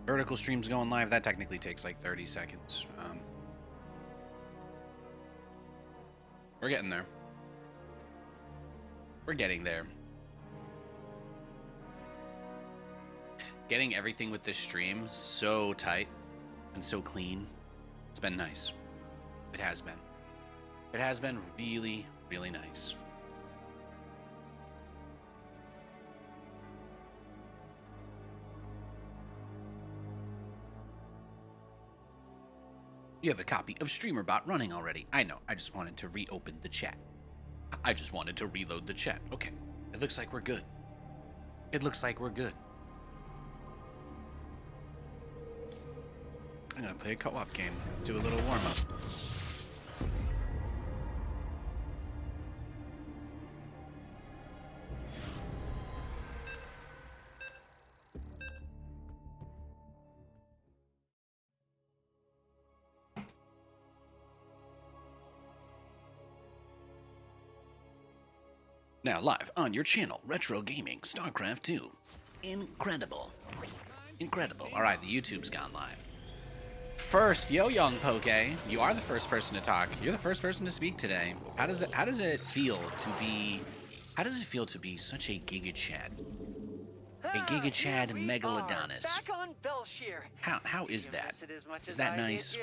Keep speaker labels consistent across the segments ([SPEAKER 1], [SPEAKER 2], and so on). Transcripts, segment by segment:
[SPEAKER 1] vertical streams going live, that technically takes like 30 seconds. We're getting there. We're getting there. Getting everything with this stream so tight and so clean. It's been nice. It has been. It has been really, really nice. You have a copy of StreamerBot running already. I know. I just wanted to reopen the chat. I just wanted to reload the chat. Okay. It looks like we're good. It looks like we're good. I'm gonna play a co-op game. Do a little warm-up. Now live on your channel, Retro Gaming, Starcraft II. Incredible. Incredible. Alright, the YouTube's gone live. First, yo, young Poke, you are the first person to talk. You're the first person to speak today. How does it feel to be such a Giga Chad? A Giga Chad Megalodonis.
[SPEAKER 2] Back on Belshire.
[SPEAKER 1] How is that? Is that nice?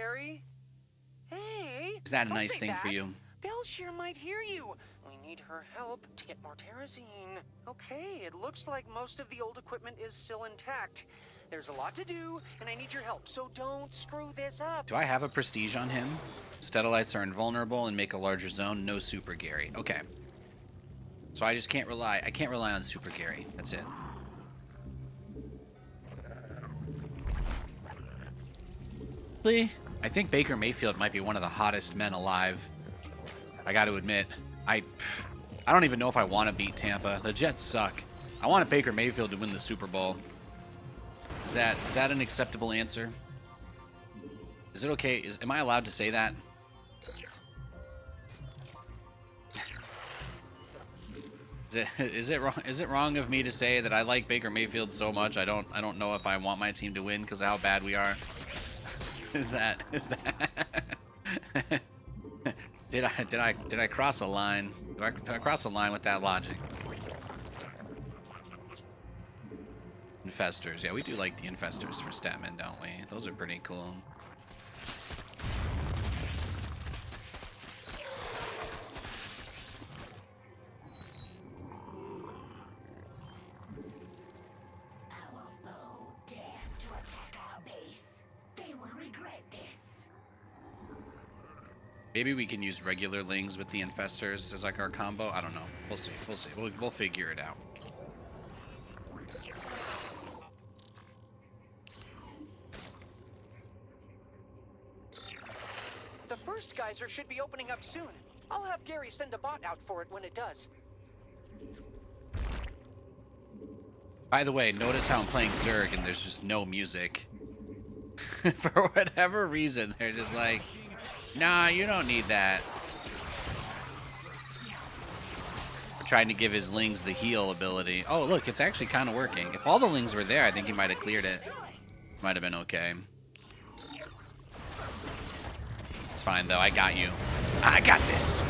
[SPEAKER 2] Hey,
[SPEAKER 1] is that a nice thing for you?
[SPEAKER 2] Belshire might hear you. We need her help to get more terrazine. Okay, it looks like most of the old equipment is still intact. There's a lot to do, and I need your help, so don't screw this up.
[SPEAKER 1] Do I have a prestige on him? Stellalites are invulnerable and make a larger zone. No Super Gary. Okay. So I just can't rely. I can't rely on Super Gary. That's it. I think Baker Mayfield might be one of the hottest men alive. I got to admit, I don't even know if I want to beat Tampa. The Jets suck. I want Baker Mayfield to win the Super Bowl. Is that an acceptable answer? Is it okay? Am I allowed to say that? Is it wrong of me to say that I like Baker Mayfield so much I don't know if I want my team to win because of how bad we are? Is that did I cross a line? Did I cross a line with that logic? Infestors. Yeah, we do like the infestors for Statman, don't we? Those are pretty cool.
[SPEAKER 3] Our foe dares to attack our base. They will regret this.
[SPEAKER 1] Maybe we can use regular lings with the infestors as like our combo. I don't know. We'll see. We'll see. We'll figure it out.
[SPEAKER 2] The first geyser should be opening up soon. I'll have Gary send a bot out for it when it does.
[SPEAKER 1] By the way, notice how I'm playing Zerg and there's just no music. For whatever reason, they're just like, nah, you don't need that. We're trying to give his lings the heal ability. Oh, look, it's actually kind of working. If all the lings were there, I think he might have cleared it. Might have been okay. It's fine, though. I got you. I got this.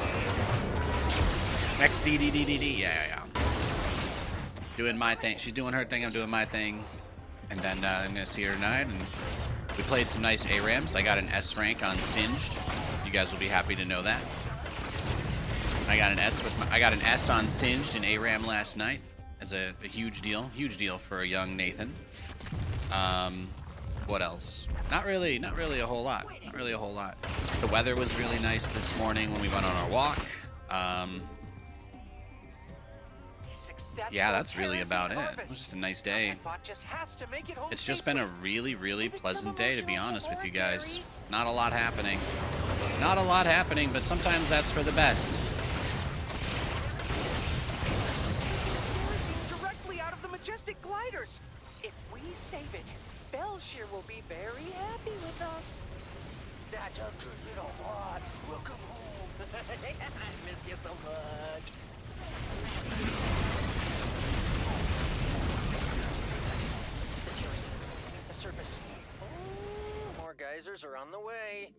[SPEAKER 1] Next DDDDD. Yeah. Doing my thing. She's doing her thing. I'm doing my thing. And then I'm going to see her tonight. And we played some nice ARAMs. I got an S rank on Singed. You guys will be happy to know that. I got an S on Singed in ARAM last night as a huge deal. Huge deal for a young Nathan. What else? Not really a whole lot. Not really a whole lot. The weather was really nice this morning when we went on our walk. Yeah, that's really about it. It was just a nice day. It's just been a really, really pleasant day, to be honest with you guys. Not a lot happening. Not a lot happening, but sometimes that's for the best.
[SPEAKER 2] Directly out of the majestic gliders. If we save it, Belshire will be very happy with us. That's a good little bot. Welcome home. I missed you so much. The surface. geysers are on the way.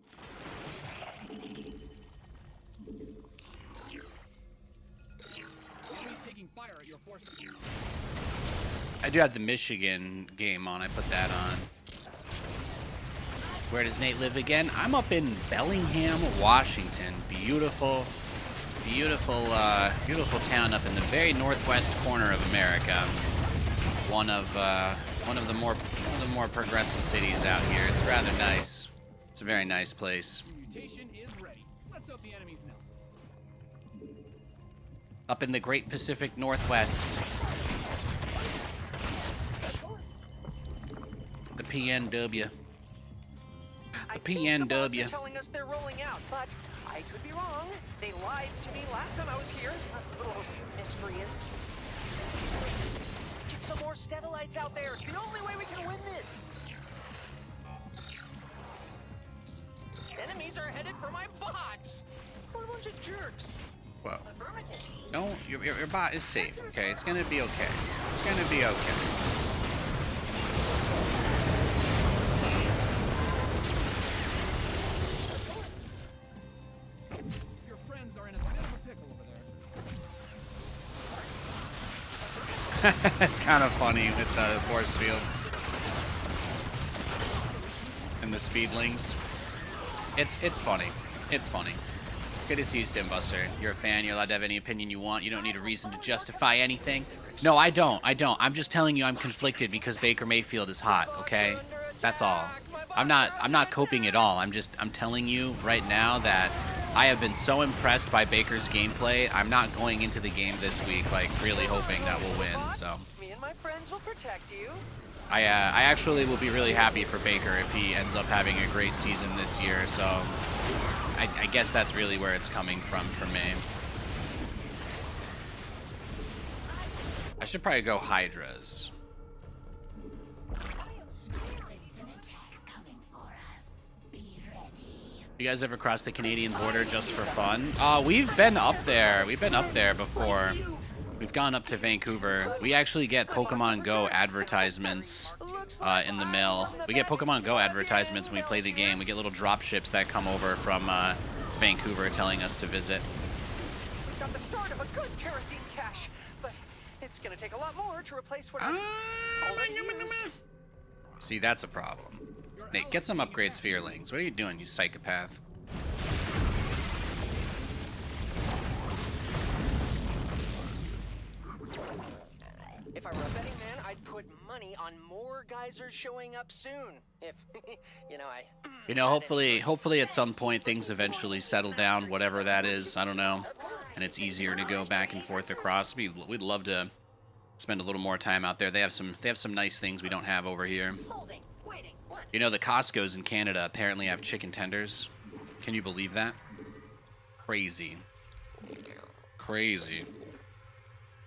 [SPEAKER 4] Enemies taking fire at your forces.
[SPEAKER 1] I do have the Michigan game on. I put that on. Where does Nate live again? I'm up in Bellingham, Washington. Beautiful, beautiful, beautiful town up in the very northwest corner of America. One of the more progressive cities out here. It's rather nice. It's a very nice place.
[SPEAKER 4] Mutation is ready. Let's hope the enemies know.
[SPEAKER 1] Up in the Great Pacific Northwest. The PNW. The PNW.
[SPEAKER 2] The bots are telling us they're rolling out, but I could be wrong. They lied to me last time I was here. Us little miscreants. Get some more Steadalites out there. It's the only way we can win this. Enemies are headed for my bots. What a bunch of jerks.
[SPEAKER 1] Well, no, your bot is safe. Okay, it's gonna be okay. It's gonna be okay.
[SPEAKER 4] Your friends are in a bit of a pickle over there.
[SPEAKER 1] It's kind of funny with the force fields and the speedlings. It's funny. It's funny. Good to see you, Stimbuster. You're a fan. You're allowed to have any opinion you want. You don't need a reason to justify anything. No, I don't. I'm just telling you I'm conflicted because Baker Mayfield is hot, okay? That's all. I'm not coping at all. I'm telling you right now that I have been so impressed by Baker's gameplay. I'm not going into the game this week like really hoping that we'll win, so
[SPEAKER 2] Me and my friends will protect you.
[SPEAKER 1] I actually will be really happy for Baker if he ends up having a great season this year, so I guess that's really where it's coming from for me. I should probably go Hydras. You guys ever cross the Canadian border just for fun? We've been up there. We've been up there before. We've gone up to Vancouver. We actually get Pokemon Go advertisements in the mail. We get Pokemon Go advertisements when we play the game. We get little drop ships that come over from Vancouver telling us to visit.
[SPEAKER 2] We've got the start of a good terracine cache, but it's gonna take a lot more to replace what I've already used.
[SPEAKER 1] See, that's a problem. Nate, get some upgrades for your lings. What are you doing, you psychopath?
[SPEAKER 2] If I were a betting man, I'd put money on more geysers showing up soon. If,
[SPEAKER 1] Hopefully at some point things eventually settle down, whatever that is, I don't know. And it's easier to go back and forth across. We'd love to spend a little more time out there. They have some nice things we don't have over here. You know, the Costco's in Canada apparently have chicken tenders. Can you believe that? Crazy. Crazy.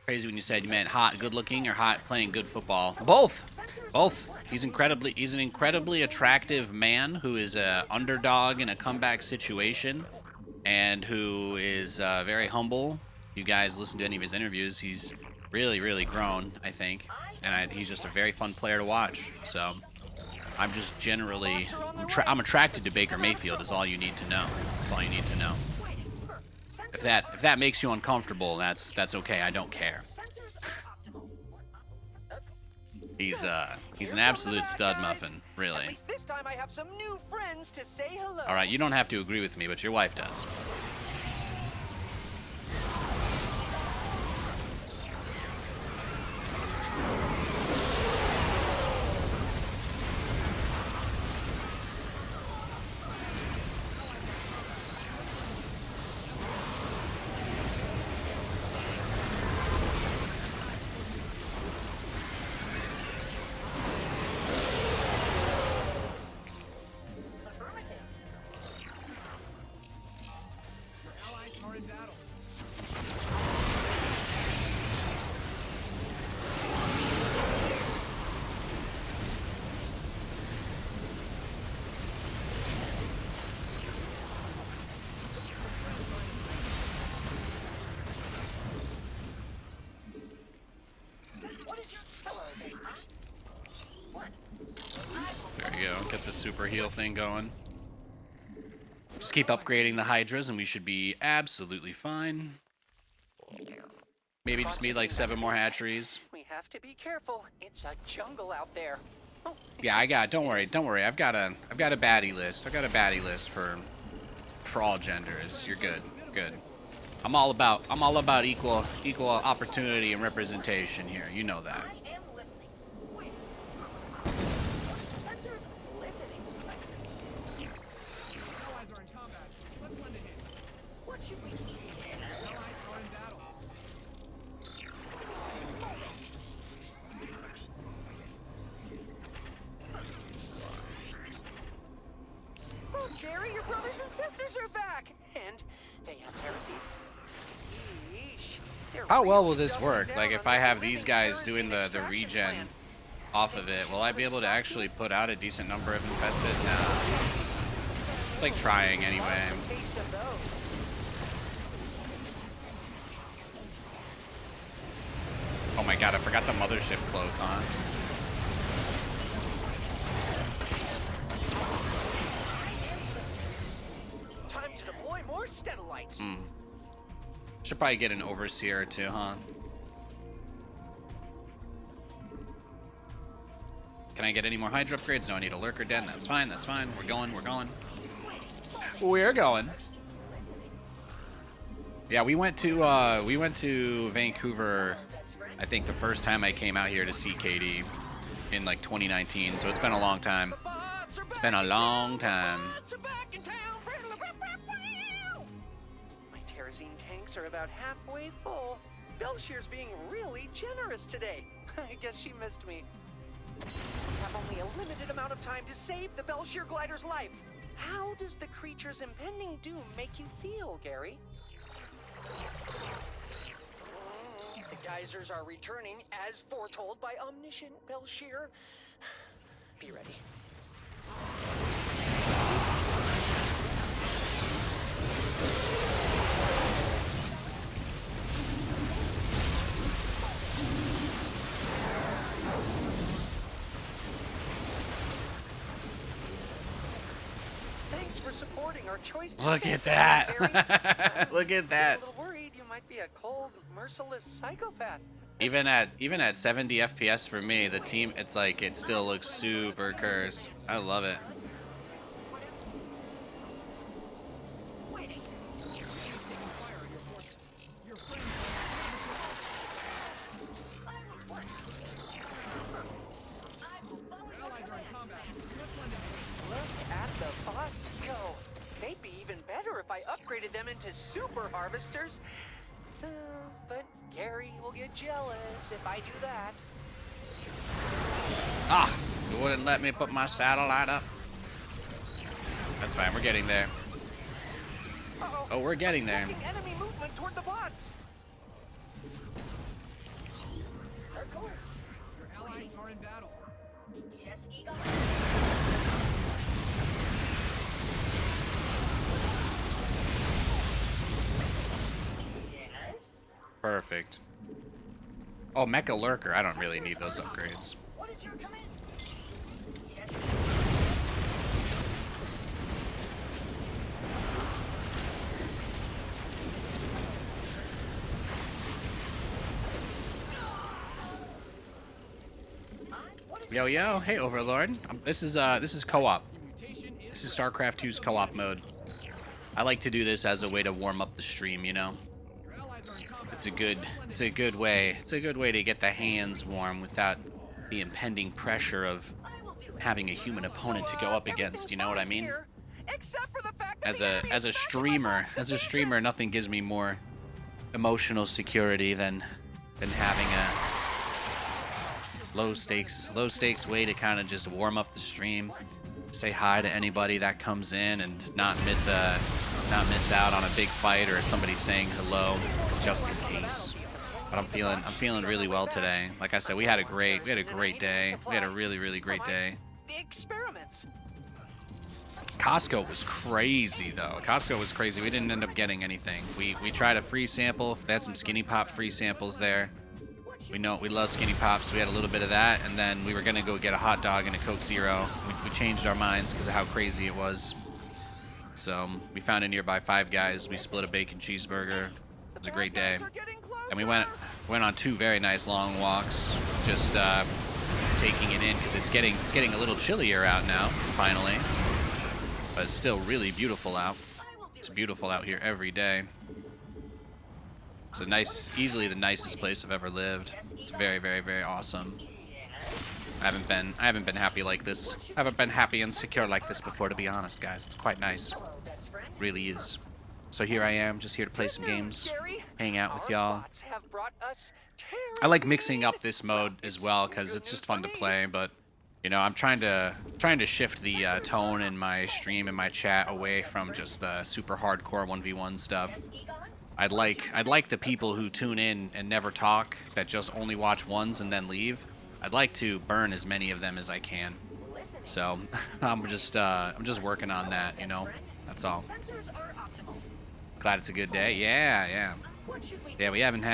[SPEAKER 1] Crazy when you said you meant hot good looking or hot playing good football. Both. He's an incredibly attractive man who is a underdog in a comeback situation and who is very humble. You guys listen to any of his interviews, he's really grown, I think. And he's just a very fun player to watch. So I'm just generally I'm attracted to Baker Mayfield is all you need to know. That's all you need to know. If that makes you uncomfortable, that's okay. I don't care. He's an absolute stud muffin, really.
[SPEAKER 2] At least this time I have some new friends to say hello.
[SPEAKER 1] All right, you don't have to agree with me, but your wife does. There you go. Get the super heal thing going. Just keep upgrading the Hydras and we should be absolutely fine. Maybe just need like 7 more hatcheries.
[SPEAKER 2] We have to be careful. It's a jungle out there. Oh,
[SPEAKER 1] Yeah, don't worry. I've got a baddie list. I've got a baddie list for all genders. You're good. Good. I'm all about equal opportunity and representation here. You know that.
[SPEAKER 3] I am listening. Wait. Sensors listening.
[SPEAKER 4] Allies are in combat. Let's lend a hand.
[SPEAKER 3] What should we do?
[SPEAKER 4] Allies are in battle.
[SPEAKER 2] oh, Gary, your brothers and sisters are back, and they have kerosene. Yeesh. They're
[SPEAKER 1] How well
[SPEAKER 2] really
[SPEAKER 1] will this
[SPEAKER 2] doubling
[SPEAKER 1] work?
[SPEAKER 2] down
[SPEAKER 1] Like
[SPEAKER 2] on
[SPEAKER 1] if I
[SPEAKER 2] this
[SPEAKER 1] have these
[SPEAKER 2] living
[SPEAKER 1] guys doing
[SPEAKER 2] kerosene
[SPEAKER 1] the
[SPEAKER 2] extraction
[SPEAKER 1] regen
[SPEAKER 2] plan.
[SPEAKER 1] off of it, will I be able to actually put out a decent number of infested? Nah. It's like trying anyway.
[SPEAKER 2] Love the taste of those.
[SPEAKER 1] Oh my god, I forgot the mothership cloak, huh?
[SPEAKER 2] Time to deploy more Steadalites.
[SPEAKER 1] Should probably get an overseer too, huh? Can I get any more Hydra upgrades? No, I need a lurker den. That's fine, that's fine. We're going. We're going. Yeah, we went to Vancouver, I think the first time I came out here to see Katie in like 2019, so it's been a long time.
[SPEAKER 2] It's
[SPEAKER 1] been a long time.
[SPEAKER 2] My terrazine tanks are about halfway full. Belshear's being really generous today. I guess she missed me. We have only a limited amount of time to save the Belshear glider's life. How does the creature's impending doom make you feel, Gary? The geysers are returning as foretold by omniscient Belshear. Be ready. Thanks for supporting our choice to
[SPEAKER 1] Look
[SPEAKER 2] save
[SPEAKER 1] at
[SPEAKER 2] the
[SPEAKER 1] that.
[SPEAKER 2] Gary.
[SPEAKER 1] Look at that.
[SPEAKER 2] I'm a little worried you might be a cold, merciless psychopath.
[SPEAKER 1] Even at 70 FPS for me, the team, it's like it still looks super cursed. I love it.
[SPEAKER 3] Waiting.
[SPEAKER 4] Taking fire at your forces. Your friends
[SPEAKER 3] I will work. I will follow
[SPEAKER 4] your
[SPEAKER 3] your
[SPEAKER 4] allies are in
[SPEAKER 3] command.
[SPEAKER 4] combat. Let's lend a hand.
[SPEAKER 2] Look at the bots go. They'd be even better if I upgraded them into super harvesters. But Gary will get jealous if I do that.
[SPEAKER 1] Ah, you wouldn't let me put my satellite up. That's fine, we're getting there.
[SPEAKER 2] Uh-oh.
[SPEAKER 1] Oh, we're getting there.
[SPEAKER 2] Detecting enemy movement toward the bots.
[SPEAKER 3] Of course.
[SPEAKER 4] Your allies are in battle.
[SPEAKER 3] Yes, Eagle. Yes.
[SPEAKER 1] Perfect. Oh, Mecha Lurker. I don't really need those upgrades.
[SPEAKER 3] What is your command? Yes. What is
[SPEAKER 1] Yo, hey Overlord. This is co-op.
[SPEAKER 4] Mutation is
[SPEAKER 1] This is Starcraft 2's co-op mode. I like to do this as a way to warm up the stream, you know.
[SPEAKER 4] your allies are in combat.
[SPEAKER 1] It's a good way to get the hands warm without the impending pressure of having a human opponent to go up against, you know what I mean?
[SPEAKER 2] Except for the fact that
[SPEAKER 1] As
[SPEAKER 2] the
[SPEAKER 1] a
[SPEAKER 2] enemy
[SPEAKER 1] as a
[SPEAKER 2] is tracking
[SPEAKER 1] streamer,
[SPEAKER 2] my bots.
[SPEAKER 1] as a streamer, nothing gives me more emotional security than having a low stakes way to kind of just warm up the stream, say hi to anybody that comes in, and not miss out on a big fight or somebody saying hello just in case. But I'm feeling really well today. Like I said, we had a great day. We had a really great day.
[SPEAKER 2] The experiments.
[SPEAKER 1] Costco was crazy though. Costco was crazy. We didn't end up getting anything. We tried a free sample. They had some Skinny Pop free samples there. we love Skinny Pops, so we had a little bit of that, and then we were gonna go get a hot dog and a Coke Zero. We changed our minds because of how crazy it was. So we found a nearby Five Guys. We split a bacon cheeseburger. It was a great day, and we went on 2 very nice long walks, just taking it in because it's getting a little chillier out now, finally, but it's still really beautiful out. It's beautiful out here every day. It's a nice, easily the nicest place I've ever lived. It's very, very, very awesome. I haven't been happy like this. I haven't been happy and secure like this before, to be honest, guys. It's quite nice. Really is. So here I am, just here to play some games, hang out with y'all. I like mixing up this mode as well because it's just fun to play, but you know, I'm trying to shift the tone in my stream and my chat away from just super hardcore 1v1 stuff. I'd like the people who tune in and never talk, that just only watch ones and then leave. I'd like to burn as many of them as I can. So I'm just working on that, you know. That's all. Glad it's a good day. Yeah. We haven't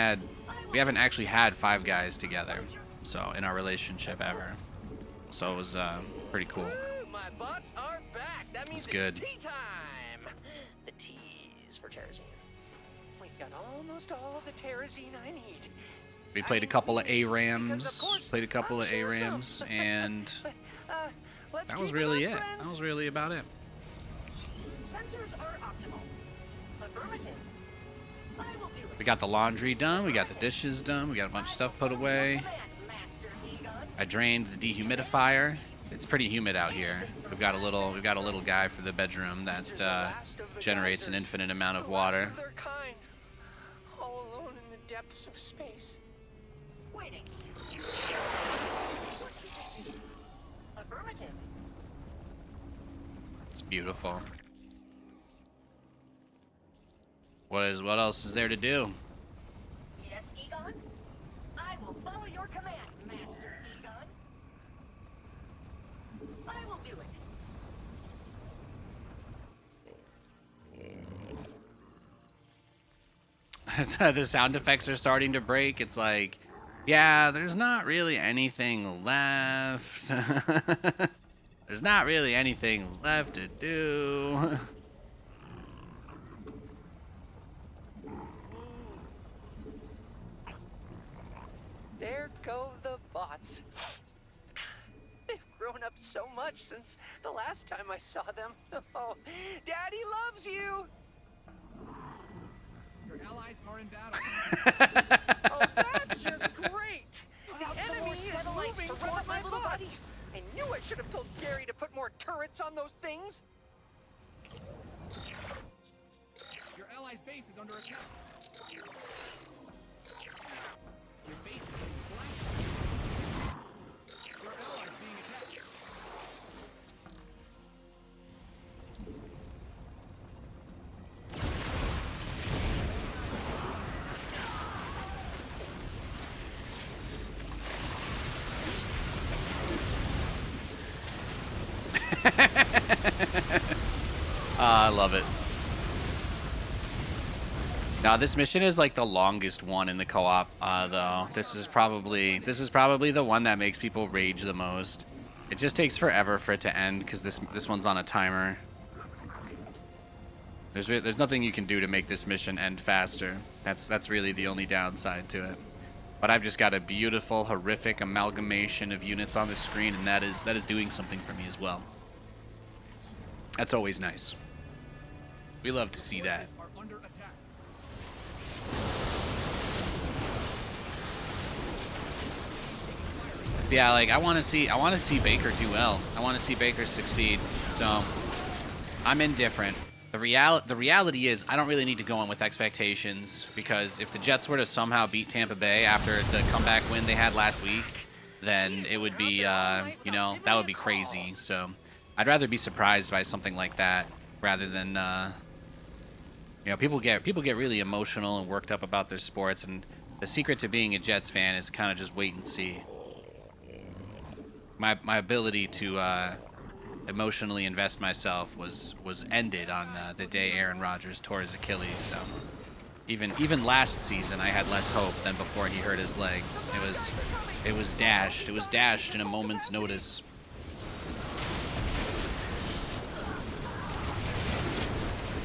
[SPEAKER 1] actually had Five Guys together, so in our relationship ever. So it was pretty cool.
[SPEAKER 2] My butts are back. That means
[SPEAKER 1] It's good.
[SPEAKER 2] It's tea time. The tea is for terrazine. We've got almost all the terrazine I need.
[SPEAKER 1] We played a couple of ARAMs, and that was really it. That was really about it.
[SPEAKER 2] Sensors are optimal. Affirmative. I will do it.
[SPEAKER 1] We got the laundry done. We got the dishes done. We got a bunch of stuff put away. I drained the dehumidifier. It's pretty humid out here. We've got a little guy for the bedroom that generates an infinite amount of water.
[SPEAKER 2] All alone in the depths of space. Waiting. Affirmative.
[SPEAKER 1] It's beautiful. What else is there to do?
[SPEAKER 2] Yes, Egon? I will follow your command, Master Egon. I will do it.
[SPEAKER 1] The sound effects are starting to break. It's like, yeah, there's not really anything left. There's not really anything left to do.
[SPEAKER 2] There go the bots. They've grown up so much since the last time I saw them. Oh, Daddy loves you!
[SPEAKER 4] Your allies are in battle.
[SPEAKER 2] Oh, that's just great! The enemy is moving toward my bots! I knew I should have told Gary to put more turrets on those things!
[SPEAKER 4] Your allies' base is under attack. Your base is being blasted. Your allies being attacked.
[SPEAKER 1] I love it. Now this mission is like the longest one in the co-op, though. This is probably the one that makes people rage the most. It just takes forever for it to end because this one's on a timer. There's nothing you can do to make this mission end faster. That's really the only downside to it. But I've just got a beautiful, horrific amalgamation of units on the screen, and that is doing something for me as well. That's always nice. We love to see that.
[SPEAKER 4] Are under attack.
[SPEAKER 1] Yeah, like I want to see Baker do well. I want to see Baker succeed. So I'm indifferent. The reality is I don't really need to go in with expectations, because if the Jets were to somehow beat Tampa Bay after the comeback win they had last week, then it would be you know, that would be crazy. So I'd rather be surprised by something like that rather than you know, people get really emotional and worked up about their sports, and the secret to being a Jets fan is kind of just wait and see. My ability to emotionally invest myself was ended on the day Aaron Rodgers tore his Achilles. So Even last season, I had less hope than before he hurt his leg. It was dashed. It was dashed in a moment's notice.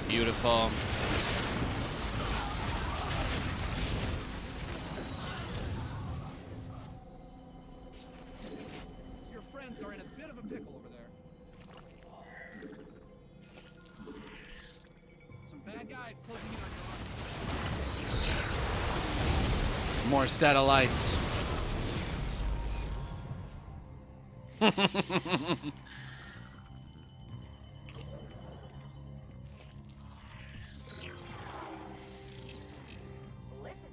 [SPEAKER 1] Beautiful.
[SPEAKER 4] Your friends are in a bit of a pickle over there. Some bad guys closing in on your
[SPEAKER 1] More Statolites.
[SPEAKER 3] Listen.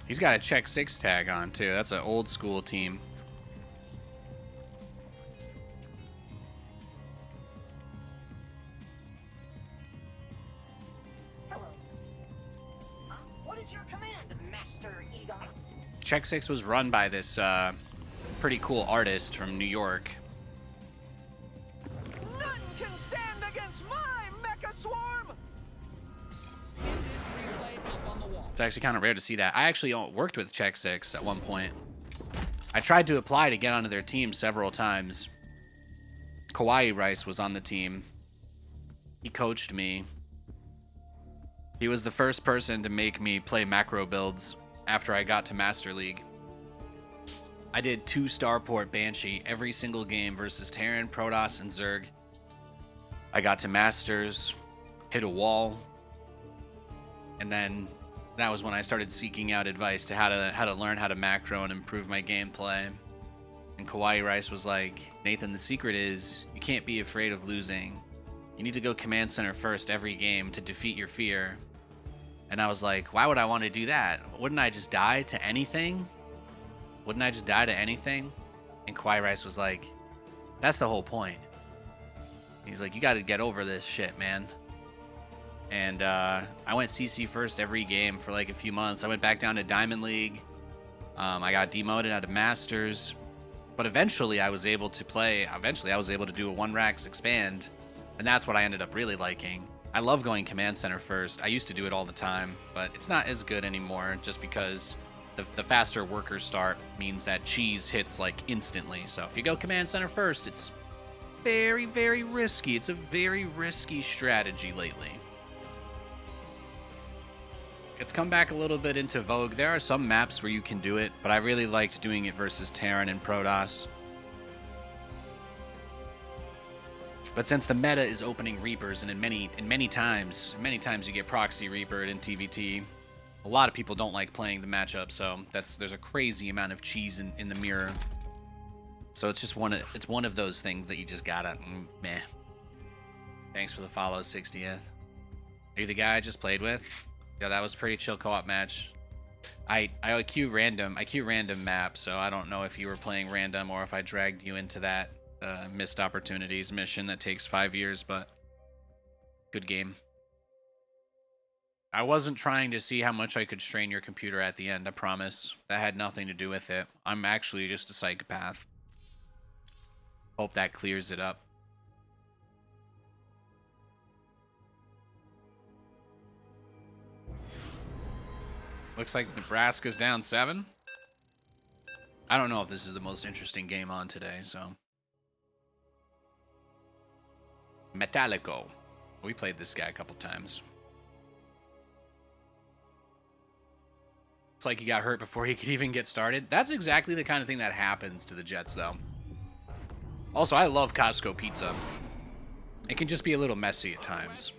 [SPEAKER 1] He's got a check 6 tag on too. That's an old school team.
[SPEAKER 3] Hello. What is your command, Master Egon?
[SPEAKER 1] Check 6 was run by this pretty cool artist from New York.
[SPEAKER 2] None can stand against my mecha swarm!
[SPEAKER 4] Get this replay up on the wall.
[SPEAKER 1] It's actually kind of rare to see that. I actually worked with Check 6 at one point. I tried to apply to get onto their team several times. Kawaii Rice was on the team. He coached me. He was the first person to make me play macro builds after I got to Master League. I did 2 Starport Banshee every single game versus Terran, Protoss, and Zerg. I got to Masters, hit a wall, and then that was when I started seeking out advice to how to learn how to macro and improve my gameplay. And Kawaii Rice was like, Nathan, the secret is you can't be afraid of losing. You need to go command center first every game to defeat your fear. And I was like, why would I want to do that? Wouldn't I just die to anything? Wouldn't I just die to anything? And Kawaii Rice was like, that's the whole point. He's like, you got to get over this shit, man. And I went CC first every game for like a few months. I went back down to Diamond League. I got demoted out of Masters. But eventually I was able to play. Eventually I was able to do a 1-Rax expand. And that's what I ended up really liking. I love going command center first. I used to do it all the time. But it's not as good anymore just because the faster workers start means that cheese hits like instantly. So if you go command center first, it's very, very risky. It's a very risky strategy lately. It's come back a little bit into vogue. There are some maps where you can do it, but I really liked doing it versus Terran and Protoss. But since the meta is opening Reapers, and in many times you get proxy Reapered in TVT, a lot of people don't like playing the matchup, so there's a crazy amount of cheese in the mirror. So it's just one of those things that you just gotta meh. Thanks for the follow, 60th. Are you the guy I just played with? Yeah, that was a pretty chill co-op match. I queue random map, so I don't know if you were playing random or if I dragged you into that missed opportunities mission that takes 5 years, but good game. I wasn't trying to see how much I could strain your computer at the end, I promise. That had nothing to do with it. I'm actually just a psychopath. Hope that clears it up. Looks like Nebraska's down 7. I don't know if this is the most interesting game on today, so. Metallico. We played this guy a couple times. It's like he got hurt before he could even get started. That's exactly the kind of thing that happens to the Jets, though. Also, I love Costco pizza. It can just be a little messy at times.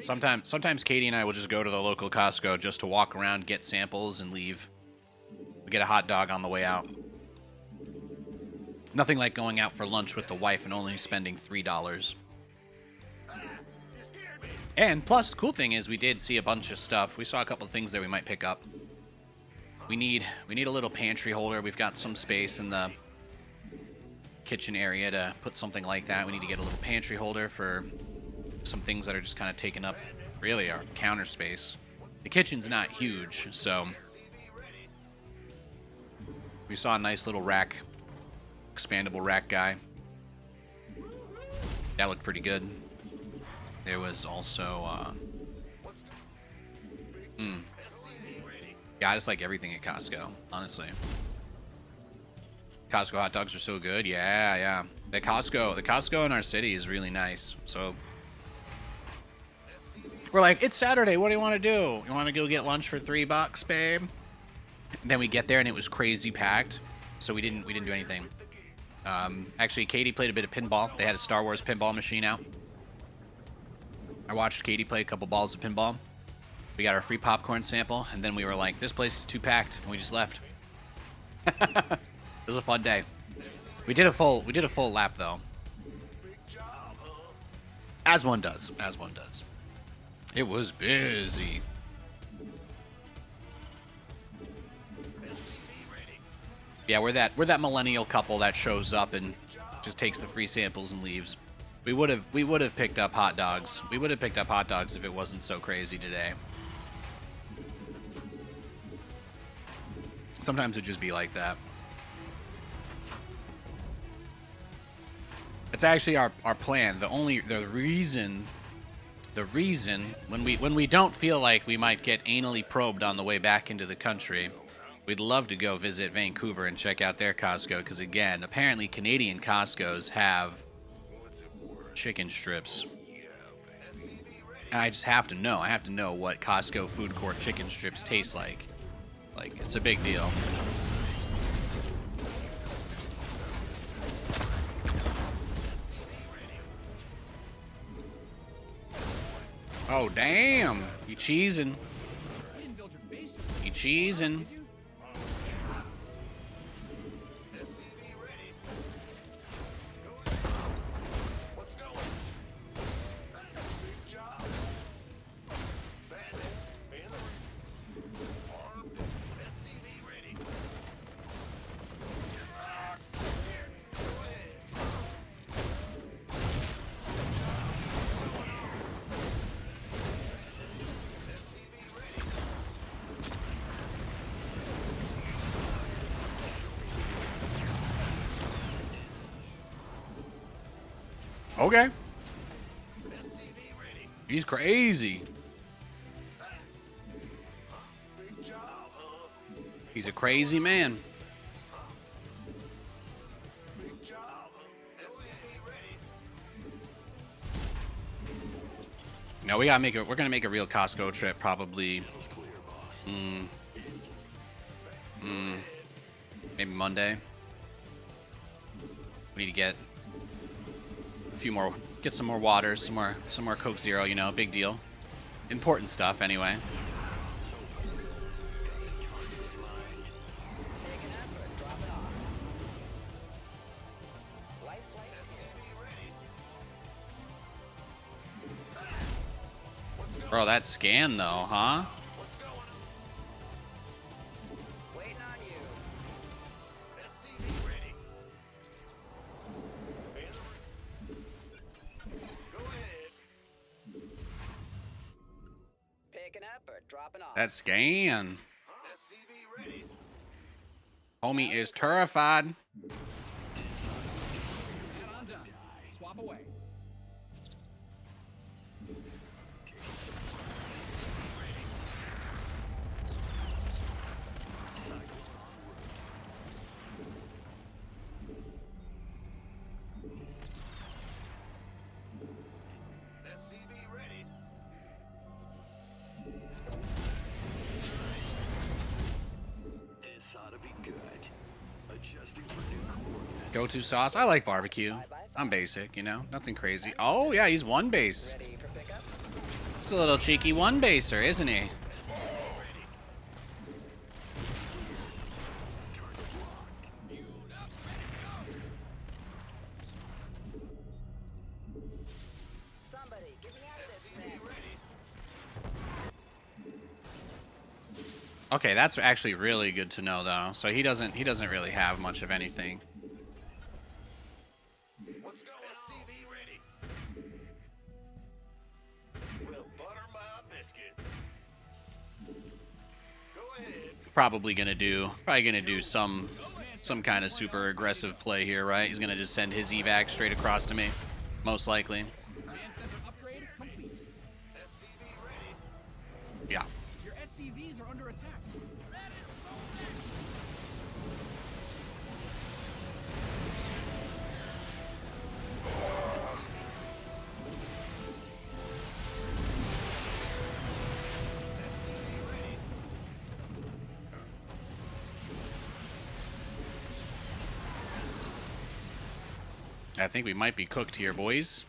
[SPEAKER 1] Sometimes Katie and I will just go to the local Costco just to walk around, get samples, and leave. We get a hot dog on the way out. Nothing like going out for lunch with the wife and only spending $3. And plus, the cool thing is we did see a bunch of stuff. We saw a couple of things that we might pick up. We need a little pantry holder. We've got some space in the kitchen area to put something like that. We need to get a little pantry holder for some things that are just kind of taking up, really, our counter space. The kitchen's not huge, so We saw a nice little rack, expandable rack guy. That looked pretty good. There was also, yeah, I just like everything at Costco, honestly. Costco hot dogs are so good. Yeah, yeah. The Costco in our city is really nice. So we're like, it's Saturday. What do you want to do? You want to go get lunch for $3, babe? And then we get there and it was crazy packed. So we didn't do anything. Actually, Katie played a bit of pinball. They had a Star Wars pinball machine out. I watched Katie play a couple balls of pinball. We got our free popcorn sample, and then we were like, this place is too packed, and we just left. It was a fun day. We did a full lap though. As one does. As one does. It was busy. Yeah, we're that millennial couple that shows up and just takes the free samples and leaves. We would have picked up hot dogs. We would have picked up hot dogs if it wasn't so crazy today. Sometimes it'd just be like that. It's actually our plan. The reason when we don't feel like we might get anally probed on the way back into the country, we'd love to go visit Vancouver and check out their Costco, because again, apparently Canadian Costcos have chicken strips. And I just have to know. I have to know what Costco food court chicken strips taste like. Like, it's a big deal. Oh, damn. You cheesing. You cheesing. Okay. He's crazy. He's a crazy man. No, we're gonna make a real Costco trip probably. Maybe Monday. We need to get some more water, some more Coke Zero, you know, big deal. Important stuff anyway. Bro, that scan though, huh? That scan. Homie is terrified.
[SPEAKER 4] And I'm done. Swap away.
[SPEAKER 1] Go-to sauce. I like barbecue. I'm basic, you know, nothing crazy. Oh yeah, he's one base. He's a little cheeky one baser, isn't he? Okay, that's actually really good to know though. So he doesn't really have much of anything. Probably gonna do some some kind of super aggressive play here, right? He's gonna just send his evac straight across to me, most likely.
[SPEAKER 4] Command center upgrade complete.
[SPEAKER 1] Yeah.
[SPEAKER 4] Your SCVs are under attack.
[SPEAKER 1] I think we might be cooked here, boys.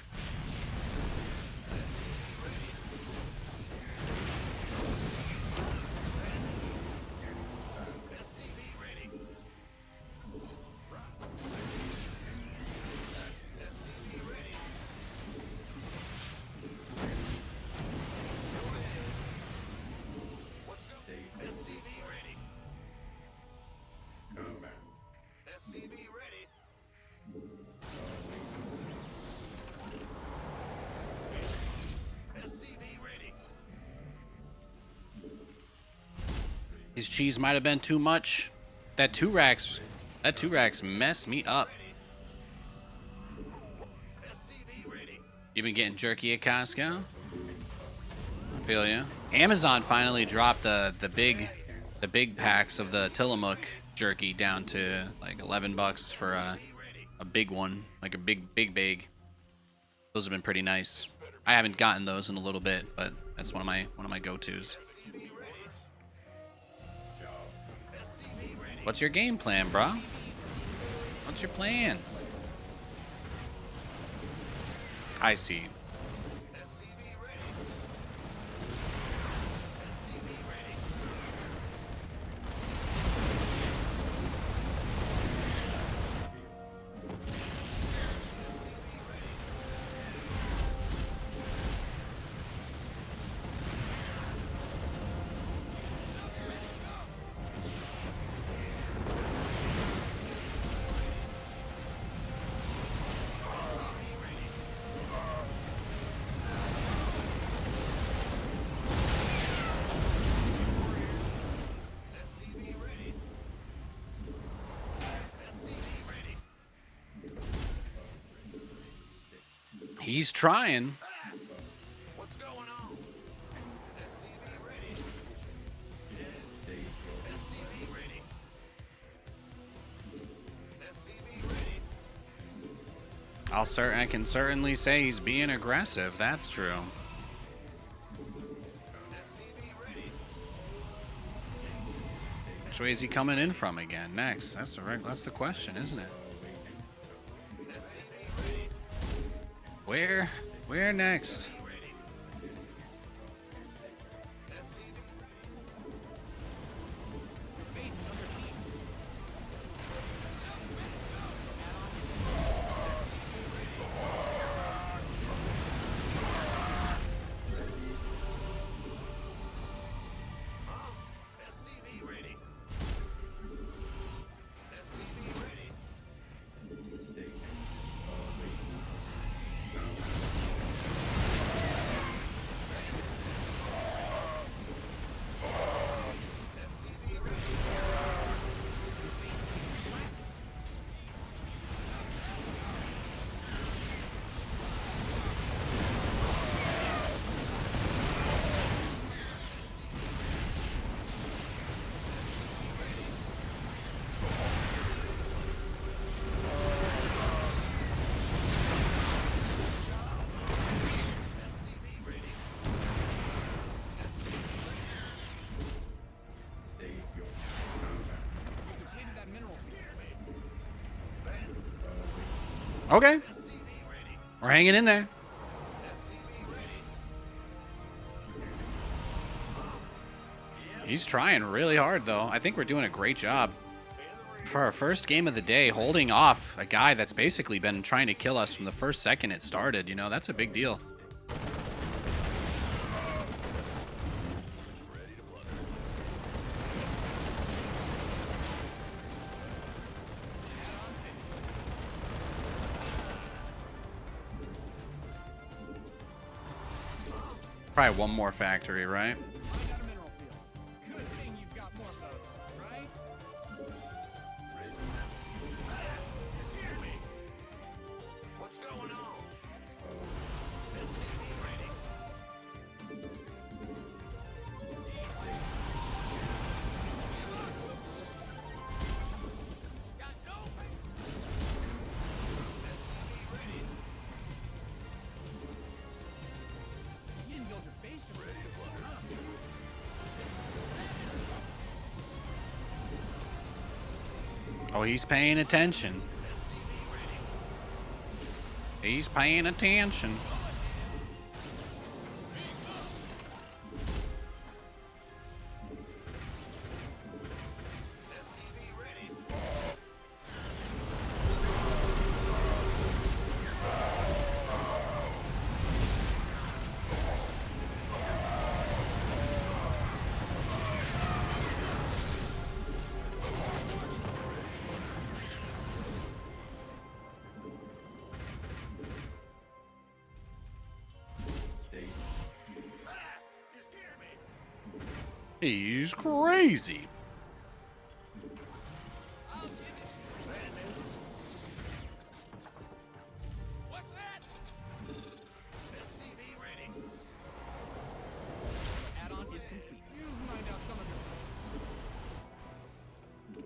[SPEAKER 1] His cheese might have been too much. That two racks messed me up. You been getting jerky at Costco? I feel you. Amazon finally dropped the big packs of the Tillamook jerky down to like $11 for a big one, like a big. Those have been pretty nice. I haven't gotten those in a little bit, but that's one of my go-tos. What's your game plan, bro? What's your plan? I see. He's trying.
[SPEAKER 2] What's going on? SCV ready. SCV ready. SCV ready.
[SPEAKER 1] I can certainly say he's being aggressive. That's true. Which way is he coming in from again? Next, that's the question, isn't it? Where next?
[SPEAKER 4] Base is under siege.
[SPEAKER 2] SCV ready. SCV ready.
[SPEAKER 4] You completed that mineral field.
[SPEAKER 1] Okay. We're hanging in there. He's trying really hard, though. I think we're doing a great job. For our first game of the day, holding off a guy that's basically been trying to kill us from the first second it started, you know, that's a big deal. Probably one more factory, right?
[SPEAKER 4] I got a mineral field. Good thing you've got more of those, right?
[SPEAKER 1] Oh, he's paying attention. He's paying attention. He's crazy.
[SPEAKER 4] What's that? SCV ready. Add-on is complete. You find out some of your...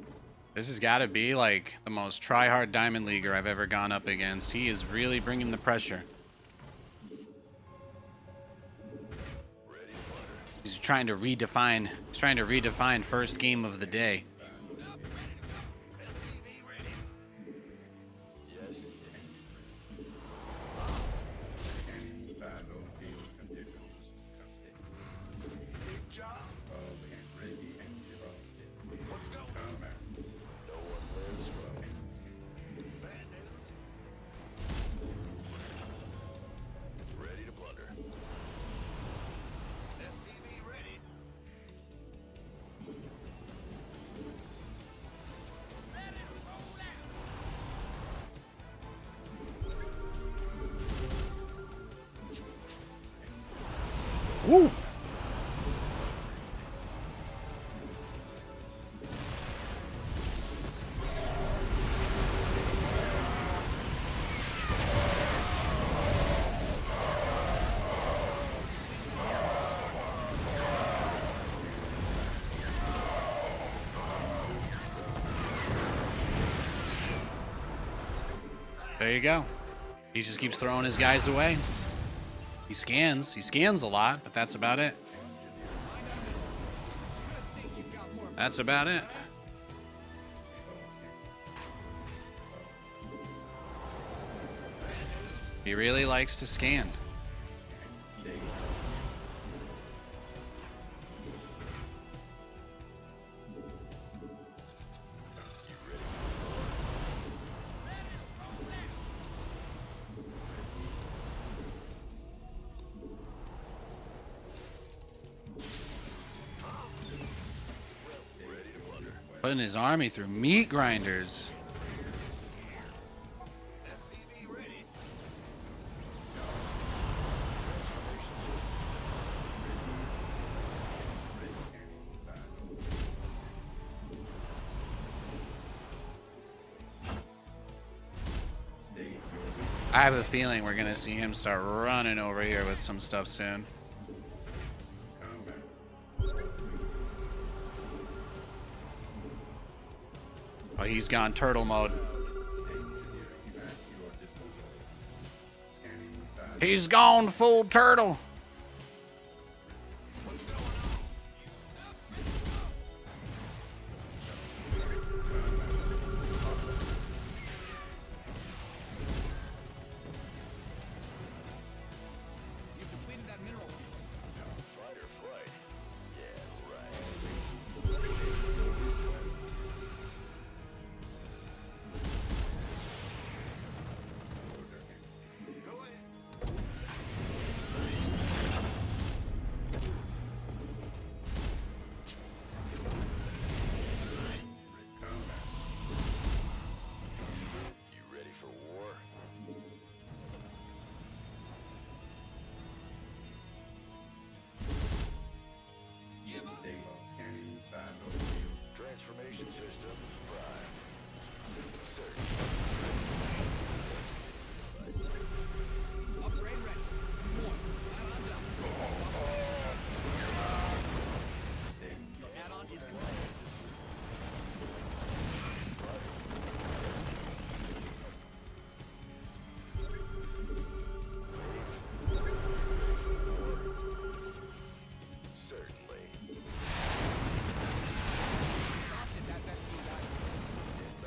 [SPEAKER 1] This has got to be like the most try-hard Diamond Leaguer I've ever gone up against. He is really bringing the pressure. He's trying to redefine first game of the day. Woo! There you go. He just keeps throwing his guys away. He scans a lot, but that's about it. That's about it. He really likes to scan. Putting his army through meat grinders. I have a feeling we're gonna see him start running over here with some stuff soon. Oh, he's gone turtle mode. He's gone full turtle.
[SPEAKER 4] You've depleted that mineral.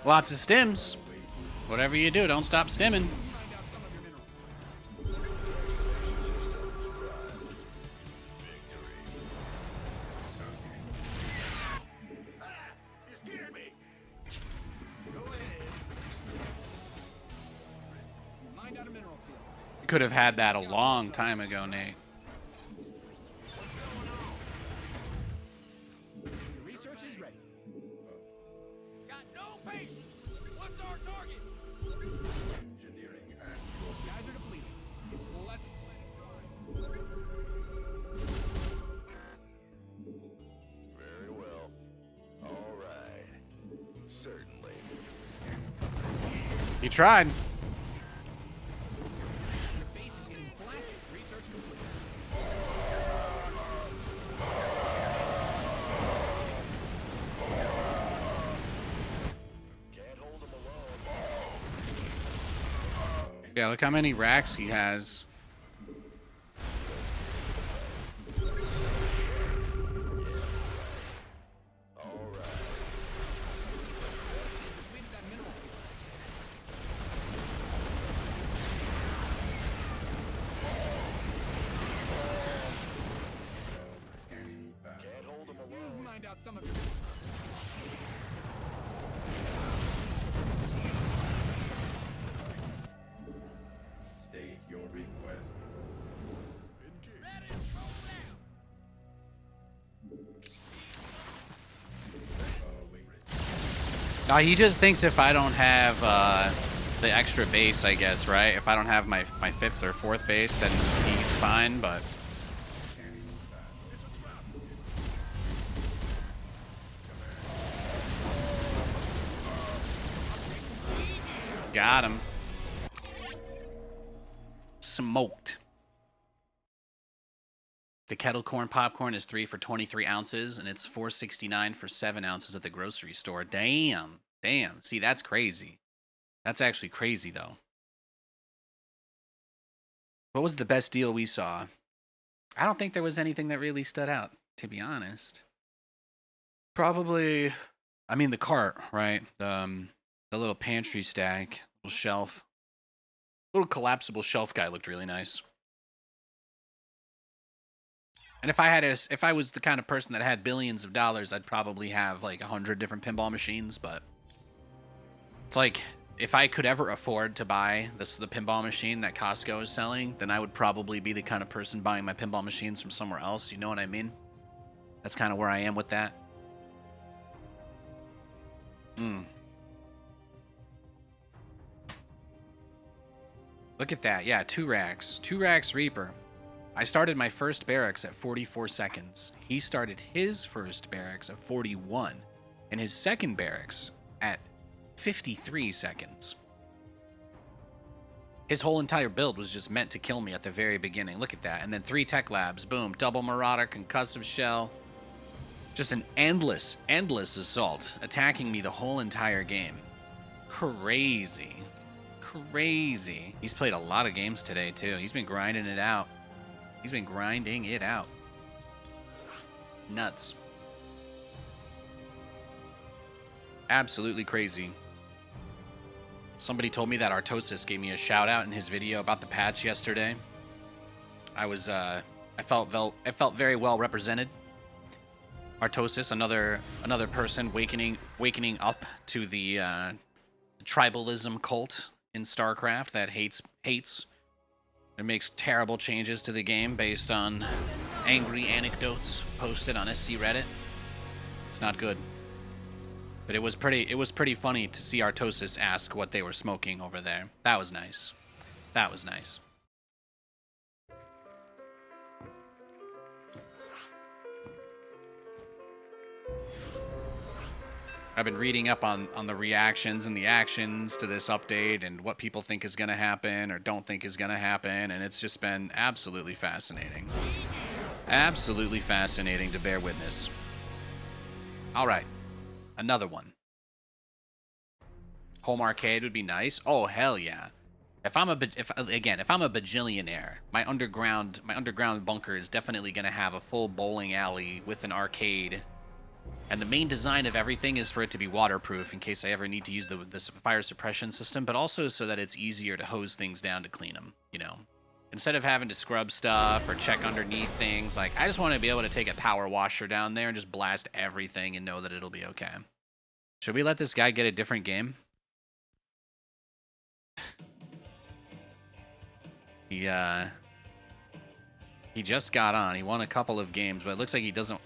[SPEAKER 1] Lots of stims. Whatever you do, don't stop stimming.
[SPEAKER 4] Find out some of your minerals.
[SPEAKER 2] You scared me.
[SPEAKER 4] Go ahead. Find out a mineral field.
[SPEAKER 1] You could have had that a long time ago, Nate.
[SPEAKER 4] Your research is ready.
[SPEAKER 2] Got no patience. What's our target?
[SPEAKER 4] Guys are depleted. We'll let the planet dry.
[SPEAKER 5] Very well. All right. Certainly.
[SPEAKER 1] You tried.
[SPEAKER 4] Your base is getting blasted. Research complete.
[SPEAKER 5] Can't hold them alone.
[SPEAKER 1] Yeah, look how many racks he has.
[SPEAKER 5] All right.
[SPEAKER 4] Depleted that mineral field.
[SPEAKER 5] Can't hold them alone.
[SPEAKER 4] You've mined out some of your minerals.
[SPEAKER 6] State your request.
[SPEAKER 1] He just thinks if I don't have the extra base, I guess, right? If I don't have my fifth or fourth base, then he's fine, but... Got him. Smoked. The kettle corn popcorn is 3 for 23 ounces, and it's $4.69 for 7 ounces at the grocery store. Damn. Damn. See, that's crazy. That's actually crazy, though. What was the best deal we saw? I don't think there was anything that really stood out, to be honest. Probably, I mean, the cart, right? The little pantry stack, little shelf. Little collapsible shelf guy looked really nice. And if I was the kind of person that had billions of dollars, I'd probably have like 100 different pinball machines, but it's like, if I could ever afford to buy the pinball machine that Costco is selling, then I would probably be the kind of person buying my pinball machines from somewhere else. You know what I mean? That's kind of where I am with that. Look at that. Yeah, 2 racks. 2 racks Reaper. I started my first barracks at 44 seconds. He started his first barracks at 41. And his second barracks at 53 seconds. His whole entire build was just meant to kill me at the very beginning. Look at that. And then 3 tech labs. Boom. Double Marauder, concussive shell. Just an endless assault. Attacking me the whole entire game. Crazy. Crazy. He's played a lot of games today, too. He's been grinding it out. He's been grinding it out. Nuts. Absolutely crazy. Somebody told me that Artosis gave me a shout out in his video about the patch yesterday. I felt very well represented. Artosis, another person wakening up to the tribalism cult in Starcraft that hates and makes terrible changes to the game based on angry anecdotes posted on SC Reddit. It's not good. But it was pretty funny to see Artosis ask what they were smoking over there. That was nice. That was nice. I've been reading up on the reactions and the actions to this update and what people think is going to happen or don't think is going to happen, and it's just been absolutely fascinating. Absolutely fascinating to bear witness. All right. Another one. Home arcade would be nice. Oh, hell yeah. If I'm a bajillionaire, my underground bunker is definitely going to have a full bowling alley with an arcade And the main design of everything is for it to be waterproof in case I ever need to use the fire suppression system, but also so that it's easier to hose things down to clean them, you know? Instead of having to scrub stuff or check underneath things, like, I just want to be able to take a power washer down there and just blast everything and know that it'll be okay. Should we let this guy get a different game? He just got on. He won a couple of games, but it looks like he doesn't...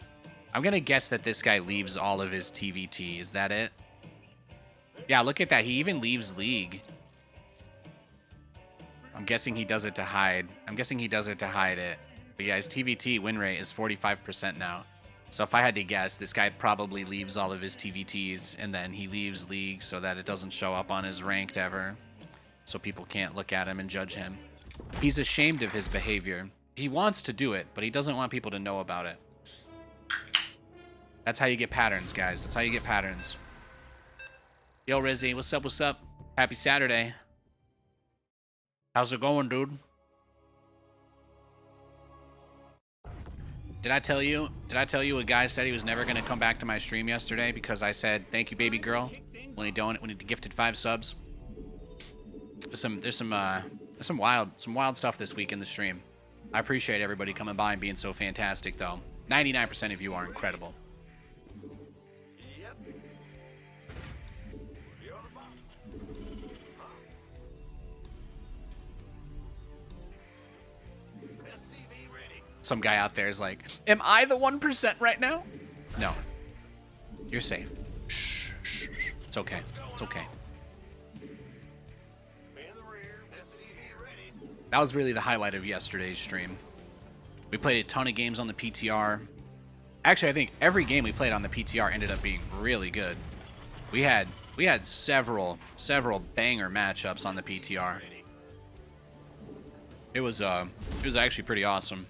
[SPEAKER 1] I'm going to guess that this guy leaves all of his TVT. Is that it? Yeah, look at that. He even leaves League. I'm guessing he does it to hide. I'm guessing he does it to hide it. But yeah, his TVT win rate is 45% now. So if I had to guess, this guy probably leaves all of his TVTs, and then he leaves League so that it doesn't show up on his ranked ever. So people can't look at him and judge him. He's ashamed of his behavior. He wants to do it, but he doesn't want people to know about it. That's how you get patterns, guys. That's how you get patterns. Yo, Rizzy, what's up, what's up? Happy Saturday. How's it going, dude? Did I tell you a guy said he was never going to come back to my stream yesterday because I said, thank you, baby girl, when he gifted 5 subs? There's some wild stuff this week in the stream. I appreciate everybody coming by and being so fantastic, though. 99% of you are incredible. Some guy out there is like, am I the 1% right now? No. You're safe. Shh, shh, shh. It's okay. It's okay. That was really the highlight of yesterday's stream. We played a ton of games on the PTR. Actually, I think every game we played on the PTR ended up being really good. We had several banger matchups on the PTR. It was actually pretty awesome.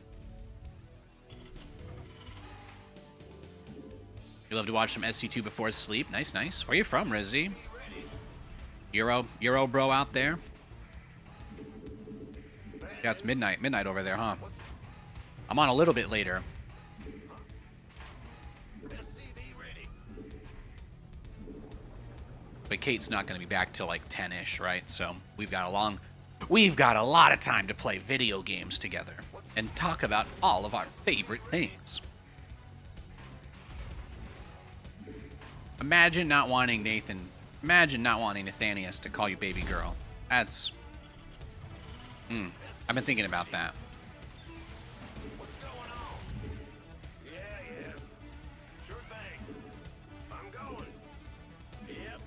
[SPEAKER 1] You love to watch some SC2 before sleep. Nice, nice. Where are you from, Rizzy? Euro bro out there. Yeah, it's midnight over there, huh? I'm on a little bit later. But Kate's not going to be back till like 10-ish, right? So we've got a lot of time to play video games together and talk about all of our favorite things. Imagine not wanting Nathanias to call you baby girl. That's... I've been thinking about that.
[SPEAKER 5] What's going on? Yeah. Sure thing. I'm going. Yep.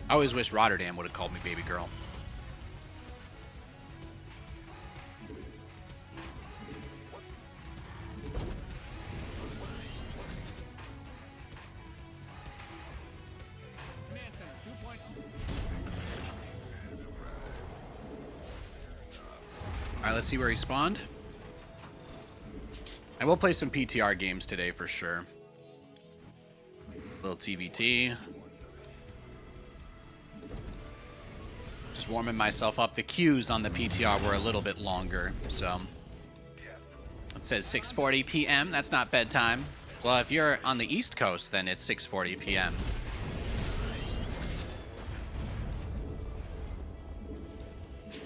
[SPEAKER 1] I always wish Rotterdam would have called me baby girl.
[SPEAKER 4] Command Center 2.0.
[SPEAKER 1] Alright, let's see where he spawned. I will play some PTR games today for sure. Little TVT. Just warming myself up. The queues on the PTR were a little bit longer, so... It says 6:40 p.m. That's not bedtime. Well, if you're on the East Coast, then it's 6:40 p.m.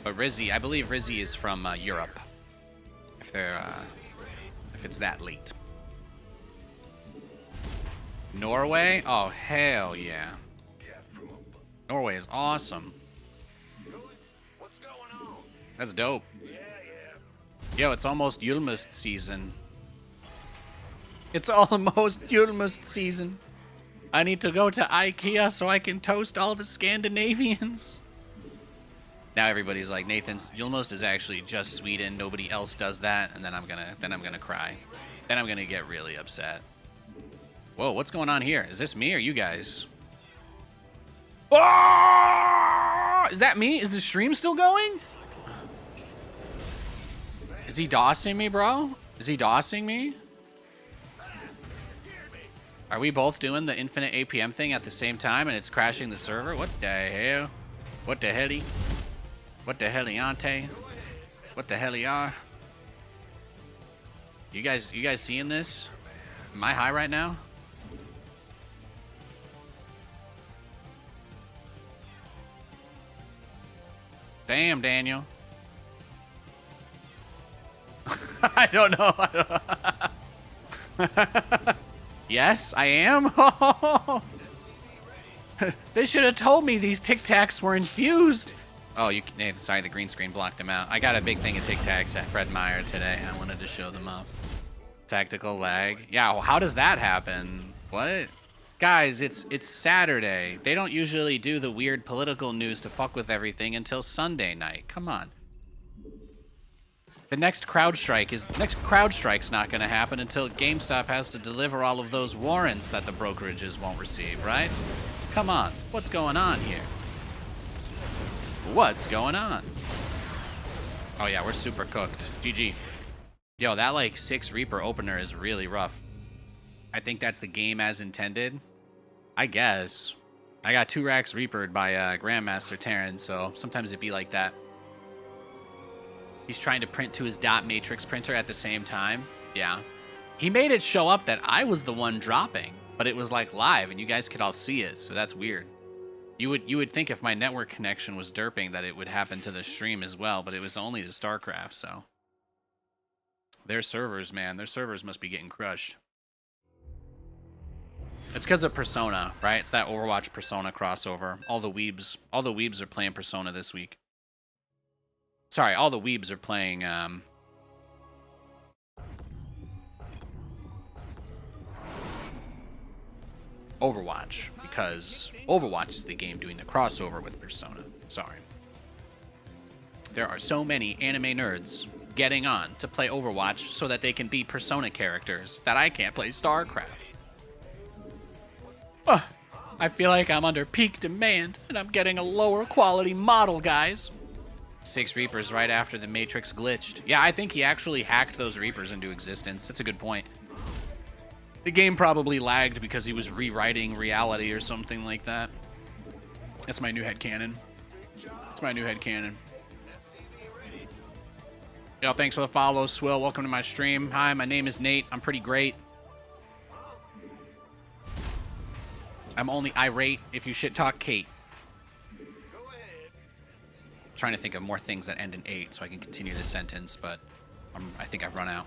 [SPEAKER 1] But Rizzy, I believe Rizzy is from Europe. If it's that late. Norway? Oh, hell yeah. Norway is awesome.
[SPEAKER 5] What's going on?
[SPEAKER 1] That's dope.
[SPEAKER 5] Yeah.
[SPEAKER 1] Yo, it's almost Julmust season. It's almost Julmust season. I need to go to IKEA so I can toast all the Scandinavians. Now everybody's like, Nathan's Julmust is actually just Sweden. Nobody else does that, and then I'm gonna cry. Then I'm gonna get really upset. Whoa, what's going on here? Is this me or you guys? Oh! Is that me? Is the stream still going? Is he DOSing me, bro? Is he DOSing me? Are we both doing the infinite APM thing at the same time and it's crashing the server? What the hell? What the helly? What the heliante? What the hell are? You guys seeing this? Am I high right now? Damn, Daniel. I don't know. Yes, I am. They should have told me these Tic Tacs were infused. Oh, sorry, the green screen blocked him out. I got a big thing of Tic Tacs at Fred Meyer today. I wanted to show them off. Tactical lag. Yeah, well, how does that happen? What? Guys, it's Saturday. They don't usually do the weird political news to fuck with everything until Sunday night. Come on. The next CrowdStrike's not going to happen until GameStop has to deliver all of those warrants that the brokerages won't receive, right? Come on. What's going on here? What's going on? Oh yeah, we're super cooked. GG. Yo, that like 6 Reaper opener is really rough. I think that's the game as intended. I guess. I got 2 racks Reapered by Grandmaster Terran, so sometimes it'd be like that. He's trying to print to his dot matrix printer at the same time. Yeah. He made it show up that I was the one dropping, but it was like live and you guys could all see it, so that's weird. You would think if my network connection was derping that it would happen to the stream as well, but it was only to StarCraft, so. Their servers, man, their servers must be getting crushed. It's because of Persona, right? It's that Overwatch Persona crossover. All the weebs are playing Persona this week. Sorry, all the weebs are playing Overwatch, because Overwatch is the game doing the crossover with Persona. Sorry. There are so many anime nerds getting on to play Overwatch so that they can be Persona characters that I can't play StarCraft. I feel like I'm under peak demand and I'm getting a lower quality model, guys. 6 Reapers right after the Matrix glitched. Yeah, I think he actually hacked those Reapers into existence. That's a good point. The game probably lagged because he was rewriting reality or something like that. That's my new headcanon. That's my new headcanon. Yo, thanks for the follow, Swill. Welcome to my stream. Hi, my name is Nate. I'm pretty great. I'm only irate if you shit talk Kate. Trying to think of more things that end in 8 so I can continue this sentence, but I think I've run out,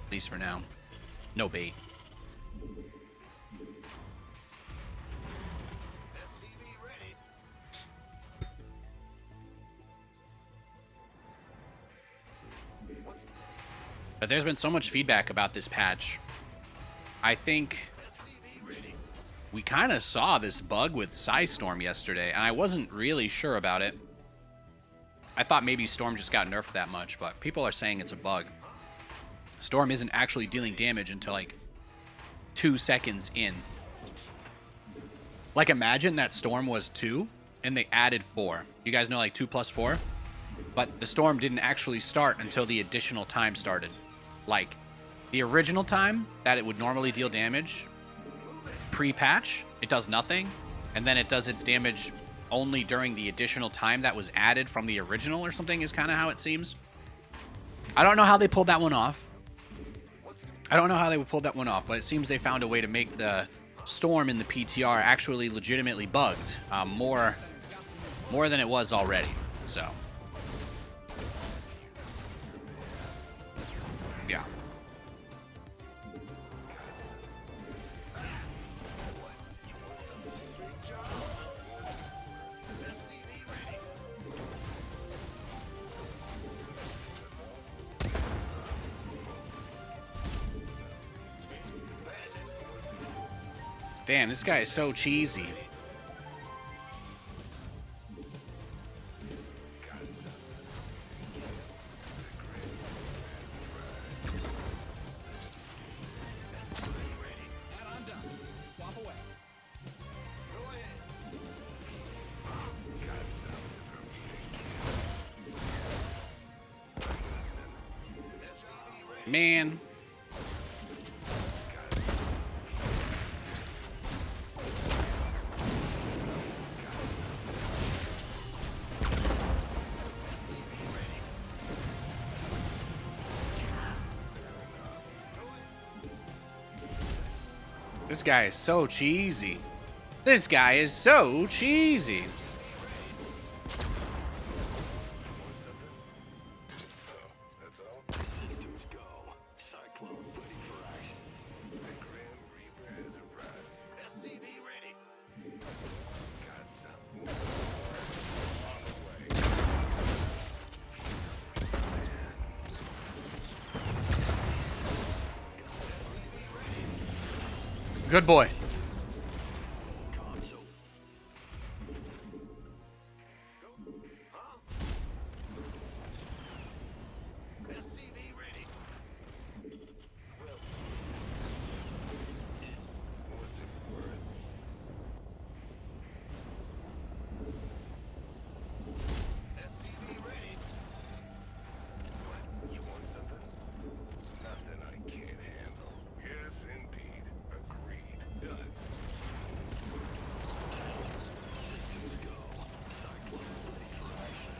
[SPEAKER 1] at least for now. No bait. But there's been so much feedback about this patch. I think we kind of saw this bug with Psystorm yesterday, and I wasn't really sure about it. I thought maybe Storm just got nerfed that much, but people are saying it's a bug. Storm isn't actually dealing damage until like 2 seconds in. Like imagine that Storm was 2 and they added 4. You guys know like 2 plus 4? But the Storm didn't actually start until the additional time started. Like the original time that it would normally deal damage pre-patch, it does nothing, and then it does its damage only during the additional time that was added from the original or something is kind of how it seems. I don't know how they pulled that one off. But it seems they found a way to make the Storm in the PTR actually legitimately bugged. More than it was already. So, yeah. Damn, this guy is so cheesy. Man. This guy is so cheesy. This guy is so cheesy. Good boy.
[SPEAKER 5] SCV ready. Well, what's it worth? SCV ready. What? You want something? Nothing I can't handle. Yes, indeed. Agreed. Done. Systems go. Cyclone ready for action.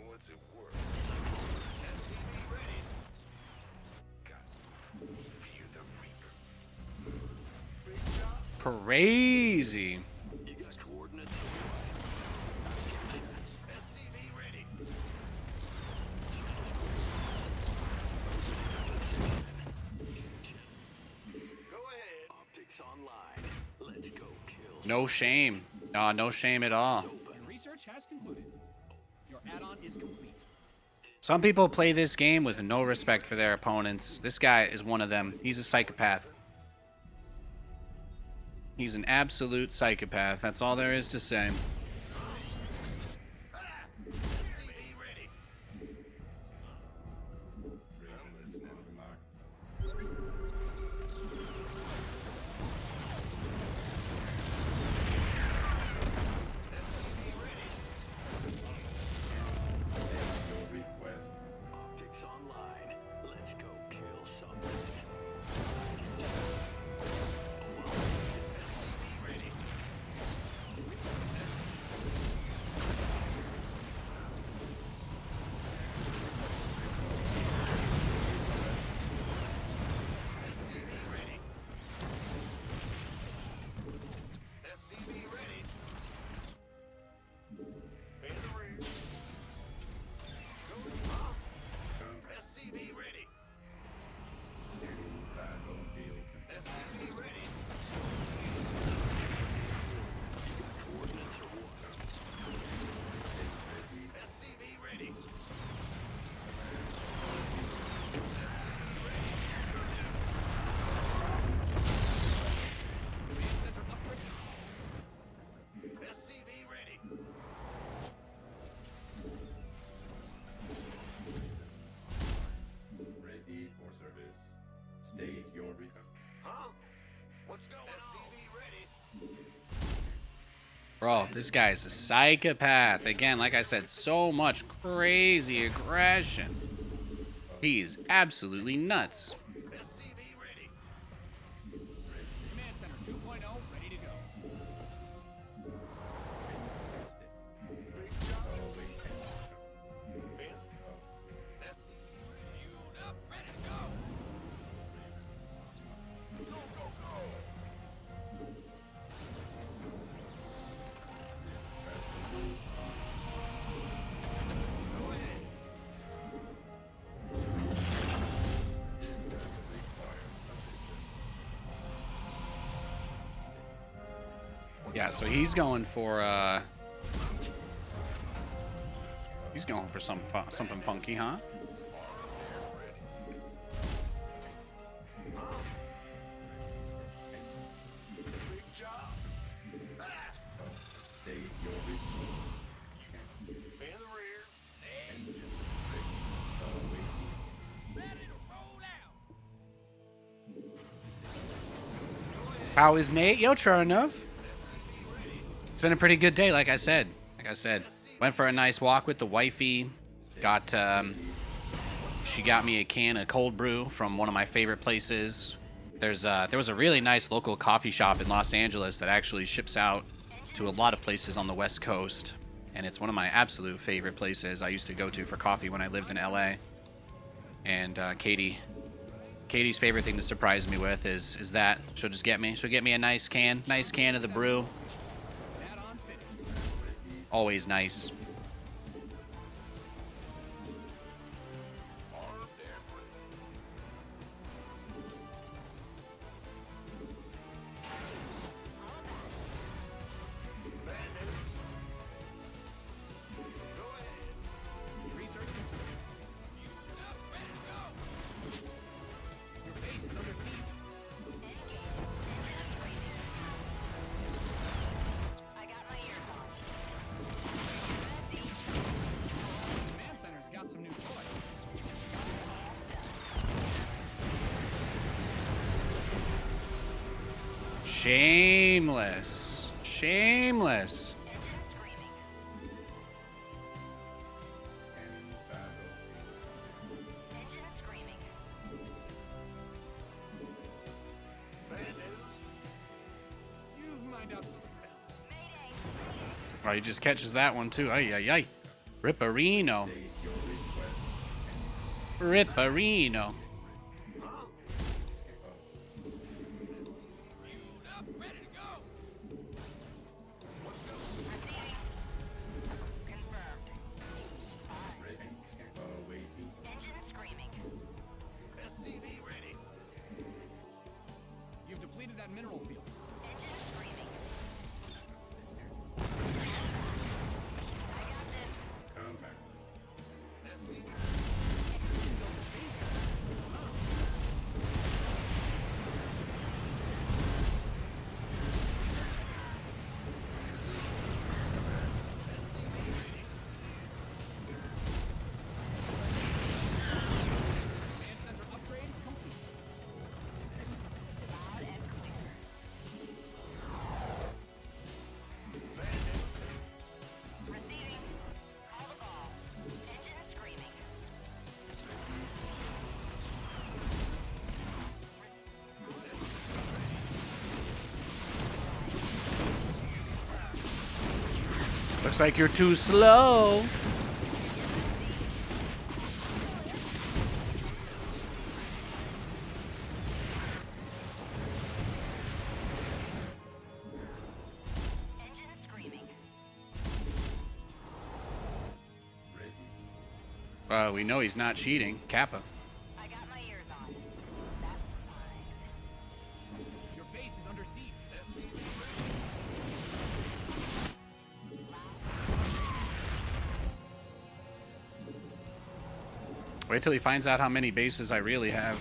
[SPEAKER 5] What's it worth? SCV ready. Got fear the Reaper. Big job.
[SPEAKER 1] Crazy.
[SPEAKER 5] You got coordinates? SCV ready. Go ahead. Optics online. Let's go kill.
[SPEAKER 1] No shame. No shame at all.
[SPEAKER 4] Your research has concluded. Your add-on is complete.
[SPEAKER 1] Some people play this game with no respect for their opponents. This guy is one of them. He's a psychopath. He's an absolute psychopath. That's all there is to say.
[SPEAKER 5] SCV ready. SCV ready.
[SPEAKER 6] Your request.
[SPEAKER 5] Optics online. Let's go kill something. SCV ready. SCV ready. SCV ready. In the rear. SCV ready.
[SPEAKER 6] Battlefield.
[SPEAKER 5] SCV ready. Coordinates are what? SCV ready.
[SPEAKER 4] Command center upgrade.
[SPEAKER 5] SCV ready.
[SPEAKER 6] Ready for service. State your request.
[SPEAKER 5] Huh? What's going on? SCV ready.
[SPEAKER 1] Bro, this guy's a psychopath. Again, like I said, so much crazy aggression. He's absolutely nuts.
[SPEAKER 5] SCV ready.
[SPEAKER 4] Command center 2.0 ready to go.
[SPEAKER 5] Big job.
[SPEAKER 6] Oh, wait.
[SPEAKER 5] In. SCV ready. Queued up, ready to go. Go, go, go.
[SPEAKER 6] This person.
[SPEAKER 5] Go ahead.
[SPEAKER 6] This person requires assistance.
[SPEAKER 1] Yeah, so he's going for something funky, huh?
[SPEAKER 5] Big job.
[SPEAKER 6] State your request.
[SPEAKER 5] In the rear.
[SPEAKER 4] Ready to roll out.
[SPEAKER 1] How is Nate? Yo, sure enough. It's been a pretty good day, like I said. Went for a nice walk with the wifey. She got me a can of cold brew from one of my favorite places. There was a really nice local coffee shop in Los Angeles that actually ships out to a lot of places on the West Coast, and it's one of my absolute favorite places I used to go to for coffee when I lived in LA. And Katie's favorite thing to surprise me with is that she'll get me a nice can of the brew.
[SPEAKER 4] Add-ons finished.
[SPEAKER 1] Always nice.
[SPEAKER 4] Research complete. some new toys.
[SPEAKER 1] Shameless. Shameless.
[SPEAKER 6] Scanning battle.
[SPEAKER 4] You've mined out.
[SPEAKER 1] Oh, he just catches that one too. Ay, ay, ay. Ripperino.
[SPEAKER 6] State your request.
[SPEAKER 1] Ripperino.
[SPEAKER 6] Ready. Awaiting.
[SPEAKER 5] SCV ready.
[SPEAKER 4] You've depleted that mineral field.
[SPEAKER 6] Compact.
[SPEAKER 4] Command center upgrade complete.
[SPEAKER 1] Looks like you're too slow. We know he's not cheating. Kappa.
[SPEAKER 4] Your base is under siege.
[SPEAKER 1] Wait till he finds out how many bases I really have.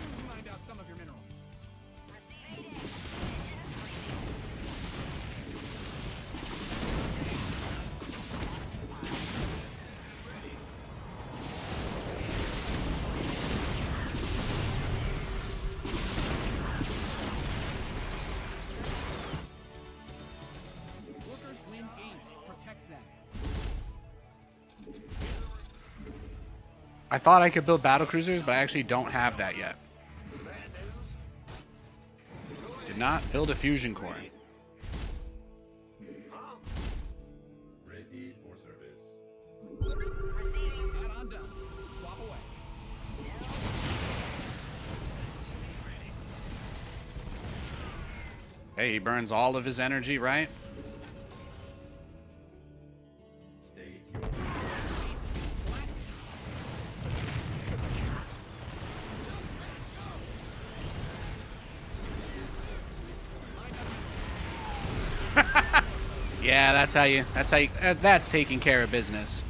[SPEAKER 4] You've mined out some of your minerals. Workers win 8. Protect them.
[SPEAKER 1] I thought I could build battle cruisers, but I actually don't have that yet. Did not build a fusion core.
[SPEAKER 6] Ready for service.
[SPEAKER 4] Add on done. Swap away.
[SPEAKER 1] Hey, he burns all of his energy, right?
[SPEAKER 6] State your
[SPEAKER 4] Base is getting blasted.
[SPEAKER 1] Yeah, that's taking care of business.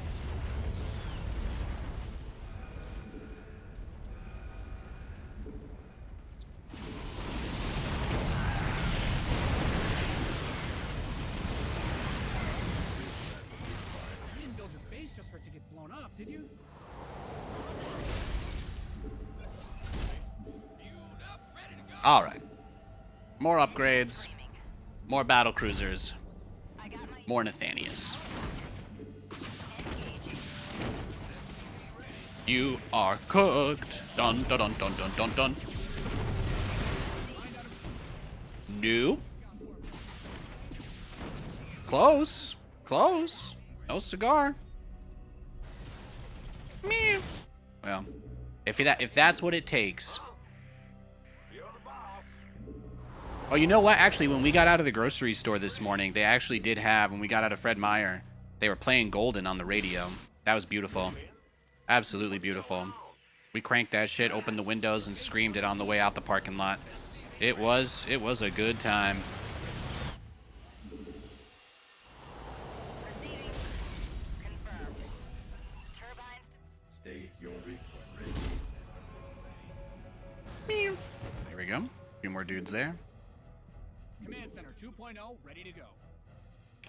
[SPEAKER 4] You didn't build your base just for it to get blown up, did you?
[SPEAKER 1] All right. More upgrades. More battle cruisers. More Nathanias. You are cooked. Dun dun dun dun dun dun dun. No. Close. Close. No cigar. Meow. Well, if that's what it takes.
[SPEAKER 5] You're the boss.
[SPEAKER 1] Oh, you know what? Actually, when we got out of the grocery store this morning, they actually did have, when we got out of Fred Meyer, they were playing Golden on the radio. That was beautiful. Absolutely beautiful. We cranked that shit, opened the windows, and screamed it on the way out the parking lot. It was a good time.
[SPEAKER 6] state your request. Ready.
[SPEAKER 1] There we go. A few more dudes there.
[SPEAKER 4] Command Center 2.0 ready to go.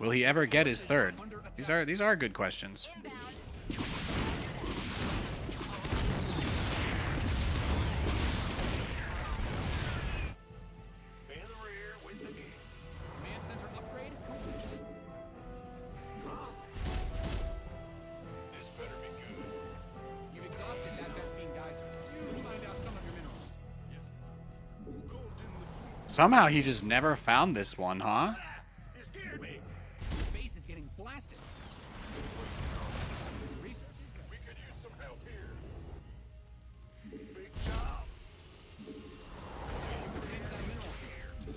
[SPEAKER 1] Will he ever get his third? These are good questions.
[SPEAKER 5] In the rear with the game.
[SPEAKER 4] Command Center upgrade complete.
[SPEAKER 5] This better be good.
[SPEAKER 4] You've exhausted that Vespine geyser. You find out some of your minerals.
[SPEAKER 5] Yes. Golden the
[SPEAKER 1] Somehow he just never found this one, huh?
[SPEAKER 5] You scared me.
[SPEAKER 4] Your base is getting blasted. Research is good.
[SPEAKER 5] We could use some help here. Big job.
[SPEAKER 4] Take that mineral here. You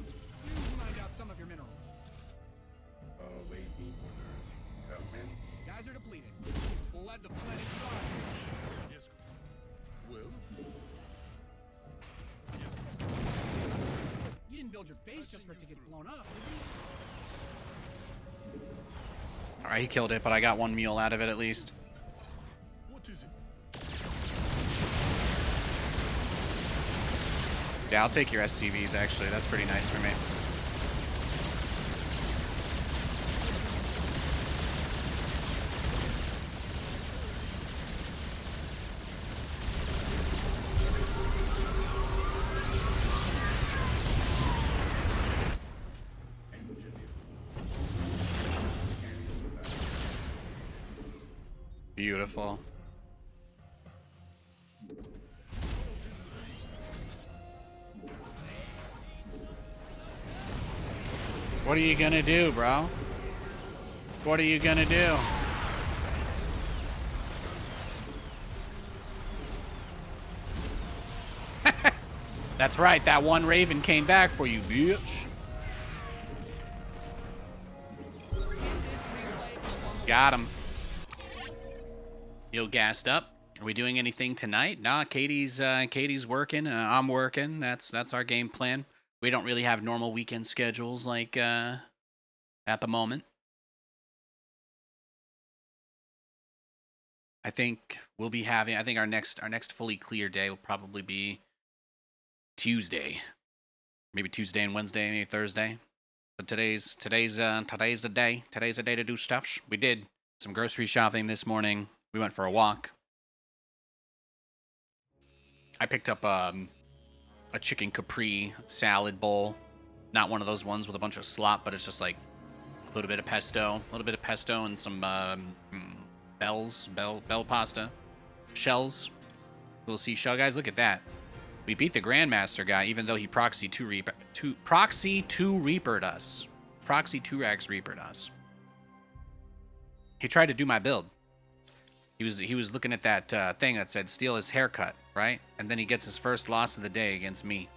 [SPEAKER 4] find out some of your minerals.
[SPEAKER 6] Awaiting orders. Command.
[SPEAKER 4] Geyser depleted. Let the planet fly.
[SPEAKER 5] Yes. Well.
[SPEAKER 4] You didn't build your base just for it to get blown up, did you?
[SPEAKER 1] Alright, he killed it, but I got one mule out of it at least.
[SPEAKER 5] What is it?
[SPEAKER 1] Yeah, I'll take your SCVs actually. That's pretty nice for me. Beautiful. What are you gonna do, bro? What are you gonna do? That's right, that one Raven came back for you, bitch. Got him. You gassed up. Are we doing anything tonight? Nah, Katie's working. I'm working. That's our game plan. We don't really have normal weekend schedules like at the moment. I think we'll be having. I think our next fully clear day will probably be Tuesday, maybe Tuesday and Wednesday, maybe Thursday. But today's the day. Today's the day to do stuff. We did some grocery shopping this morning. We went for a walk. I picked up a chicken capri salad bowl. Not one of those ones with a bunch of slop, but it's just like a little bit of pesto, and some bell pasta, shells. Little seashell, guys. Look at that. We beat the Grandmaster guy, even though he proxy 2 reapered us. Proxy 2x reapered us. He tried to do my build. He was looking at that thing that said steal his haircut, right? And then he gets his first loss of the day against me.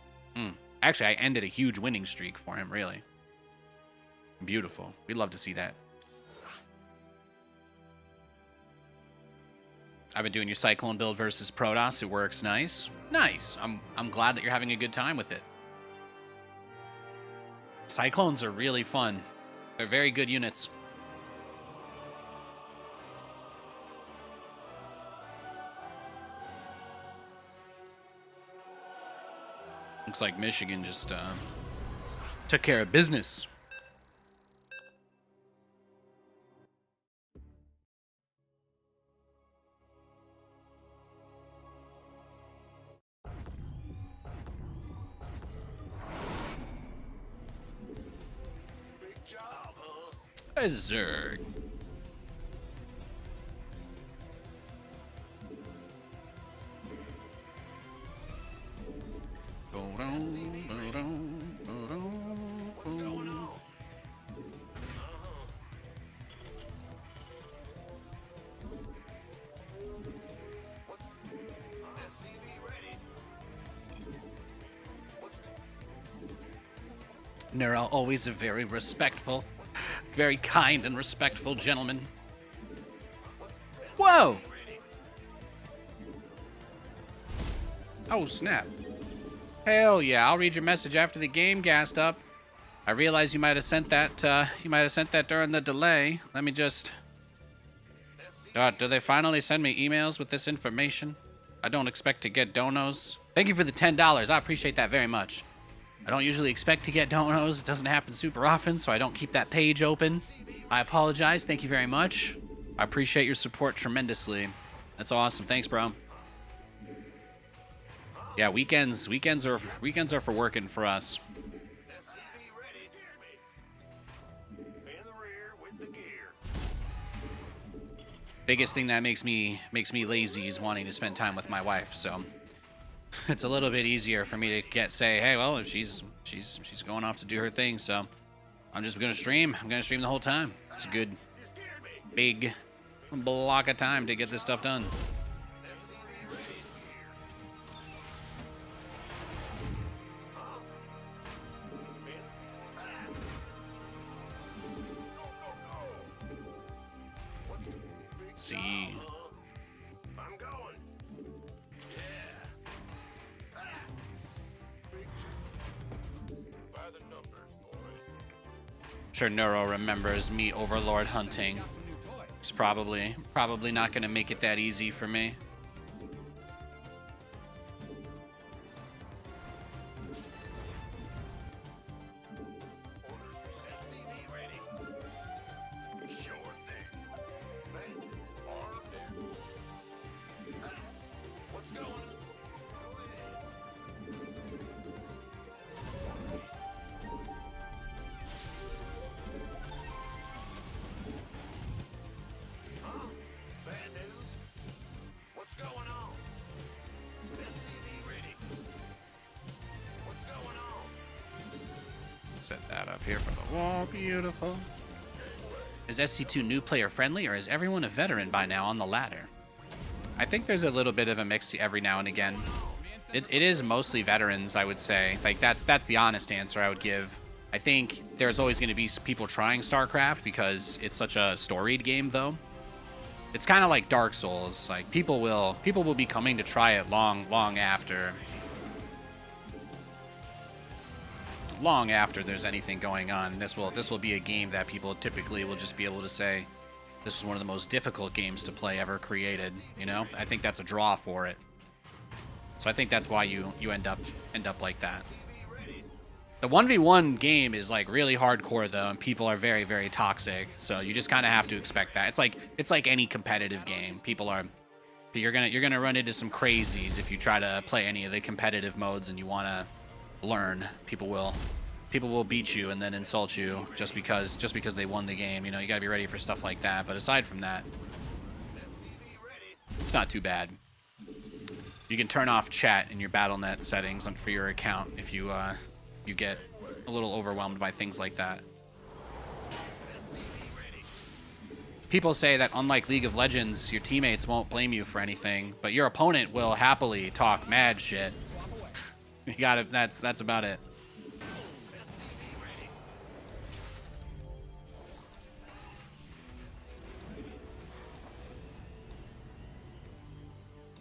[SPEAKER 1] Actually, I ended a huge winning streak for him, really. Beautiful. We'd love to see that. I've been doing your Cyclone build versus Protoss. It works nice. Nice. I'm glad that you're having a good time with it. Cyclones are really fun. They're very good units. Looks like Michigan just took care of business.
[SPEAKER 5] Big job, huh?
[SPEAKER 1] A Zerg.
[SPEAKER 5] What's going on? What? SCV ready.
[SPEAKER 1] Nero, always a very respectful, very kind and respectful gentleman. Whoa! Oh, snap. Hell yeah, I'll read your message after the game, gassed up. I realize you might have sent that, during the delay. Let me just... do they finally send me emails with this information? I don't expect to get donos. Thank you for the $10. I appreciate that very much. I don't usually expect to get donos. It doesn't happen super often, so I don't keep that page open. I apologize. Thank you very much. I appreciate your support tremendously. That's awesome. Thanks, bro. Yeah, weekends are for working for us.
[SPEAKER 5] SCV ready. In the rear with the gear.
[SPEAKER 1] Biggest thing that makes me lazy is wanting to spend time with my wife, so it's a little bit easier for me to say, hey, well, if she's going off to do her thing, so I'm just gonna stream. I'm gonna stream the whole time. It's a good big block of time to get this stuff done. Let's see.
[SPEAKER 5] I'm going. By the numbers, boys.
[SPEAKER 1] I'm sure Neuro remembers me Overlord hunting.
[SPEAKER 4] Got some new toys.
[SPEAKER 1] It's probably not gonna make it that easy for me.
[SPEAKER 5] SCV ready. Sure thing. Man, armed and... What's going on? Bad news? What's going on? SCV ready. What's going on?
[SPEAKER 1] Set that up here for the wall. Beautiful. Is SC2 new player friendly, or is everyone a veteran by now on the ladder? I think there's a little bit of a mix every now and again. It is mostly veterans, I would say. Like, that's the honest answer I would give. I think there's always going to be people trying StarCraft because it's such a storied game, though. It's kind of like Dark Souls. Like, people will be coming to try it long after there's anything going on. This will be a game that people typically will just be able to say, this is one of the most difficult games to play ever created. You know, I think that's a draw for it. So I think that's why you end up like that. The 1v1 game is like really hardcore though, and people are very, very toxic. So you just kind of have to expect that. It's like any competitive game. You're gonna run into some crazies if you try to play any of the competitive modes and you want to learn. People will beat you and then insult you just because they won the game. You know, you gotta be ready for stuff like that. But aside from that, it's not too bad. You can turn off chat in your BattleNet settings for your account if you get a little overwhelmed by things like that. People say that unlike League of Legends, your teammates won't blame you for anything, but your opponent will happily talk mad shit. You got it. That's about it.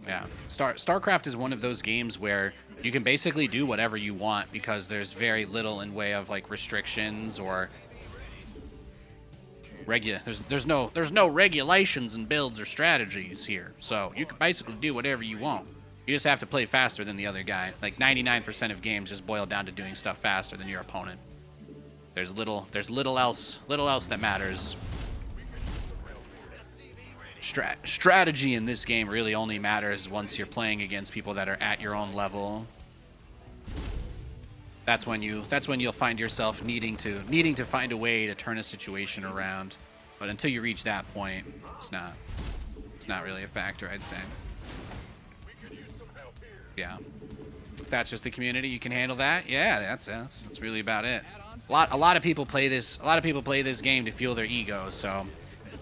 [SPEAKER 1] Yeah, StarCraft is one of those games where you can basically do whatever you want because there's very little in way of like restrictions or there's no regulations and builds or strategies here. So you can basically do whatever you want. You just have to play faster than the other guy. Like 99% of games just boil down to doing stuff faster than your opponent. There's little else that matters. Strategy in this game really only matters once you're playing against people that are at your own level. That's when you'll find yourself needing to find a way to turn a situation around. But until you reach that point, it's not really a factor, I'd say. Yeah. If that's just the community, you can handle that. Yeah, that's really about it. A lot of people play this game to fuel their ego, so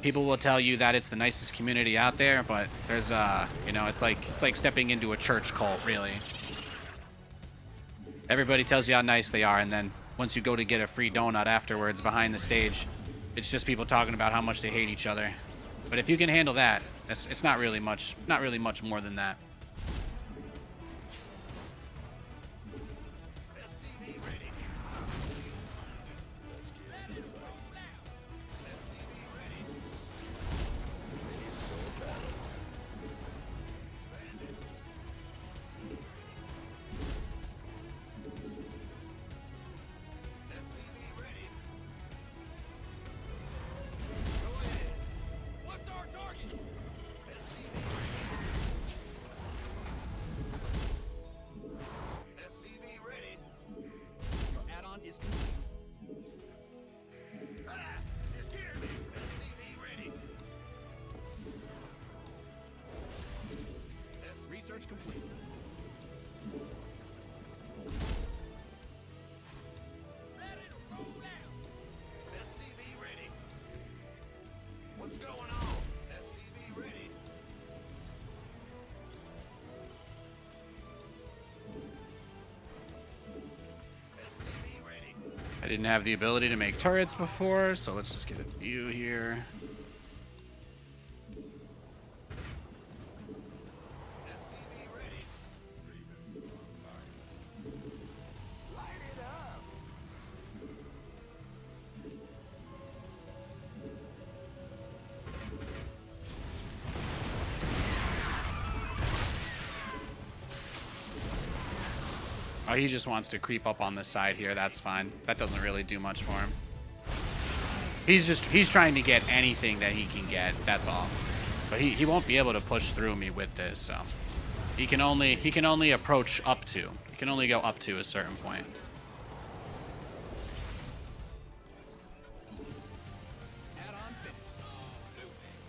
[SPEAKER 1] people will tell you that it's the nicest community out there, but there's it's like stepping into a church cult, really. Everybody tells you how nice they are, and then once you go to get a free donut afterwards behind the stage, it's just people talking about how much they hate each other. But if you can handle that, it's not really much more than that. I didn't have the ability to make turrets before, so let's just get a view here. Oh, he just wants to creep up on the side here. That's fine. That doesn't really do much for him. He's trying to get anything that he can get. That's all. But he won't be able to push through me with this, so he can only approach up to. He can only go up to a certain point.
[SPEAKER 4] Add-ons finished.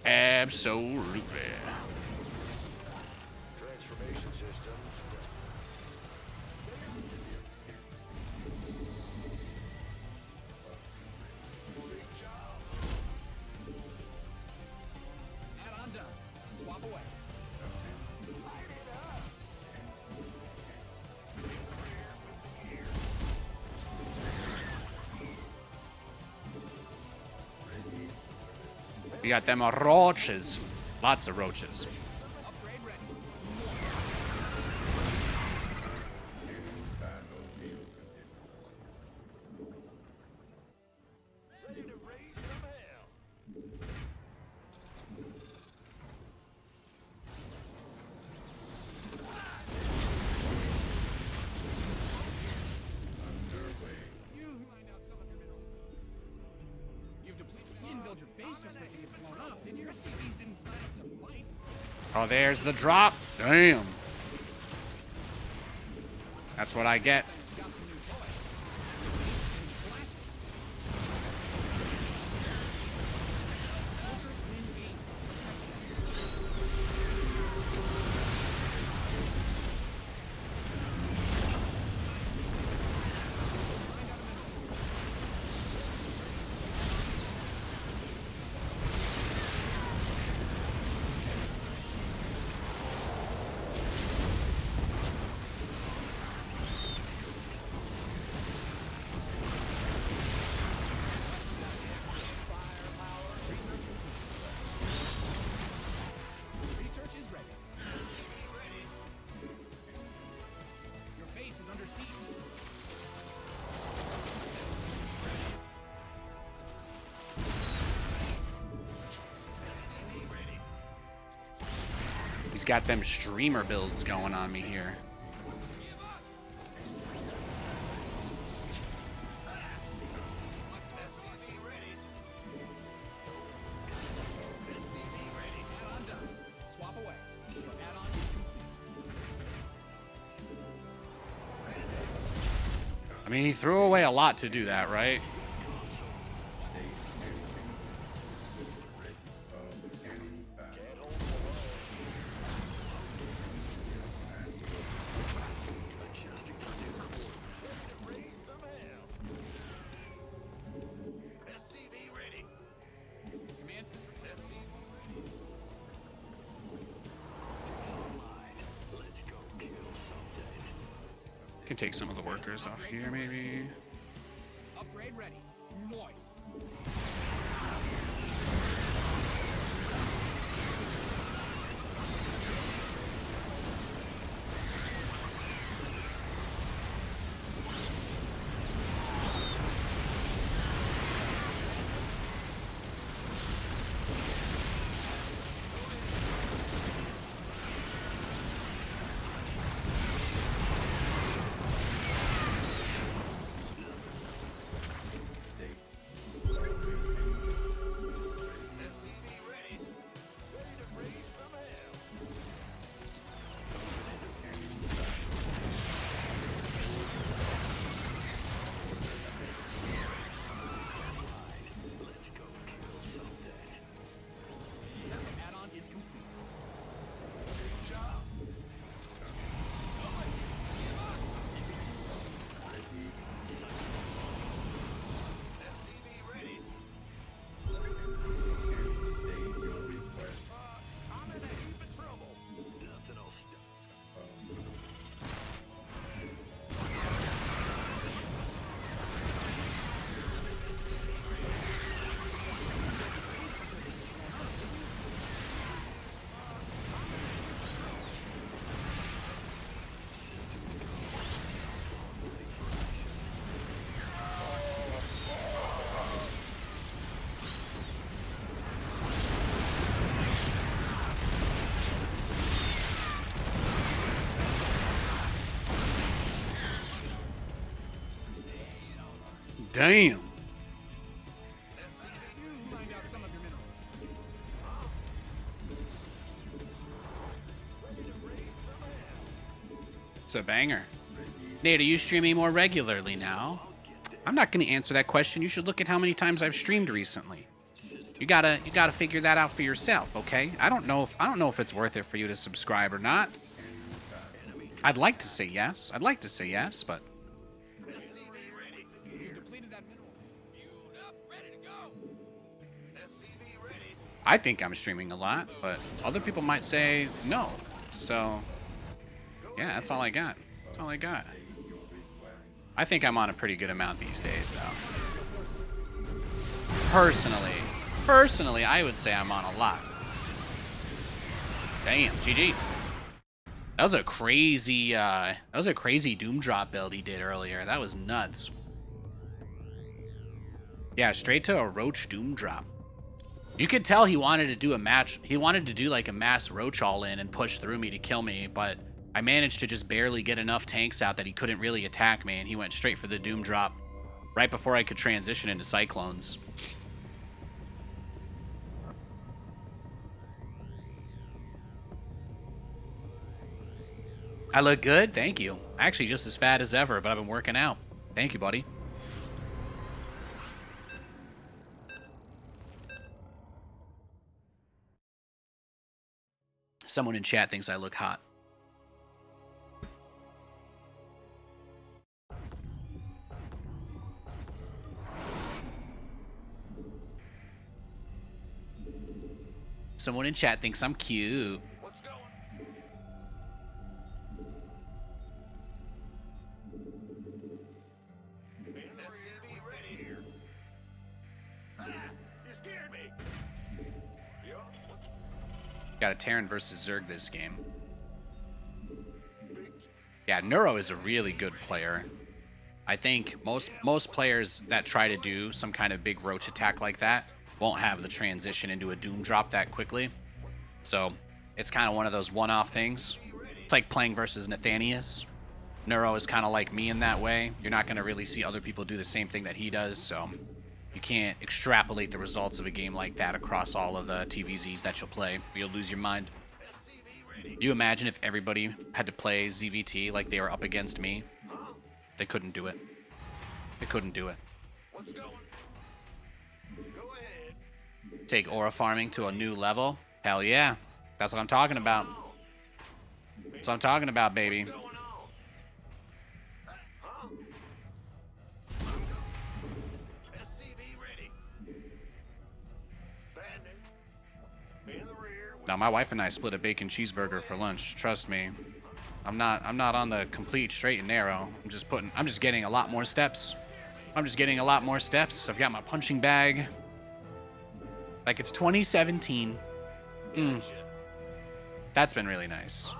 [SPEAKER 1] Absolutely.
[SPEAKER 5] Transformation systems.
[SPEAKER 4] Add-on done. Swap away.
[SPEAKER 1] We got them roaches. Lots of roaches.
[SPEAKER 4] Upgrade ready.
[SPEAKER 5] Ready to raise some hell.
[SPEAKER 4] You've mined out some of your minerals. You've depleted. You didn't build your base just for it to get blown up, did you? Your CVs didn't sign up to fight.
[SPEAKER 1] Oh, there's the drop. Damn. That's what I get.
[SPEAKER 4] Got some new toys. Plastic. Workers win games. Research is ready. Your base is under siege.
[SPEAKER 1] He's got them streamer builds going on me here.
[SPEAKER 4] Add-on done. Swap away. Your add-on is complete.
[SPEAKER 1] I mean, he threw away a lot to do that, right?
[SPEAKER 5] Raise some hell. SCV ready.
[SPEAKER 4] Command center.
[SPEAKER 5] Let's go kill something.
[SPEAKER 1] Can take some of the workers off here, maybe.
[SPEAKER 4] Upgrade ready. Noise.
[SPEAKER 1] Damn.
[SPEAKER 4] You find out some of your minerals.
[SPEAKER 1] It's a banger. Nate, are you streaming more regularly now? I'm not going to answer that question. You should look at how many times I've streamed recently. You gotta figure that out for yourself, okay? I don't know if it's worth it for you to subscribe or not. I'd like to say yes. I'd like to say yes, but
[SPEAKER 4] You depleted that mineral.
[SPEAKER 5] Fueled up, ready to go. SCV ready.
[SPEAKER 1] I think I'm streaming a lot, but other people might say no. So, yeah, that's all I got. That's all I got. I think I'm on a pretty good amount these days, though. Personally, I would say I'm on a lot. Damn, GG. That was a crazy Doom drop build he did earlier. That was nuts. Yeah, straight to a Roach Doom drop. You could tell he wanted to do a match. He wanted to do like a mass Roach all-in and push through me to kill me, but I managed to just barely get enough tanks out that he couldn't really attack me, and he went straight for the Doom drop right before I could transition into Cyclones. I look good? Thank you. Actually, just as fat as ever, but I've been working out. Thank you, buddy. Someone in chat thinks I look hot. Someone in chat thinks I'm cute.
[SPEAKER 5] What's going? SCV ready here. Ah, you scared me.
[SPEAKER 1] Got a Terran versus Zerg this game. Yeah, Neuro is a really good player. I think most players that try to do some kind of big roach attack like that won't have the transition into a Doom drop that quickly. So it's kind of one of those one-off things. It's like playing versus Nathanias. Neuro is kind of like me in that way. You're not going to really see other people do the same thing that he does, so you can't extrapolate the results of a game like that across all of the TVZs that you'll play. You'll lose your mind. You imagine if everybody had to play ZVT like they were up against me? They couldn't do it. They couldn't do it.
[SPEAKER 5] What's going? Go ahead.
[SPEAKER 1] Take aura farming to a new level? Hell yeah. That's what I'm talking about. That's what I'm talking about, baby.
[SPEAKER 5] Going on? Huh? SCV ready. Bandit. In the rear.
[SPEAKER 1] Now, my wife and I split a bacon cheeseburger for lunch. Trust me. I'm not on the complete straight and narrow. I'm just getting a lot more steps. I'm just getting a lot more steps. I've got my punching bag. Like it's 2017. That's been really nice.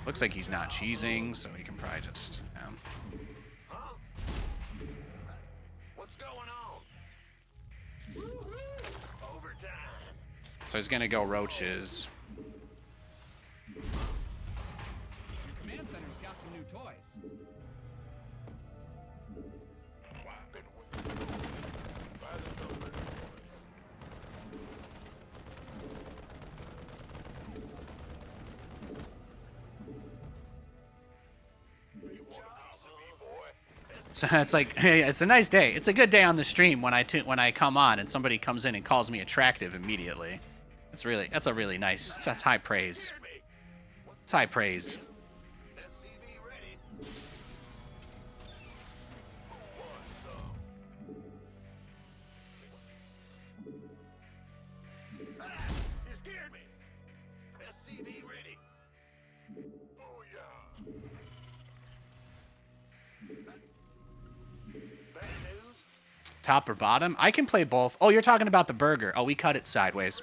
[SPEAKER 1] Looks like he's not cheesing, so he can probably just...
[SPEAKER 5] What's going on? Overtime.
[SPEAKER 1] So he's gonna go roaches.
[SPEAKER 4] Command center's got some new toys.
[SPEAKER 5] By the number. You want a piece of me, boy?
[SPEAKER 1] So it's like, hey, it's a nice day. It's a good day on the stream when I come on and somebody comes in and calls me attractive immediately. That's a really nice. That's high praise. It's high praise.
[SPEAKER 5] SCV ready. Ah, you scared me. SCV ready. Booyah. Bad news.
[SPEAKER 1] Top or bottom? I can play both. Oh, you're talking about the burger. Oh, we cut it sideways.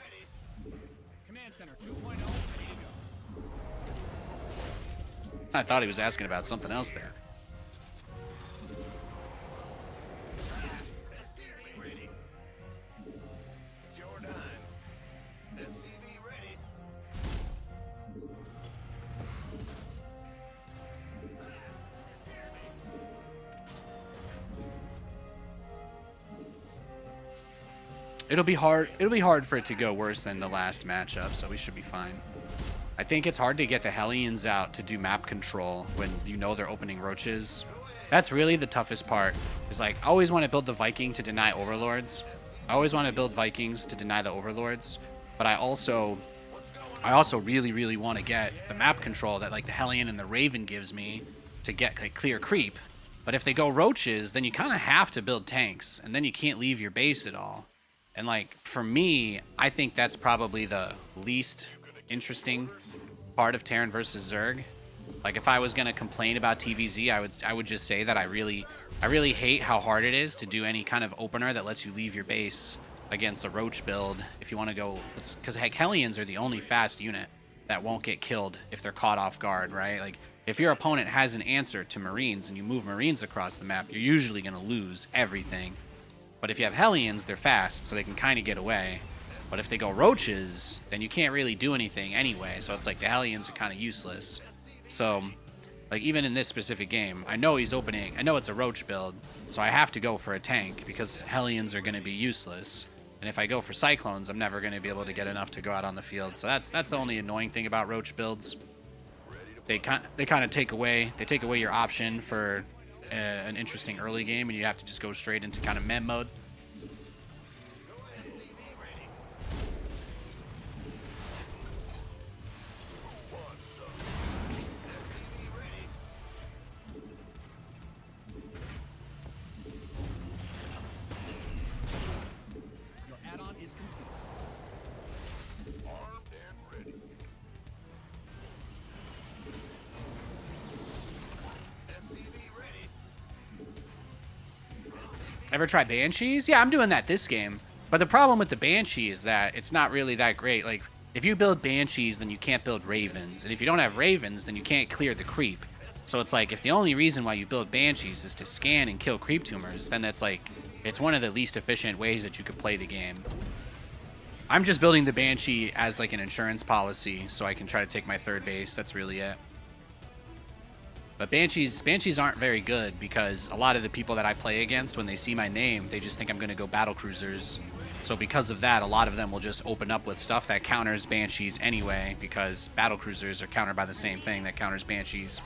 [SPEAKER 4] Command center 2.0 ready to go.
[SPEAKER 1] I thought he was asking about something else there.
[SPEAKER 5] SCV ready. It's your time. SCV ready.
[SPEAKER 1] It'll be hard. It'll be hard for it to go worse than the last matchup, so we should be fine. I think it's hard to get the Hellions out to do map control when you know they're opening roaches. That's really the toughest part. Is like, I always want to build the Viking to deny overlords. I always want to build Vikings to deny the overlords. But I also really, really want to get the map control that like the Hellion and the Raven gives me to get like clear creep. But if they go roaches, then you kind of have to build tanks, and then you can't leave your base at all. And like for me, I think that's probably the least interesting part of Terran versus Zerg. Like if I was gonna complain about TVZ, I would just say that I really hate how hard it is to do any kind of opener that lets you leave your base against a roach build if you want to go, because heck, Hellions are the only fast unit that won't get killed if they're caught off guard, right? Like if your opponent has an answer to Marines and you move Marines across the map, you're usually gonna lose everything. But if you have Hellions, they're fast, so they can kind of get away. But if they go roaches, then you can't really do anything anyway. So it's like the Hellions are kind of useless. So, like even in this specific game, I know he's opening. I know it's a roach build, so I have to go for a tank because Hellions are going to be useless. And if I go for Cyclones, I'm never going to be able to get enough to go out on the field. So that's the only annoying thing about roach builds. They kind of take away your option for an interesting early game, and you have to just go straight into kind of mem mode.
[SPEAKER 4] Your add-on is complete.
[SPEAKER 5] Armed and ready. SCV ready.
[SPEAKER 1] Ever tried Banshees? Yeah, I'm doing that this game. But the problem with the Banshee is that it's not really that great. Like, if you build Banshees, then you can't build Ravens. And if you don't have Ravens, then you can't clear the creep. So it's like, if the only reason why you build Banshees is to scan and kill creep tumors, then that's like, it's one of the least efficient ways that you could play the game. I'm just building the Banshee as like an insurance policy, so I can try to take my third base. That's really it. But Banshees aren't very good because a lot of the people that I play against, when they see my name, they just think I'm going to go battle cruisers. So because of that, a lot of them will just open up with stuff that counters Banshees anyway, because battle cruisers are countered by the same thing that counters Banshees.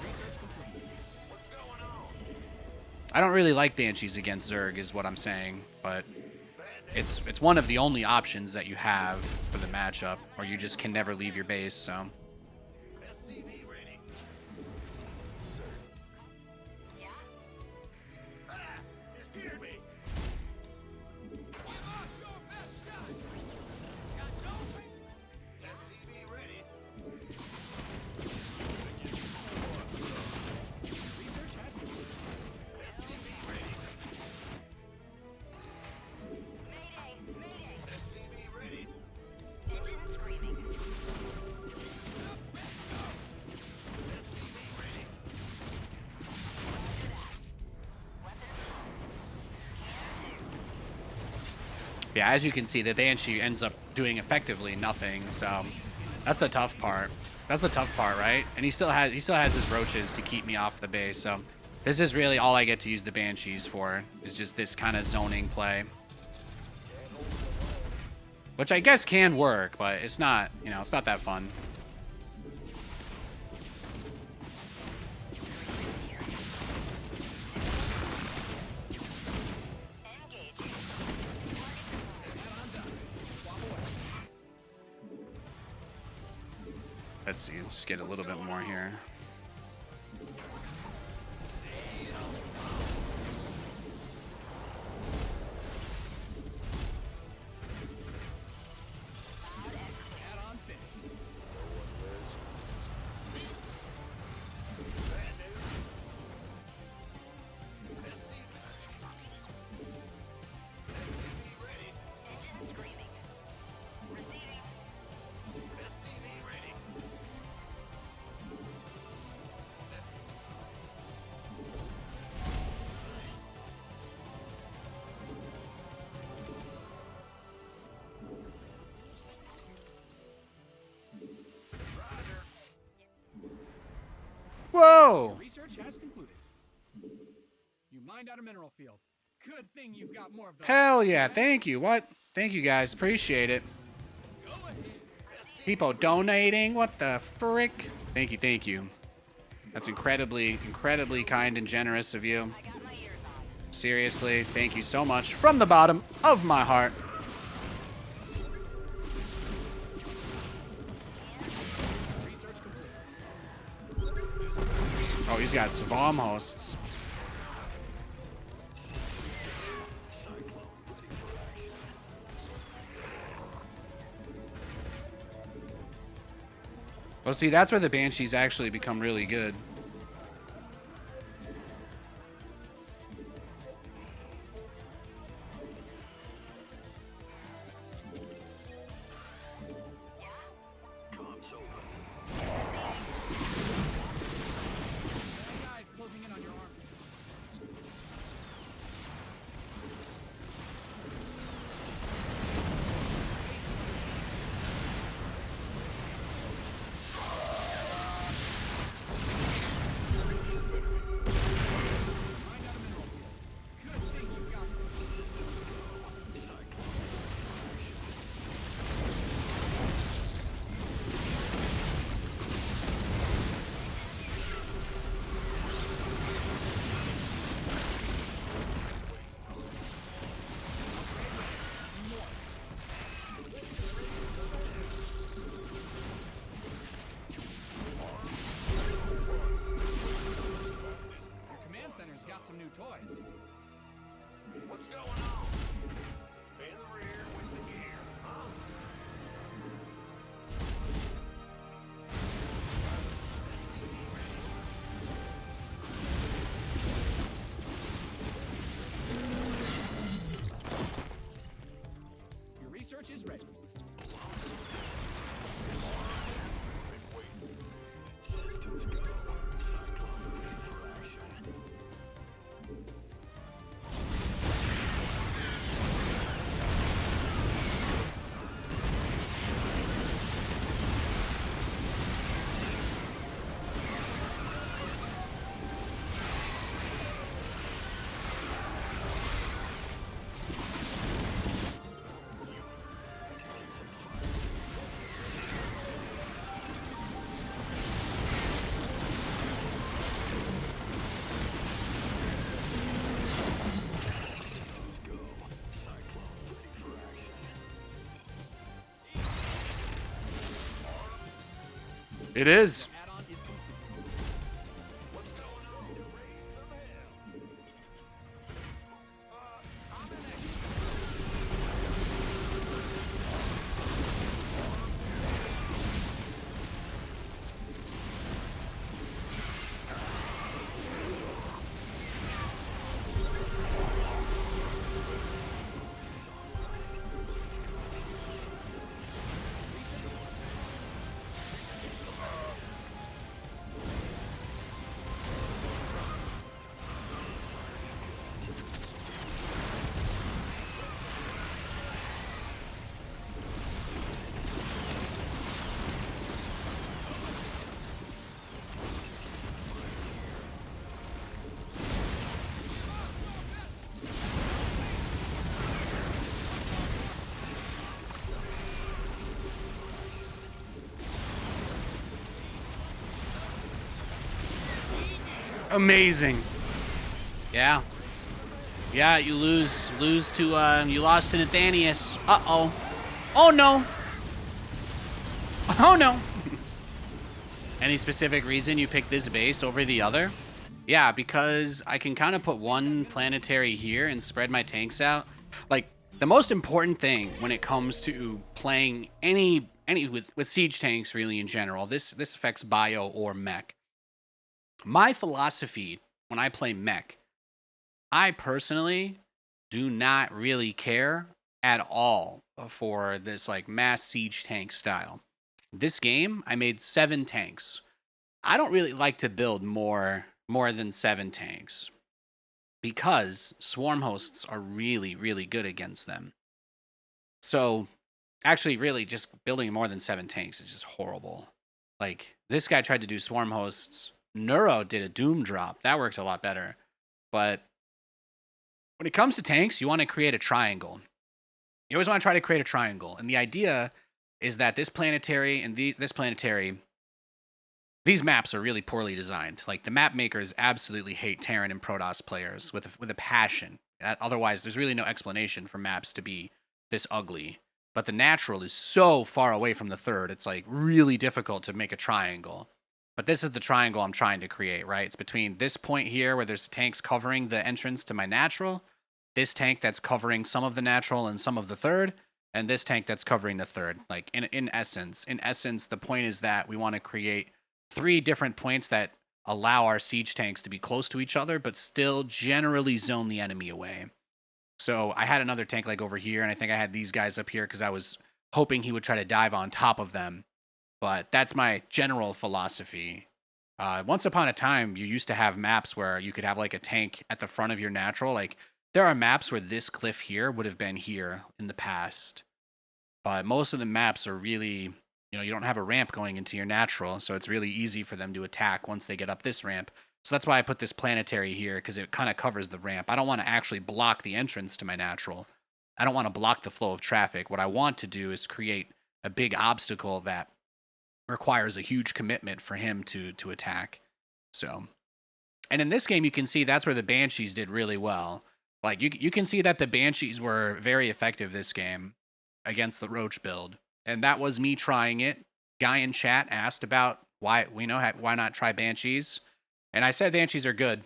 [SPEAKER 1] I don't really like Banshees against Zerg is what I'm saying, but it's one of the only options that you have for the matchup, or you just can never leave your base, so...
[SPEAKER 5] SCV ready. Ah, you scared me. SCV ready.
[SPEAKER 4] Research has completed.
[SPEAKER 5] SCV ready. SCV ready. SCV ready.
[SPEAKER 1] Yeah, as you can see, the Banshee ends up doing effectively nothing, so that's the tough part. That's the tough part, right? And he still has his roaches to keep me off the base, so this is really all I get to use the Banshees for, is just this kind of zoning play. Which I guess can work, but it's not, you know, it's not that fun. Let's see, let's get a little bit more here.
[SPEAKER 4] Add-ons finished.
[SPEAKER 5] SCV ready.
[SPEAKER 1] Whoa!
[SPEAKER 4] Research has concluded. You mined out a mineral field. Good thing you've got more of those.
[SPEAKER 1] Hell yeah, thank you. What? Thank you guys, appreciate it.
[SPEAKER 4] Go ahead.
[SPEAKER 1] People donating, what the frick? Thank you, thank you. That's incredibly, incredibly kind and generous of you. Seriously, thank you so much from the bottom of my heart.
[SPEAKER 4] Research complete.
[SPEAKER 1] Oh, he's got Swarm hosts. Well, see, that's where the Banshees actually become really good.
[SPEAKER 4] Guys closing in on your army. Find out a mineral field. Good thing you've got your command center's got some new toys.
[SPEAKER 5] What's going on? In the rear with the gear, huh?
[SPEAKER 4] Your research is ready.
[SPEAKER 1] It is.
[SPEAKER 4] Add-on is complete.
[SPEAKER 5] What's going on? Raise some hell. I'm in
[SPEAKER 1] Amazing. Yeah. Yeah, you lose to, you lost to Nathanias. Uh-oh. Oh, no. Oh, no. Any specific reason you picked this base over the other? Yeah, because I can kind of put one planetary here and spread my tanks out. Like, the most important thing when it comes to playing any with siege tanks really in general, this affects bio or mech. My philosophy when I play mech, I personally do not really care at all for this like mass siege tank style. This game, I made 7 tanks. I don't really like to build more than 7 tanks because swarm hosts are really, really good against them. So actually really just building more than 7 tanks is just horrible. Like this guy tried to do swarm hosts. Neuro did a doom drop. That worked a lot better. But When it comes to tanks, you want to create a triangle. You always want to try to create a triangle. And the idea is that this planetary and this planetary, these maps are really poorly designed. Like, the map makers absolutely hate Terran and Protoss players with a passion. Otherwise, there's really no explanation for maps to be this ugly. But the natural is so far away from the third, it's like really difficult to make a triangle. But this is the triangle I'm trying to create, right? It's between this point here where there's tanks covering the entrance to my natural, this tank that's covering some of the natural and some of the third, and this tank that's covering the third. Like, in essence, the point is that we want to create 3 different points that allow our siege tanks to be close to each other, but still generally zone the enemy away. So I had another tank like over here, and I think I had these guys up here because I was hoping he would try to dive on top of them. But that's my general philosophy. Once upon a time, you used to have maps where you could have like a tank at the front of your natural. Like, there are maps where this cliff here would have been here in the past. But most of the maps are really, you don't have a ramp going into your natural, so it's really easy for them to attack once they get up this ramp. So that's why I put this planetary here, because it kind of covers the ramp. I don't want to actually block the entrance to my natural. I don't want to block the flow of traffic. What I want to do is create a big obstacle that requires a huge commitment for him to attack. So, and in this game, you can see that's where the Banshees did really well. Like, you can see that the Banshees were very effective this game against the Roach build. And that was me trying it. Guy in chat asked about why not try Banshees. And I said Banshees are good.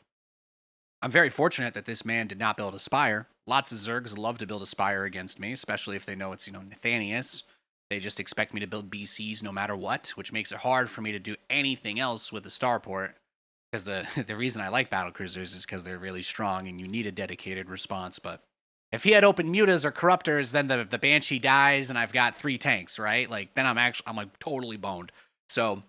[SPEAKER 1] I'm very fortunate that this man did not build a Spire. Lots of Zergs love to build a Spire against me, especially if they know it's, Nathanias. They just expect me to build BCs no matter what, which makes it hard for me to do anything else with the starport. Because the reason I like battlecruisers is because they're really strong and you need a dedicated response. But if he had open mutas or corruptors, then the Banshee dies and I've got 3 tanks, right? Like, then I'm like totally boned. So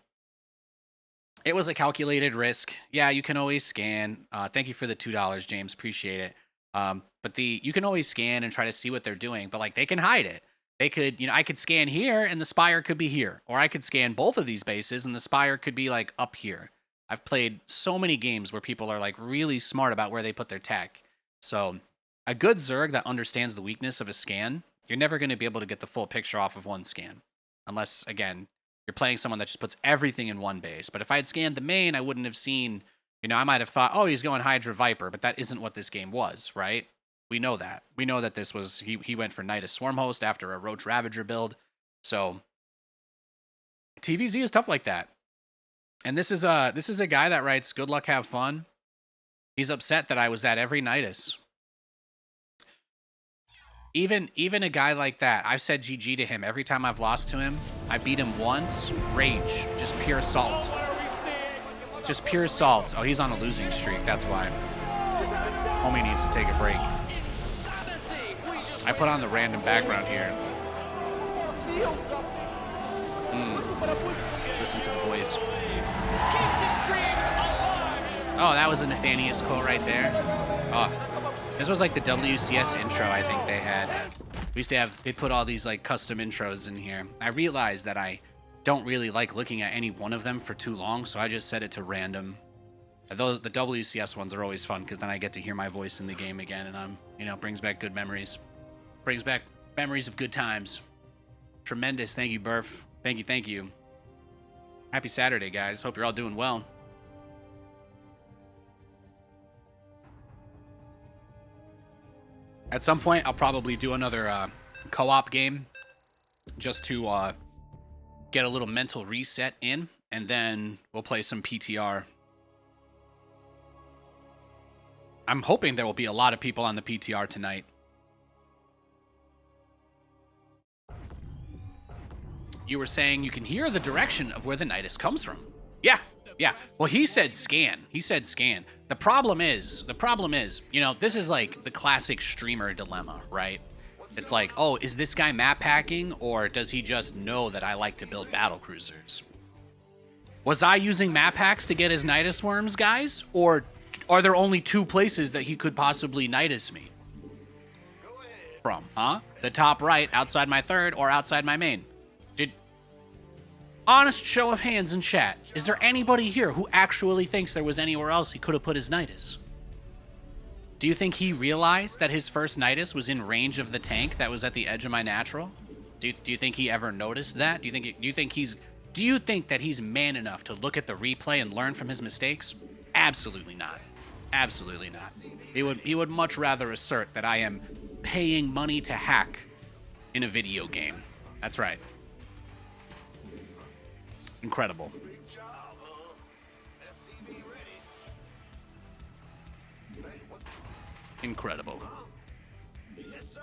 [SPEAKER 1] it was a calculated risk. Yeah, you can always scan. Thank you for the $2, James. Appreciate it. But you can always scan and try to see what they're doing, but like, they can hide it. They could, I could scan here and the Spire could be here, or I could scan both of these bases and the Spire could be like up here. I've played so many games where people are like really smart about where they put their tech. So a good Zerg that understands the weakness of a scan, you're never going to be able to get the full picture off of one scan. Unless, again, you're playing someone that just puts everything in one base. But if I had scanned the main, I wouldn't have seen, I might have thought, oh, he's going Hydra Viper, but that isn't what this game was, right? We know that. We know that this was, he went for Nidus Swarmhost after a Roach Ravager build. So TVZ is tough like that. And this is a guy that writes, good luck, have fun. He's upset that I was at every Nidus. Even a guy like that, I've said GG to him every time I've lost to him. I beat him once. Rage. Just pure salt. Just pure salt. Oh, he's on a losing streak. That's why. Homie needs to take a break. I put on the random background here. Listen to the voice. Oh, that was a Nathanias quote right there. Oh, this was like the WCS intro I think they had. We used to they put all these like custom intros in here. I realized that I don't really like looking at any one of them for too long, so I just set it to random. The WCS ones are always fun because then I get to hear my voice in the game again, and brings back good memories. Brings back memories of good times. Tremendous. Thank you, Burf. Thank you. Happy Saturday, guys. Hope you're all doing well. At some point, I'll probably do another co-op game just to get a little mental reset in, and then we'll play some PTR. I'm hoping there will be a lot of people on the PTR tonight. You were saying you can hear the direction of where the Nidus comes from. Yeah. Well, he said scan. The problem is, this is like the classic streamer dilemma, right? It's like, oh, is this guy map hacking, or does he just know that I like to build battlecruisers? Was I using map hacks to get his Nidus worms, guys? Or are there only 2 places that he could possibly Nidus me from, huh? The top right, outside my third, or outside my main? Honest show of hands in chat. Is there anybody here who actually thinks there was anywhere else he could have put his Nidus? Do you think he realized that his first Nidus was in range of the tank that was at the edge of my natural? Do you think he ever noticed that? Do you think that he's man enough to look at the replay and learn from his mistakes? Absolutely not. Absolutely not. He would much rather assert that I am paying money to hack in a video game. That's right. Incredible. Incredible.
[SPEAKER 5] Yes, sir.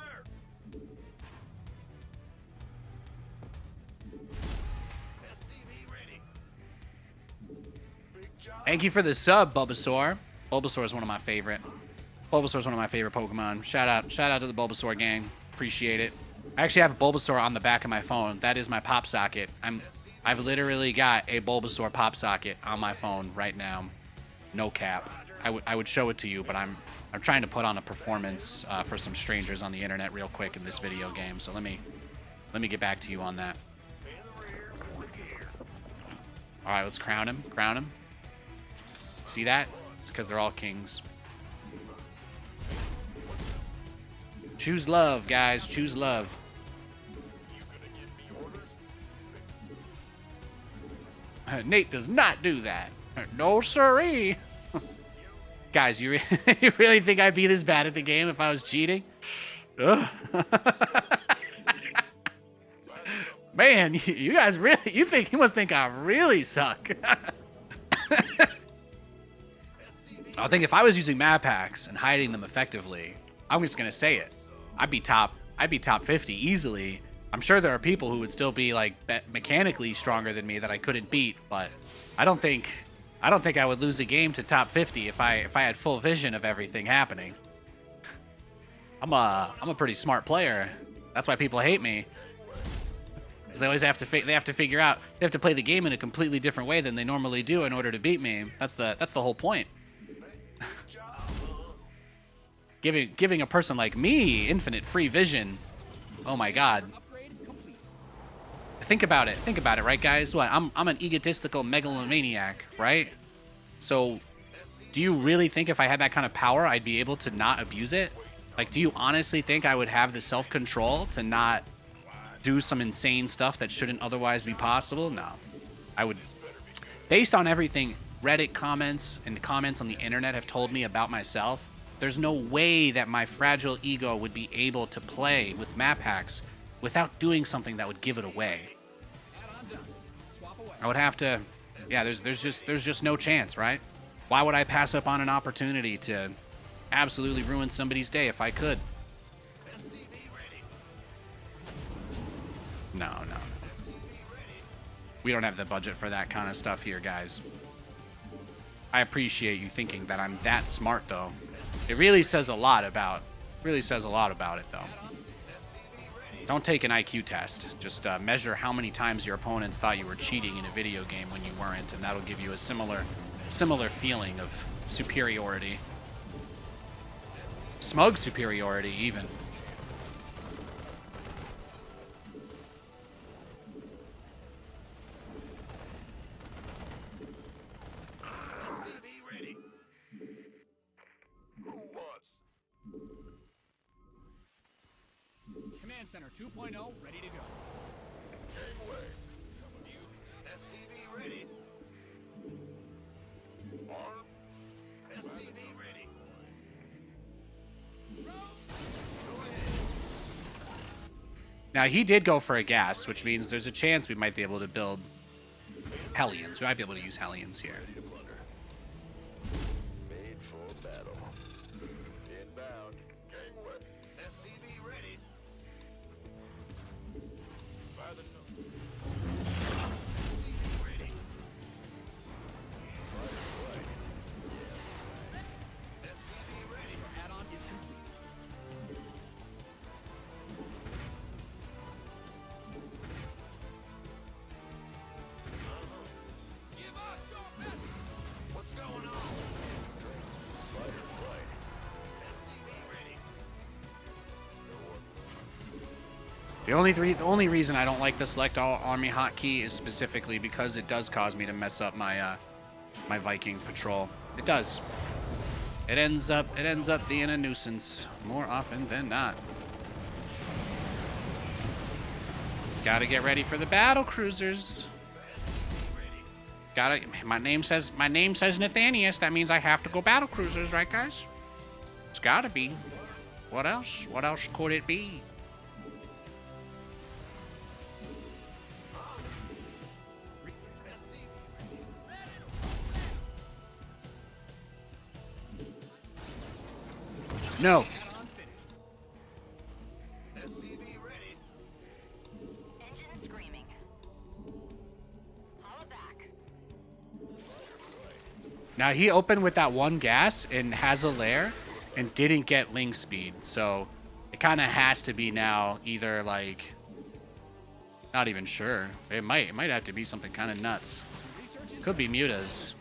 [SPEAKER 5] SCV ready. Big job.
[SPEAKER 1] Thank you for the sub, Bulbasaur. Bulbasaur is one of my favorite. Bulbasaur is one of my favorite Pokemon. Shout out to the Bulbasaur gang. Appreciate it. I actually have Bulbasaur on the back of my phone. That is my pop socket. I've literally got a Bulbasaur pop socket on my phone right now. No cap. I would show it to you, but I'm trying to put on a performance for some strangers on the internet real quick in this video game. So let me get back to you on that. All right, let's crown him. Crown him. See that? It's because they're all kings. Choose love, guys. Choose love. Nate does not do that. No siree. Guys, you really think I'd be this bad at the game if I was cheating? Ugh. Man, you guys really, you must think I really suck. I think if I was using map packs and hiding them effectively, I'm just gonna say it. I'd be top 50 easily. I'm sure there are people who would still be like mechanically stronger than me that I couldn't beat, but I don't think I would lose a game to top 50 if I had full vision of everything happening. I'm a pretty smart player. That's why people hate me. Because they always have to figure out, they have to play the game in a completely different way than they normally do in order to beat me. That's the whole point. Giving a person like me infinite free vision. Oh my god. Think about it. Think about it, right, guys? What? I'm an egotistical megalomaniac, right? So, do you really think if I had that kind of power, I'd be able to not abuse it? Like, do you honestly think I would have the self-control to not do some insane stuff that shouldn't otherwise be possible? No. I would... Based on everything Reddit comments and comments on the internet have told me about myself, there's no way that my fragile ego would be able to play with map hacks without doing something that would give it away. I would have to... Yeah, there's just no chance, right? Why would I pass up on an opportunity to absolutely ruin somebody's day if I could? No. We don't have the budget for that kind of stuff here, guys. I appreciate you thinking that I'm that smart, though. It really says a lot about it, though. Don't take an IQ test. Just measure how many times your opponents thought you were cheating in a video game when you weren't, and that'll give you a similar feeling of superiority. Smug superiority, even.
[SPEAKER 4] Command Center 2.0 ready to go.
[SPEAKER 5] Gangway. You SCV ready. Arm. SCV ready.
[SPEAKER 1] Now, he did go for a gas, which means there's a chance we might be able to build Hellions. We might be able to use Hellions here.
[SPEAKER 5] Made for battle. Inbound. Gangway. SCV ready. By the nose. SCV ready. SCV ready.
[SPEAKER 4] Add-on is complete.
[SPEAKER 5] Give us your best. What's going on? SCV ready.
[SPEAKER 1] The only reason I don't like the select all army hotkey is specifically because it does cause me to mess up my my Viking patrol. It does. It ends up being a nuisance more often than not. Gotta get ready for the battle cruisers. My name says Nathanias. That means I have to go battle cruisers, right, guys? It's gotta be. What else? What else could it be? No.
[SPEAKER 5] SCV ready.
[SPEAKER 2] Engine screaming. Hollow back.
[SPEAKER 1] Now he opened with that one gas and has a lair and didn't get link speed, so it kind of has to be now either like, not even sure. It might have to be something kind of nuts. Could be mutas.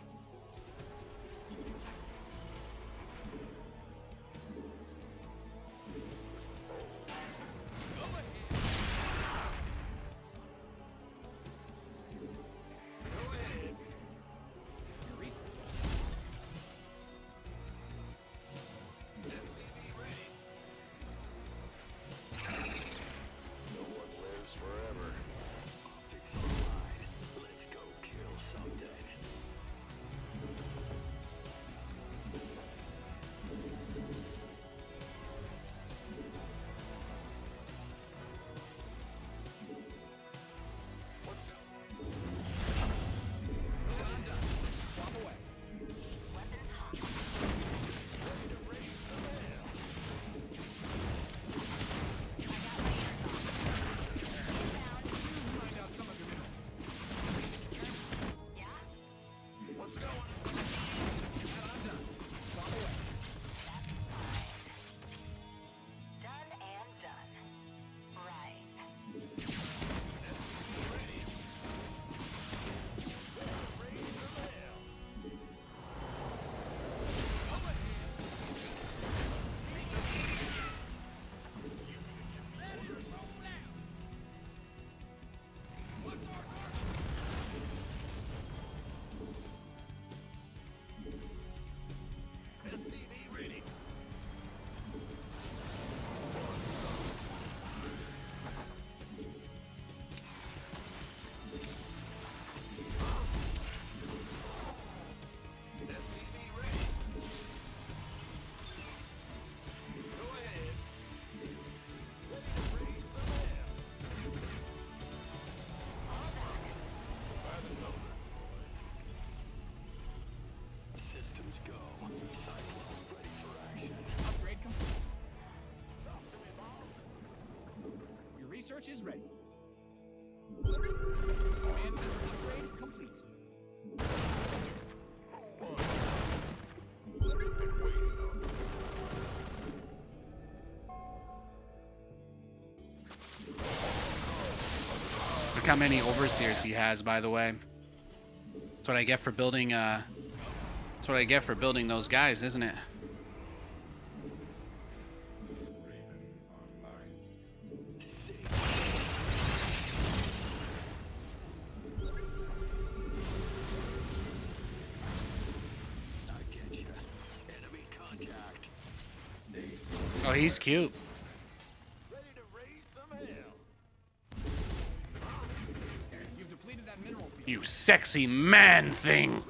[SPEAKER 4] Research is ready. Command center upgrade complete.
[SPEAKER 1] Look how many overseers he has, by the way. That's what I get for building. That's what I get for building those guys, isn't it? Oh, he's cute.
[SPEAKER 5] Ready to raise some hell.
[SPEAKER 4] You've depleted that mineral field.
[SPEAKER 1] You sexy man thing.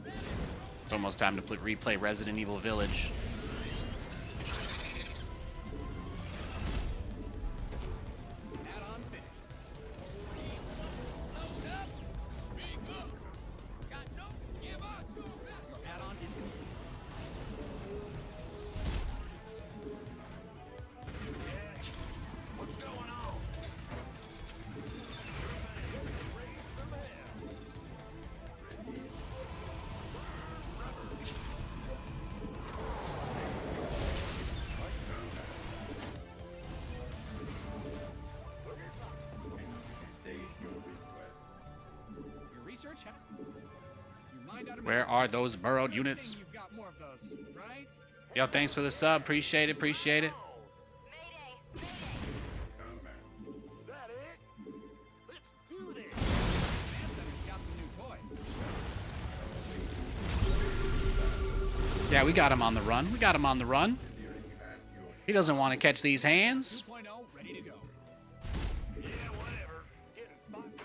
[SPEAKER 1] It's almost time to replay Resident Evil Village.
[SPEAKER 4] Add-ons finished.
[SPEAKER 5] Load up. Speak up. Got no give us.
[SPEAKER 4] Your add-on is complete.
[SPEAKER 5] What's going on? Raise some hell.
[SPEAKER 6] State your request.
[SPEAKER 4] Your research has. You mined out a
[SPEAKER 1] Where
[SPEAKER 4] mineral
[SPEAKER 1] are those burrowed
[SPEAKER 4] field.
[SPEAKER 1] units?
[SPEAKER 4] You've got more of those, right?
[SPEAKER 1] Yo, thanks for the sub. Appreciate it. Appreciate it.
[SPEAKER 5] Is that it? Let's do this.
[SPEAKER 4] Command center's got some new toys.
[SPEAKER 1] Yeah, we got him on the run. We got him on the run. He doesn't want to catch these hands.
[SPEAKER 4] 2.0 ready to go.
[SPEAKER 5] Yeah, whatever. Getting fucked.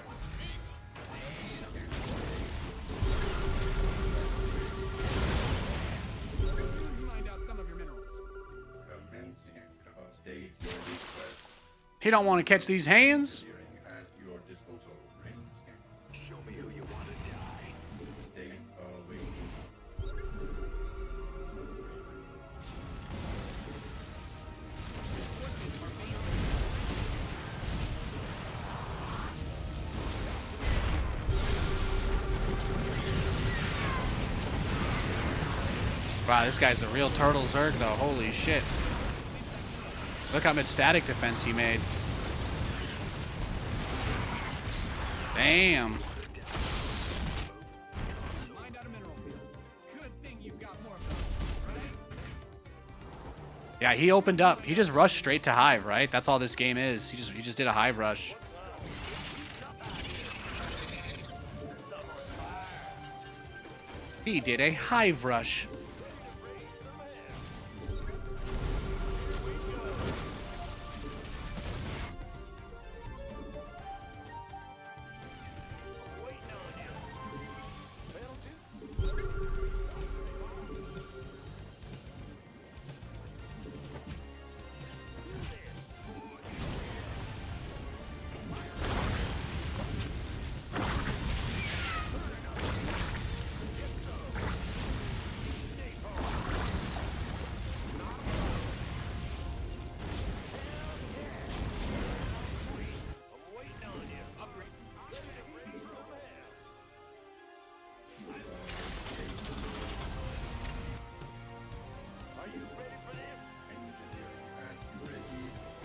[SPEAKER 4] Find out some of your minerals.
[SPEAKER 6] Commencing state your request.
[SPEAKER 1] He don't want to catch these hands.
[SPEAKER 6] Clearing at your disposal. Ring scan.
[SPEAKER 5] Show me who you want to die.
[SPEAKER 6] State awaiting.
[SPEAKER 1] Wow, this guy's a real turtle Zerg, though. Holy shit. Look how much static defense he made. Damn.
[SPEAKER 4] Find out a mineral field. Good thing you've got more of those, right?
[SPEAKER 1] Yeah, he opened up. He just rushed straight to Hive, right? That's all this game is. He just did a Hive rush. He did a Hive rush.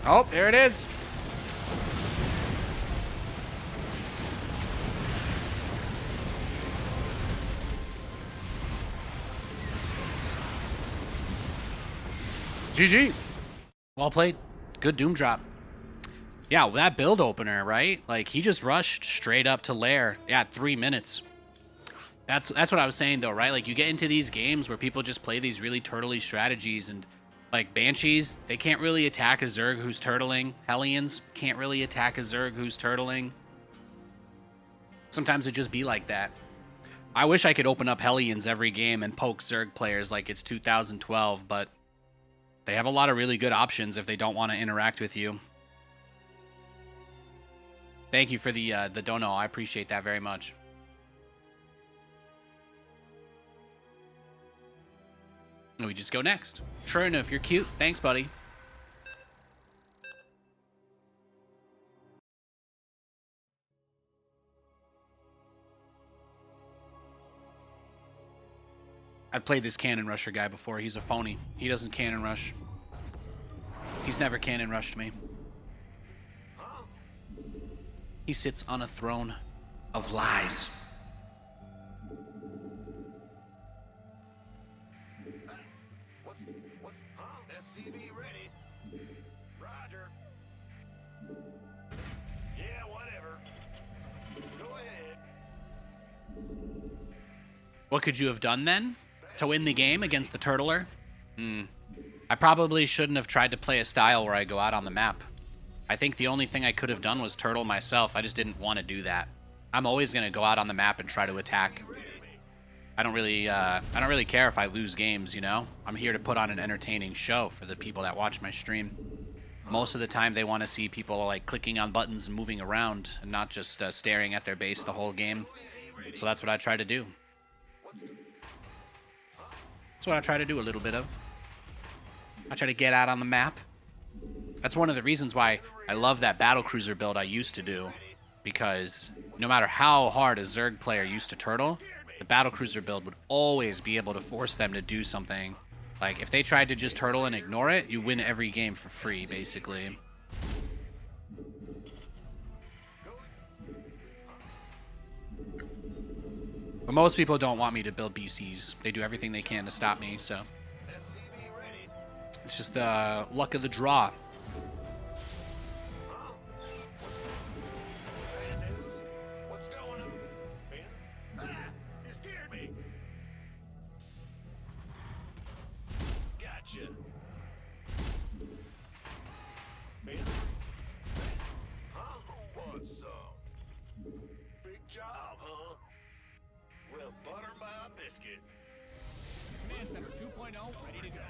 [SPEAKER 1] Oh, there it is. GG. Well played. Good Doom drop. Yeah, that build opener, right? Like, he just rushed straight up to Lair. Yeah, 3 minutes. That's what I was saying, though, right? Like, you get into these games where people just play these really turtley strategies, and like Banshees, they can't really attack a Zerg who's turtling. Hellions can't really attack a Zerg who's turtling. Sometimes it just be like that. I wish I could open up Hellions every game and poke Zerg players like it's 2012, but they have a lot of really good options if they don't want to interact with you. Thank you for the dono. I appreciate that very much. And we just go next. True enough, you're cute. Thanks, buddy. I've played this cannon rusher guy before. He's a phony. He doesn't cannon rush. He's never cannon rushed me. He sits on a throne of lies.
[SPEAKER 5] SCV ready. Roger. Yeah, whatever. Go ahead.
[SPEAKER 1] What could you have done then to win the game against the Turtler? I probably shouldn't have tried to play a style where I go out on the map. I think the only thing I could have done was turtle myself. I just didn't want to do that. I'm always going to go out on the map and try to attack. I don't really care if I lose games, you know? I'm here to put on an entertaining show for the people that watch my stream. Most of the time they want to see people like clicking on buttons and moving around and not just staring at their base the whole game. So that's what I try to do. That's what I try to do a little bit of. I try to get out on the map. That's one of the reasons why I love that battlecruiser build I used to do. Because no matter how hard a Zerg player used to turtle, the battlecruiser build would always be able to force them to do something. Like, if they tried to just turtle and ignore it, you win every game for free, basically. But most people don't want me to build BCs. They do everything they can to stop me, so... It's just luck of the draw.
[SPEAKER 5] What's going on? Ben? Ah, you scared me.
[SPEAKER 4] ready to go.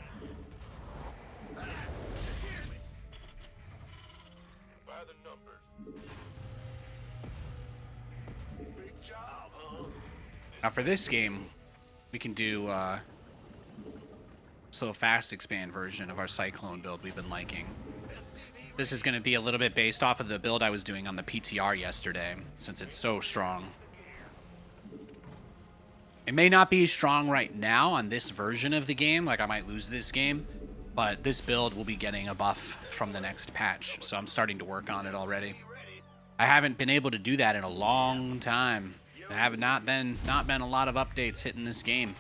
[SPEAKER 5] By the numbers. Big job, huh?
[SPEAKER 1] Now for this game, we can do so fast expand version of our Cyclone build we've been liking. This is going to be a little bit based off of the build I was doing on the PTR yesterday, since it's so strong. It may not be strong right now on this version of the game, like I might lose this game, but this build will be getting a buff from the next patch, so I'm starting to work on it already. I haven't been able to do that in a long time. There have not been a lot of updates hitting this game.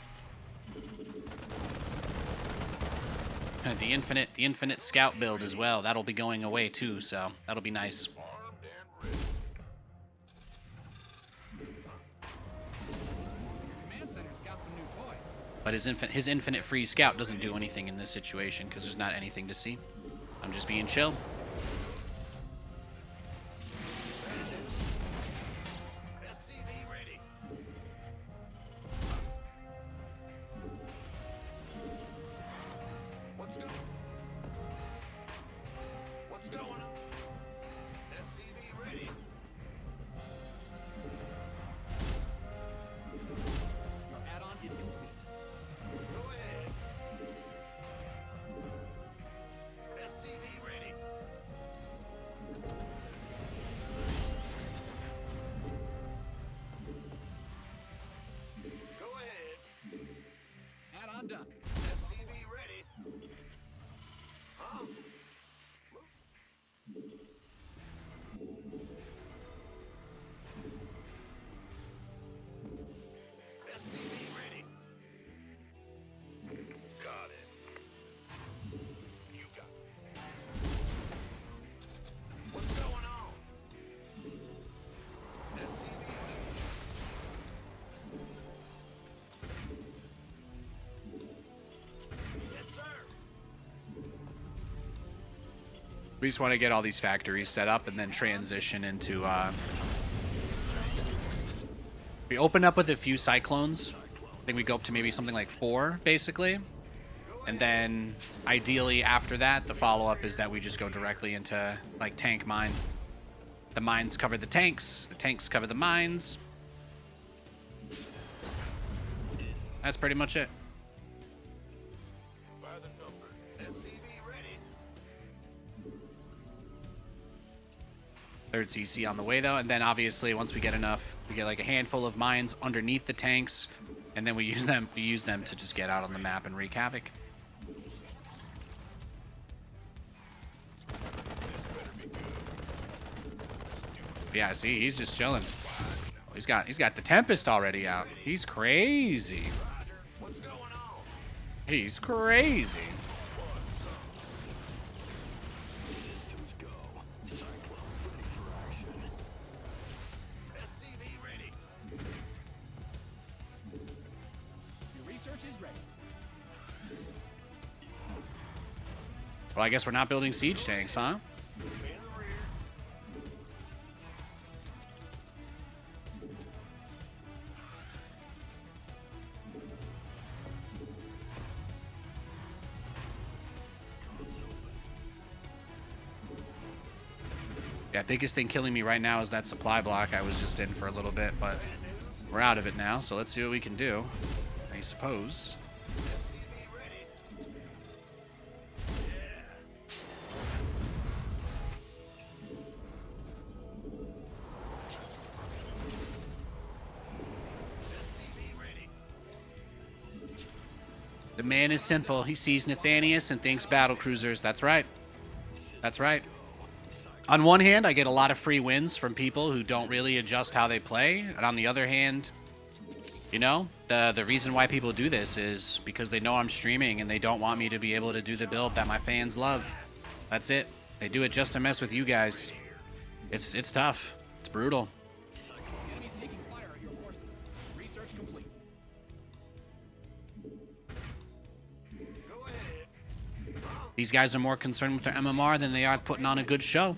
[SPEAKER 1] The infinite scout build as well. That'll be going away too, so that'll be nice.
[SPEAKER 5] Armed and ready.
[SPEAKER 4] Command center's got some new toys.
[SPEAKER 1] But his infinite free scout doesn't do anything in this situation because there's not anything to see. I'm just being chill.
[SPEAKER 5] SCV ready. What's going on? SCV ready.
[SPEAKER 4] Your add-on is complete.
[SPEAKER 5] Go ahead. SCV ready. Go ahead.
[SPEAKER 4] Add-on done.
[SPEAKER 5] SCV ready. Huh? SCV ready. Got it. You got it. What's going on? SCV ready. Yes, sir.
[SPEAKER 1] We just want to get all these factories set up and then transition into... We open up with a few Cyclones. I think we go up to maybe something like 4, basically. And then, ideally, after that, the follow-up is that we just go directly into, like, tank mine. The mines cover the tanks cover the mines. That's pretty much it.
[SPEAKER 5] By the number. SCV ready.
[SPEAKER 1] Third CC on the way, though. And then, obviously, once we get enough, we get, like, a handful of mines underneath the tanks. And then we use them to just get out on the map and wreak havoc. Yeah, see, he's just chilling. He's got the Tempest already out. He's crazy.
[SPEAKER 5] What's going on?
[SPEAKER 1] He's crazy.
[SPEAKER 5] SCV ready.
[SPEAKER 4] Your research is ready.
[SPEAKER 1] Well, I guess we're not building siege tanks, huh?
[SPEAKER 5] In the rear.
[SPEAKER 1] Yeah, biggest thing killing me right now is that supply block I was just in for a little bit, but we're out of it now, so let's see what we can do, I suppose.
[SPEAKER 5] SCV ready. SCV ready.
[SPEAKER 1] The man is simple. He sees Nathanias and thinks battle cruisers. That's right. That's right. On one hand, I get a lot of free wins from people who don't really adjust how they play. And on the other hand, you know, the reason why people do this is because they know I'm streaming and they don't want me to be able to do the build that my fans love. That's it. They do it just to mess with you guys. It's tough. It's brutal.
[SPEAKER 4] Enemies taking fire at your forces. Research complete.
[SPEAKER 5] Go ahead.
[SPEAKER 1] These guys are more concerned with their MMR than they are putting on a good show.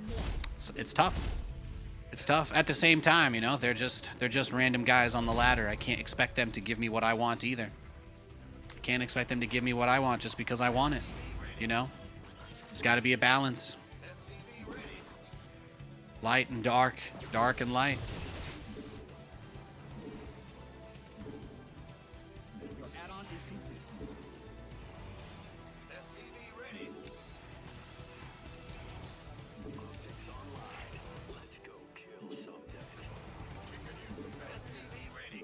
[SPEAKER 1] It's tough. It's tough. At the same time, you know, they're just random guys on the ladder. I can't expect them to give me what I want either. can't expect them to give me what I want just because I want it. You know? There's got to be a balance. Light and dark. Dark and light.
[SPEAKER 4] Your add-on is complete.
[SPEAKER 5] SCV ready. Optics online. Let's go kill something. SCV ready.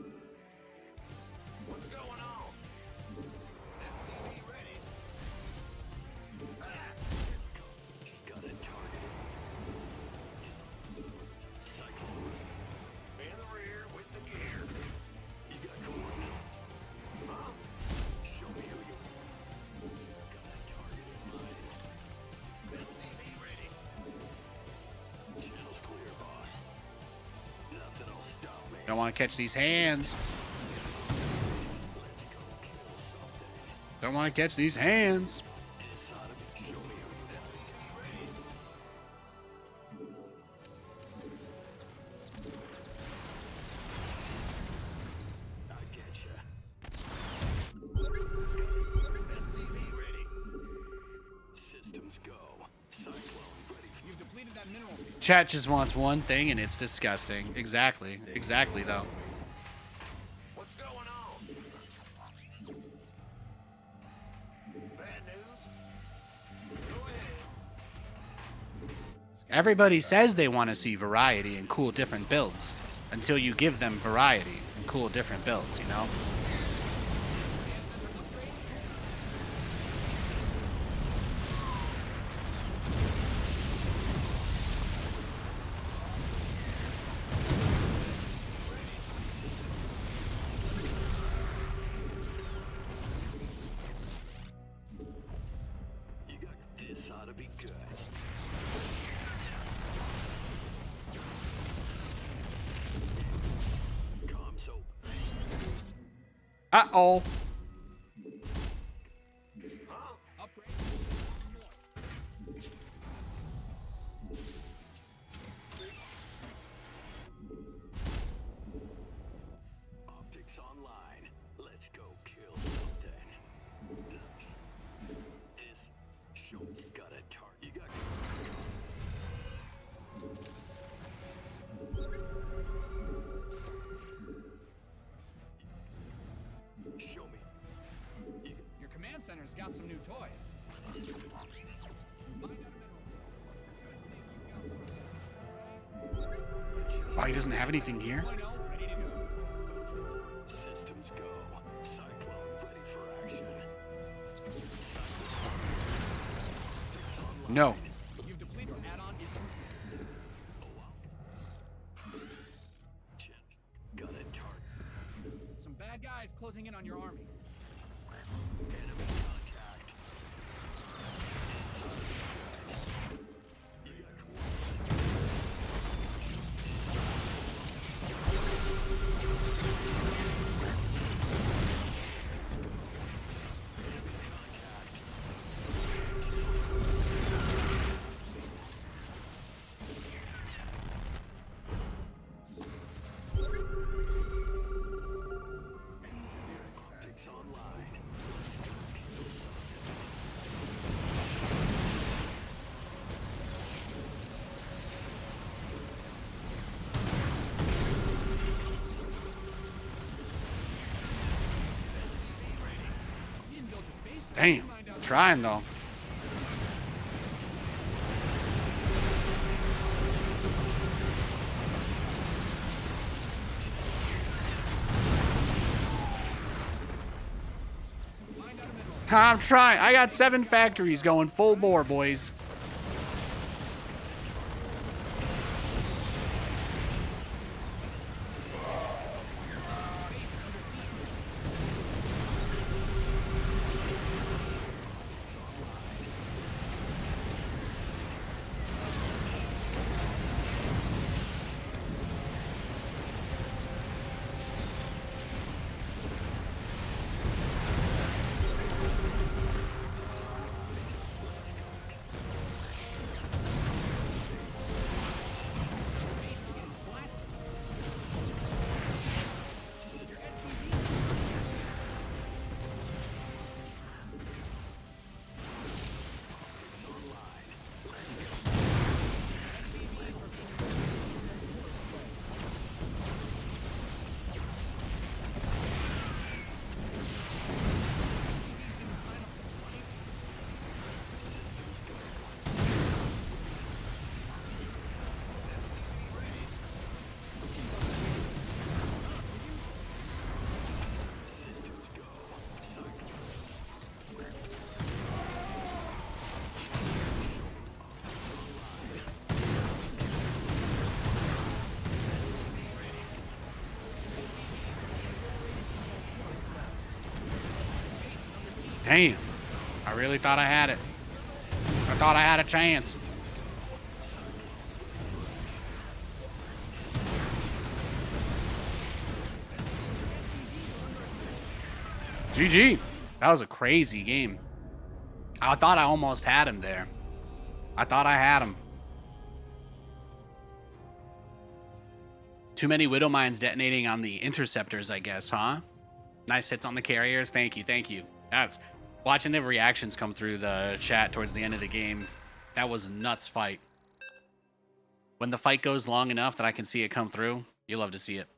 [SPEAKER 5] What's going on? SCV ready. Got a target. Cyclone. In the rear with the gear. You got coordinates. Huh? Show me who you got a target in mind. SCV ready. Channel's clear, boss. Nothing'll stop me.
[SPEAKER 1] Don't want to catch these hands. Don't want to catch these hands.
[SPEAKER 5] Show me who you ready. I getcha. SCV ready. Systems go. Cyclone ready for
[SPEAKER 4] You've depleted that mineral field.
[SPEAKER 1] Chat just wants one thing, and it's disgusting. Exactly. Exactly, though.
[SPEAKER 5] what's going on? Bad news? Go ahead.
[SPEAKER 1] Everybody says they want to see variety and cool different builds until you give them variety and cool different builds, you know?
[SPEAKER 5] You got this ought to be good. Comms open.
[SPEAKER 1] Uh-oh.
[SPEAKER 5] Huh?
[SPEAKER 4] Upgrade.
[SPEAKER 5] Optics online. Let's go kill something. This show you got a target. You got show me. You
[SPEAKER 4] Your command center's got some new toys. Find out a mineral field.
[SPEAKER 1] Oh, he doesn't have anything here?
[SPEAKER 4] 2.0 ready to go.
[SPEAKER 5] systems go. Cyclone ready for action.
[SPEAKER 1] No.
[SPEAKER 4] You've depleted your add-on is complete.
[SPEAKER 5] Got a target.
[SPEAKER 4] Some bad guys closing in on your army.
[SPEAKER 5] Enemy contact. You got optics online.
[SPEAKER 4] You didn't build your base.
[SPEAKER 1] Damn.
[SPEAKER 4] Find out-
[SPEAKER 1] Trying, though.
[SPEAKER 4] Find out a mineral.
[SPEAKER 1] I'm trying. I got 7 factories going full bore, boys. Damn. I really thought I had it. I thought I had a chance. GG. That was a crazy game. I thought I almost had him there. I thought I had him. Too many Widow Mines detonating on the interceptors, I guess, huh? Nice hits on the carriers. Thank you, thank you. That's watching the reactions come through the chat towards the end of the game. That was a nuts fight. When the fight goes long enough that I can see it come through, you love to see it.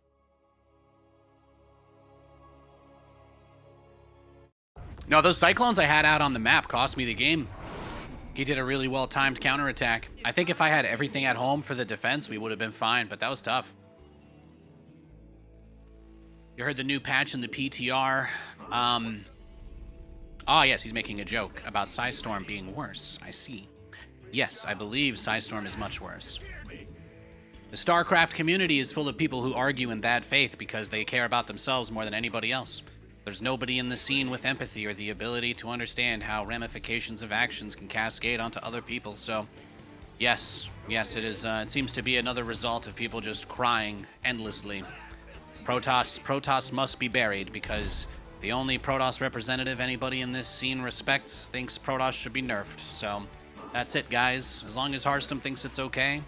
[SPEAKER 1] No, those Cyclones I had out on the map cost me the game. He did a really well-timed counterattack. I think if I had everything at home for the defense, we would have been fine, but that was tough. You heard the new patch in the PTR. Oh, yes, he's making a joke about Psystorm being worse. I see. Yes, I believe Psystorm is much worse. The Starcraft community is full of people who argue in bad faith because they care about themselves more than anybody else. There's nobody in the scene with empathy or the ability to understand how ramifications of actions can cascade onto other people. So, yes, it is. It seems to be another result of people just crying endlessly. Protoss must be buried because the only Protoss representative anybody in this scene respects thinks Protoss should be nerfed. So, that's it, guys. As long as Hearthstone thinks it's okay,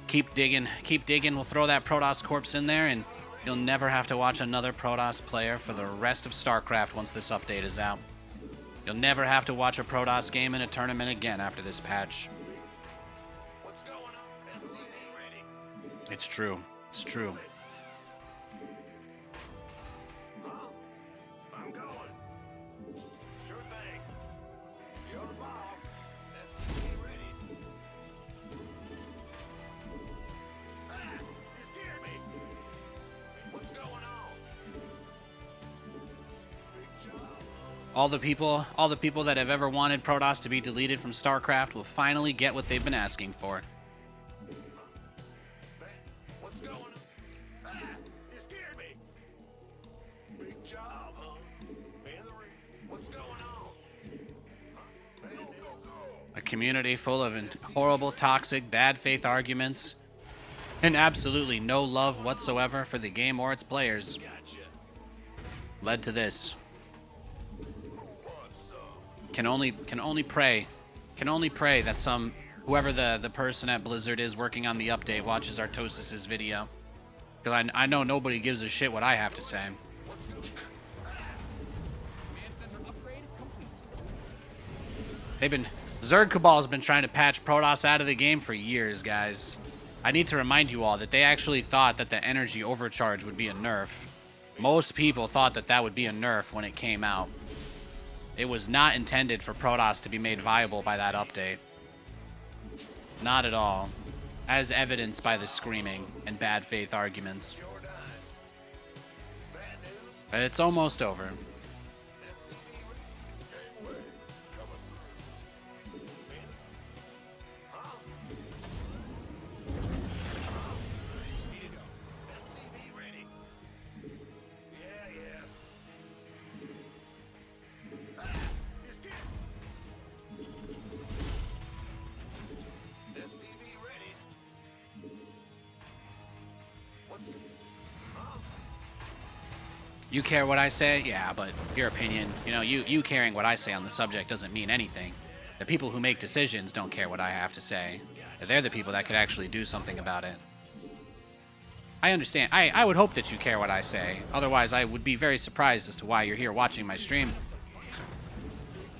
[SPEAKER 1] keep digging. Keep digging. We'll throw that Protoss corpse in there, and you'll never have to watch another Protoss player for the rest of StarCraft once this update is out. You'll never have to watch a Protoss game in a tournament again after this patch. It's true. It's true.
[SPEAKER 5] I'm going. Sure thing. You're the boss. SCV ready. Ah, you scared me. What's going on? Big job.
[SPEAKER 1] All the people that have ever wanted Protoss to be deleted from StarCraft will finally get what they've been asking for.
[SPEAKER 5] What's going on? Ah, you scared me. Big job, huh? Man the ring. What's going on? Huh? Go, go, go.
[SPEAKER 1] A community full of horrible, toxic, bad faith arguments, and absolutely no love whatsoever for the game or its players led to this. Can only pray that whoever the person at Blizzard is working on the update watches Artosis's video, because I know nobody gives a shit what I have to say. Zerg Cabal's been trying to patch Protoss out of the game for years, guys. I need to remind you all that they actually thought that the energy overcharge would be a nerf. Most people thought that that would be a nerf when it came out. It was not intended for Protoss to be made viable by that update. Not at all. As evidenced by the screaming and bad faith arguments. It's almost over. You care what I say? Yeah, but your opinion, you caring what I say on the subject doesn't mean anything. The people who make decisions don't care what I have to say. They're the people that could actually do something about it. I understand. I would hope that you care what I say. Otherwise, I would be very surprised as to why you're here watching my stream.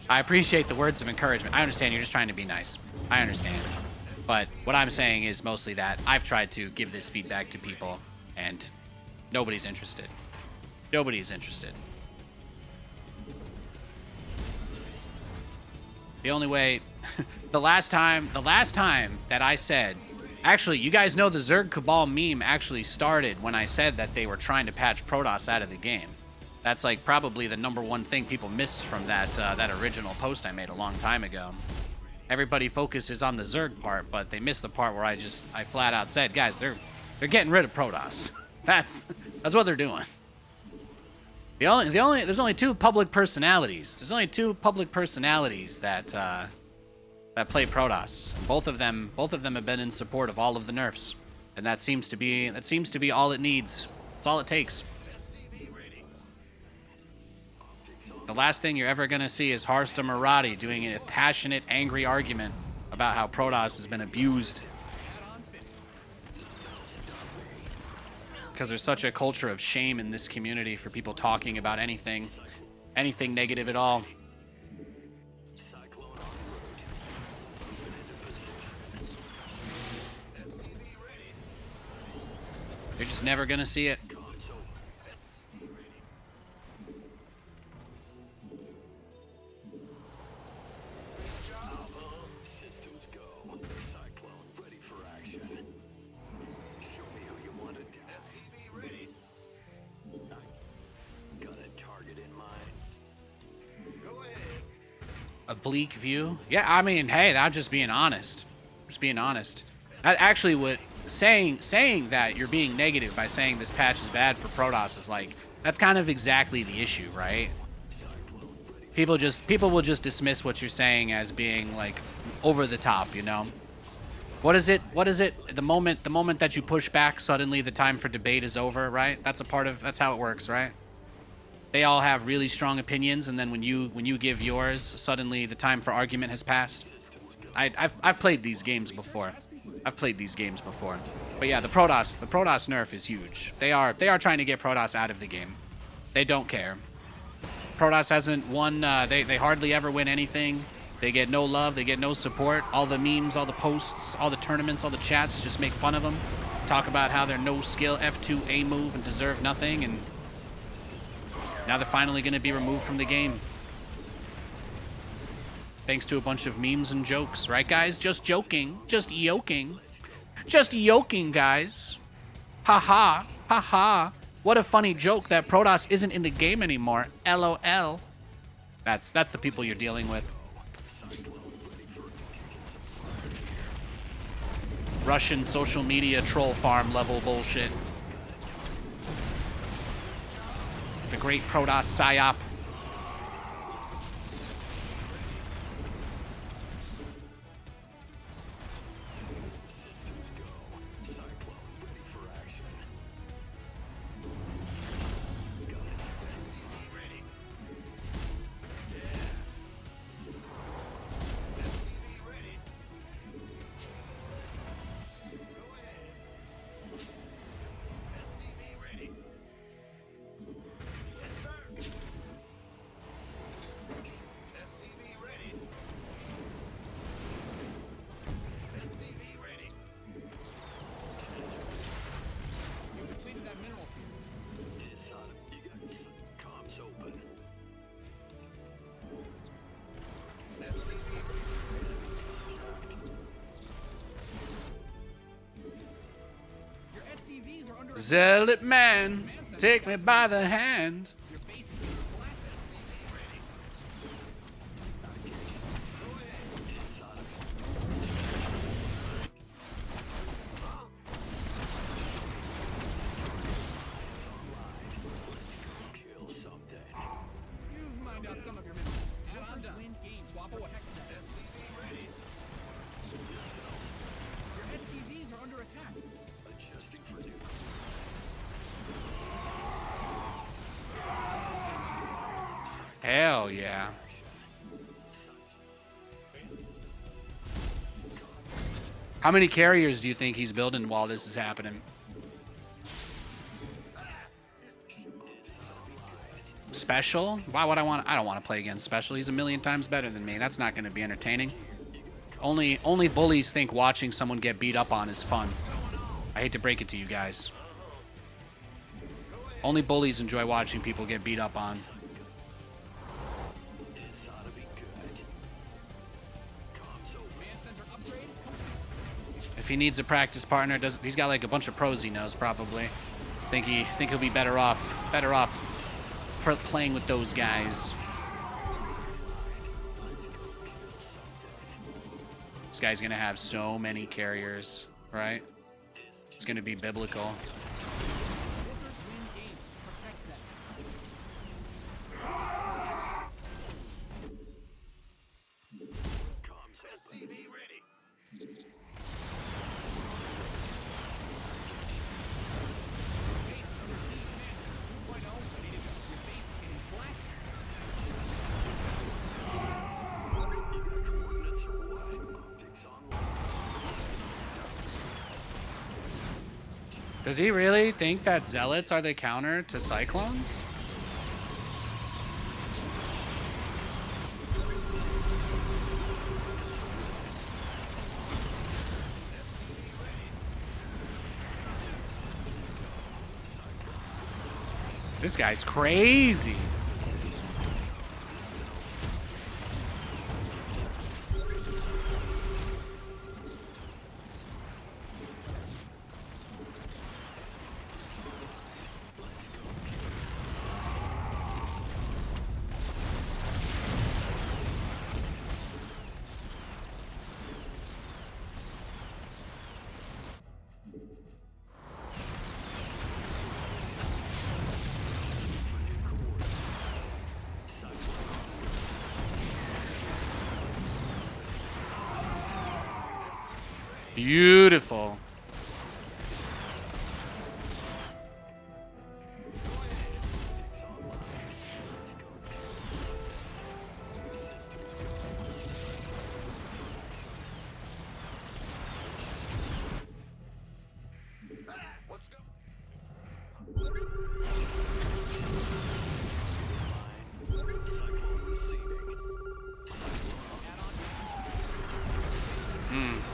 [SPEAKER 1] I appreciate the words of encouragement. I understand you're just trying to be nice. I understand. But what I'm saying is mostly that I've tried to give this feedback to people, and nobody's interested. Nobody's interested. The only way... the last time that I said... Actually, you guys know the Zerg Cabal meme actually started when I said that they were trying to patch Protoss out of the game. That's like probably the #1 thing people miss from that original post I made a long time ago. Everybody focuses on the Zerg part, but they miss the part where I flat out said, guys, they're getting rid of Protoss. That's what they're doing. There's only two public personalities. There's only two public personalities that play Protoss. Both of them have been in support of all of the nerfs, and that seems to be all it needs. That's all it takes. The last thing you're ever gonna see is Harsta Maradi doing a passionate, angry argument about how Protoss has been abused. Because there's such a culture of shame in this community for people talking about anything negative at all. You're just never gonna see it. A bleak view? Yeah, I mean, hey, I'm just being honest. Just being honest. I actually would saying that you're being negative by saying this patch is bad for Protoss is like, that's kind of exactly the issue, right? People will just dismiss what you're saying as being like over the top, you know? What is it? The moment that you push back, suddenly the time for debate is over, right? That's how it works, right? They all have really strong opinions, and then when you give yours, suddenly the time for argument has passed. I've played these games before. But yeah, the Protoss nerf is huge. They are trying to get Protoss out of the game. They don't care. Protoss hasn't won. They hardly ever win anything. They get no love. They get no support. All the memes, all the posts, all the tournaments, all the chats just make fun of them. Talk about how they're no skill F2 A move and deserve nothing, and now they're finally going to be removed from the game. Thanks to a bunch of memes and jokes, right, guys? Just joking. Just yoking. Just yoking, guys. Ha-ha. Ha-ha. What a funny joke that Protoss isn't in the game anymore. LOL. That's the people you're dealing with. Russian social media troll farm level bullshit. The great Protoss psyop. Zealot man, take me by the hand.
[SPEAKER 4] You've mined out some of your minerals. Add-on done. Game swap away. Your SCVs are under attack.
[SPEAKER 1] Hell yeah. How many carriers do you think he's building while this is happening? Special? Why would I want? I don't want to play against Special. He's a million times better than me. That's not going to be entertaining. Only bullies think watching someone get beat up on is fun. I hate to break it to you guys. Only bullies enjoy watching people get beat up on. If he needs a practice partner, he's got like a bunch of pros he knows probably. Think he'll be better off for playing with those guys. This guy's gonna have so many carriers, right? It's gonna be biblical. Does he really think that zealots are the counter to cyclones? This guy's crazy. Beautiful.
[SPEAKER 5] Let's go.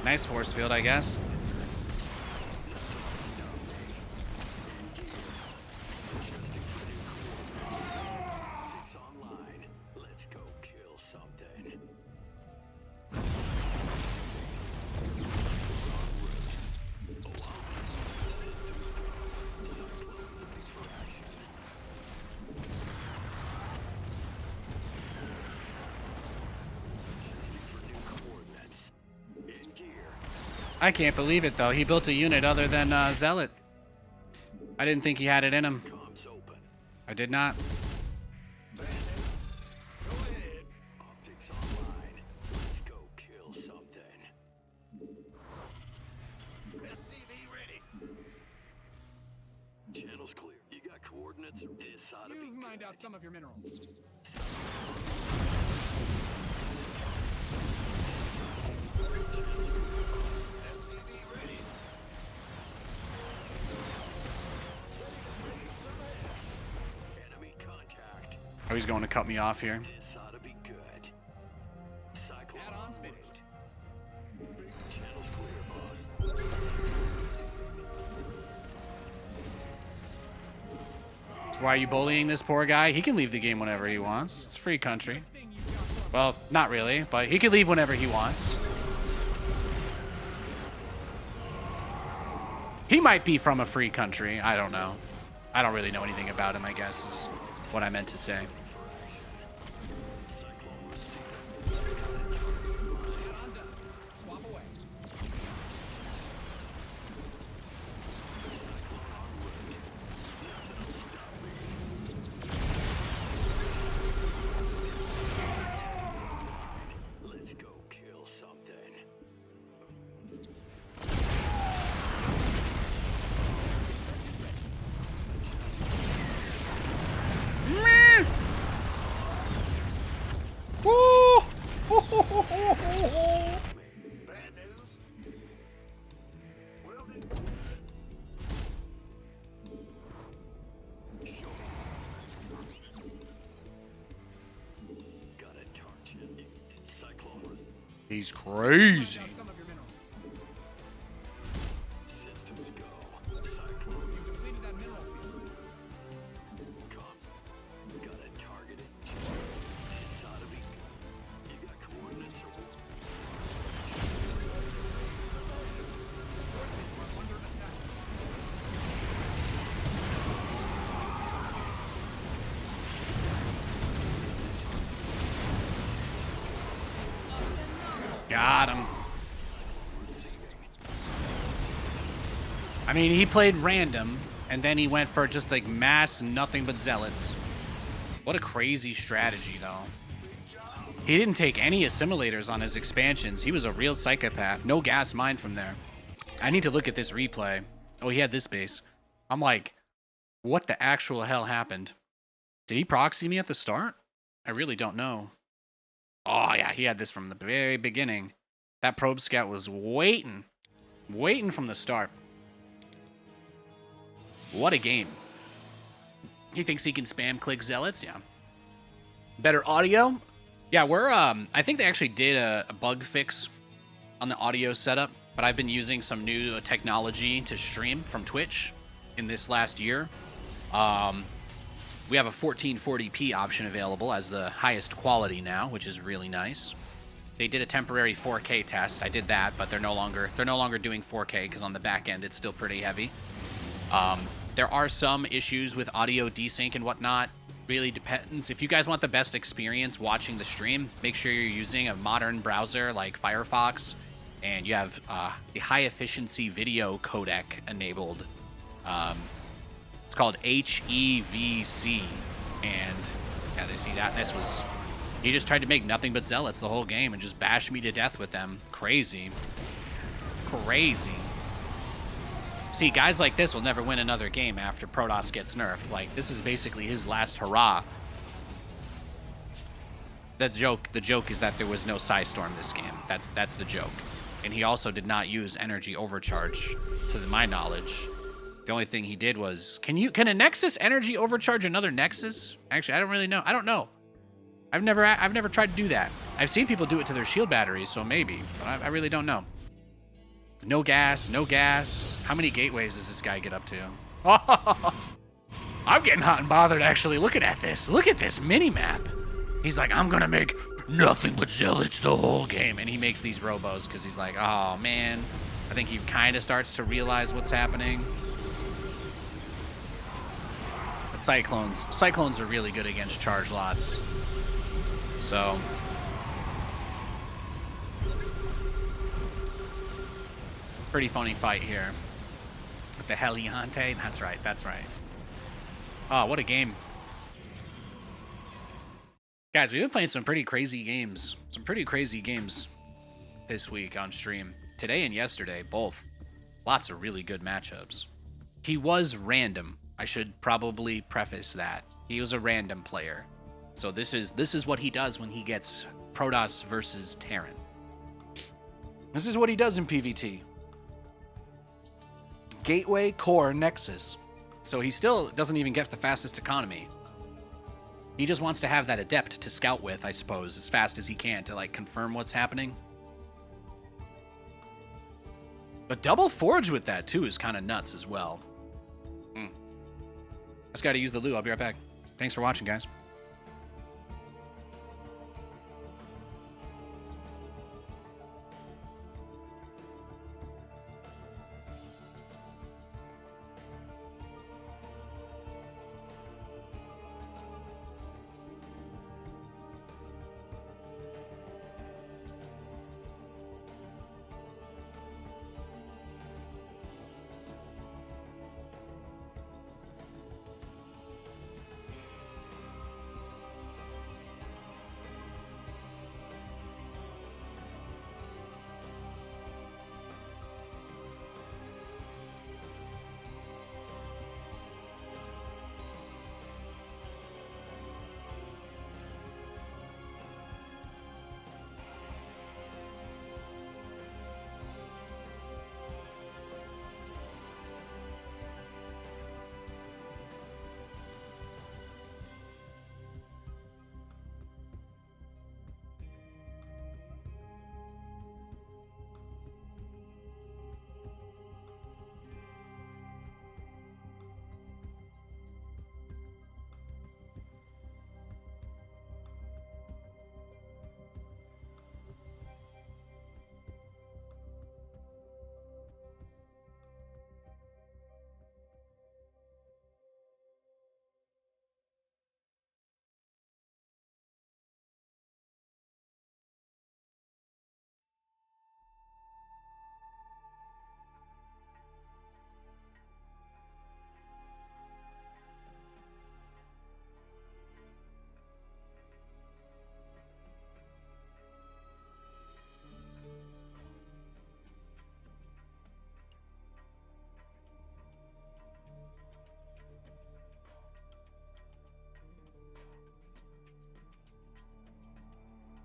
[SPEAKER 1] Nice force field, I guess.
[SPEAKER 5] It's online. Let's go kill something.
[SPEAKER 1] I can't believe it, though. He built a unit other than Zealot. I didn't think he had it in him.
[SPEAKER 5] Comms open.
[SPEAKER 1] I did not.
[SPEAKER 5] Go ahead. Optics online. Let's go kill something. SCV ready. Channel's clear. You got coordinates? This ought to be
[SPEAKER 4] You've mined
[SPEAKER 5] good.
[SPEAKER 4] out some of your minerals.
[SPEAKER 5] SCV ready. Enemy contact.
[SPEAKER 1] Oh, he's going to cut me off here.
[SPEAKER 5] This ought to be good. Cyclone
[SPEAKER 4] Add-ons
[SPEAKER 5] en route.
[SPEAKER 4] finished.
[SPEAKER 5] Channel's clear, boss.
[SPEAKER 1] Why are you bullying this poor guy? He can leave the game whenever he wants. It's a free country. Well, not really, but he can leave whenever he wants. He might be from a free country. I don't know. I don't really know anything about him, I guess, is what I meant to say.
[SPEAKER 4] Add-on done. Swap away.
[SPEAKER 5] Let's go kill something.
[SPEAKER 1] Woo!
[SPEAKER 5] Bad news? Well, then. Got a target. Cyclone
[SPEAKER 1] He's crazy.
[SPEAKER 4] Mined out some of your minerals.
[SPEAKER 5] systems go. Cyclone
[SPEAKER 4] You've depleted that mineral field.
[SPEAKER 5] come. Got a targeted. This ought to be good. You got coordinates?
[SPEAKER 4] Forces are under attack.
[SPEAKER 1] Got him. I mean, he played random, and then he went for just like mass nothing but zealots. What a crazy strategy, though. He didn't take any assimilators on his expansions. He was a real psychopath. No gas mine from there. I need to look at this replay. Oh, he had this base. I'm like, what the actual hell happened? Did he proxy me at the start? I really don't know. Oh, yeah, he had this from the very beginning. That probe scout was waiting from the start. What a game. He thinks he can spam click zealots? Yeah. Better audio? Yeah, we're, I think they actually did a bug fix on the audio setup, but I've been using some new technology to stream from Twitch in this last year. We have a 1440p option available as the highest quality now, which is really nice. They did a temporary 4K test. I did that, but they're no longer doing 4K because on the back end it's still pretty heavy. There are some issues with audio desync and whatnot. Really depends. If you guys want the best experience watching the stream, make sure you're using a modern browser like Firefox, and you have a high efficiency video codec enabled. It's called HEVC, and yeah, they see that. This was, he just tried to make nothing but zealots the whole game and just bash me to death with them. Crazy. Crazy. See, guys like this will never win another game after Protoss gets nerfed. Like, this is basically his last hurrah. The joke is that there was no Psystorm this game. That's the joke. And he also did not use energy overcharge, to my knowledge. The only thing he did was, can a Nexus energy overcharge another Nexus? Actually, I don't really know. I don't know. I've never tried to do that. I've seen people do it to their shield batteries, so maybe, but I really don't know. No gas, no gas. How many gateways does this guy get up to? Oh, I'm getting hot and bothered actually looking at this. Look at this mini-map. He's like, I'm gonna make nothing but zealots the whole game. And he makes these robos because he's like, oh man. I think he kind of starts to realize what's happening. But Cyclones are really good against charge lots. So... pretty funny fight here. With the Heliante. That's right, that's right. Oh, what a game. Guys, we've been playing some pretty crazy games. Some pretty crazy games this week on stream. Today and yesterday, both. Lots of really good matchups. He was random. I should probably preface that. He was a random player. So this is what he does when he gets Protoss versus Terran. This is what he does in PvT. Gateway, Core, Nexus. So he still doesn't even get the fastest economy. He just wants to have that Adept to scout with, I suppose, as fast as he can to, like, confirm what's happening. But double Forge with that, too, is kind of nuts as well. Just gotta use the loot. I'll be right back. Thanks for watching, guys.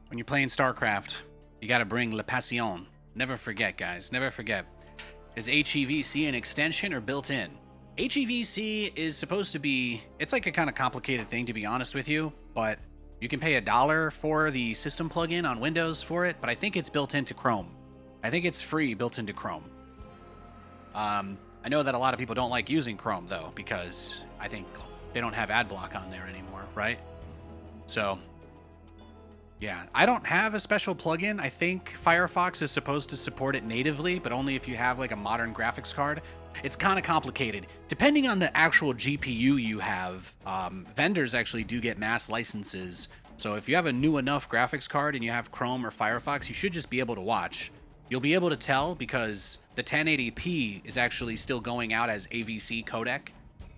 [SPEAKER 1] When you're playing Starcraft, you gotta bring La Passion. Never forget, guys. Never forget. Is HEVC an extension or built in? HEVC is supposed to be, it's like a kind of complicated thing, to be honest with you, but you can pay $1 for the system plugin on Windows for it, but I think it's built into Chrome. I think it's free built into Chrome. I know that a lot of people don't like using Chrome, though, because I think they don't have ad block on there anymore, right? So, yeah. I don't have a special plugin. I think Firefox is supposed to support it natively, but only if you have, like, a modern graphics card. It's kind of complicated. Depending on the actual GPU you have, vendors actually do get mass licenses. So if you have a new enough graphics card and you have Chrome or Firefox, you should just be able to watch. You'll be able to tell because the 1080p is actually still going out as AVC codec,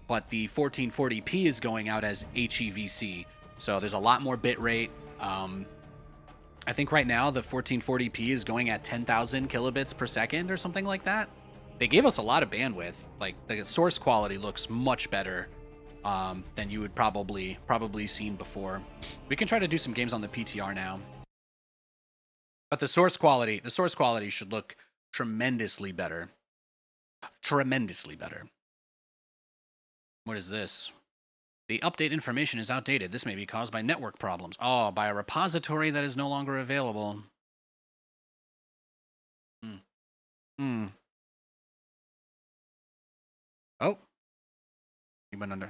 [SPEAKER 1] but the 1440p is going out as HEVC. So there's a lot more bit rate. I think right now the 1440p is going at 10,000 kilobits per second or something like that. They gave us a lot of bandwidth. Like, the source quality looks much better than you would probably seen before. We can try to do some games on the PTR now. But the source quality should look tremendously better. Tremendously better. What is this? The update information is outdated. This may be caused by network problems. Oh, by a repository that is no longer available. Oh. He went under.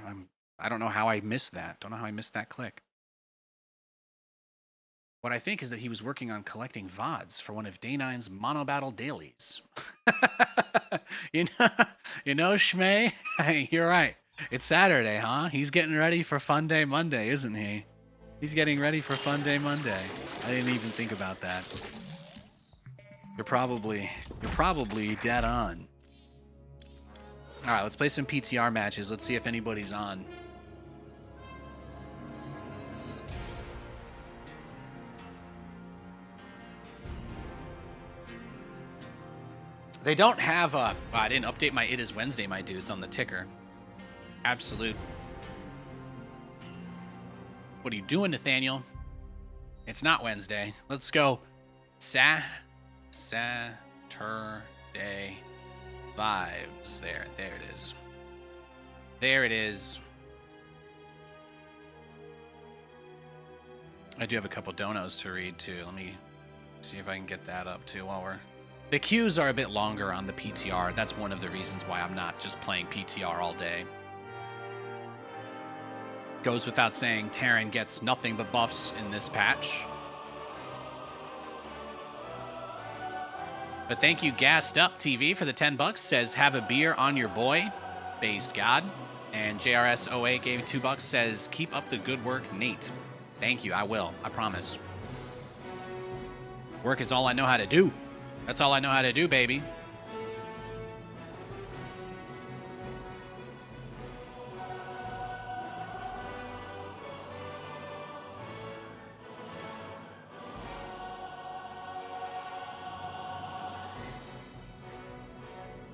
[SPEAKER 1] I don't know how I missed that. Don't know how I missed that click. What I think is that he was working on collecting VODs for one of Day9's Mono Battle dailies. you know, Shmay? You're right. It's Saturday, huh? He's getting ready for Fun Day Monday, isn't he? He's getting ready for Fun Day Monday. I didn't even think about that. You're probably dead on. All right, let's play some PTR matches. Let's see if anybody's on. They don't have a... Wow, I didn't update my It Is Wednesday, my dudes, on the ticker. Absolute. What are you doing, Nathaniel? It's not Wednesday. Let's go. Saturday vibes. There it is. There it is. I do have a couple donos to read, too. Let me see if I can get that up, too, while we're... The queues are a bit longer on the PTR. That's one of the reasons why I'm not just playing PTR all day. Goes without saying, Terran gets nothing but buffs in this patch. But thank you, Gassed Up TV, for the $10. Says, have a beer on your boy, Based God. And JRS08 gave $2. Says, keep up the good work, Nate. Thank you, I will. I promise. Work is all I know how to do. That's all I know how to do, baby.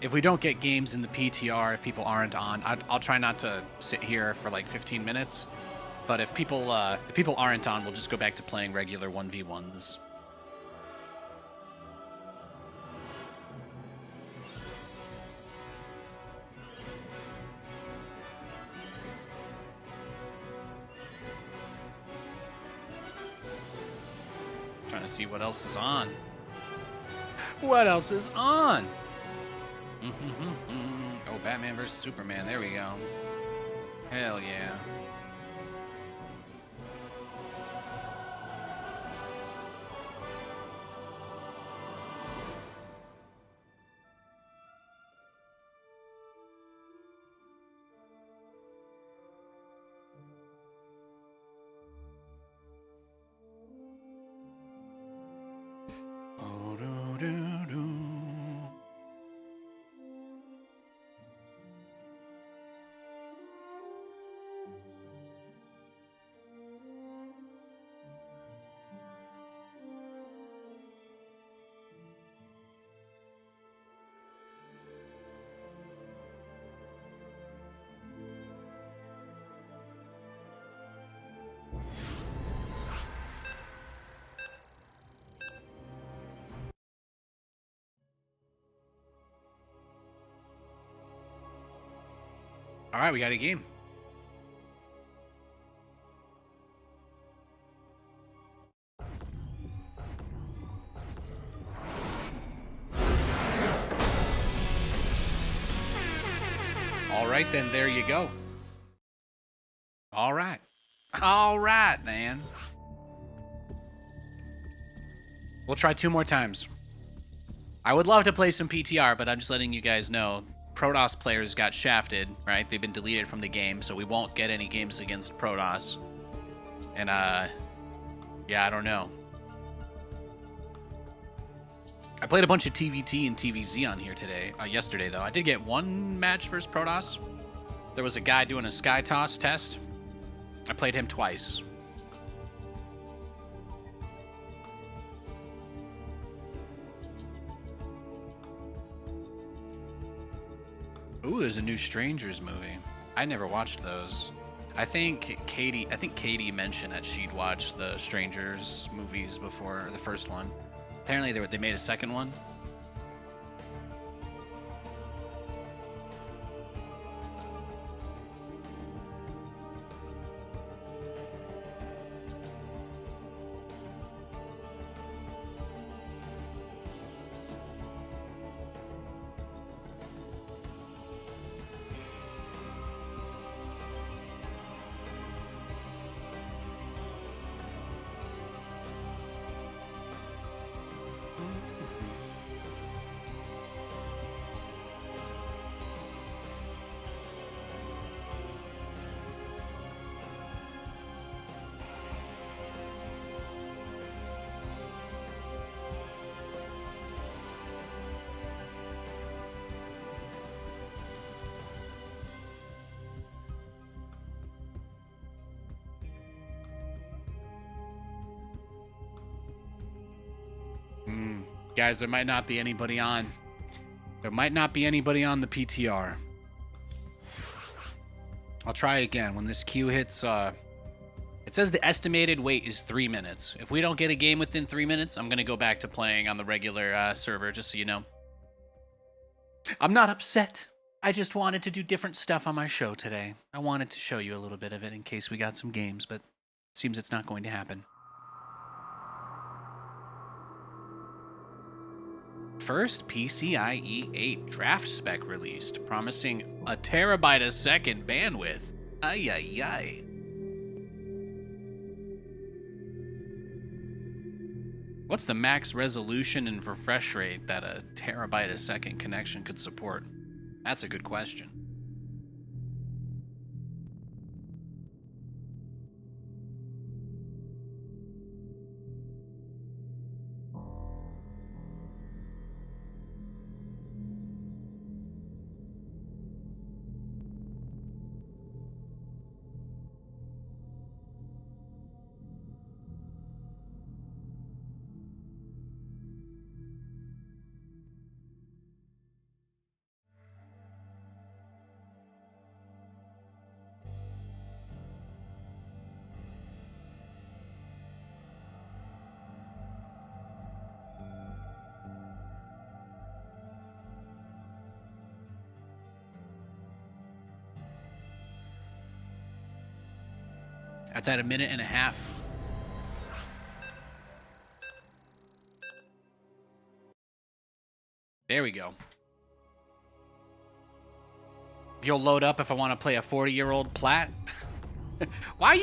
[SPEAKER 1] If we don't get games in the PTR, if people aren't on, I'll try not to sit here for like 15 minutes. But if people aren't on, we'll just go back to playing regular 1v1s. Trying to see what else is on. What else is on? Oh, Batman vs. Superman. There we go. Hell yeah. All right, we got a game. All right, then, there you go. All right. All right, man. We'll try 2 more times. I would love to play some PTR, but I'm just letting you guys know. Protoss players got shafted, right? They've been deleted from the game, so we won't get any games against Protoss. And, yeah, I don't know. I played a bunch of TVT and TVZ on here yesterday, though. I did get 1 match versus Protoss. There was a guy doing a Sky Toss test. I played him twice. Ooh, there's a new Strangers movie. I never watched those. I think Katie mentioned that she'd watched the Strangers movies before the first one. Apparently they made a second one. Guys, there might not be anybody on. There might not be anybody on the PTR. I'll try again. When this queue hits, it says the estimated wait is 3 minutes. If we don't get a game within 3 minutes, I'm going to go back to playing on the regular server, just so you know. I'm not upset. I just wanted to do different stuff on my show today. I wanted to show you a little bit of it in case we got some games, but it seems it's not going to happen. First PCIe 8 draft spec released, promising a terabyte a second bandwidth. Ay, ay, ay. What's the max resolution and refresh rate that a terabyte a second connection could support? That's a good question. That's at 1.5 minutes. There we go. You'll load up if I want to play a 40-year-old plat. Why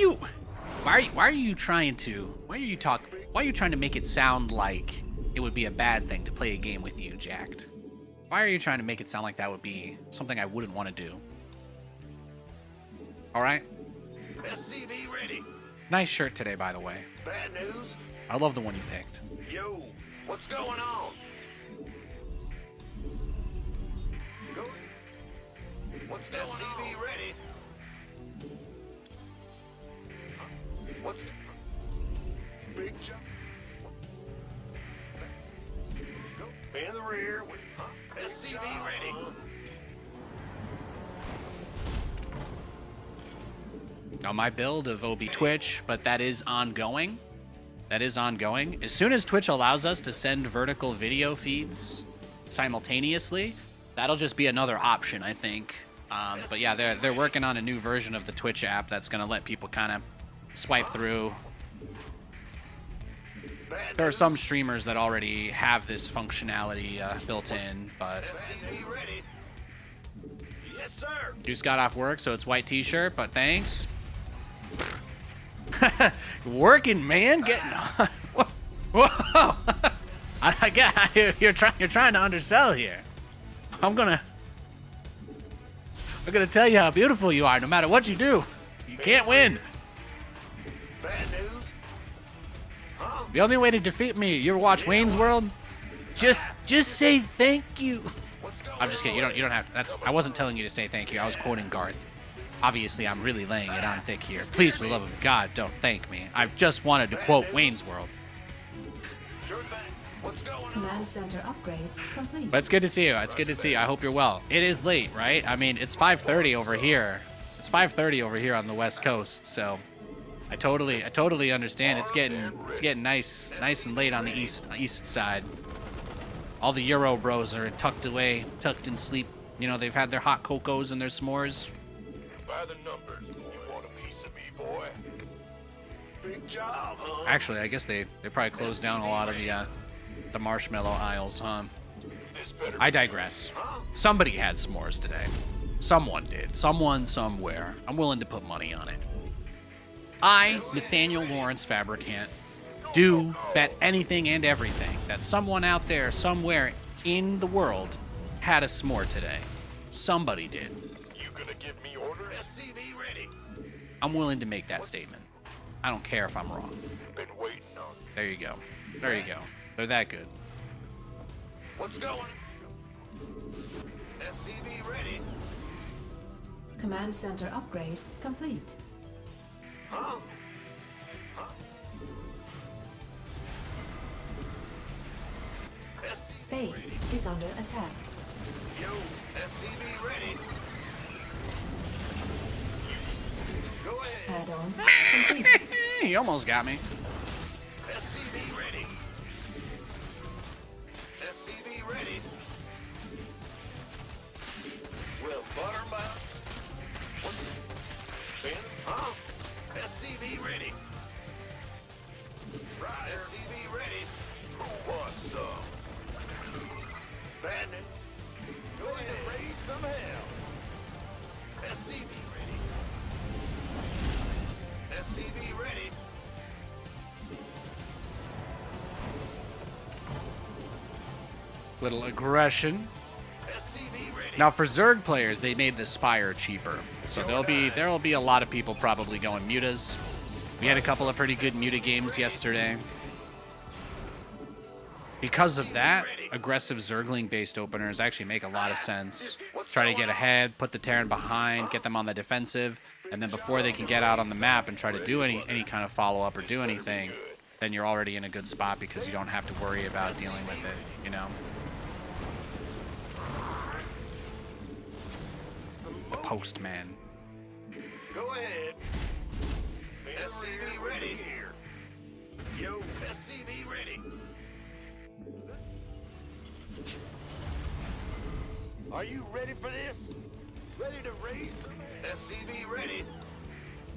[SPEAKER 1] are you trying to make it sound like it would be a bad thing to play a game with you, Jacked? Why are you trying to make it sound like that would be something I wouldn't want to do? All right.
[SPEAKER 5] SCV ready.
[SPEAKER 1] Nice shirt today, by the way.
[SPEAKER 5] Bad news?
[SPEAKER 1] I love the one you picked.
[SPEAKER 5] Yo, what's going on? Go. What's going SCV on? Ready. What's big jump? Go. In the rear. SCV ready.
[SPEAKER 1] On my build of OB Twitch, but that is ongoing. That is ongoing. As soon as Twitch allows us to send vertical video feeds simultaneously, that'll just be another option, I think, But yeah, they're working on a new version of the Twitch app that's gonna let people kind of swipe through. There are some streamers that already have this functionality built in, but
[SPEAKER 5] SCV ready. Yes, sir.
[SPEAKER 1] just got off work, so it's white t-shirt, but thanks. Working, man, getting on. Whoa! I get you're trying to undersell here. I'm gonna tell you how beautiful you are. No matter what you do, you can't win.
[SPEAKER 5] Bad news. Huh?
[SPEAKER 1] The only way to defeat me, you ever watch Wayne's World? Just say thank you.
[SPEAKER 5] What's going
[SPEAKER 1] I'm just kidding. You don't have. I wasn't telling you to say thank you. I was quoting Garth. Obviously, I'm really laying it on thick here. Please, for the love of God, don't thank me. I just wanted to quote Wayne's World.
[SPEAKER 5] Sure thing. What's going on?
[SPEAKER 3] Command center upgrade complete.
[SPEAKER 1] But it's good to see you. It's good to see you. I hope you're well. It is late, right? I mean, it's 5:30 over here. It's 5:30 over here on the West Coast, so I totally understand. It's getting nice and late on the east side. All the Euro bros are tucked away, tucked in sleep. You know, they've had their hot cocos and their s'mores.
[SPEAKER 5] By the numbers. You want a piece of me, boy? Big job, huh?
[SPEAKER 1] Actually, I guess they probably closed down a lot of the marshmallow aisles, huh?
[SPEAKER 5] This better
[SPEAKER 1] I digress. Somebody had s'mores today. Someone did. Someone somewhere. I'm willing to put money on it. I, Nathaniel Lawrence Fabricant, do bet anything and everything that someone out there somewhere in the world had a s'more today. Somebody did.
[SPEAKER 5] You gonna give me orders? SCV ready.
[SPEAKER 1] I'm willing to make that statement. I don't care if I'm wrong.
[SPEAKER 5] Been waiting on.
[SPEAKER 1] There you go. There you go. They're that good.
[SPEAKER 5] What's going? SCV ready.
[SPEAKER 3] Command center upgrade complete.
[SPEAKER 5] Huh? SCV
[SPEAKER 3] Base is under attack.
[SPEAKER 5] Yo, SCV ready. Go ahead.
[SPEAKER 3] Add-on complete.
[SPEAKER 1] He almost got me.
[SPEAKER 5] SCV ready. SCV ready. Well, Buttermouth. What's Ben? Huh? SCV ready. Right. SCV ready. Who wants some? Bandit. Go ahead and raise some hell. SCV ready. SCV ready.
[SPEAKER 1] Little aggression.
[SPEAKER 5] SCV ready.
[SPEAKER 1] Now for Zerg players, they made the Spire cheaper, so there'll be a lot of people probably going mutas. We had a couple of pretty good muta games yesterday. Because of that, aggressive Zergling-based openers actually make a lot of sense. Try to get ahead, put the Terran behind, get them on the defensive, and then before they can get out on the map and try to do any kind of follow-up or do anything, then you're already in a good spot because you don't have to worry about dealing with it, you know? The Postman.
[SPEAKER 5] Go ahead. SCV ready. Yo, SCV ready. Are you ready for this? Ready to raise some? SCV ready.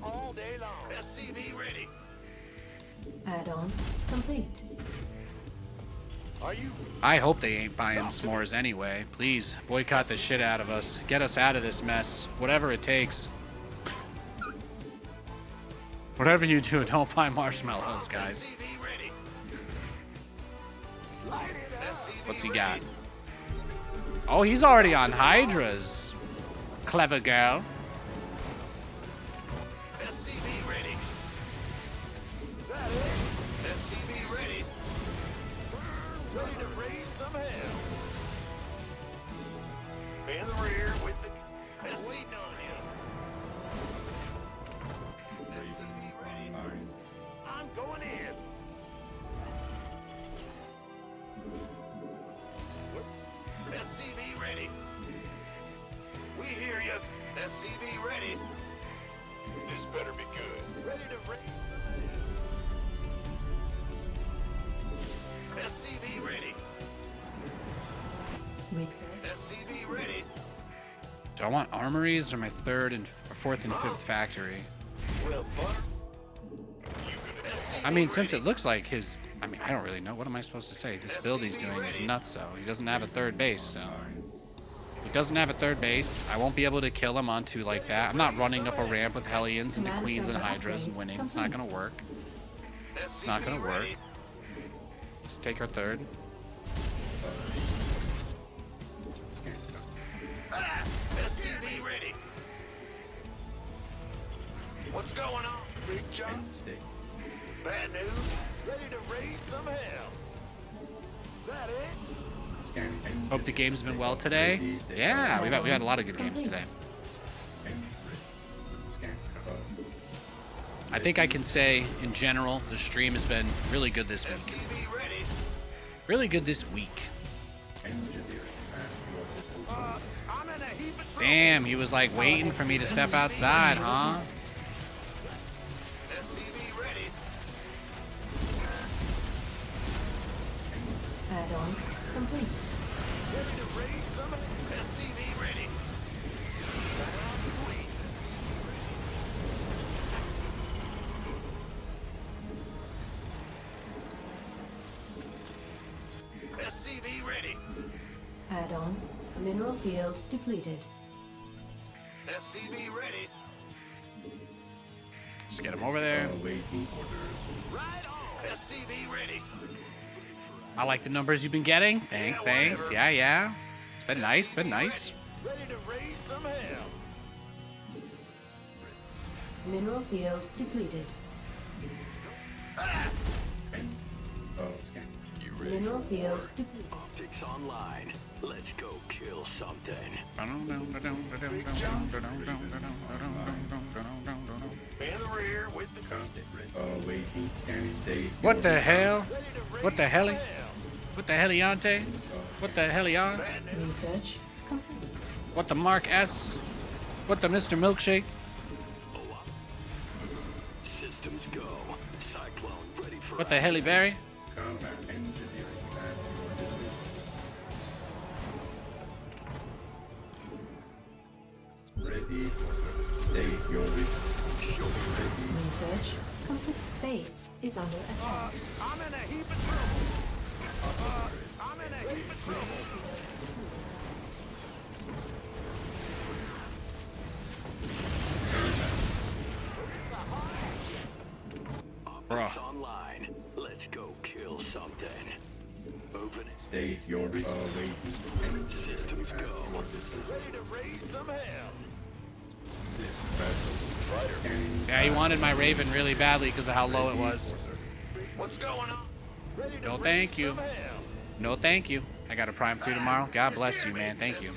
[SPEAKER 5] All day long. SCV ready.
[SPEAKER 3] Add-on complete.
[SPEAKER 5] Are you?
[SPEAKER 1] I hope they ain't buying s'mores anyway. Please, boycott the shit out of us. Get us out of this mess. Whatever it takes. Whatever you do, don't buy marshmallows, guys.
[SPEAKER 5] SCV ready.
[SPEAKER 1] What's he got? Oh, he's already on Hydras. Clever girl.
[SPEAKER 5] SCV ready. Is that it? SCV ready. Ready to raise some hell. In the rear with the. And waiting on him. SCV ready.
[SPEAKER 6] All right.
[SPEAKER 5] I'm going in. SCV ready. We hear you. SCV ready. This better be good. Ready to raise some hell. SCV ready.
[SPEAKER 3] Research.
[SPEAKER 5] SCV ready.
[SPEAKER 1] Do I want armories or my third and fourth and fifth factory?
[SPEAKER 5] Well, fuck.
[SPEAKER 1] I mean, since it looks like his... I mean, I don't really know. What am I supposed to say? This build he's doing is nuts, so he doesn't have a third base, so... He doesn't have a third base. I won't be able to kill him on two like that. I'm not running up a ramp with Hellions into
[SPEAKER 7] Command
[SPEAKER 1] Queens and
[SPEAKER 7] center
[SPEAKER 1] Hydras and
[SPEAKER 7] upgrade
[SPEAKER 1] winning. It's not
[SPEAKER 7] complete.
[SPEAKER 1] gonna work. It's not gonna work. Let's take our third.
[SPEAKER 5] SCV ready. What's going on, Big John? Bad news? Ready to raise some hell. Is that it?
[SPEAKER 1] Hope the game's been well today. Yeah, we had a lot of good games today. I think I can say, in general, the stream has been really good this week.
[SPEAKER 5] SCV ready.
[SPEAKER 1] Really good this week.
[SPEAKER 5] I'm in a heap of trouble.
[SPEAKER 1] Damn, he was like waiting for me to step outside, huh?
[SPEAKER 5] SCV ready.
[SPEAKER 7] Add-on complete.
[SPEAKER 5] Ready to raise some SCV ready. Sweet. SCV ready.
[SPEAKER 7] Add-on mineral field depleted.
[SPEAKER 5] SCV ready.
[SPEAKER 1] Just get him over there.
[SPEAKER 5] Right on. SCV ready.
[SPEAKER 1] I like the numbers you've been getting. Thanks, thanks. Yeah, yeah. It's been nice. It's been nice.
[SPEAKER 5] Ready to raise some hell.
[SPEAKER 7] Mineral field depleted. Mineral field depleted.
[SPEAKER 5] Optics online. Let's go kill something. In the rear with the
[SPEAKER 1] What the hell? What the helly? What the heliante? What the helion?
[SPEAKER 7] Research complete.
[SPEAKER 1] What the Mark S? What the Mr. Milkshake?
[SPEAKER 5] systems go. Cyclone ready for
[SPEAKER 1] What the heli berry?
[SPEAKER 7] Research complete. Base is under attack.
[SPEAKER 5] I'm in a heap of trouble. I'm in a heap of trouble.
[SPEAKER 1] Bruh.
[SPEAKER 5] Optics online. Let's go kill something. Open it.
[SPEAKER 6] State your waiting.
[SPEAKER 5] Systems go. Ready to raise some hell.
[SPEAKER 6] This vessel. Scanning.
[SPEAKER 1] Yeah, he wanted my Raven really badly because of how low it was.
[SPEAKER 5] What's going on? Ready to
[SPEAKER 1] No,
[SPEAKER 5] raise
[SPEAKER 1] thank you.
[SPEAKER 5] some hell.
[SPEAKER 1] No, thank you. I got a Prime 3 tomorrow. God bless you, man. Thank you.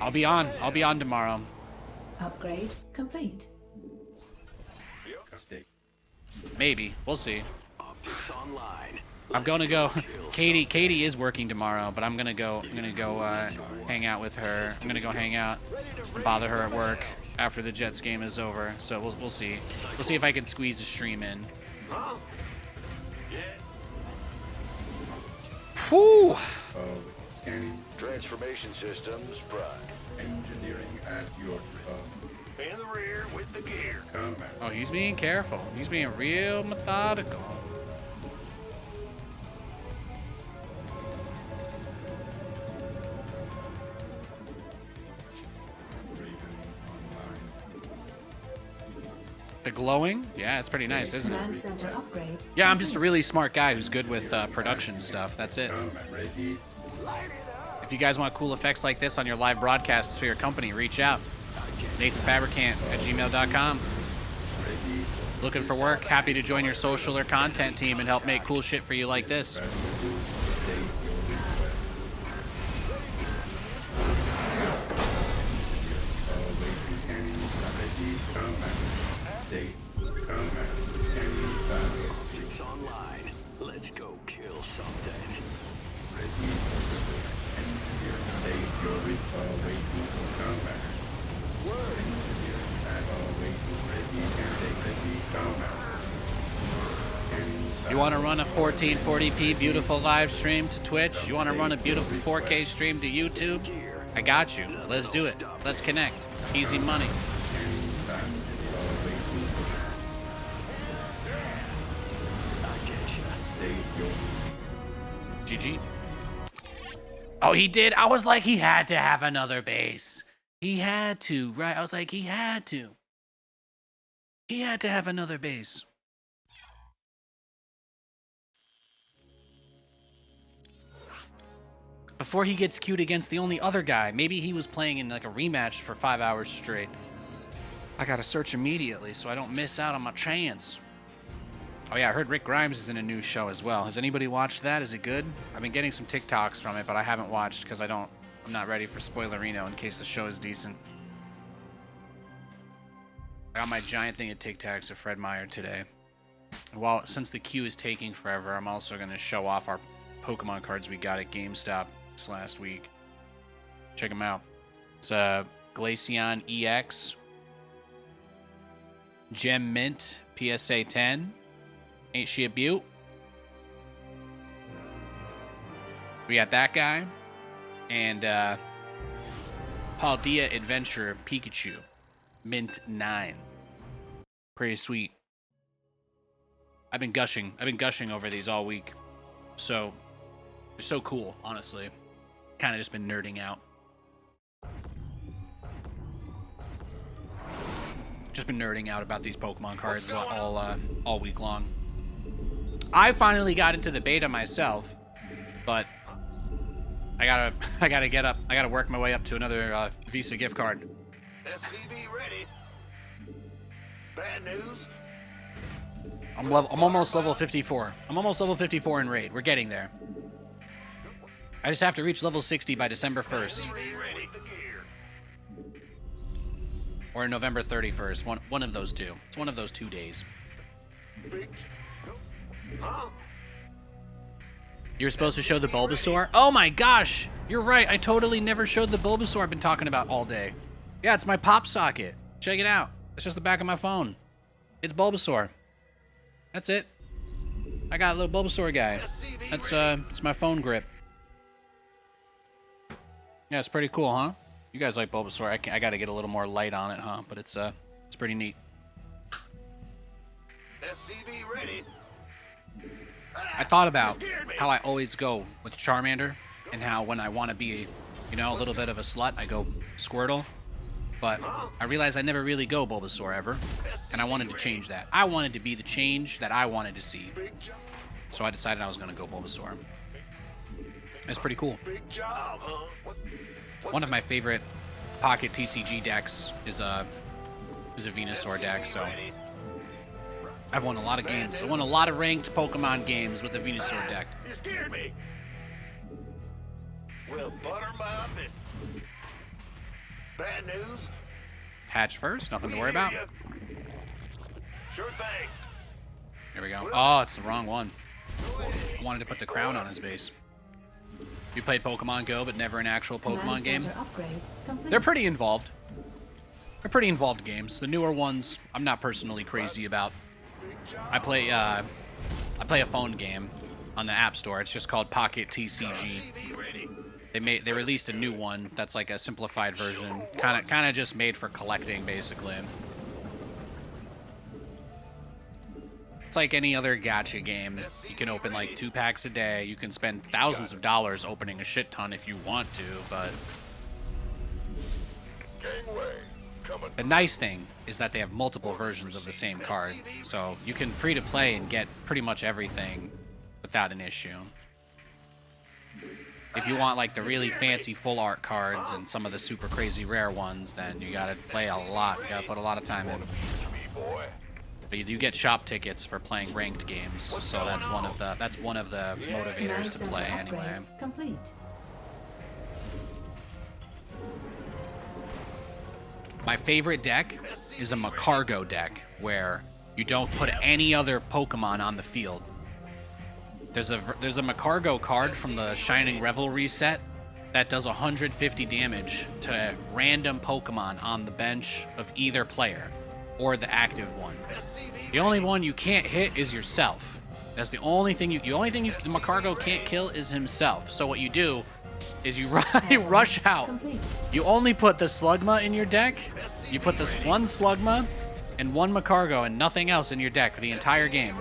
[SPEAKER 1] I'll be on. I'll be on tomorrow.
[SPEAKER 7] Upgrade complete.
[SPEAKER 6] State.
[SPEAKER 1] Maybe. We'll see.
[SPEAKER 5] Optics online.
[SPEAKER 1] I'm gonna go. Katie is working tomorrow, but I'm gonna go hang out with her. I'm gonna go hang out and bother her at work after the Jets game is over. So we'll see. We'll see if I can squeeze a stream in.
[SPEAKER 5] Huh? Yeah.
[SPEAKER 1] Whew.
[SPEAKER 6] Scanning.
[SPEAKER 5] Transformation systems prime.
[SPEAKER 6] Engineering at your
[SPEAKER 5] In the rear with the gear.
[SPEAKER 6] combat.
[SPEAKER 1] Oh, he's being careful. He's being real methodical. The glowing? Yeah, it's pretty nice, isn't
[SPEAKER 7] Command
[SPEAKER 1] it?
[SPEAKER 7] center upgrade.
[SPEAKER 1] Yeah, I'm just a really smart guy who's good with production stuff. That's it.
[SPEAKER 6] Combat ready.
[SPEAKER 1] If you guys want cool effects like this on your live broadcasts for your company, reach out. NathanFabricant@gmail.com. Looking for work? Happy to join your social or content team and help make cool shit for you like this.
[SPEAKER 6] State. Combat. Scanning.
[SPEAKER 5] Optics online. Let's go kill something.
[SPEAKER 6] State your waiting combat. Engineering at waiting ready. State ready. Combat. Scanning.
[SPEAKER 1] You want to run a 1440p beautiful live stream to Twitch? You want to run a beautiful 4K stream to YouTube? I I got you. Let's do it. Let's connect. Easy money. GG. Oh, he did? I was like, he had to have another base. He had to, right? I was like, he had to. He had to have another base. Before he gets queued against the only other guy. Maybe he was playing in like a rematch for 5 hours straight. I gotta search immediately so I don't miss out on my chance. Oh yeah, I heard Rick Grimes is in a new show as well. Has anybody watched that? Is it good? I've been getting some TikToks from it, but I haven't watched because I'm not ready for spoilerino in case the show is decent. I got my giant thing of Tic Tacs of Fred Meyer today. Well, since the queue is taking forever, I'm also going to show off our Pokemon cards we got at GameStop this last week. Check them out. It's Glaceon EX, Gem Mint, PSA 10. Ain't she a beaut? We got that guy. And Paldea Adventure Pikachu. Mint 9. Pretty sweet. I've been gushing over these all week. So, they're so cool, honestly. Kind of just been nerding out. Just been nerding out about these Pokemon cards all week long. I finally got into the beta myself, but I gotta work my way up to another Visa gift card.
[SPEAKER 5] SCV ready. Bad news.
[SPEAKER 1] I'm almost level 54. I'm almost level 54 in Raid. We're getting there. I just have to reach level 60 by December 1st.
[SPEAKER 5] Ready.
[SPEAKER 1] Or November 31st. One of those two. It's one of those 2 days.
[SPEAKER 5] Big. Huh?
[SPEAKER 1] You're supposed to show the Bulbasaur? Oh my gosh! You're right. I totally never showed the Bulbasaur I've been talking about all day. Yeah, it's my pop socket. Check it out. It's just the back of my phone. It's Bulbasaur. That's it. I got a little Bulbasaur guy. That's it's my phone grip. Yeah, it's pretty cool, huh? You guys like Bulbasaur? I gotta get a little more light on it, huh? But it's pretty neat.
[SPEAKER 5] SCV ready.
[SPEAKER 1] I thought about how I always go with Charmander, and how when I want to be, a little bit of a slut, I go Squirtle. But I realized I never really go Bulbasaur ever, and I wanted to change that. I wanted to be the change that I wanted to see. So I decided I was going to go Bulbasaur. It's pretty cool.
[SPEAKER 5] Big job, huh?
[SPEAKER 1] One of my favorite Pocket TCG decks is a Venusaur deck, so I've won a lot of games. I won a lot of ranked Pokemon games with the Venusaur deck.
[SPEAKER 5] You scared me. Well, butter my biscuit. Bad news.
[SPEAKER 1] Hatch first, nothing to worry about.
[SPEAKER 5] Sure thing.
[SPEAKER 1] Here we go. Oh, it's the wrong one. I wanted to put the crown on his base. You played Pokemon Go, but never an actual Pokemon
[SPEAKER 7] Command
[SPEAKER 1] game?
[SPEAKER 7] center upgrade complete.
[SPEAKER 1] They're pretty involved. They're pretty involved games. The newer ones, I'm not personally crazy about. I play a phone game on the App Store. It's just called Pocket TCG. They released a new one that's like a simplified version, kind of just made for collecting, basically. It's like any other gacha game. You can open like 2 packs a day. You can spend thousands of dollars opening a shit ton if you want to, but the nice thing is that they have multiple versions of the same card. So you can free to play and get pretty much everything without an issue. If you want like the really fancy full art cards and some of the super crazy rare ones, then you gotta play a lot. You gotta put a lot of time in. But you do get shop tickets for playing ranked games, so that's one of the motivators
[SPEAKER 7] Command
[SPEAKER 1] to
[SPEAKER 7] center
[SPEAKER 1] play
[SPEAKER 7] upgrade
[SPEAKER 1] anyway.
[SPEAKER 7] complete.
[SPEAKER 1] My favorite deck is a Macargo deck, where you don't put any other Pokemon on the field. There's a Macargo card from the Shining Revelry set that does 150 damage to random Pokemon on the bench of either player, or the active one. The only one you can't hit is yourself. That's the only thing the Macargo can't kill is himself. So what you do is you rush out.
[SPEAKER 7] Complete.
[SPEAKER 1] You only put the Slugma in your deck. You put this one Slugma and one Macargo and nothing else in your deck for the entire game.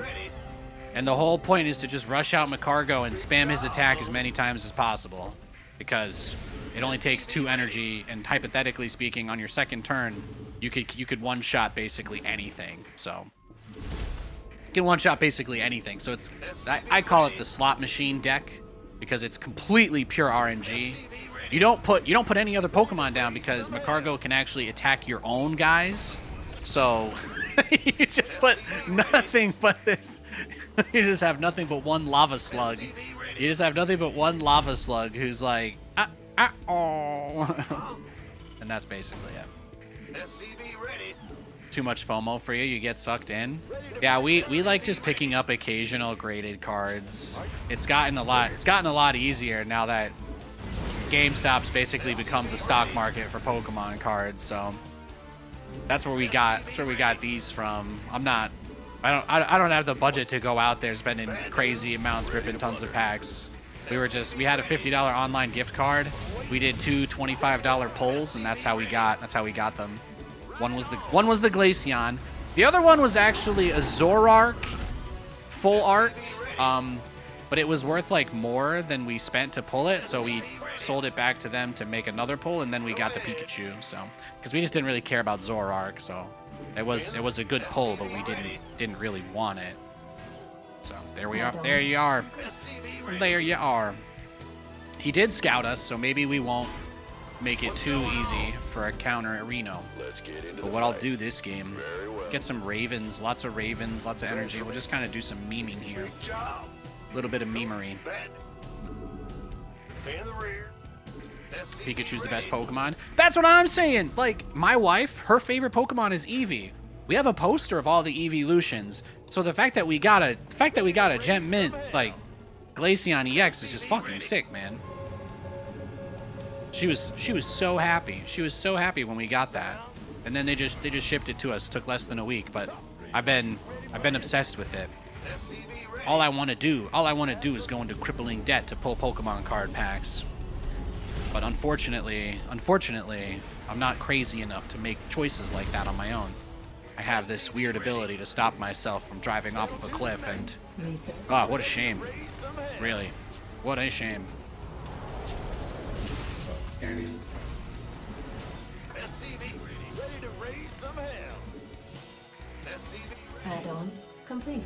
[SPEAKER 1] And the whole point is to just rush out Macargo and spam his attack as many times as possible. Because it only takes 2 energy, and hypothetically speaking, on your second turn, you could one-shot basically anything. So you can one-shot basically anything. So it's I call it the slot machine deck because it's completely pure RNG. You don't put any other Pokemon down because Macargo can actually attack your own guys. So you just put nothing but this. You just have nothing but one Lava Slug. You just have nothing but one Lava Slug who's like, oh. And that's basically it. Too much FOMO for you, you get sucked in. Yeah, we like just picking up occasional graded cards. It's gotten a lot easier now that GameStop's basically become the stock market for Pokemon cards, so that's where we got these from. I don't have the budget to go out there spending crazy amounts ripping tons of packs. We had a $50 online gift card. We did 2 $25 pulls, and that's how we got them. One was the Glaceon. The other one was actually a Zoroark full art, but it was worth like more than we spent to pull it, so we sold it back to them to make another pull, and then we got the Pikachu. So because we just didn't really care about Zoroark, so it was a good pull, but we didn't really want it. So there we are. There you are. There you are. He did scout us, so maybe we won't make it too easy for a counter at Reno. But what I'll do this game, get some Ravens, lots of energy. We'll just kind of do some memeing here. A little bit of memery. Pikachu's the best Pokemon. That's what I'm saying. Like, my wife, her favorite Pokemon is Eevee. We have a poster of all the Eeveelutions. So the fact that we got a Gem Mint like Glaceon EX is just fucking sick, man. She was so happy. She was so happy when we got that. And then they just shipped it to us. It took less than a week, but I've been obsessed with it. All I want to do is go into crippling debt to pull Pokemon card packs. But unfortunately, I'm not crazy enough to make choices like that on my own. I have this weird ability to stop myself from driving off of a cliff, and oh, what a shame. Really, what a shame.
[SPEAKER 7] Add-on complete.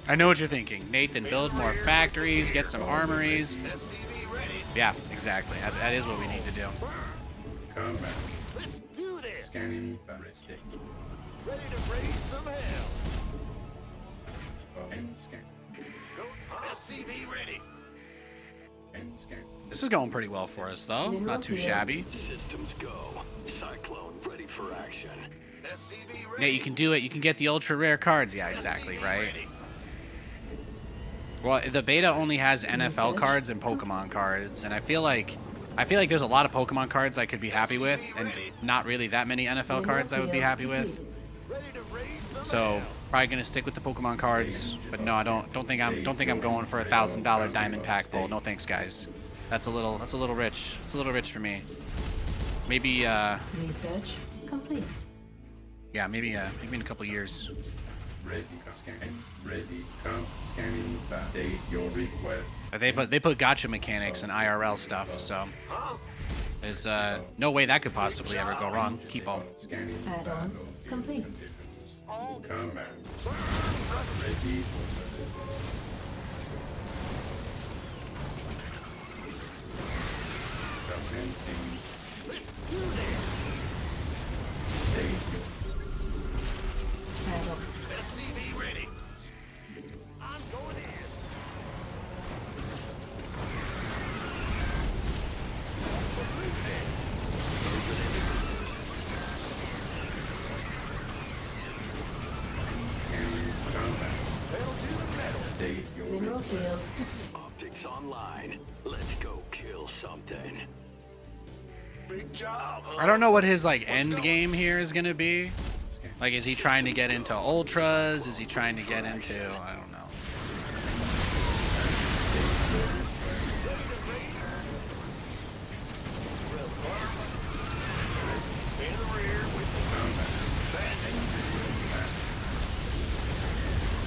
[SPEAKER 1] I know what you're thinking. Nathan, build more factories, get some armories. Yeah, exactly. That is what we need to do.
[SPEAKER 2] Let's do this.
[SPEAKER 6] Scanning ballistic.
[SPEAKER 2] Ready to raise some hell.
[SPEAKER 6] And scan.
[SPEAKER 2] Go SCV ready.
[SPEAKER 6] And scan.
[SPEAKER 1] This is going pretty well for us, though. Not too shabby.
[SPEAKER 5] Systems go. Cyclone ready for action.
[SPEAKER 2] SCV ready.
[SPEAKER 1] Nate, you can do it. You can get the ultra rare cards. Yeah, exactly, right? Well, the beta only has NFL cards and Pokemon cards, and I feel like I feel like there's a lot of Pokemon cards I could be happy with, and not really that many NFL cards I would be happy with. So probably gonna stick with the Pokemon cards, but no, I don't think I'm going for $1,000 diamond pack pull. No thanks, guys. That's a little rich. It's a little rich for me. Maybe
[SPEAKER 7] Research complete.
[SPEAKER 1] yeah, maybe in a couple years.
[SPEAKER 6] Ready, scanning. Ready, come, scanning. State your request.
[SPEAKER 1] They put gotcha mechanics and IRL stuff, so there's no way that could possibly ever go wrong. Keep on.
[SPEAKER 6] Scanning.
[SPEAKER 7] Add-on complete.
[SPEAKER 6] Command. Ready for service. Commencing.
[SPEAKER 5] Let's do this.
[SPEAKER 6] State your
[SPEAKER 7] Add-on.
[SPEAKER 5] SCV ready. I'm going in.
[SPEAKER 6] scanning. Command.
[SPEAKER 5] Pedal to the metal.
[SPEAKER 6] State your
[SPEAKER 7] Mineral field.
[SPEAKER 5] Optics online. Let's go kill something. Big job, huh?
[SPEAKER 1] I don't know what his like end game here is gonna be. Like, is he trying to get into ultras? Is he trying to get into I don't know.
[SPEAKER 5] In the rear with the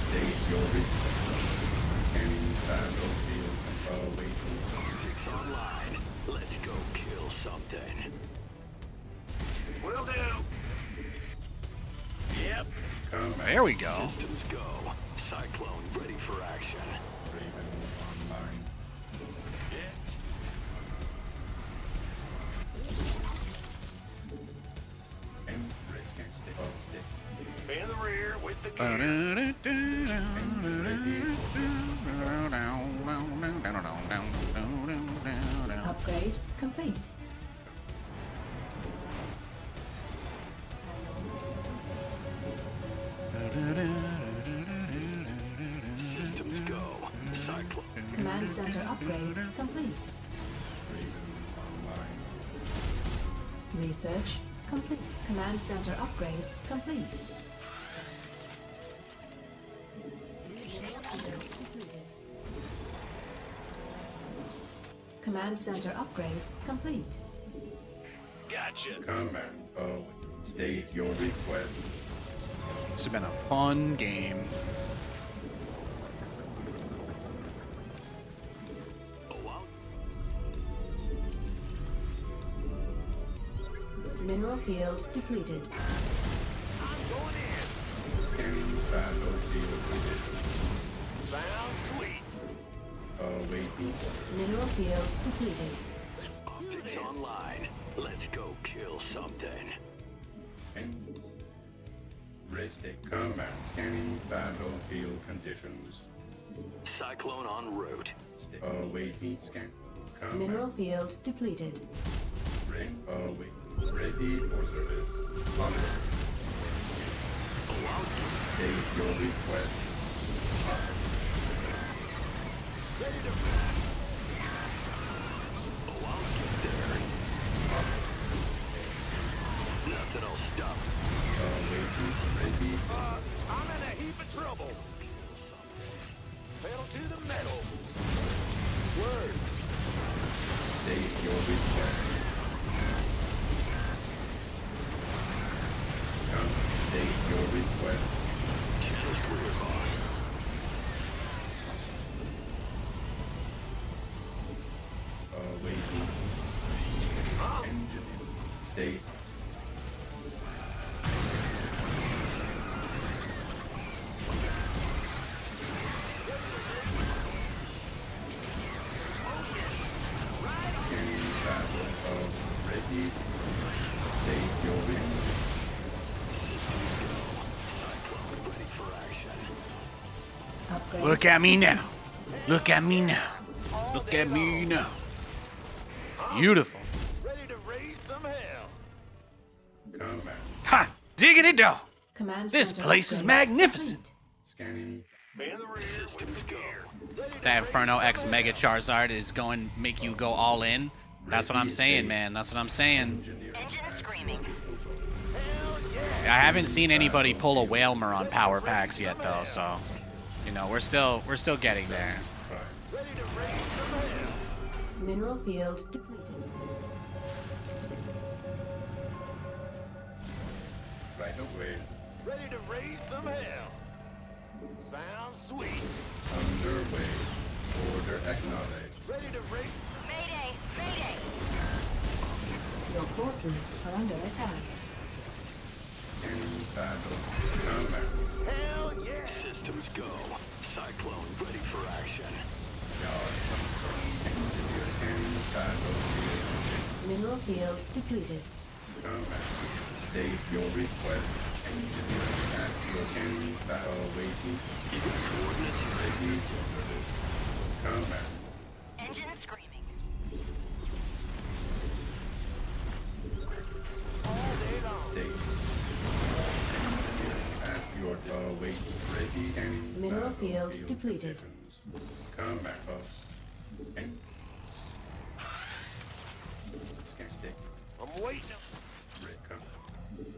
[SPEAKER 6] State your request. Scanning battlefield control waiting.
[SPEAKER 5] Optics online. Let's go kill something. Will do. Yep.
[SPEAKER 6] Command.
[SPEAKER 1] There we go.
[SPEAKER 5] Systems go. Cyclone ready for action.
[SPEAKER 6] Raven online. And risk and stick. Oh, stick.
[SPEAKER 5] In the rear with the gear.
[SPEAKER 7] Upgrade complete.
[SPEAKER 5] Systems go. Cyclone.
[SPEAKER 7] Command center upgrade complete.
[SPEAKER 6] Raven online.
[SPEAKER 7] Research complete. Command center upgrade complete. Command center upgrade complete.
[SPEAKER 5] Gotcha.
[SPEAKER 6] Command. Oh, state your request.
[SPEAKER 1] This has been a fun game.
[SPEAKER 5] Oh, wow.
[SPEAKER 7] Mineral field depleted.
[SPEAKER 5] I'm going in.
[SPEAKER 6] Scanning battlefield conditions.
[SPEAKER 5] Sounds sweet.
[SPEAKER 6] Awaiting order.
[SPEAKER 7] Mineral field depleted.
[SPEAKER 5] Optics online. Let's go kill something.
[SPEAKER 6] And Restic command scanning battlefield conditions.
[SPEAKER 5] Cyclone en route.
[SPEAKER 6] Awaiting scan. Command.
[SPEAKER 7] Mineral field depleted.
[SPEAKER 6] Await. Ready for service. State your request.
[SPEAKER 5] Ready to Oh, I'll get there. Nothing'll stop.
[SPEAKER 6] Awaiting. Ready.
[SPEAKER 5] I'm in a heap of trouble. Pedal to the metal. Word.
[SPEAKER 6] State your request. State your request.
[SPEAKER 5] Channel's clear, boss.
[SPEAKER 6] Awaiting. Engine. State. Scanning battle of ready. State your request.
[SPEAKER 5] Cyclone ready for action.
[SPEAKER 7] Upgrade.
[SPEAKER 1] Look at me now. Look at me now. Look at me now. Beautiful.
[SPEAKER 5] Ready to raise some hell.
[SPEAKER 6] Command.
[SPEAKER 1] Ha! Diggity dog.
[SPEAKER 7] Command
[SPEAKER 1] This
[SPEAKER 7] center
[SPEAKER 1] place is
[SPEAKER 7] upgrade
[SPEAKER 1] magnificent.
[SPEAKER 7] complete.
[SPEAKER 6] Scanning.
[SPEAKER 5] In the rear with the gear.
[SPEAKER 1] That Inferno X Mega Charizard is going to make you go all in. That's what I'm saying, man. That's what I'm saying.
[SPEAKER 3] Engine screaming.
[SPEAKER 1] I haven't seen anybody pull a Whalmer on power packs yet, though. So, you know, we're still getting there.
[SPEAKER 7] Mineral field depleted.
[SPEAKER 6] Right away.
[SPEAKER 5] Ready to raise some hell. Sounds sweet.
[SPEAKER 6] Underway. Order acknowledged.
[SPEAKER 5] Ready to raise.
[SPEAKER 3] Mayday! Mayday!
[SPEAKER 7] Your forces are under attack.
[SPEAKER 6] Enemy battle. Combat.
[SPEAKER 5] Hell yeah. Systems go. Cyclone ready for action.
[SPEAKER 6] Yard. Engineer. Enemy battle.
[SPEAKER 7] Mineral field depleted.
[SPEAKER 6] Combat. State your request. Engineer. At your enemy battle waiting.
[SPEAKER 5] You got coordinates?
[SPEAKER 6] Ready. Combat.
[SPEAKER 3] Engine screaming.
[SPEAKER 5] All day long.
[SPEAKER 6] State. At your waiting. Ready. Enemy
[SPEAKER 7] Mineral
[SPEAKER 6] battle
[SPEAKER 7] field depleted.
[SPEAKER 6] conditions. Combat. And scan state.
[SPEAKER 5] I'm waiting.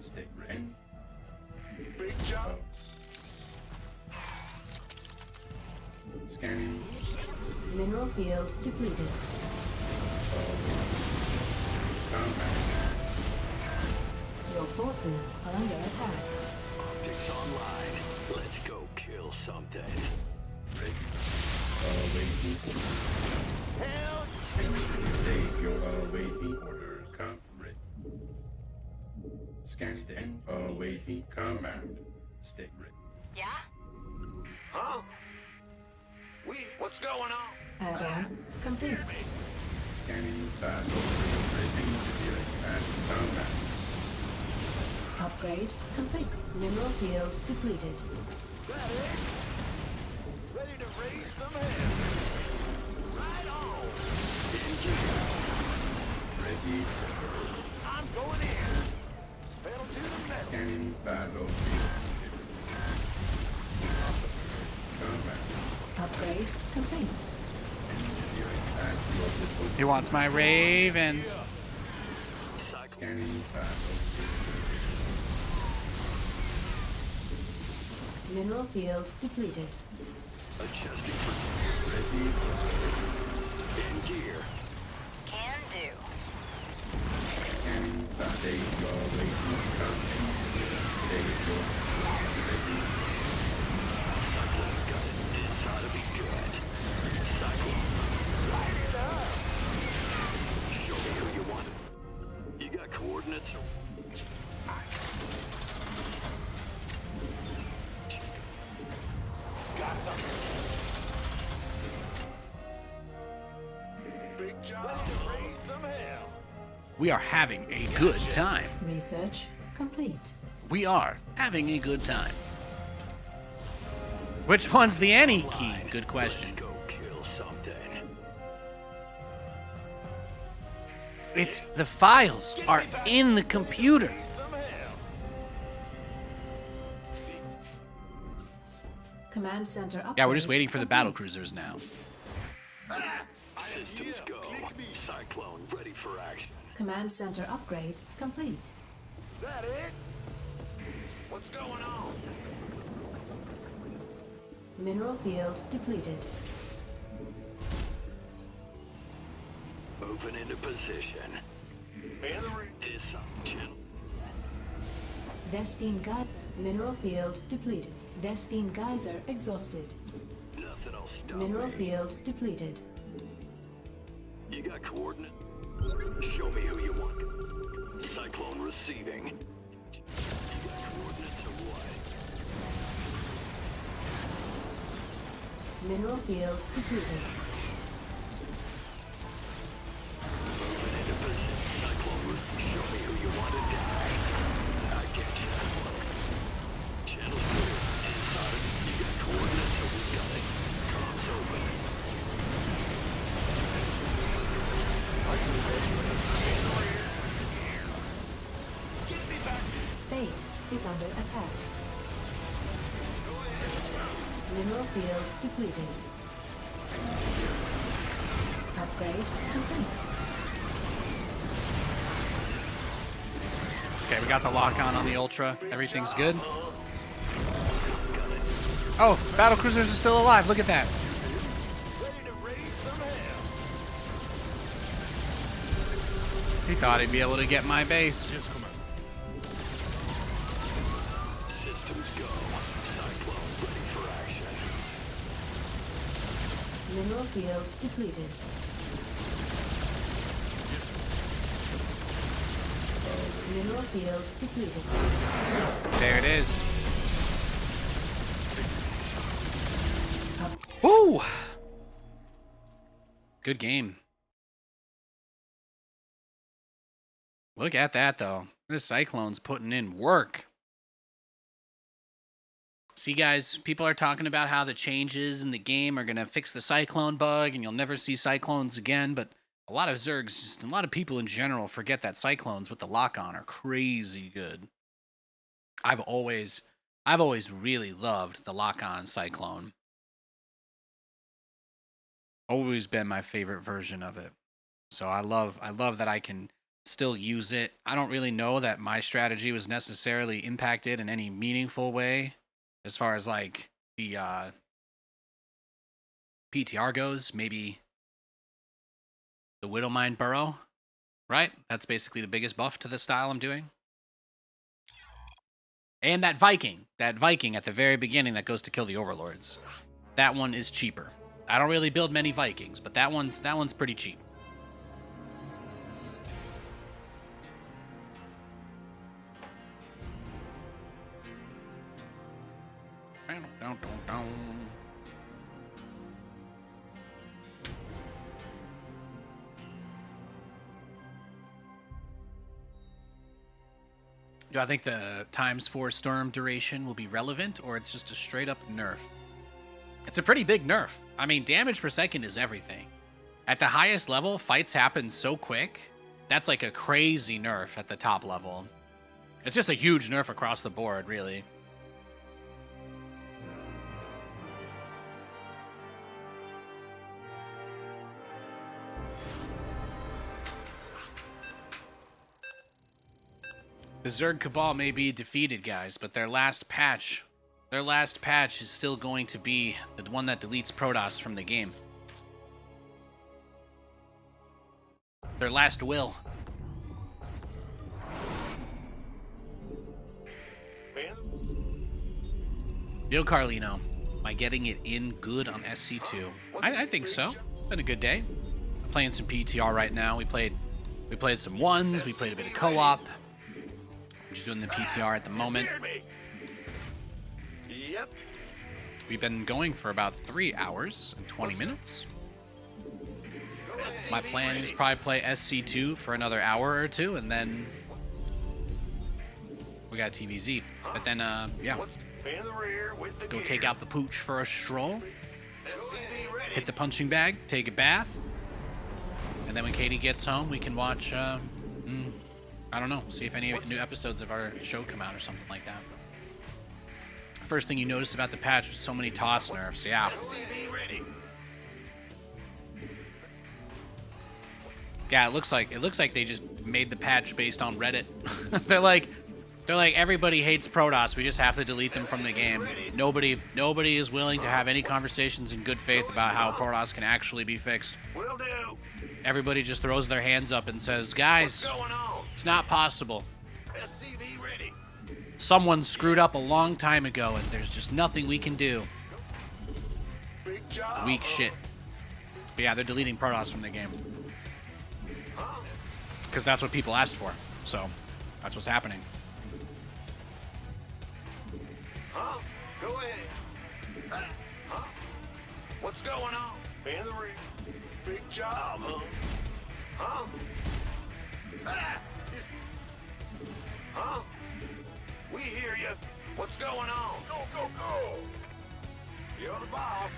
[SPEAKER 6] State ready.
[SPEAKER 5] Big job.
[SPEAKER 6] Scanning.
[SPEAKER 7] Mineral field depleted.
[SPEAKER 6] Combat.
[SPEAKER 7] Your forces are under attack.
[SPEAKER 5] Optics online. Let's go kill something.
[SPEAKER 6] Ready. Awaiting.
[SPEAKER 5] Hell
[SPEAKER 6] State your awaiting orders. Come ready. Scan state. Awaiting command. State ready.
[SPEAKER 3] Yeah?
[SPEAKER 5] huh? What's going on?
[SPEAKER 7] Add-on complete.
[SPEAKER 6] Scanning battle. Ready. At combat.
[SPEAKER 7] Upgrade complete. Mineral field depleted.
[SPEAKER 5] That it? Ready to raise some hell. Right on.
[SPEAKER 6] Ready.
[SPEAKER 5] I'm going in. Pedal to the metal.
[SPEAKER 6] Scanning battle. Combat.
[SPEAKER 7] Upgrade complete.
[SPEAKER 6] At your disposal.
[SPEAKER 1] He wants my Ravens.
[SPEAKER 6] Scanning battle.
[SPEAKER 7] Mineral field depleted.
[SPEAKER 5] Adjusting for
[SPEAKER 6] Ready.
[SPEAKER 5] in gear.
[SPEAKER 3] Can do.
[SPEAKER 6] Scanning battle. State your awaiting command. State your ready.
[SPEAKER 5] Cyclone got inside of me good. Cyclone. Light it up. Show me who you want. You got coordinates? Got something. Big job. Ready to raise some hell.
[SPEAKER 1] We are having a good time.
[SPEAKER 7] Research complete.
[SPEAKER 1] We are having a good time. Which one's the any key? Good question.
[SPEAKER 5] Let's go kill something.
[SPEAKER 1] It's the files are in the computer.
[SPEAKER 5] Some hell.
[SPEAKER 7] Command center upgrade.
[SPEAKER 1] Yeah, we're just waiting for the battle
[SPEAKER 7] complete.
[SPEAKER 1] cruisers now.
[SPEAKER 5] Systems go. Cyclone ready for action.
[SPEAKER 7] Command center upgrade complete.
[SPEAKER 5] Is that it? What's going on?
[SPEAKER 7] Mineral field depleted.
[SPEAKER 5] Moving into position. Is some channel.
[SPEAKER 7] Vespine geyser. Mineral field depleted. Vespine geyser exhausted.
[SPEAKER 5] Nothing will stop
[SPEAKER 7] Mineral
[SPEAKER 5] me.
[SPEAKER 7] field depleted.
[SPEAKER 5] You got coordinates? Show me who you want. Cyclone receiving. You got coordinates of what?
[SPEAKER 7] Mineral field depleted.
[SPEAKER 5] Moving into position. Cyclone, show me who you want to die. I get you. Channel's clear. Inside. You got coordinates, so we got it. Comms open.
[SPEAKER 7] Base is under attack. Mineral field depleted. Upgrade complete.
[SPEAKER 1] Okay, we got the lock on the Ultra. Everything's good. Oh, battle cruisers are still alive. Look at that.
[SPEAKER 5] Ready to raise some hell.
[SPEAKER 1] He thought he'd be able to get my base.
[SPEAKER 5] Yes, come on. Systems go. Cyclone ready for action.
[SPEAKER 7] Mineral field depleted. Mineral field depleted.
[SPEAKER 1] There it is. Woo! Good game. Look at that, though. This Cyclone's putting in work. See, guys, people are talking about how the changes in the game are going to fix the Cyclone bug, and you'll never see Cyclones again, but a lot of Zergs, just a lot of people in general, forget that Cyclones with the lock-on are crazy good. I've always really loved the lock-on Cyclone. Always been my favorite version of it. So I love that I can still use it. I don't really know that my strategy was necessarily impacted in any meaningful way as far as like the PTR goes. Maybe the Widowmine Burrow, right? That's basically the biggest buff to the style I'm doing. And that Viking at the very beginning that goes to kill the Overlords. That one is cheaper. I don't really build many Vikings, but that one's pretty cheap. Do I think the ×4 storm duration will be relevant, or it's just a straight up nerf? It's a pretty big nerf. I mean, damage per second is everything. At the highest level, fights happen so quick. That's like a crazy nerf at the top level. It's just a huge nerf across the board, really. The Zerg Cabal may be defeated, guys, but their last patch is still going to be the one that deletes Protoss from the game. Their last will. Yo, Carlino. Am I getting it in good on SC2? I think so. Been a good day. I'm playing some PTR right now. We played some ones. We played a bit of co-op. Just doing the PTR at the moment.
[SPEAKER 5] Yep.
[SPEAKER 1] We've been going for about 3 hours and 20 minutes. My plan is probably play SC2 for another hour or two, and then we got TVZ. But then, yeah, go take out the pooch for a stroll, hit the punching bag, take a bath, and then when Katie gets home, we can watch, I don't know, see if any new episodes of our show come out or something like that. First thing you noticed about the patch was so many toss nerfs, yeah. Yeah, it looks like they just made the patch based on Reddit. they're like everybody hates Protoss. We just have to delete them from the game. Nobody is willing to have any conversations in good faith about how Protoss can actually be fixed.
[SPEAKER 5] Will do.
[SPEAKER 1] Everybody just throws their hands up and says, "Guys, it's not possible.
[SPEAKER 5] SCV ready.
[SPEAKER 1] Someone screwed up a long time ago, and there's just nothing we can do."
[SPEAKER 5] Big job.
[SPEAKER 1] Weak shit. But yeah, they're deleting Protoss from the game. Because that's what people asked for. So, that's what's happening.
[SPEAKER 5] Huh? Go ahead. Huh? What's going on? In the ring. Big job, huh? Huh? Ah! Huh? We hear you. What's going on? Go, go, go! You're the boss.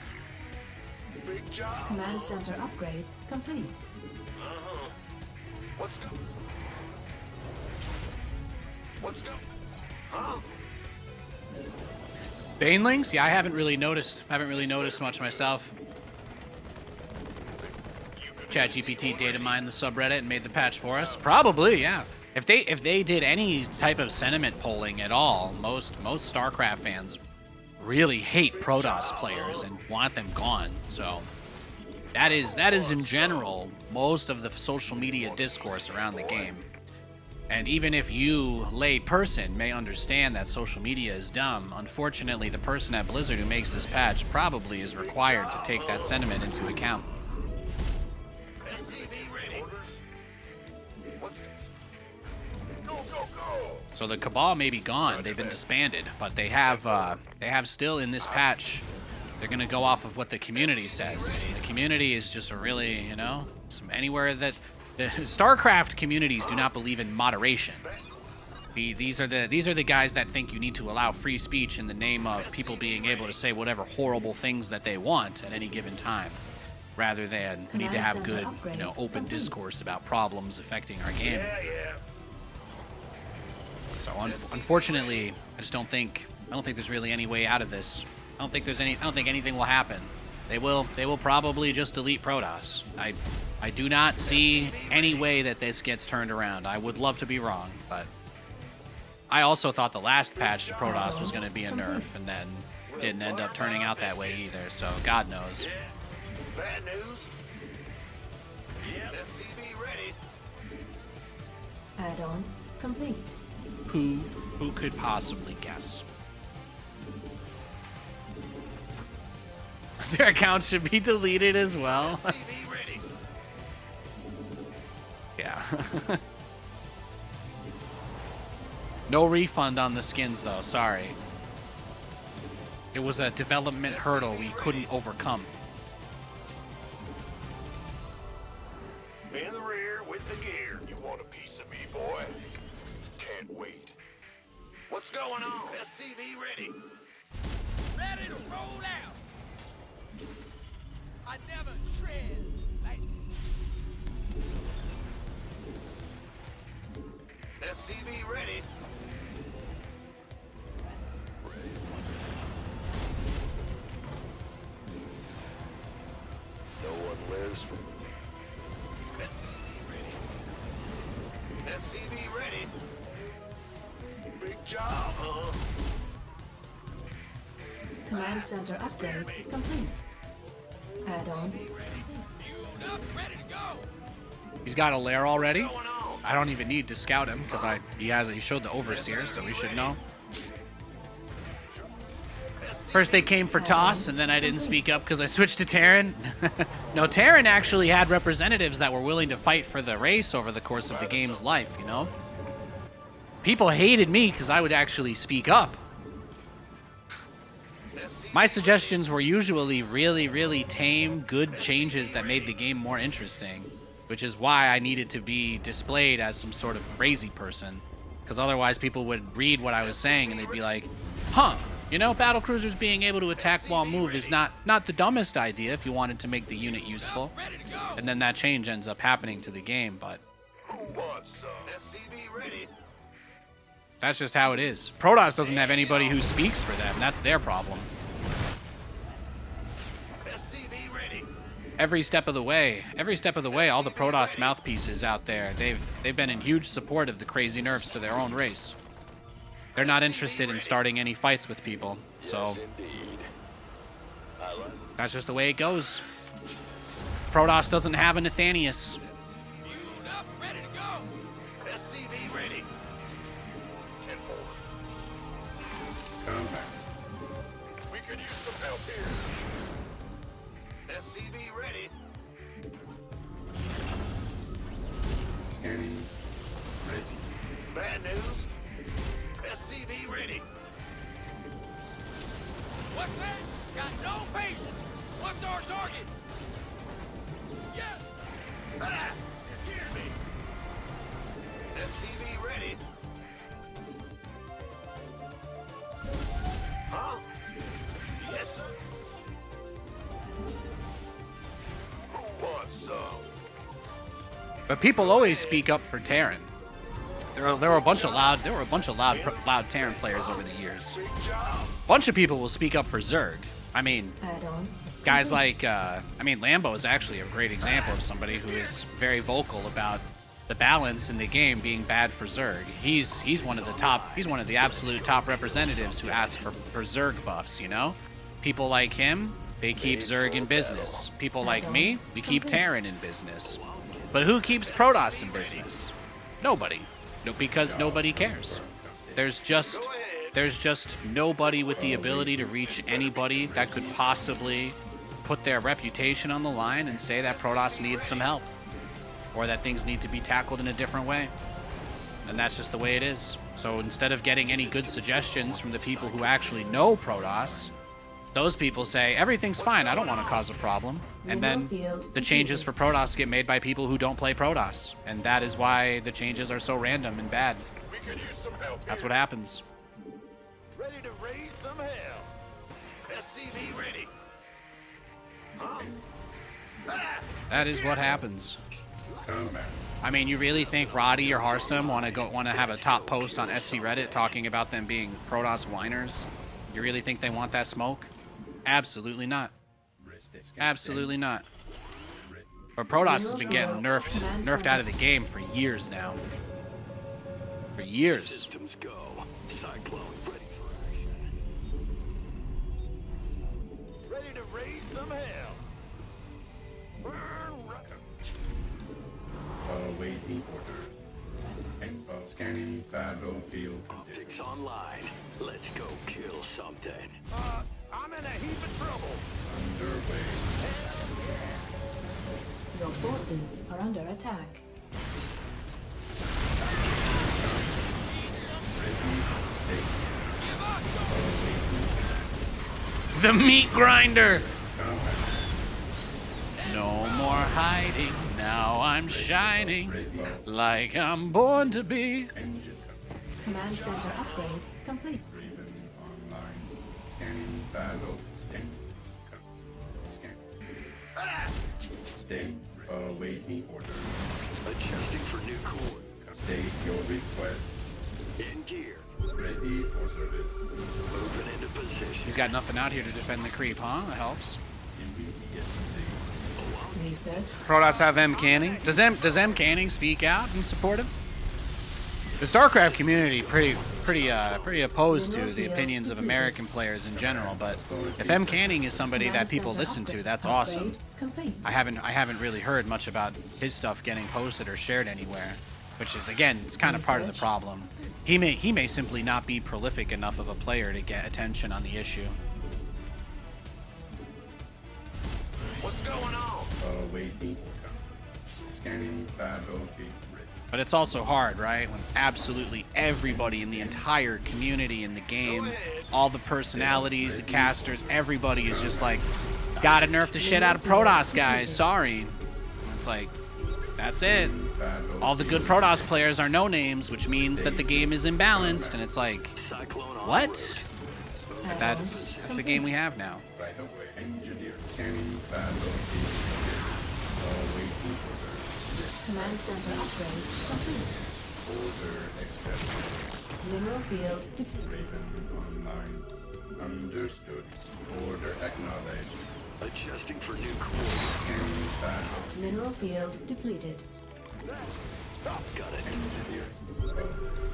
[SPEAKER 5] Big job.
[SPEAKER 7] Command center upgrade complete.
[SPEAKER 5] Uh-huh. What's go? Huh?
[SPEAKER 1] Banelings? Yeah, I haven't really noticed much myself. ChatGPT data mined the subreddit and made the patch for us. Probably, yeah. If they did any type of sentiment polling at all, most StarCraft fans really hate Protoss players and want them gone. So that is in general most of the social media discourse around the game. And even if you, lay person, may understand that social media is dumb, unfortunately the person at Blizzard who makes this patch probably is required to take that sentiment into account. So the Cabal may be gone, they've been disbanded, but they have still in this patch, they're gonna go off of what the community says. The community is just a really, you know, anywhere that the StarCraft communities do not believe in moderation. These are the guys that think you need to allow free speech in the name of people being able to say whatever horrible things that they want at any given time, rather than we need to have good, you know, open discourse about problems affecting our game. So unfortunately, I don't think there's really any way out of this. I don't think anything will happen. They will probably just delete Protoss. I do not see any way that this gets turned around. I would love to be wrong, but I also thought the last patch to Protoss was going to be a nerf, and then didn't end up turning out that way either. So God knows.
[SPEAKER 5] Bad news. Yeah, SCV ready.
[SPEAKER 7] Add-on complete.
[SPEAKER 1] Who could possibly guess? Their accounts should be deleted as well.
[SPEAKER 5] SCV ready.
[SPEAKER 1] Yeah. No refund on the skins though, sorry. It was a development hurdle we couldn't overcome.
[SPEAKER 5] In the rear with the gear. You want a piece of me, boy? Can't wait. What's going on? SCV ready.
[SPEAKER 4] Ready to roll out. I never tread lightly.
[SPEAKER 5] SCV ready. No one lives from SCV ready. Big job, huh?
[SPEAKER 7] Command center upgrade complete. Add-on.
[SPEAKER 4] Fueled up, ready to go.
[SPEAKER 1] He's got a lair already.
[SPEAKER 5] Going on?
[SPEAKER 1] I don't even need to scout him because he showed the overseer, so we should know. First they came for Toss, and then I didn't speak up because I switched to Terran. No, Terran actually had representatives that were willing to fight for the race over the course of the game's life, you know? People hated me because I would actually speak up. My suggestions were usually really, really tame, good changes that made the game more interesting, which is why I needed to be displayed as some sort of crazy person, because otherwise people would read what I was saying and they'd be like, huh, you know, battlecruisers being able to attack while move is not the dumbest idea if you wanted to make the unit useful. And then that change ends up happening to the game, but
[SPEAKER 5] Who wants some? SCV ready.
[SPEAKER 1] that's just how it is. Protoss doesn't have anybody who speaks for them. That's their problem.
[SPEAKER 5] SCV ready.
[SPEAKER 1] Every step of the way, all the Protoss mouthpieces out there, they've been in huge support of the crazy nerfs to their own race. They're not interested in starting any fights with people, so
[SPEAKER 5] Indeed.
[SPEAKER 1] that's just the way it goes. Protoss doesn't have a Nathanias.
[SPEAKER 4] Fueled up, ready to go.
[SPEAKER 5] SCV ready. 10-4.
[SPEAKER 6] Combat.
[SPEAKER 5] We could use some help here. SCV ready.
[SPEAKER 6] Scanning. Ready.
[SPEAKER 5] Bad news. SCV ready.
[SPEAKER 4] What's that? Got no patience. What's our target? Yes.
[SPEAKER 5] Ah! You hear me? SCV ready. Huh? Yes, sir. Who wants some?
[SPEAKER 1] But people always speak up for Terran. There were a bunch of loud Terran players over the years.
[SPEAKER 5] Big job.
[SPEAKER 1] A bunch of people will speak up for Zerg. I mean,
[SPEAKER 7] Add-on.
[SPEAKER 1] guys like, Lambo is actually a great example of somebody who is very vocal about the balance in the game being bad for Zerg. He's one of the top. He's one of the absolute top representatives who ask for Zerg buffs. You know, people like him, they keep Zerg in business. People like me, we keep Terran in business. But who keeps Protoss in business? Nobody. No, because nobody cares. There's just nobody with the ability to reach anybody that could possibly put their reputation on the line and say that Protoss needs some help, or that things need to be tackled in a different way. And that's just the way it is. So instead of getting any good suggestions from the people who actually know Protoss, those people say, everything's fine, I don't want to cause a problem. And then the changes for Protoss get made by people who don't play Protoss. And that is why the changes are so random and bad.
[SPEAKER 5] We could use some help
[SPEAKER 1] That's
[SPEAKER 5] here.
[SPEAKER 1] what happens.
[SPEAKER 5] Ready to raise some hell. SCV ready. Huh? Ah!
[SPEAKER 1] That is what happens.
[SPEAKER 6] Combat.
[SPEAKER 1] I mean, you really think Roddy or Harstem want to have a top post on SC Reddit talking about them being Protoss whiners? You really think they want that smoke? Absolutely not. Absolutely not. But Protoss has been getting nerfed out of the game for years now. For years.
[SPEAKER 5] Systems go. Cyclone ready for action. Ready to raise some hell. Burn rocket.
[SPEAKER 6] Awaiting order. Info scanning battlefield conditions.
[SPEAKER 5] Optics online. Let's go kill something. I'm in a heap of trouble.
[SPEAKER 6] Underway.
[SPEAKER 7] Your forces are under attack.
[SPEAKER 6] Ready. Stay. Awaiting.
[SPEAKER 1] The meat grinder! No more hiding, now I'm shining like I'm born to be.
[SPEAKER 6] Engine
[SPEAKER 7] Command center upgrade complete.
[SPEAKER 6] Raven online. Scanning battle. Scan. Stay. Awaiting order.
[SPEAKER 5] Adjusting for new core.
[SPEAKER 6] State your request.
[SPEAKER 5] In gear.
[SPEAKER 6] Ready for service.
[SPEAKER 5] Moving into position.
[SPEAKER 1] He's got nothing out here to defend the creep, huh? That helps.
[SPEAKER 6] Immediately.
[SPEAKER 7] Research.
[SPEAKER 1] Protoss have M Canning. Does M Canning speak out in support of? The Starcraft community pretty opposed to the opinions of American players in general, but if M Canning is somebody that people listen to, that's awesome.
[SPEAKER 7] Complete.
[SPEAKER 1] I haven't really heard much about his stuff getting posted or shared anywhere, which is again, it's kind of part of the problem. He may simply not be prolific enough of a player to get attention on the issue.
[SPEAKER 5] What's going on?
[SPEAKER 6] Awaiting order. Scanning battlefield. Ready.
[SPEAKER 1] But it's also hard, right? When absolutely everybody in the entire community in the game, all the personalities, the casters, everybody is just like, gotta nerf the shit out of Protoss, guys. Sorry. And it's like, that's it. All the good Protoss players are no names, which means that the game is imbalanced. And it's like,
[SPEAKER 5] Cyclone on.
[SPEAKER 1] what? That's the game we have now.
[SPEAKER 6] Right away. Engineer scanning battlefield. Awaiting order.
[SPEAKER 7] Command center upgrade complete.
[SPEAKER 6] Order accepted.
[SPEAKER 7] Mineral field depleted.
[SPEAKER 6] Raven online. Understood. Order acknowledged.
[SPEAKER 5] Adjusting for new core.
[SPEAKER 6] Scanning battle.
[SPEAKER 7] Mineral field depleted.
[SPEAKER 5] Got it.
[SPEAKER 6] Engineer.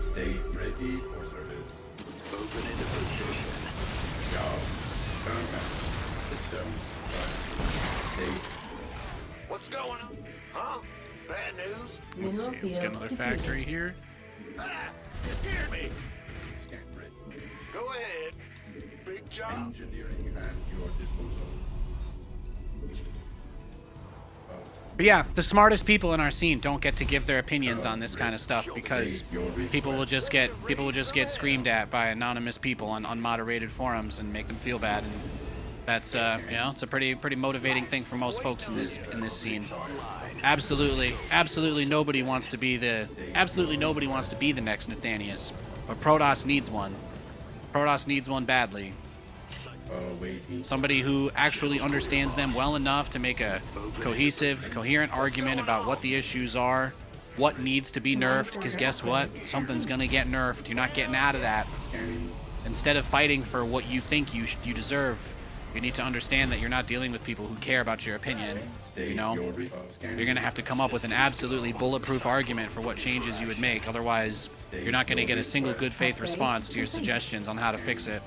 [SPEAKER 6] Stay ready for service.
[SPEAKER 5] Moving into position.
[SPEAKER 6] Job. Combat. Systems. Stay.
[SPEAKER 5] What's going on? Huh? Bad news?
[SPEAKER 1] Let's see. Let's get another factory here.
[SPEAKER 5] Ah! You scared me.
[SPEAKER 6] Scan ready.
[SPEAKER 5] Go ahead. Big job.
[SPEAKER 6] Engineering at your disposal.
[SPEAKER 1] But yeah, the smartest people in our scene don't get to give their opinions on this kind of stuff because people will just get screamed at by anonymous people on unmoderated forums and make them feel bad, and that's it's a pretty motivating thing for most folks in this scene. Absolutely nobody wants to be the next Nathanias, but Protoss needs one. Protoss needs one badly. Somebody who actually understands them well enough to make a cohesive, coherent argument about what the issues are, what needs to be nerfed, because guess what? Something's gonna get nerfed. You're not getting out of that. Instead of fighting for what you think you deserve, You need to understand that you're not dealing with people who care about your opinion. You know, you're going to have to come up with an absolutely bulletproof argument for what changes you would make. Otherwise, you're not going to get a single good faith response to your suggestions on how to fix it.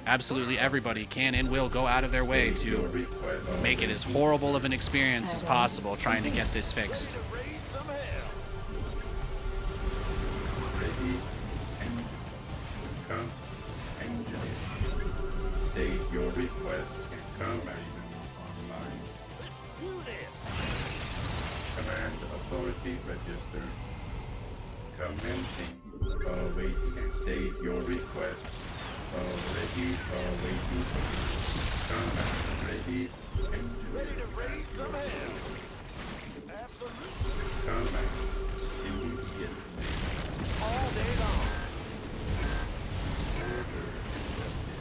[SPEAKER 1] Absolutely everybody can and will go out of their way to make it as horrible of an experience as possible trying to get this fixed.
[SPEAKER 6] State your requests can come online.
[SPEAKER 5] Do this.
[SPEAKER 6] Command authority register. Commencing. Await. State your requests. Already awaiting. Command ready.
[SPEAKER 5] Ready to raise some hell. Absolutely.
[SPEAKER 6] Command immediately.
[SPEAKER 5] All day long.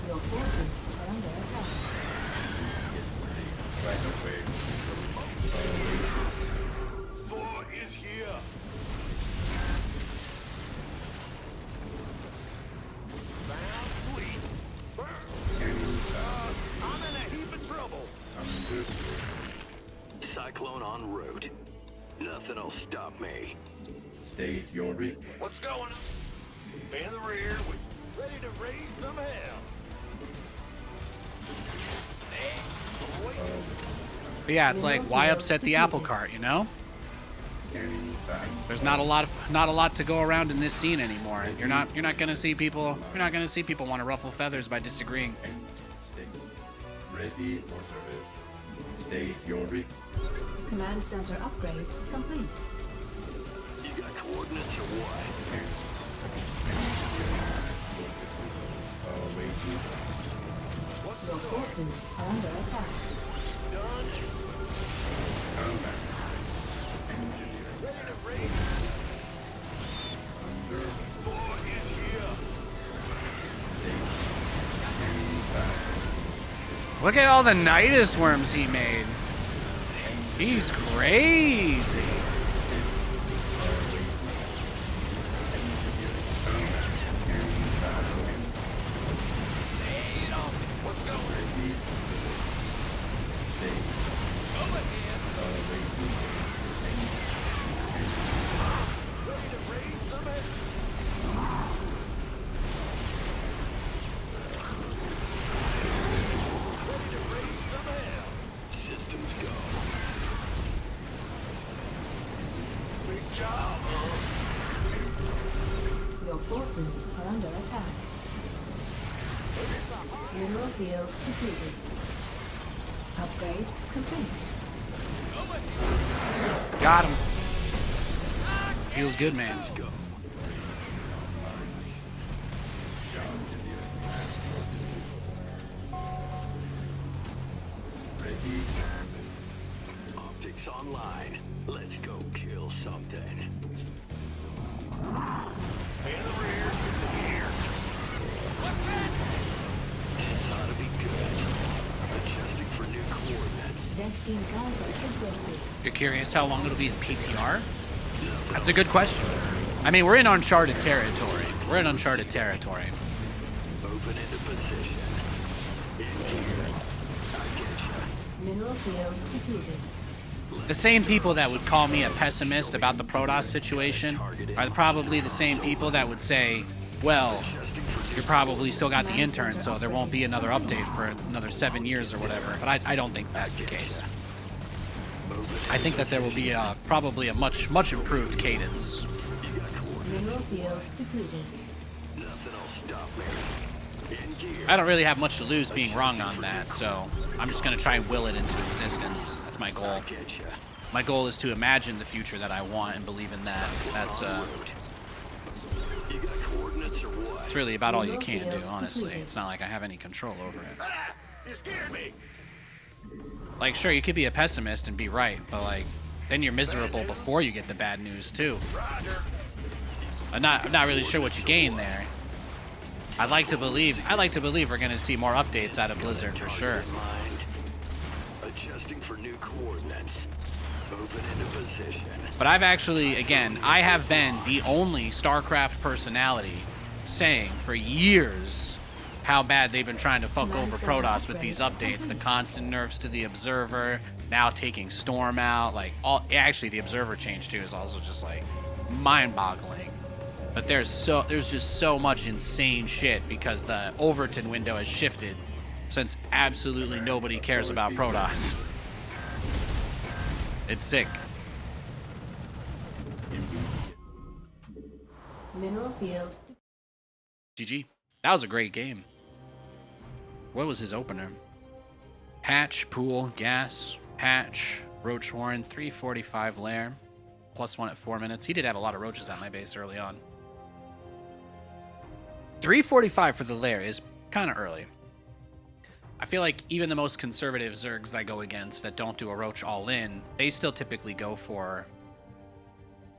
[SPEAKER 7] Your forces are under attack.
[SPEAKER 6] Right away.
[SPEAKER 5] War is here. Found sweet. I'm in a heap of trouble. Cyclone en route. Nothing'll stop me.
[SPEAKER 6] State your request.
[SPEAKER 5] What's going on? In the rear, ready to raise some hell.
[SPEAKER 1] But yeah, it's like, why upset the apple cart, you know? There's not a lot to go around in this scene anymore. You're not gonna see people want to ruffle feathers by disagreeing.
[SPEAKER 6] State ready for service. State your request.
[SPEAKER 7] Command center upgrade complete.
[SPEAKER 5] You got coordinates or what?
[SPEAKER 7] Your forces are under attack.
[SPEAKER 5] Done. Ready to raise. War is here.
[SPEAKER 1] Look at all the Nidus worms he made. He's crazy.
[SPEAKER 5] Systems go. Big job.
[SPEAKER 7] Your forces are under attack. Mineral field completed. Upgrade complete.
[SPEAKER 1] Got him. Feels good, man.
[SPEAKER 5] Optics online. Let's go kill something. In the rear, here. This ought to be good. Adjusting for new coordinates.
[SPEAKER 7] Vespine Geyser exhausted.
[SPEAKER 1] You're curious how long it'll be in PTR? That's a good question. I mean, we're in uncharted territory. Open into
[SPEAKER 5] position. In here. I get ya.
[SPEAKER 7] Mineral field depleted.
[SPEAKER 1] The same people that would call me a pessimist about the Protoss situation are probably the same people that would say, well, you're probably still got the intern, so there won't be another update for another 7 years or whatever. But I don't think that's the case. I think that there will be probably a much improved cadence.
[SPEAKER 7] Mineral field depleted.
[SPEAKER 5] Nothing'll stop me. In gear.
[SPEAKER 1] I don't really have much to lose being wrong on that, so I'm just going to try and will it into existence. That's my goal.
[SPEAKER 5] Get ya.
[SPEAKER 1] My goal is to imagine the future that I want and believe in that. That's
[SPEAKER 5] You got coordinates or what?
[SPEAKER 1] it's really about all you can do, honestly. It's not like I have any control over it.
[SPEAKER 5] Ah! You scared me.
[SPEAKER 1] Like, sure, you could be a pessimist and be right, but like, then you're miserable before you get the bad news too.
[SPEAKER 5] Roger.
[SPEAKER 1] I'm not really sure what you gain there. I'd like to believe we're gonna see more updates out of Blizzard for sure.
[SPEAKER 5] Mind. Adjusting for new coordinates. Open into position.
[SPEAKER 1] But I've actually, again, I have been the only StarCraft personality saying for years how bad they've been trying to fuck
[SPEAKER 7] Command
[SPEAKER 1] over
[SPEAKER 7] center
[SPEAKER 1] Protoss with these
[SPEAKER 7] upgrade.
[SPEAKER 1] updates. The constant nerfs to the Observer, now taking Storm out. Like, actually, the Observer change too is also just like mind-boggling. But there's just so much insane shit because the Overton window has shifted since absolutely nobody cares about Protoss. It's sick.
[SPEAKER 7] Mineral field.
[SPEAKER 1] GG. That was a great game. What was his opener? Patch, pool, gas, patch, roach warren, 345 lair, +1 at 4 minutes. He did have a lot of roaches at my base early on. 345 for the lair is kind of early. I feel like even the most conservative Zergs that go against that don't do a roach all in, they still typically go for...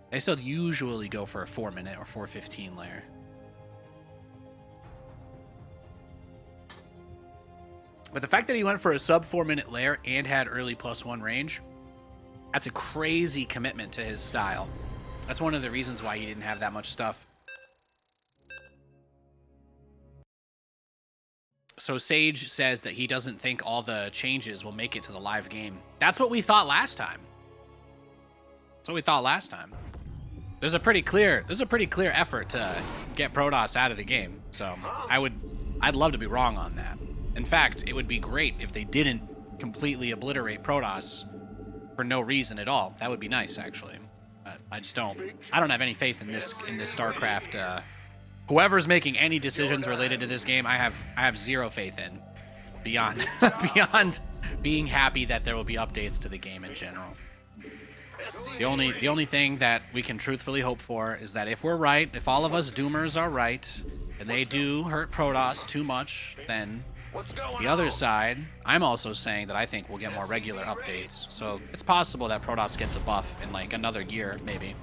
[SPEAKER 1] They still usually go for a 4-minute or 4:15 lair. But the fact that he went for a sub 4-minute lair and had early +1 range, that's a crazy commitment to his style. That's one of the reasons why he didn't have that much stuff. So Sage says that he doesn't think all the changes will make it to the live game. That's what we thought last time. That's what we thought last time. There's a pretty clear effort to get Protoss out of the game. So I'd love to be wrong on that. In fact, it would be great if they didn't completely obliterate Protoss for no reason at all. That would be nice, actually. But I just don't. I don't have any faith in this Starcraft. Whoever's making any decisions related to this game, I have zero faith in. Beyond beyond being happy that there will be updates to the game in general. The only thing that we can truthfully hope for is that if we're right, if all of us Doomers are right, and they do hurt Protoss too much, then the other side, I'm also saying that I think we'll get more regular updates. So it's possible that Protoss gets a buff in like another year, maybe.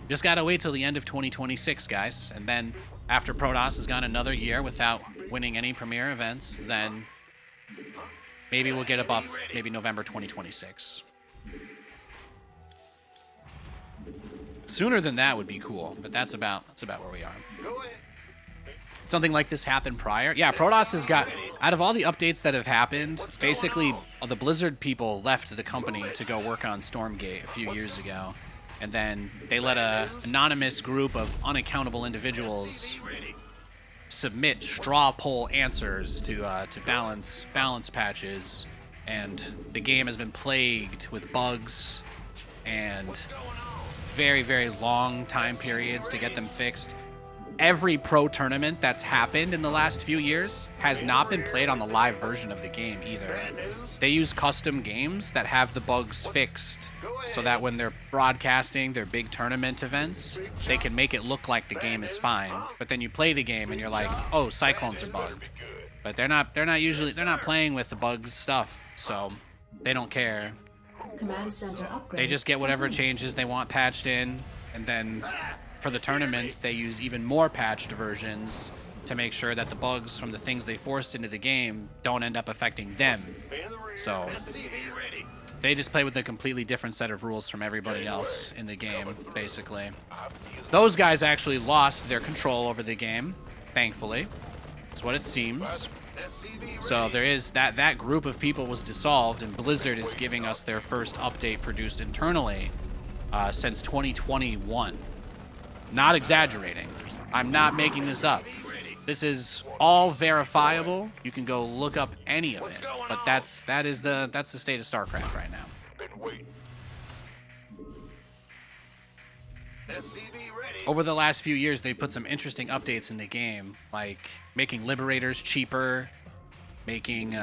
[SPEAKER 1] Just gotta wait till the end of 2026, guys. And then after Protoss has gone another year without winning any premier events, then maybe we'll get a buff, maybe November 2026. Sooner than that would be cool, but that's about where we are. Something like this happened prior. Yeah, Protoss has got, out of all the updates that have happened, basically the Blizzard people left the company to go work on Stormgate a few years ago. And then they let a anonymous group of unaccountable individuals submit straw poll answers to balance patches. And the game has been plagued with bugs and very, very long time periods to get them fixed. Every pro tournament that's happened in the last few years has not been played on the live version of the game either. They use custom games that have the bugs fixed so that when they're broadcasting their big tournament events, they can make it look like the game is fine. But then you play the game and you're like, oh, cyclones are bugged. But they're not playing with the bugged stuff, so they don't care.
[SPEAKER 7] Command center upgrade.
[SPEAKER 1] They just get whatever changes they want patched in, and then for the tournaments, they use even more patched versions to make sure that the bugs from the things they forced into the game don't end up affecting them. So they just play with a completely different set of rules from everybody else in the game, basically. Those guys actually lost their control over the game, thankfully. That's what it seems. So there is that group of people was dissolved, and Blizzard is giving us their first update produced internally since 2021. Not exaggerating. I'm not making this up. This is all verifiable. You can go look up any of it. But that's the state of StarCraft right now. Over the last few years, they've put some interesting updates in the game, like making Liberators cheaper, making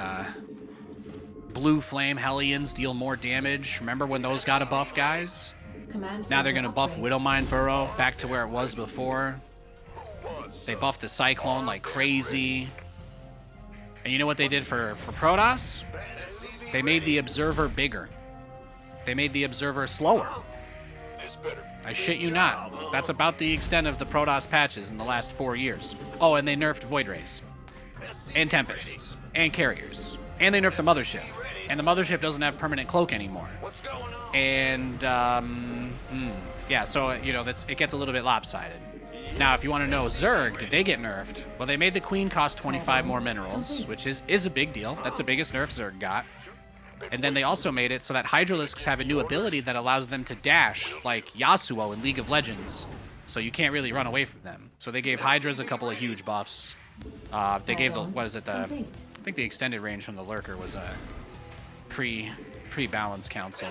[SPEAKER 1] Blue Flame Hellions deal more damage. Remember when those got a buff, guys? Now they're going to buff Widowmine Burrow back to where it was before. They buffed the Cyclone like crazy. And you know what they did for Protoss? They made the Observer bigger. They made the Observer slower. I shit you not. That's about the extent of the Protoss patches in the last 4 years. Oh, and they nerfed Void Rays. And Tempests. And Carriers. And they nerfed the Mothership. And the Mothership doesn't have permanent cloak anymore. And, yeah, so, you know, it gets a little bit lopsided. Now, if you want to know Zerg, did they get nerfed? Well, they made the Queen cost 25 more minerals, which is a big deal. That's the biggest nerf Zerg got. And then they also made it so that Hydralisks have a new ability that allows them to dash, like Yasuo in League of Legends. So you can't really run away from them. So they gave Hydras a couple of huge buffs. They gave the, what is it, I think the extended range from the Lurker was a pre-balanced council.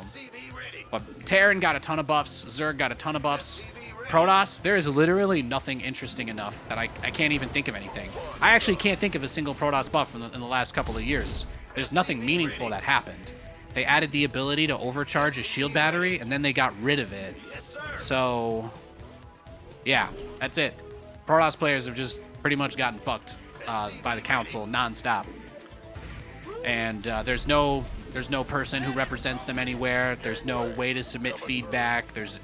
[SPEAKER 1] But Terran got a ton of buffs, Zerg got a ton of buffs. Protoss, there is literally nothing interesting enough that I can't even think of anything. I actually can't think of a single Protoss buff in the last couple of years. There's nothing meaningful that happened. They added the ability to overcharge a shield battery, and then they got rid of it. So, yeah, that's it. Protoss players have just pretty much gotten fucked by the council nonstop. And there's no person who represents them anywhere. There's no way to submit feedback. There's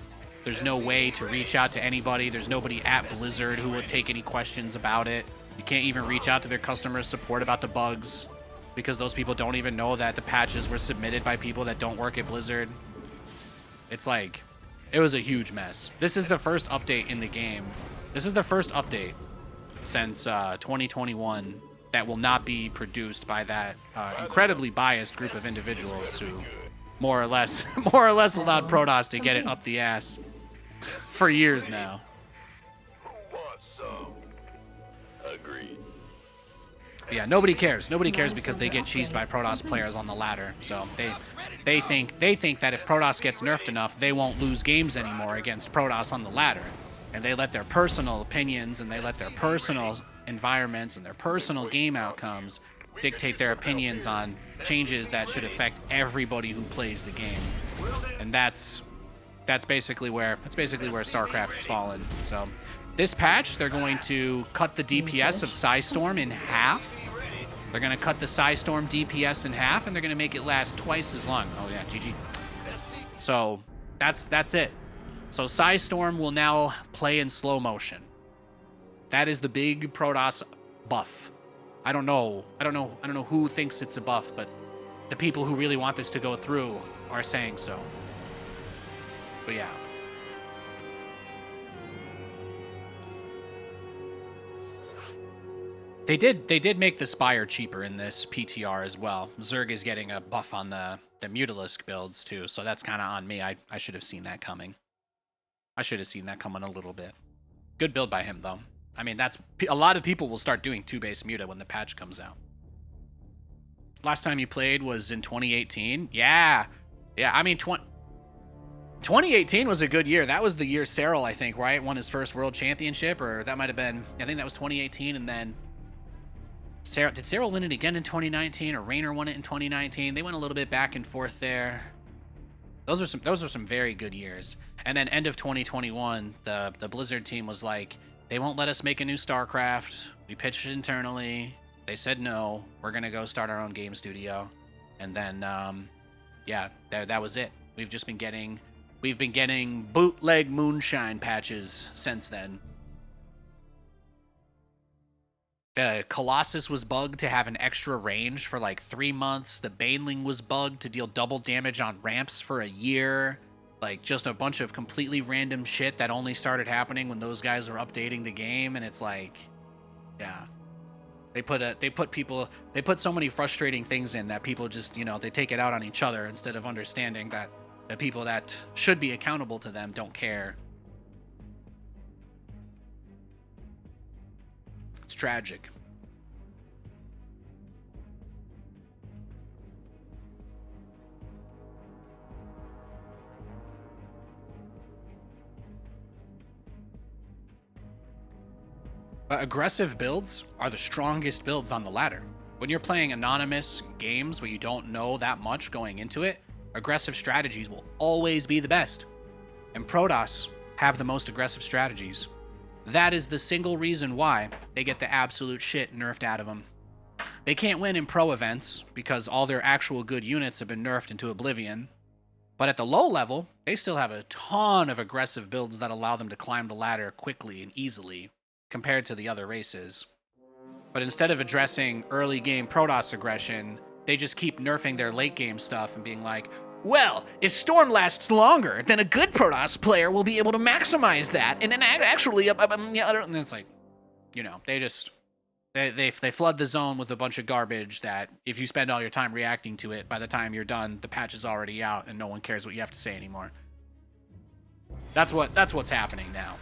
[SPEAKER 1] no way to reach out to anybody. There's nobody at Blizzard who would take any questions about it. You can't even reach out to their customer support about the bugs, because those people don't even know that the patches were submitted by people that don't work at Blizzard. It's like, it was a huge mess. This is the first update in the game. This is the first update since 2021 that will not be produced by that incredibly biased group of individuals who more or less allowed Protoss to get it up the ass for years now.
[SPEAKER 5] Who wants some? Agreed.
[SPEAKER 1] Yeah, nobody cares. Nobody cares because they get cheesed by Protoss players on the ladder. So they think that if Protoss gets nerfed enough, they won't lose games anymore against Protoss on the ladder. And they let their personal opinions and they let their personal environments and their personal game outcomes dictate their opinions on changes that should affect everybody who plays the game. And that's basically where Starcraft has fallen. So this patch, they're going to cut the DPS of Psystorm in half. They're going to cut the Psystorm DPS in half, and they're going to make it last twice as long. Oh yeah, GG. So that's it. So Psystorm will now play in slow motion. That is the big Protoss buff. I don't know who thinks it's a buff, but the people who really want this to go through are saying so. But yeah. They did make the Spire cheaper in this PTR as well. Zerg is getting a buff on the Mutalisk builds too, so that's kind of on me. I should have seen that coming. I should have seen that coming a little bit. Good build by him though. I mean, that's a lot of people will start doing 2-base Muta when the patch comes out. Last time you played was in 2018. Yeah. I mean, 2018 was a good year. That was the year Cyril, I think, right, won his first world championship, or that might have been. I think that was 2018, and then did Cyril win it again in 2019, or Raynor won it in 2019? They went a little bit back and forth there. Those are some very good years. And then end of 2021, the Blizzard team was like, they won't let us make a new StarCraft. We pitched it internally. They said no. We're gonna go start our own game studio. And then, yeah, that was it. We've been getting bootleg moonshine patches since then. The Colossus was bugged to have an extra range for like 3 months. The Baneling was bugged to deal double damage on ramps for a year. Like, just a bunch of completely random shit that only started happening when those guys were updating the game, and it's like, yeah. They put so many frustrating things in that people just, they take it out on each other instead of understanding that the people that should be accountable to them don't care. It's tragic. Aggressive builds are the strongest builds on the ladder. When you're playing anonymous games where you don't know that much going into it, aggressive strategies will always be the best. And Protoss have the most aggressive strategies. That is the single reason why they get the absolute shit nerfed out of them. They can't win in pro events because all their actual good units have been nerfed into oblivion. But at the low level, they still have a ton of aggressive builds that allow them to climb the ladder quickly and easily compared to the other races. But instead of addressing early game Protoss aggression, they just keep nerfing their late game stuff and being like, Well, if Storm lasts longer, then a good Protoss player will be able to maximize that, and then actually, and it's like, you know, they flood the zone with a bunch of garbage that if you spend all your time reacting to it, by the time you're done, the patch is already out and no one cares what you have to say anymore. That's what's happening now.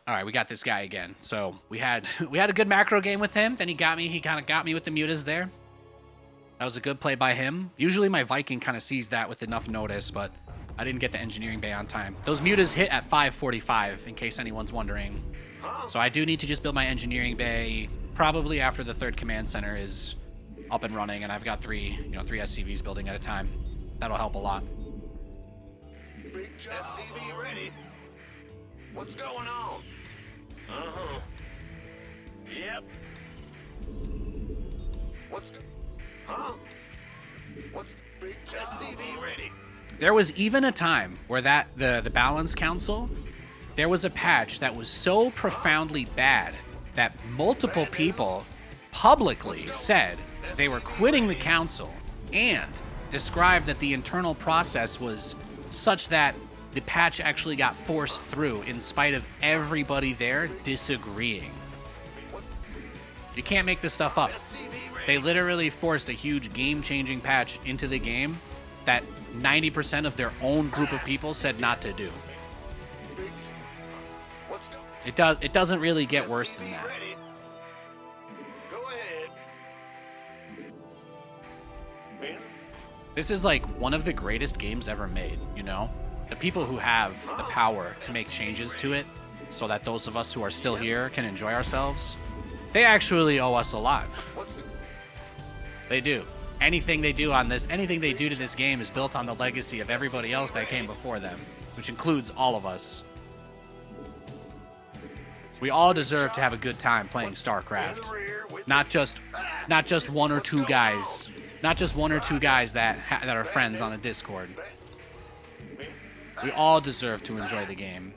[SPEAKER 1] All right, we got this guy again. So we had a good macro game with him. Then he kind of got me with the mutas there. That was a good play by him. Usually my Viking kind of sees that with enough notice, but I didn't get the engineering bay on time. Those mutas hit at 5:45, in case anyone's wondering. So I do need to just build my engineering bay probably after the third command center is up and running, and I've got three SCVs building at a time. That'll help a lot.
[SPEAKER 5] Big job. SCV ready. What's going on? Uh-huh. Yep. Huh? What's big SCV ready?
[SPEAKER 1] There was even a time where the Balance Council, there was a patch that was so profoundly bad that multiple people publicly said they were quitting the council and described that the internal process was such that the patch actually got forced through in spite of everybody there disagreeing. You can't make this stuff up. They literally forced a huge game-changing patch into the game that 90% of their own group of people said not to do. It doesn't really get worse than that.
[SPEAKER 5] Go ahead.
[SPEAKER 1] This is like one of the greatest games ever made, you know? The people who have the power to make changes to it so that those of us who are still here can enjoy ourselves, they actually owe us a lot. They do. Anything they do to this game is built on the legacy of everybody else that came before them, which includes all of us. We all deserve to have a good time playing StarCraft. Not just one or two guys. Not just one or two guys that are friends on a Discord. We all deserve to enjoy the game.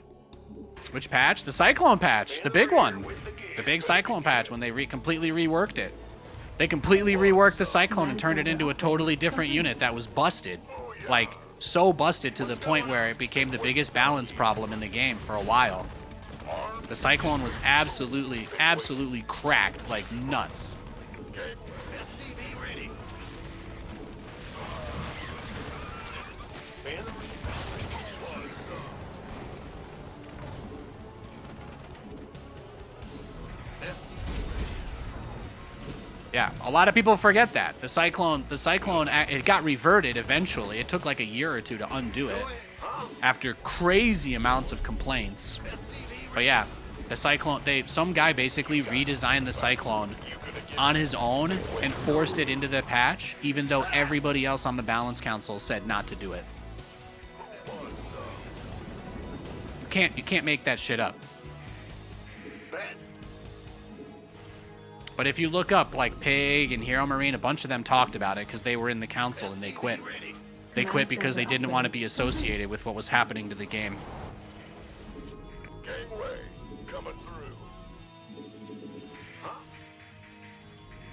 [SPEAKER 1] Which patch? The Cyclone patch. The big one. The big Cyclone patch when they completely reworked it. They completely reworked the Cyclone and turned it into a totally different unit that was busted. Like, so busted to the point where it became the biggest balance problem in the game for a while. The Cyclone was absolutely cracked like nuts. Yeah, a lot of people forget that. The Cyclone, it got reverted eventually. It took like a year or two to undo it after crazy amounts of complaints. But yeah, the Cyclone, some guy basically redesigned the Cyclone on his own and forced it into the patch, even though everybody else on the Balance Council said not to do it. You can't make that shit up. But if you look up, like, Pig and Hero Marine, a bunch of them talked about it because they were in the council and they quit. They quit because they didn't want to be associated with what was happening to the game.
[SPEAKER 5] Gangway coming through.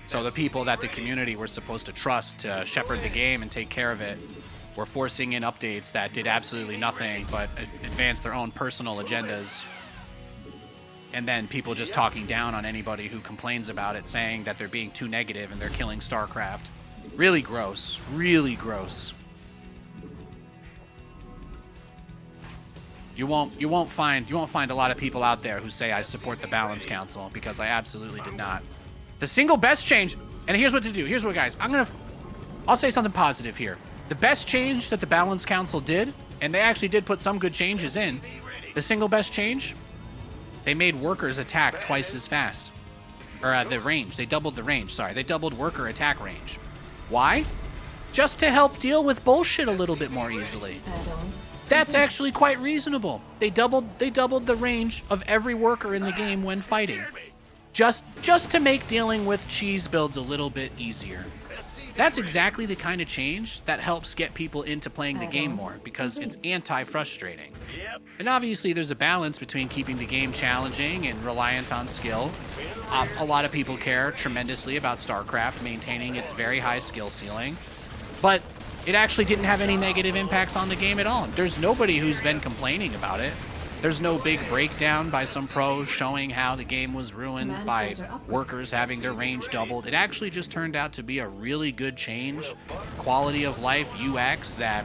[SPEAKER 1] So the people that the community were supposed to trust to shepherd the game and take care of it were forcing in updates that did absolutely nothing but advance their own personal agendas. And then people just talking down on anybody who complains about it, saying that they're being too negative and they're killing StarCraft. Really gross. Really gross. You won't find a lot of people out there who say I support the Balance Council, because I absolutely did not. The single best change, and here's what to do. Here's what, guys. I'll say something positive here. The best change that the Balance Council did, and they actually did put some good changes in. The single best change. They made workers attack twice as fast. Or the range. They doubled the range. Sorry, they doubled worker attack range. Why? Just to help deal with bullshit a little bit more easily. That's actually quite reasonable. They doubled the range of every worker in the game when fighting. Just to make dealing with cheese builds a little bit easier. That's exactly the kind of change that helps get people into playing the game more, because it's anti-frustrating.
[SPEAKER 5] Yep.
[SPEAKER 1] And obviously there's a balance between keeping the game challenging and reliant on skill. A lot of people care tremendously about StarCraft maintaining its very high skill ceiling, but it actually didn't have any negative impacts on the game at all. There's nobody who's been complaining about it. There's no big breakdown by some pros showing how the game was ruined by workers having their range doubled. It actually just turned out to be a really good change, quality of life UX that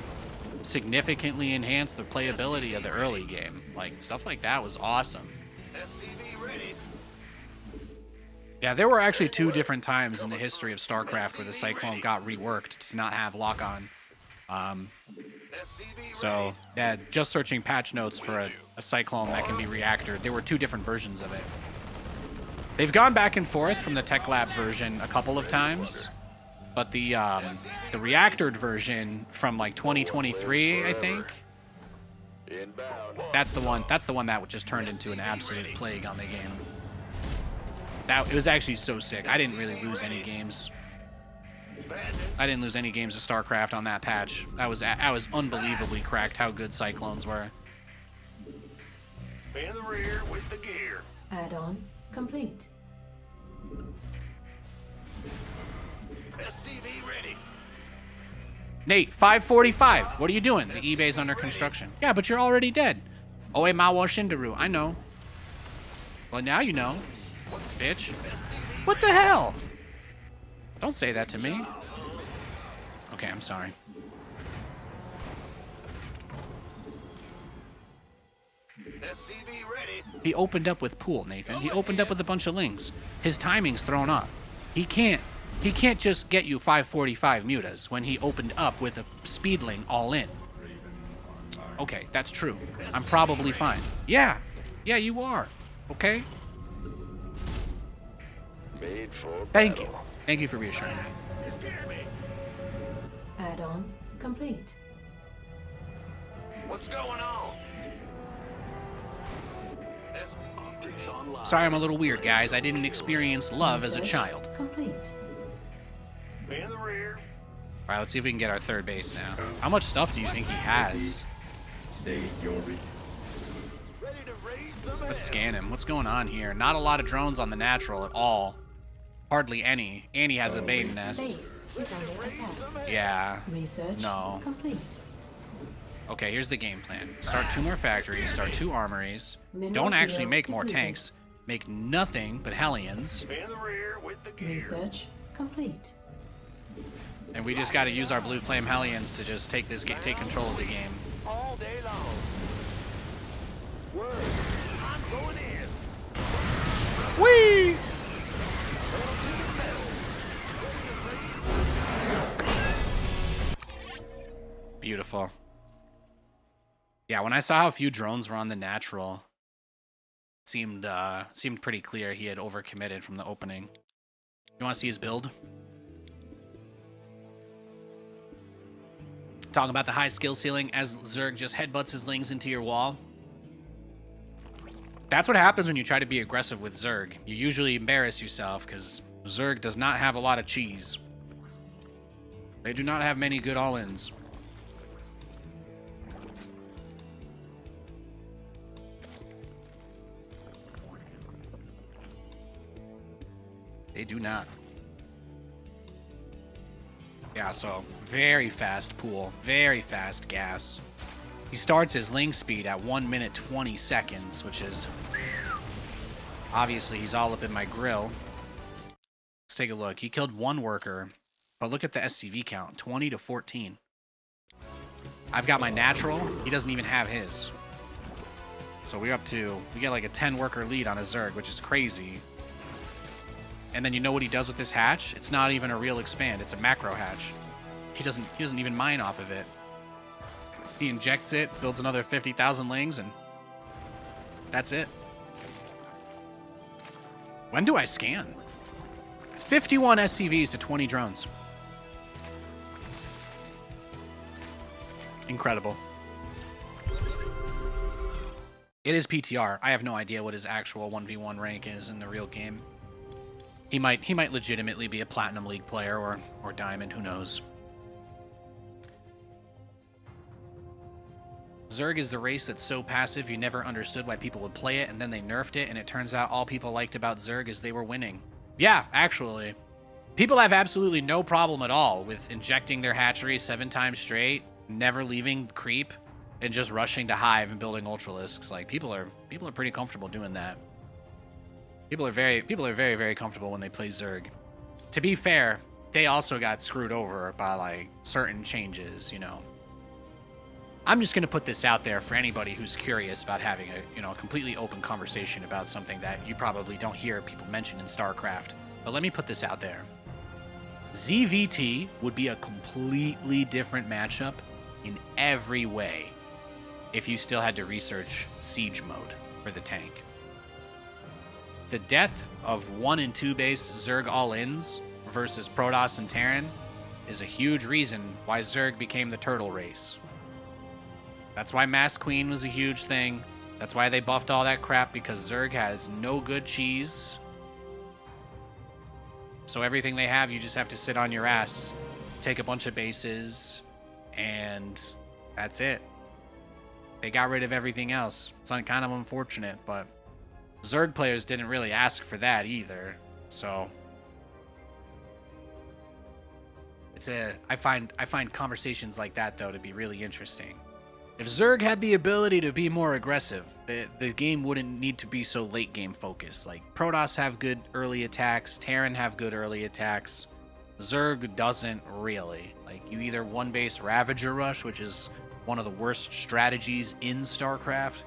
[SPEAKER 1] significantly enhanced the playability of the early game. Like, stuff like that was awesome.
[SPEAKER 5] SCV ready.
[SPEAKER 1] Yeah, there were actually 2 different times in the history of StarCraft where the Cyclone got reworked to not have lock-on. So, yeah, just searching patch notes for a Cyclone that can be reactored. There were 2 different versions of it. They've gone back and forth from the Tech Lab version a couple of times, but the reactored version from like 2023, I think,
[SPEAKER 5] Inbound.
[SPEAKER 1] that's the one that just turned into an absolute plague on the game. It was actually so sick. I didn't really lose any games. I didn't lose any games of StarCraft on that patch. I was unbelievably cracked how good Cyclones were.
[SPEAKER 5] In the rear with the gear.
[SPEAKER 7] Add-on complete.
[SPEAKER 5] SCV ready.
[SPEAKER 1] Nate, 545. What are you doing? The eBay's under construction. Yeah, but you're already dead. Oe Mawa Shindaru. I know. Well, now you know, bitch. What the hell? Don't say that to me. Okay, I'm sorry.
[SPEAKER 5] SCV ready.
[SPEAKER 1] He opened up with pool, Nathan. He opened up with a bunch of lings. His timing's thrown off. He can't just get you 545 mutas when he opened up with a speedling all in. Okay, that's true. I'm probably fine. Yeah, you are. Okay?
[SPEAKER 5] Made for
[SPEAKER 1] Thank you. Thank you for reassuring me.
[SPEAKER 7] Add-on complete.
[SPEAKER 5] What's going on? Optics online.
[SPEAKER 1] Sorry I'm a little weird, guys. I didn't experience love as a
[SPEAKER 7] Research
[SPEAKER 1] child.
[SPEAKER 7] complete.
[SPEAKER 5] In the rear.
[SPEAKER 1] Alright, let's see if we can get our third base now. How much stuff do you think he has?
[SPEAKER 6] Stay Yori.
[SPEAKER 5] Ready to raise some
[SPEAKER 1] Let's scan him. What's going on here? Not a lot of drones on the natural at all. Hardly any. And he has a maiden nest.
[SPEAKER 7] Base is under attack.
[SPEAKER 1] Yeah.
[SPEAKER 7] Research
[SPEAKER 1] No.
[SPEAKER 7] complete.
[SPEAKER 1] Okay, here's the game plan. Start 2 more factories, start 2 armories.
[SPEAKER 7] Mineral
[SPEAKER 1] Don't actually
[SPEAKER 7] field
[SPEAKER 1] make more
[SPEAKER 7] depleted.
[SPEAKER 1] tanks. Make nothing but Hellions.
[SPEAKER 5] In the rear with the gear.
[SPEAKER 7] Research complete.
[SPEAKER 1] And we just gotta use our blue flame Hellions to just take control of the game.
[SPEAKER 5] All day long. Word. I'm going in.
[SPEAKER 1] Whee! Beautiful. Yeah, when I saw how few drones were on the natural, it seemed pretty clear he had overcommitted from the opening. You want to see his build? Talking about the high skill ceiling as Zerg just headbutts his lings into your wall. That's what happens when you try to be aggressive with Zerg. You usually embarrass yourself because Zerg does not have a lot of cheese. They do not have many good all-ins. They do not. Yeah, so very fast pool, very fast gas. He starts his ling speed at 1 minute 20 seconds, which is obviously he's all up in my grill. Let's take a look. He killed 1 worker, but look at the SCV count, 20 to 14. I've got my natural. He doesn't even have his. So we get like a 10 worker lead on a Zerg, which is crazy. And then you know what he does with this hatch? It's not even a real expand, it's a macro hatch. He doesn't even mine off of it. He injects it, builds another 50,000 lings, and that's it. When do I scan? It's 51 SCVs to 20 drones. Incredible. It is PTR. I have no idea what his actual 1v1 rank is in the real game. He might legitimately be a Platinum League player or Diamond, who knows. Zerg is the race that's so passive you never understood why people would play it, and then they nerfed it, and it turns out all people liked about Zerg is they were winning. Yeah, actually. People have absolutely no problem at all with injecting their hatchery 7 times straight, never leaving creep, and just rushing to hive and building ultralisks. Like, people are pretty comfortable doing that. People are very, very comfortable when they play Zerg. To be fair, they also got screwed over by, like, certain changes, you know. I'm just going to put this out there for anybody who's curious about having a completely open conversation about something that you probably don't hear people mention in StarCraft. But let me put this out there. ZVT would be a completely different matchup in every way if you still had to research siege mode for the tank. The death of 1 and 2 base Zerg all-ins versus Protoss and Terran is a huge reason why Zerg became the turtle race. That's why Mass Queen was a huge thing. That's why they buffed all that crap, because Zerg has no good cheese. So everything they have, you just have to sit on your ass, take a bunch of bases, and that's it. They got rid of everything else. It's kind of unfortunate, but Zerg players didn't really ask for that either. So I find conversations like that, though, to be really interesting. If Zerg had the ability to be more aggressive, the game wouldn't need to be so late game focused. Like, Protoss have good early attacks, Terran have good early attacks. Zerg doesn't really. Like, you either one base Ravager Rush, which is one of the worst strategies in StarCraft,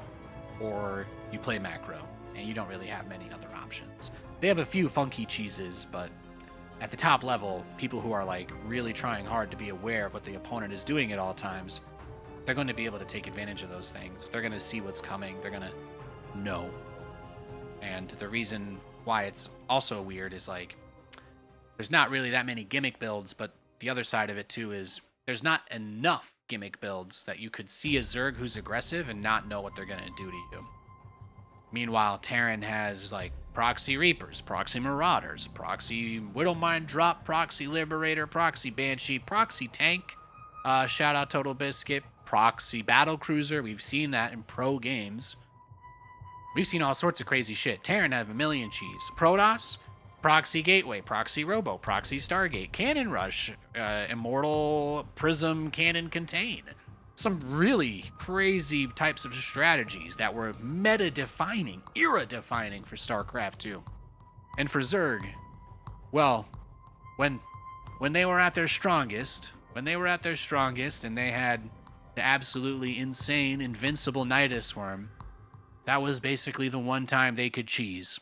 [SPEAKER 1] or you play macro, and you don't really have many other options. They have a few funky cheeses, but at the top level, people who are like really trying hard to be aware of what the opponent is doing at all times, they're going to be able to take advantage of those things. They're going to see what's coming. They're going to know. And the reason why it's also weird is, like, there's not really that many gimmick builds, but the other side of it too is there's not enough gimmick builds that you could see a Zerg who's aggressive and not know what they're going to do to you. Meanwhile, Terran has, like, Proxy Reapers, Proxy Marauders, Proxy Widowmine Drop, Proxy Liberator, Proxy Banshee, Proxy Tank, shout out Total Biscuit, Proxy Battlecruiser. We've seen that in pro games. We've seen all sorts of crazy shit. Terran have a million cheese. Protoss, Proxy Gateway, Proxy Robo, Proxy Stargate, Cannon Rush, Immortal Prism, Cannon Contain. Some really crazy types of strategies that were meta-defining, era-defining for StarCraft II. And for Zerg, well, when they were at their strongest, and they had the absolutely insane invincible Nidus Worm, that was basically the one time they could cheese.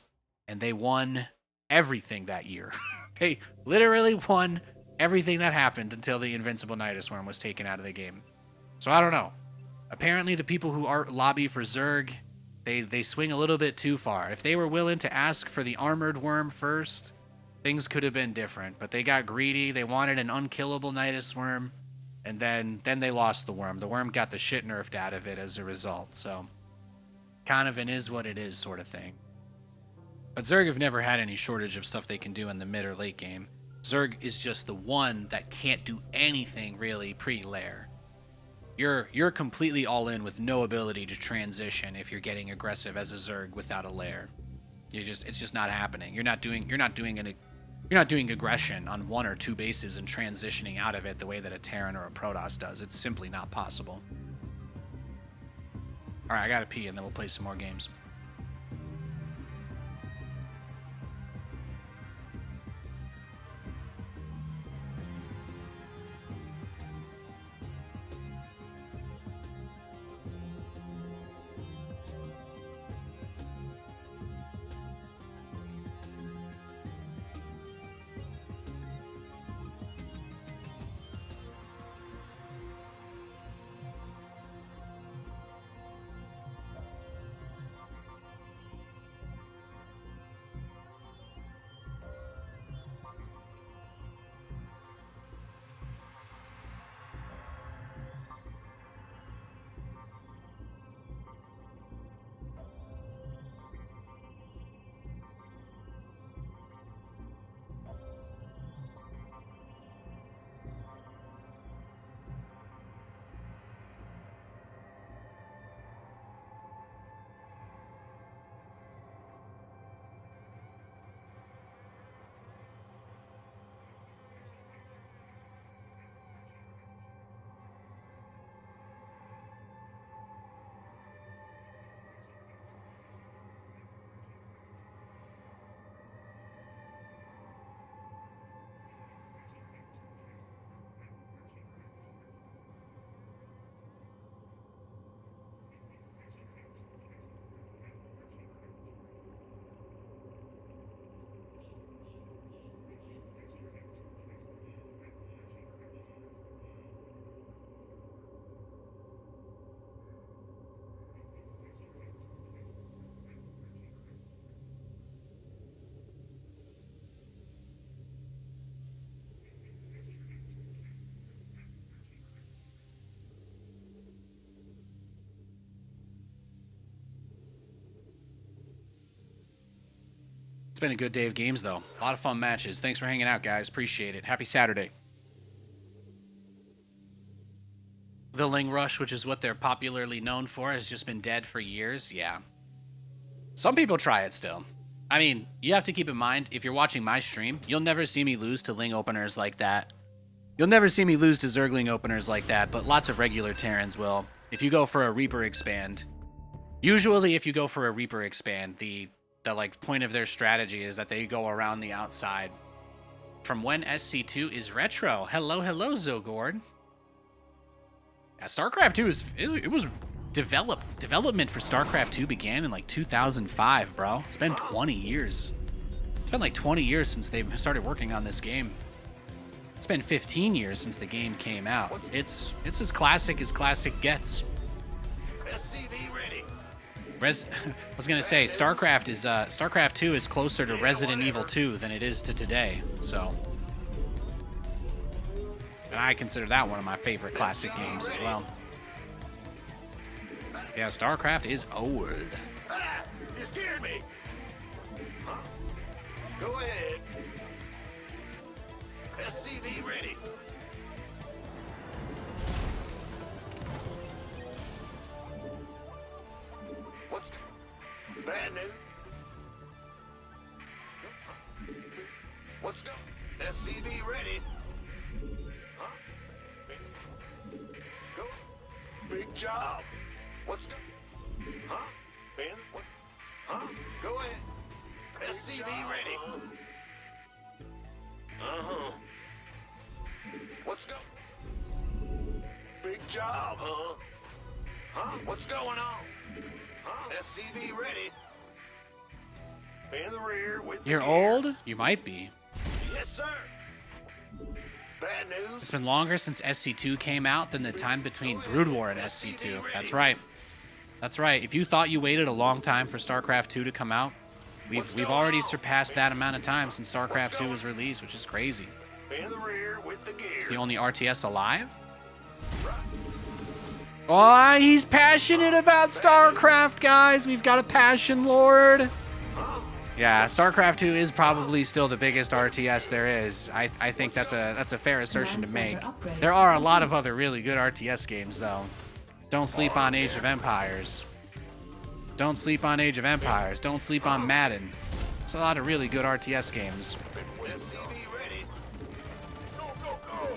[SPEAKER 1] And they won everything that year. They literally won everything that happened until the invincible Nidus Worm was taken out of the game. So I don't know. Apparently the people who lobby for Zerg, they swing a little bit too far. If they were willing to ask for the armored worm first, things could have been different. But they got greedy. They wanted an unkillable Nidus Worm. And then they lost the worm. The worm got the shit nerfed out of it as a result. So, kind of an is what it is sort of thing. But Zerg have never had any shortage of stuff they can do in the mid or late game. Zerg is just the one that can't do anything really pre-lair. You're completely all in with no ability to transition if you're getting aggressive as a Zerg without a lair. It's just not happening. You're not doing aggression on 1 or 2 bases and transitioning out of it the way that a Terran or a Protoss does. It's simply not possible. All right, I gotta pee, and then we'll play some more games. been a good day of games, though. A lot of fun matches. Thanks for hanging out, guys. Appreciate it. Happy Saturday. The Ling Rush, which is what they're popularly known for, has just been dead for years. Yeah. Some people try it still. I mean, you have to keep in mind, if you're watching my stream, you'll never see me lose to Ling openers like that. You'll never see me lose to Zergling openers like that, but lots of regular Terrans will. If you go for a Reaper expand, usually if you go for a Reaper expand, the like point of their strategy is that they go around the outside. From when SC2 is retro. Hello, Zogord. Yeah, Starcraft II it was development for Starcraft II began in like 2005, bro. It's been 20 years. It's been like 20 years since they started working on this game. It's been 15 years since the game came out. It's as classic gets.
[SPEAKER 5] SCV ready.
[SPEAKER 1] I was gonna say Starcraft II is closer to Resident Evil 2 than it is to today. So, and I consider that one of my favorite classic games as well. Yeah, Starcraft is old.
[SPEAKER 5] Ah, you scared me. Huh? Go ahead. SCV ready. What's bad news? What's go? SCV ready. Huh? Go. Big job. What's go? Huh? Ben? What? Huh? Go ahead. SCV ready. Uh-huh. What's go? Big job, huh? Huh? What's going on? Huh? SCV ready. In the rear with the
[SPEAKER 1] You're
[SPEAKER 5] gear.
[SPEAKER 1] old? You might be.
[SPEAKER 5] Yes, sir. Bad news.
[SPEAKER 1] It's been longer since SC2 came out than the time between Brood War and SC2. That's right. That's right. If you thought you waited a long time for StarCraft 2 to come out, we've already surpassed that amount of time since StarCraft 2 was released, which is crazy.
[SPEAKER 5] In the rear with the gear.
[SPEAKER 1] It's the only RTS alive? Oh, he's passionate about StarCraft, guys. We've got a passion lord. Yeah, StarCraft 2 is probably still the biggest RTS there is. I think that's a fair assertion to make. There are a lot of other really good RTS games, though. Don't sleep on Age of Empires. Don't sleep on Age of Empires. Don't sleep on Madden. There's a lot of really good RTS games.
[SPEAKER 5] SCV ready. Go, go, go.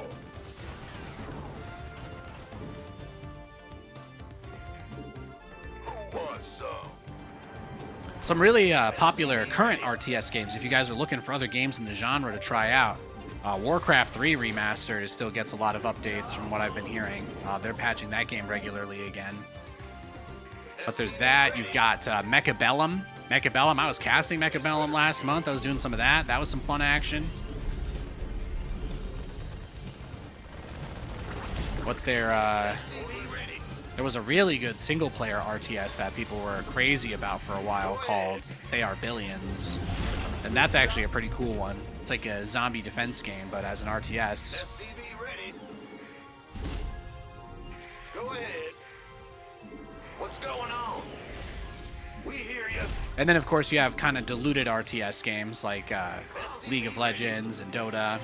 [SPEAKER 5] Who wants some?
[SPEAKER 1] Some really popular current RTS games, if you guys are looking for other games in the genre to try out. Warcraft 3 Remastered still gets a lot of updates from what I've been hearing. They're patching that game regularly again. But there's that. You've got Mechabellum. I was casting Mechabellum last month. I was doing some of that. That was some fun action. What's their... There was a really good single-player RTS that people were crazy about for a while called They Are Billions. And that's actually a pretty cool one. It's like a zombie defense game, but as an RTS.
[SPEAKER 5] SCV ready. Go ahead. What's going on? We hear you.
[SPEAKER 1] And then, of course, you have kind of diluted RTS games like League of Legends and Dota.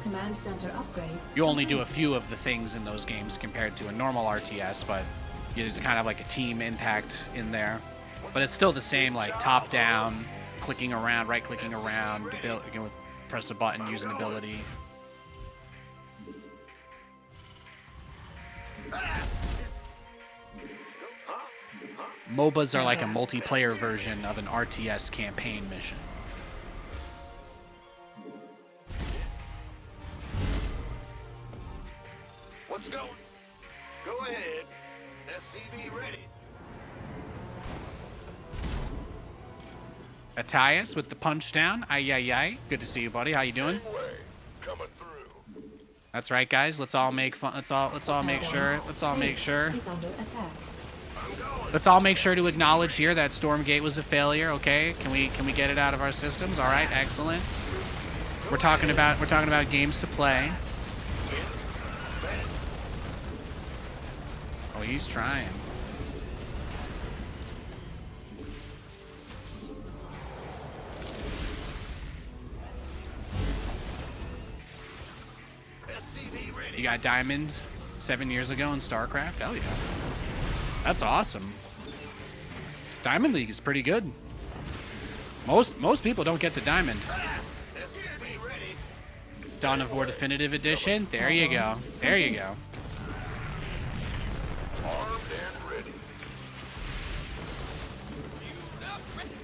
[SPEAKER 7] Command center upgrade.
[SPEAKER 1] You only do a few of the things in those games compared to a normal RTS, but there's kind of like a team impact in there. But it's still the same, like top-down, clicking around, right-clicking around, press a button, use an ability. MOBAs are like a multiplayer version of an RTS campaign mission.
[SPEAKER 5] What's going? Go ahead. SCV ready.
[SPEAKER 1] Nathanias with the punch down. Ay. Good to see you, buddy. How you doing?
[SPEAKER 5] Way coming through.
[SPEAKER 1] That's right, guys. Let's all make fun. Let's all make sure. Let's all make sure.
[SPEAKER 7] Is under attack.
[SPEAKER 1] Let's all make sure to acknowledge here that Stormgate was a failure. Okay? Can we get it out of our systems? All right. Excellent. We're talking about games to play. Oh, he's trying. You got Diamond 7 years ago in StarCraft? Hell yeah. That's awesome. Diamond League is pretty good. Most people don't get to Diamond. Dawn of War Definitive Edition. There you go. There you go.
[SPEAKER 5] Armed and ready.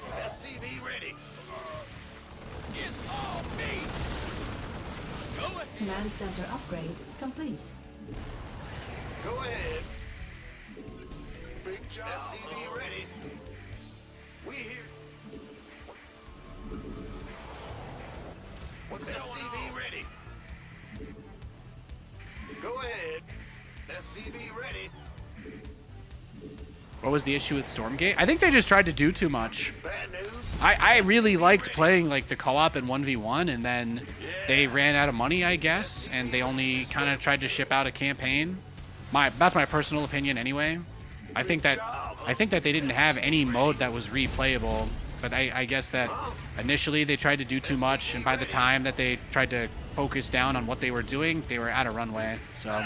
[SPEAKER 5] SCV ready.
[SPEAKER 4] It's all me. Go ahead.
[SPEAKER 7] Command center upgrade complete.
[SPEAKER 5] Go ahead. Big job. SCV ready. We here. What's SCV ready? Go ahead. SCV ready.
[SPEAKER 1] What was the issue with Stormgate? I think they just tried to do too much.
[SPEAKER 5] Bad news.
[SPEAKER 1] I really liked playing like the co-op and 1v1, and then they ran out of money, I guess, and they only kind of tried to ship out a campaign. That's my personal opinion anyway. I think that they didn't have any mode that was replayable, but I guess that initially they tried to do too much, and by the time that they tried to focus down on what they were doing, they were out of runway. So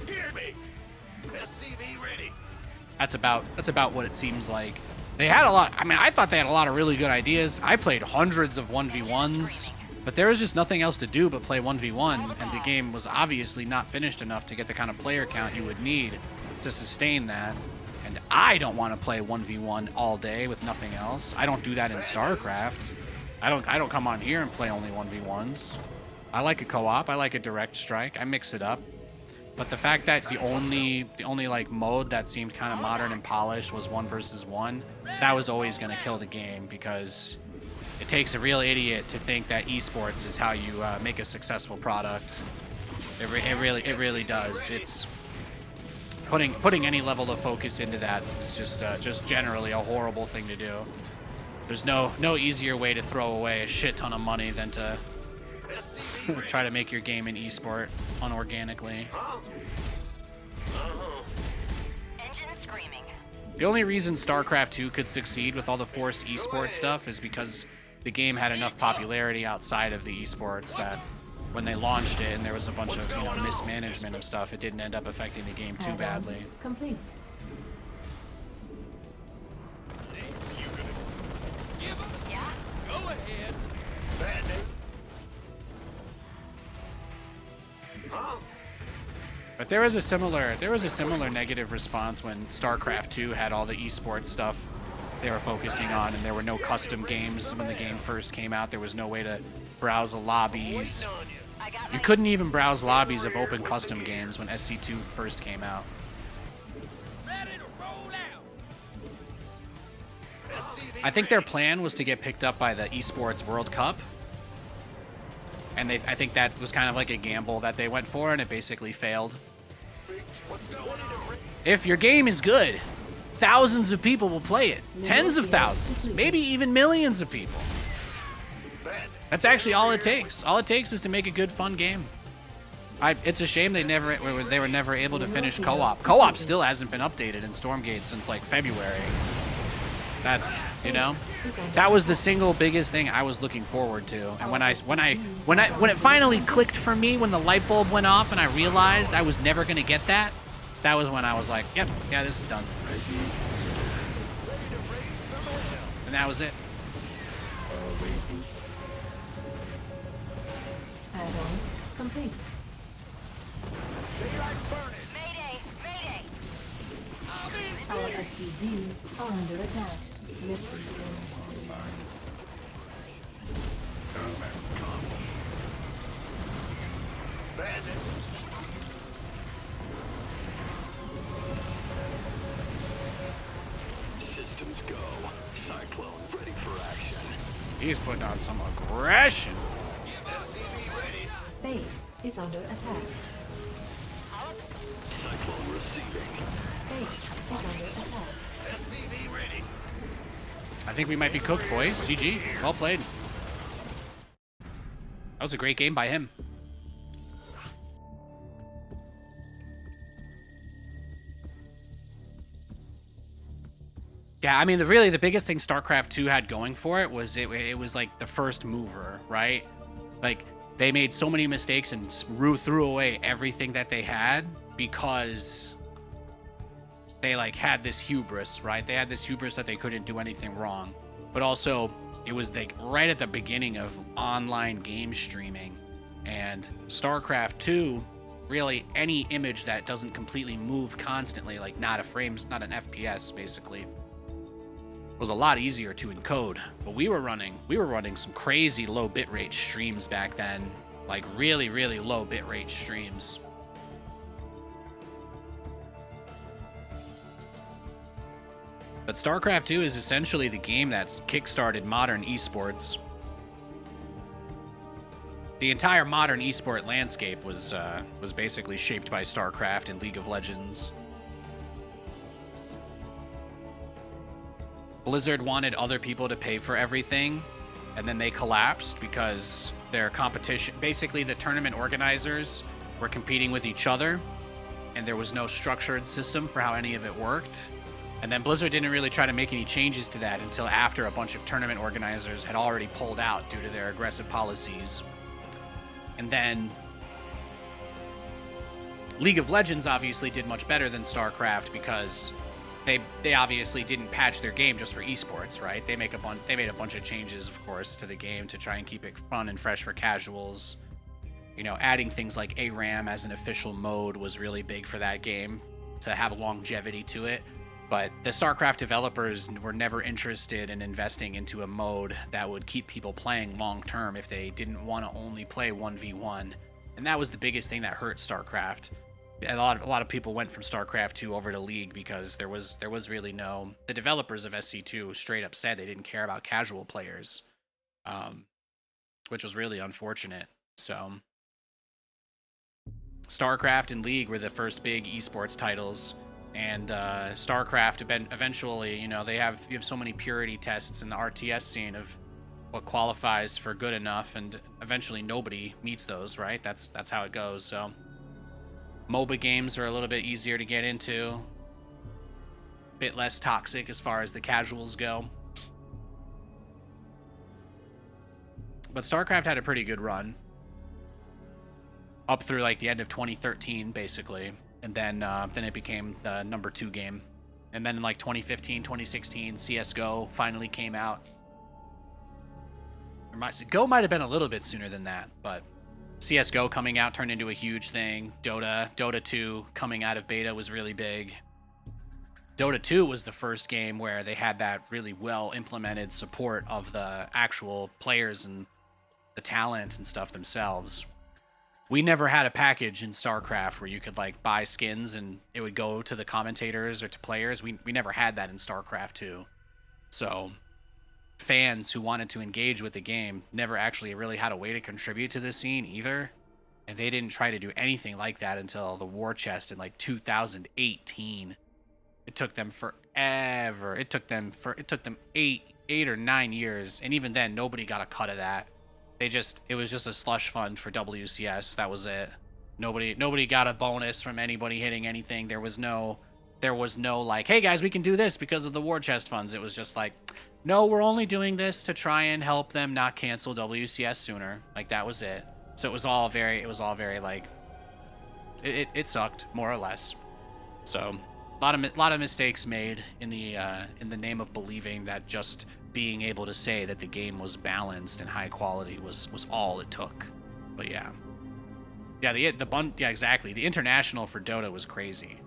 [SPEAKER 5] Hear me. SCV ready.
[SPEAKER 1] that's about what it seems like. They had a lot. I mean, I thought they had a lot of really good ideas. I played hundreds of 1v1s, but there was just nothing else to do but play 1v1, and the game was obviously not finished enough to get the kind of player count you would need to sustain that. And I don't want to play 1v1 all day with nothing else. I don't do that in StarCraft. I don't come on here and play only 1v1s. I like a co-op. I like a direct strike. I mix it up. But the fact that the only like mode that seemed kind of modern and polished was 1 versus 1, that was always going to kill the game, because it takes a real idiot to think that esports is how you make a successful product. It really does. It's putting any level of focus into that is just generally a horrible thing to do. There's no easier way to throw away a shit ton of money than to try to make your game an esport unorganically.
[SPEAKER 3] Engine screaming.
[SPEAKER 1] The only reason StarCraft II could succeed with all the forced esports stuff is because the game had enough popularity outside of the esports that when they launched it and there was a bunch of mismanagement of stuff, it didn't end up affecting the game too
[SPEAKER 7] Add-on
[SPEAKER 1] badly.
[SPEAKER 7] complete.
[SPEAKER 4] Give 'em.
[SPEAKER 3] Yeah?
[SPEAKER 4] Go ahead.
[SPEAKER 5] Bad news. Huh?
[SPEAKER 1] But there was a similar negative response when StarCraft II had all the esports stuff they were focusing on, and there were no custom games when the game first came out. There was no way to browse the lobbies.
[SPEAKER 5] On you.
[SPEAKER 3] I got
[SPEAKER 1] You
[SPEAKER 3] my
[SPEAKER 1] couldn't even browse lobbies of open custom games when SC2 first came out.
[SPEAKER 4] Ready to roll out.
[SPEAKER 5] SCV
[SPEAKER 1] I think their plan was to get picked up by the Esports World Cup. And I think that was kind of like a gamble that they went for, and it basically failed.
[SPEAKER 5] What's going on?
[SPEAKER 1] If your game is good, thousands of people will play it. Tens of thousands, maybe even millions of people.
[SPEAKER 5] Bad.
[SPEAKER 1] That's actually all it takes. All it takes is to make a good, fun game. It's a shame they were never able to finish co-op. Co-op still hasn't been updated in Stormgate since like February. That's, that was the single biggest thing I was looking forward to. And when it finally clicked for me, when the light bulb went off and I realized I was never gonna get that, that was when I was like, yep, yeah, this is done. And that was it.
[SPEAKER 7] Add-on complete.
[SPEAKER 3] Mayday! Mayday!
[SPEAKER 7] Our SCVs are under attack. Lift.
[SPEAKER 5] Bad news. Systems go. Cyclone ready for action.
[SPEAKER 1] He's putting on some aggression.
[SPEAKER 5] SCV ready.
[SPEAKER 7] Base is under attack.
[SPEAKER 5] Cyclone receiving.
[SPEAKER 7] Base is under attack.
[SPEAKER 5] SCV ready.
[SPEAKER 1] I think we might be cooked, boys. GG. Well played. That was a great game by him. Yeah, I mean, really the biggest thing StarCraft II had going for it was it was like the first mover, right? Like, they made so many mistakes and threw away everything that they had because they like had this hubris, right? They had this hubris that they couldn't do anything wrong. But also, it was like right at the beginning of online game streaming, and StarCraft II, really any image that doesn't completely move constantly, like not an FPS basically, was a lot easier to encode. But we were running some crazy low bitrate streams back then, like really, really low bitrate streams. But StarCraft II is essentially the game that's kickstarted modern esports. The entire modern esport landscape was basically shaped by StarCraft and League of Legends. Blizzard wanted other people to pay for everything, and then they collapsed because their competition, basically the tournament organizers were competing with each other, and there was no structured system for how any of it worked. And then Blizzard didn't really try to make any changes to that until after a bunch of tournament organizers had already pulled out due to their aggressive policies. And then League of Legends obviously did much better than StarCraft because they obviously didn't patch their game just for esports, right? They made a bunch of changes, of course, to the game to try and keep it fun and fresh for casuals. You know, adding things like ARAM as an official mode was really big for that game to have longevity to it. But the StarCraft developers were never interested in investing into a mode that would keep people playing long term if they didn't want to only play 1v1. And that was the biggest thing that hurt StarCraft. A lot of people went from StarCraft 2 over to League because there was really no... The developers of SC2 straight up said they didn't care about casual players, which was really unfortunate. So StarCraft and League were the first big esports titles. And StarCraft eventually, you know, you have so many purity tests in the RTS scene of what qualifies for good enough, and eventually nobody meets those, right? That's how it goes. So MOBA games are a little bit easier to get into, a bit less toxic as far as the casuals go. But StarCraft had a pretty good run up through like the end of 2013, basically. And then it became the number 2 game. And then in like 2015, 2016, CSGO finally came out. Go might have been a little bit sooner than that, but CSGO coming out turned into a huge thing. Dota 2 coming out of beta was really big. Dota 2 was the first game where they had that really well implemented support of the actual players and the talent and stuff themselves. We never had a package in StarCraft where you could like buy skins and it would go to the commentators or to players. We never had that in StarCraft 2. So fans who wanted to engage with the game never actually really had a way to contribute to the scene either. And they didn't try to do anything like that until the War Chest in like 2018. It took them forever. It took them 8 or 9 years, and even then nobody got a cut of that. It was just a slush fund for WCS. That was it. Nobody got a bonus from anybody hitting anything. There was no like, hey guys, we can do this because of the War Chest funds. It was just like, no, we're only doing this to try and help them not cancel WCS sooner. Like, that was it. So it was all very like, it sucked more or less. So a lot of mistakes made in the name of believing that just being able to say that the game was balanced and high quality was all it took. But yeah, exactly. The international for Dota was crazy.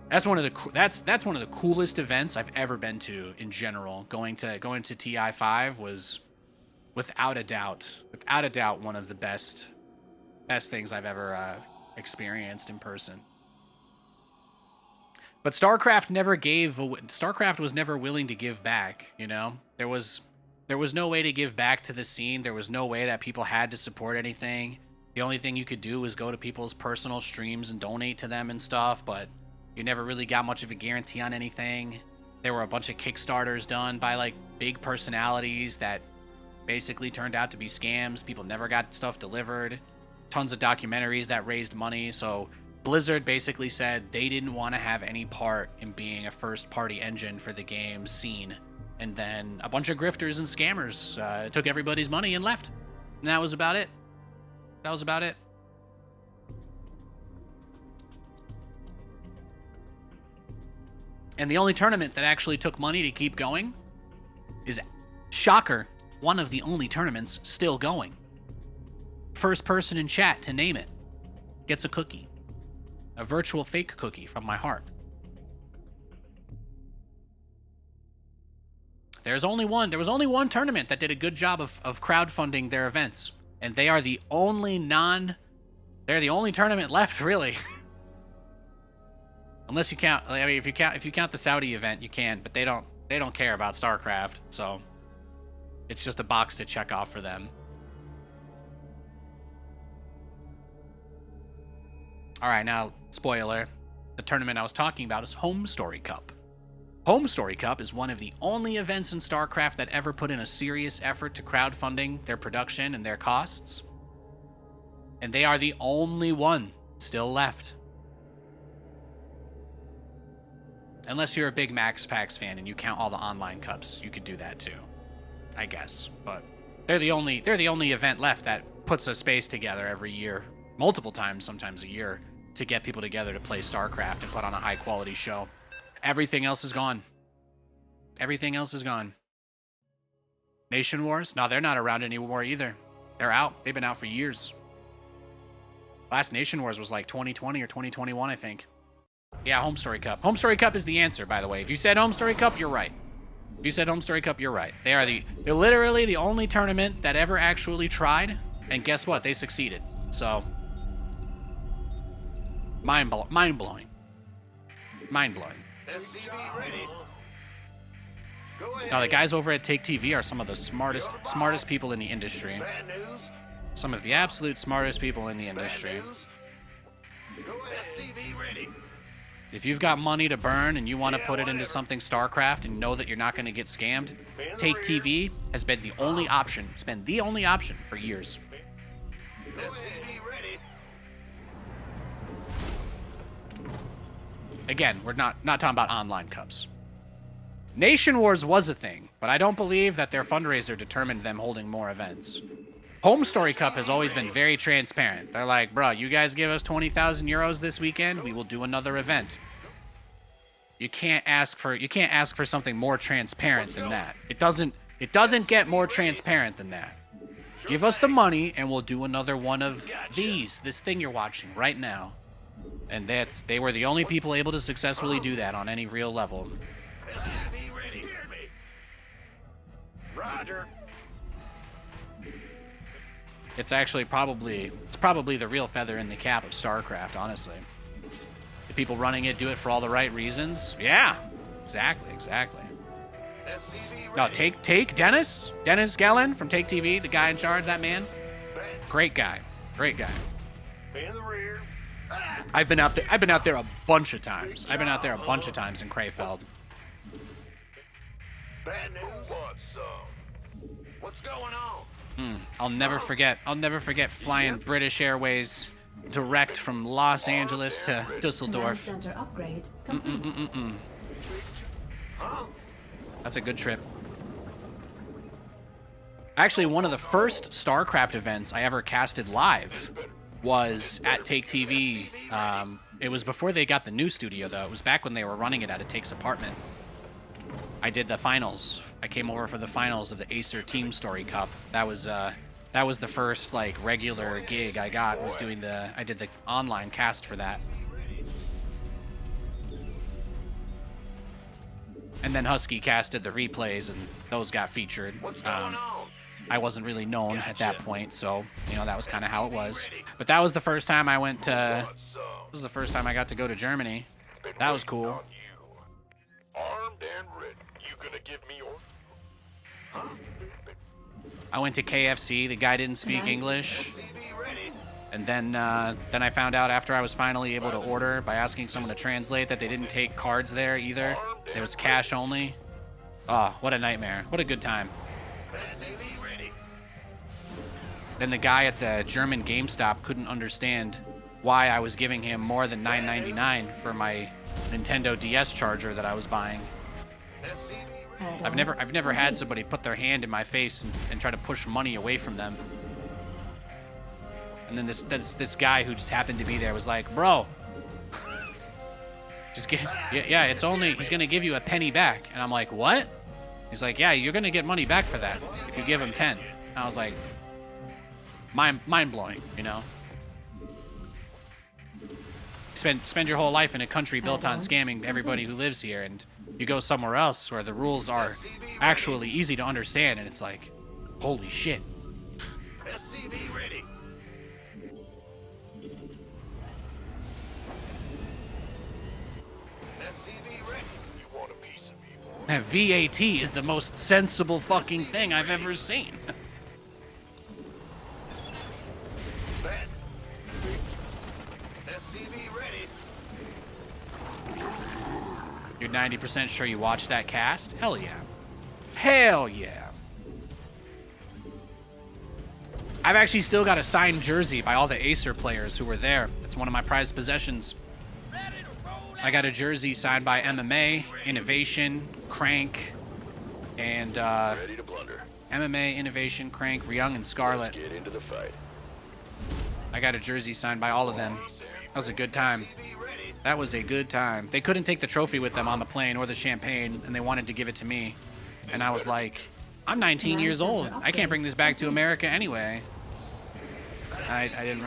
[SPEAKER 1] That's one of the coolest events I've ever been to in general. Going to TI5 was without a doubt one of the best things I've ever experienced in person. But StarCraft was never willing to give back, you know? There was no way to give back to the scene. There was no way that people had to support anything. The only thing you could do was go to people's personal streams and donate to them and stuff, but you never really got much of a guarantee on anything. There were a bunch of Kickstarters done by like big personalities that basically turned out to be scams. People never got stuff delivered. Tons of documentaries that raised money, so Blizzard basically said they didn't want to have any part in being a first-party engine for the game scene. And then a bunch of grifters and scammers took everybody's money and left. And that was about it. That was about it. And the only tournament that actually took money to keep going is, shocker, one of the only tournaments still going. First person in chat to name it gets a cookie. A virtual fake cookie from my heart. There was only one tournament that did a good job of crowdfunding their events. And they are the only they're the only tournament left, really. Unless you count, I mean, if you count the Saudi event, you can, but they don't care about StarCraft, so it's just a box to check off for them. All right, now spoiler, the tournament I was talking about is Home Story Cup. Home Story Cup is one of the only events in StarCraft that ever put in a serious effort to crowdfunding their production and their costs. And they are the only one still left. Unless you're a big Max Pax fan and you count all the online cups, you could do that too, I guess. But they're the only event left that puts a space together every year, multiple times, sometimes a year, to get people together to play StarCraft and put on a high quality show. Everything else is gone. Everything else is gone. Nation Wars? No, they're not around anymore either. They're out. They've been out for years. Last Nation Wars was like 2020 or 2021, I think. Yeah, Home Story Cup. Home Story Cup is the answer, by the way. If you said Home Story Cup, you're right. If you said Home Story Cup, you're right. They're literally the only tournament that ever actually tried, and guess what? They succeeded. So, mind-blowing. Mind-blowing.
[SPEAKER 5] SCV ready. Go ahead.
[SPEAKER 1] Now, the guys over at Take TV are some of the smartest people in the industry.
[SPEAKER 5] Bad news.
[SPEAKER 1] Some of the absolute smartest people in the industry.
[SPEAKER 5] Bad news. Go ahead. SCV ready.
[SPEAKER 1] If you've got money to burn and you want to put it into something StarCraft and know that you're not going to get scammed, Take TV has been the only option. It's been the only option for years.
[SPEAKER 5] SCV ready.
[SPEAKER 1] Again, we're not talking about online cups. Nation Wars was a thing, but I don't believe that their fundraiser determined them holding more events. Home Story Cup has always been very transparent. They're like, bro, you guys give us 20,000 euros this weekend, we will do another event. You can't ask for something more transparent than that. It doesn't get more transparent than that. Give us the money and we'll do another one of these, this thing you're watching right now. And they were the only people able to successfully do that on any real level.
[SPEAKER 5] SCV ready. Roger.
[SPEAKER 1] It's actually probably the real feather in the cap of StarCraft, honestly. The people running it do it for all the right reasons. Yeah, exactly.
[SPEAKER 5] SCV
[SPEAKER 1] No,
[SPEAKER 5] ready.
[SPEAKER 1] take Dennis Gellin from Take TV, the guy in charge, that man. Great guy.
[SPEAKER 5] In the rear.
[SPEAKER 1] I've been out there a bunch of times. I've been out there a bunch of times in Krefeld.
[SPEAKER 5] Bad news. What's going on?
[SPEAKER 1] I'll never forget flying British Airways direct from Los Angeles to
[SPEAKER 7] Command
[SPEAKER 1] Dusseldorf.
[SPEAKER 7] center upgrade complete.
[SPEAKER 1] That's a good trip. Actually, one of the first StarCraft events I ever casted live was at Take TV. It was before they got the new studio, though. It was back when they were running it out of Take's apartment. I did the finals. I came over for the finals of the Acer Team Story Cup. That was the first like regular gig I got. I did the online cast for that. And then Husky casted the replays, and those got featured.
[SPEAKER 5] What's going on?
[SPEAKER 1] I wasn't really known at that point, so that was kind of how it was. But that was the first time I went to. This was the first time I got to go to Germany. That was cool.
[SPEAKER 5] Armed and ready. You gonna give me your...
[SPEAKER 1] I went to KFC. The guy didn't speak English.
[SPEAKER 5] SCV ready.
[SPEAKER 1] And then I found out after I was finally able to order by asking someone to translate that they didn't take cards there either. It was cash only. Oh, what a nightmare. What a good time.
[SPEAKER 5] SCV ready.
[SPEAKER 1] Then the guy at the German GameStop couldn't understand why I was giving him more than $9.99 for my Nintendo DS charger that I was buying.
[SPEAKER 5] SCV
[SPEAKER 1] I've never had somebody put their hand in my face and try to push money away from them. And then this guy who just happened to be there was like, bro, just get, yeah, it's only, he's gonna give you a penny back. And I'm like, what? He's like, yeah, you're gonna get money back for that if you give him 10. And I was like, mind blowing, you know? Spend your whole life in a country built on scamming everybody who lives here, and you go somewhere else where the rules are actually easy to understand, and it's like, holy shit.
[SPEAKER 5] SCV ready. SCV ready. You want a piece of me, boy?
[SPEAKER 1] VAT is the most sensible fucking thing I've ever seen.
[SPEAKER 5] Set. SCV ready.
[SPEAKER 1] You're 90% sure you watched that cast? Hell yeah. Hell yeah. I've actually still got a signed jersey by all the Acer players who were there. It's one of my prized possessions. I got a jersey signed by MMA, Innovation, Crank, and
[SPEAKER 5] Ready to blunder.
[SPEAKER 1] MMA, Innovation, Crank, Ryung, and Scarlet.
[SPEAKER 5] Get into the fight.
[SPEAKER 1] I got a jersey signed by all of them. That was a good time. That was a good time. They couldn't take the trophy with them on the plane or the champagne, and they wanted to give it to me. And I was like, I'm 19 years old. I can't bring this back to America anyway. I didn't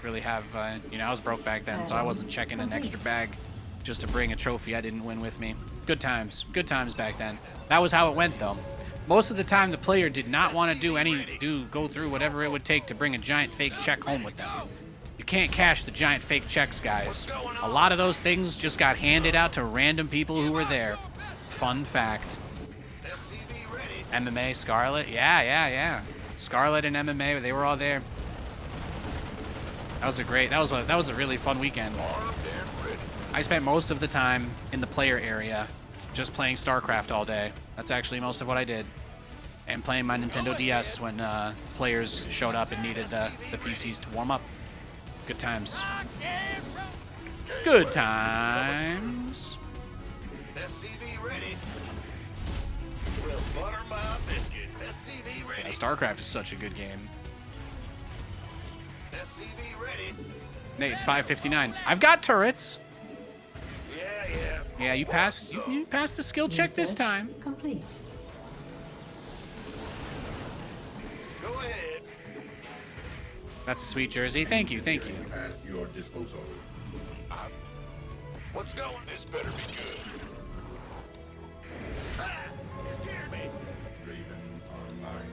[SPEAKER 1] really have, you know, I was broke back then, so I wasn't checking an extra bag just to bring a trophy I didn't win with me. Good times back then. That was how it went, though. Most of the time, the player did not want to go through whatever it would take to bring a giant fake check home with them. You can't cash the giant fake checks, guys. A lot of those things just got handed out to random people who were there. Fun fact. MMA, Scarlet, yeah. Scarlet and MMA, they were all there. That was a really fun weekend. I spent most of the time in the player area just playing Starcraft all day. That's actually most of what I did. And playing my Nintendo DS when players showed up and needed the PCs to warm up. Good times. Good times.
[SPEAKER 5] SCV ready. Well, butter my biscuit. SCV ready.
[SPEAKER 1] Yeah, StarCraft is such a good game.
[SPEAKER 5] SCV ready.
[SPEAKER 1] Hey, it's 5:59. I've got turrets.
[SPEAKER 5] Yeah.
[SPEAKER 1] Yeah, you passed. You passed the skill check this
[SPEAKER 7] Research
[SPEAKER 1] time.
[SPEAKER 7] complete.
[SPEAKER 5] Go ahead.
[SPEAKER 1] That's a sweet jersey. Thank you.
[SPEAKER 6] At your disposal.
[SPEAKER 5] What's going? This better be good. Ah, you scared me.
[SPEAKER 6] Raven online.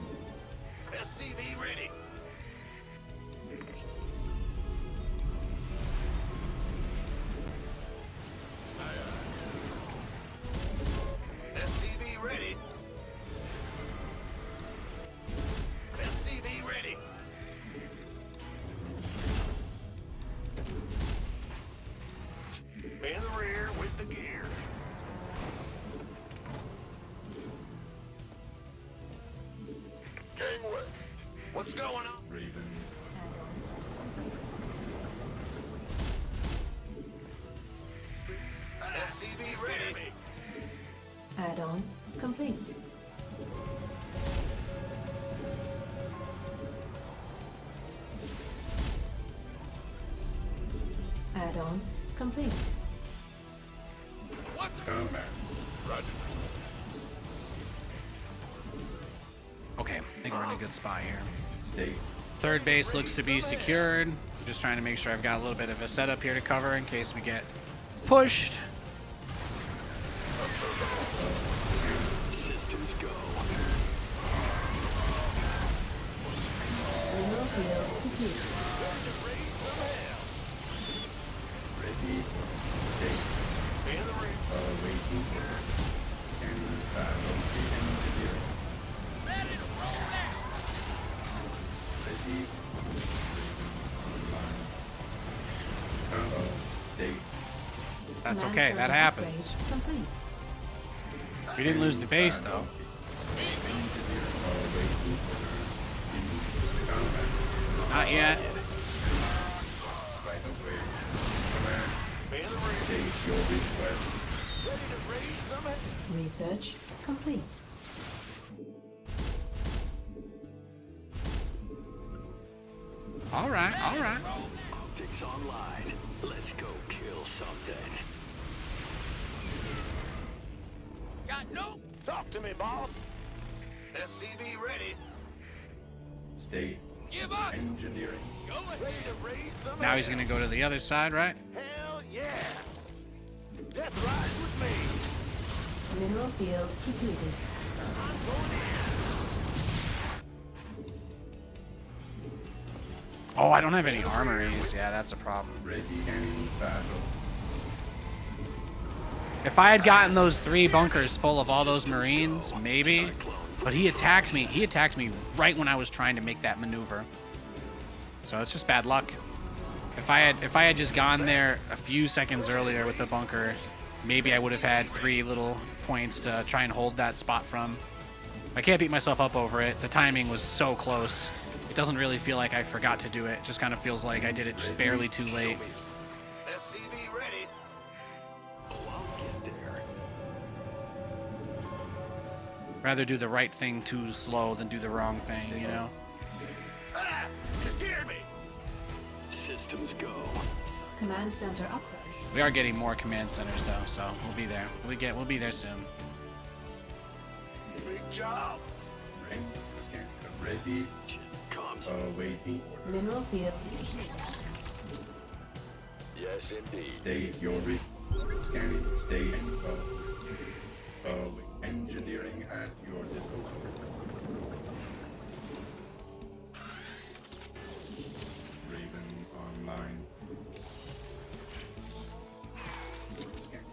[SPEAKER 5] SCV ready. SCV ready. SCV ready. In the rear with the gear. Gangway. What's going on?
[SPEAKER 6] Raven.
[SPEAKER 5] SCV ready.
[SPEAKER 7] Add-on complete. Add-on complete.
[SPEAKER 6] Combat.
[SPEAKER 5] Roger.
[SPEAKER 1] Okay, I think we're in a good spot here.
[SPEAKER 6] State.
[SPEAKER 1] Third base looks to be secured. I'm just trying to make sure I've got a little bit of a setup here to cover in case we get pushed.
[SPEAKER 5] Systems go.
[SPEAKER 7] Mineral field depleted.
[SPEAKER 6] Ready. State.
[SPEAKER 5] In the rear.
[SPEAKER 6] Awaiting order. And battle engineer. Ready. Online. State.
[SPEAKER 1] That's
[SPEAKER 7] Command
[SPEAKER 1] okay. That
[SPEAKER 7] center
[SPEAKER 1] happens.
[SPEAKER 7] upgrade complete.
[SPEAKER 1] We didn't lose the base though.
[SPEAKER 6] Engineer awaiting order. In combat.
[SPEAKER 1] Not yet.
[SPEAKER 6] Right away. Command.
[SPEAKER 5] In the rear.
[SPEAKER 6] State your request.
[SPEAKER 5] Ready to raise some hell.
[SPEAKER 7] Research complete.
[SPEAKER 1] All right, all right.
[SPEAKER 5] Optics online. Let's go kill something.
[SPEAKER 2] Got no.
[SPEAKER 5] Talk to me, boss. SCV ready.
[SPEAKER 6] State
[SPEAKER 2] Give up.
[SPEAKER 6] engineering.
[SPEAKER 2] Go ahead.
[SPEAKER 5] Ready to raise some
[SPEAKER 1] Now he's gonna go to the other side, right?
[SPEAKER 5] Hell yeah. Death rides with me.
[SPEAKER 7] Mineral field depleted.
[SPEAKER 5] I'm going in.
[SPEAKER 1] Oh, I don't have any armories. Yeah, that's a problem.
[SPEAKER 6] Ready scanning battle.
[SPEAKER 1] If I had gotten those 3 bunkers full of all those Marines, maybe. But he attacked me. He attacked me right when I was trying to make that maneuver. So it's just bad luck. If I had just gone there a few seconds earlier with the bunker, maybe I would have had 3 little points to try and hold that spot from. I can't beat myself up over it. The timing was so close. It doesn't really feel like I forgot to do it. It just kind of feels like I did it just barely too late.
[SPEAKER 5] SCV ready. Oh, I'll get there.
[SPEAKER 1] Rather do the right thing too slow than do the wrong thing, you know?
[SPEAKER 5] Ah! You scared me. Systems go.
[SPEAKER 7] Command center upgrade.
[SPEAKER 1] We are getting more command centers though, so we'll be there. We'll be there soon.
[SPEAKER 5] Big job.
[SPEAKER 6] Ring scan. Ready.
[SPEAKER 5] Comes.
[SPEAKER 6] Awaiting order.
[SPEAKER 7] Mineral field.
[SPEAKER 5] Yes, indeed.
[SPEAKER 6] State your scanning. State info. Engineering at your disposal. Raven online. Scan.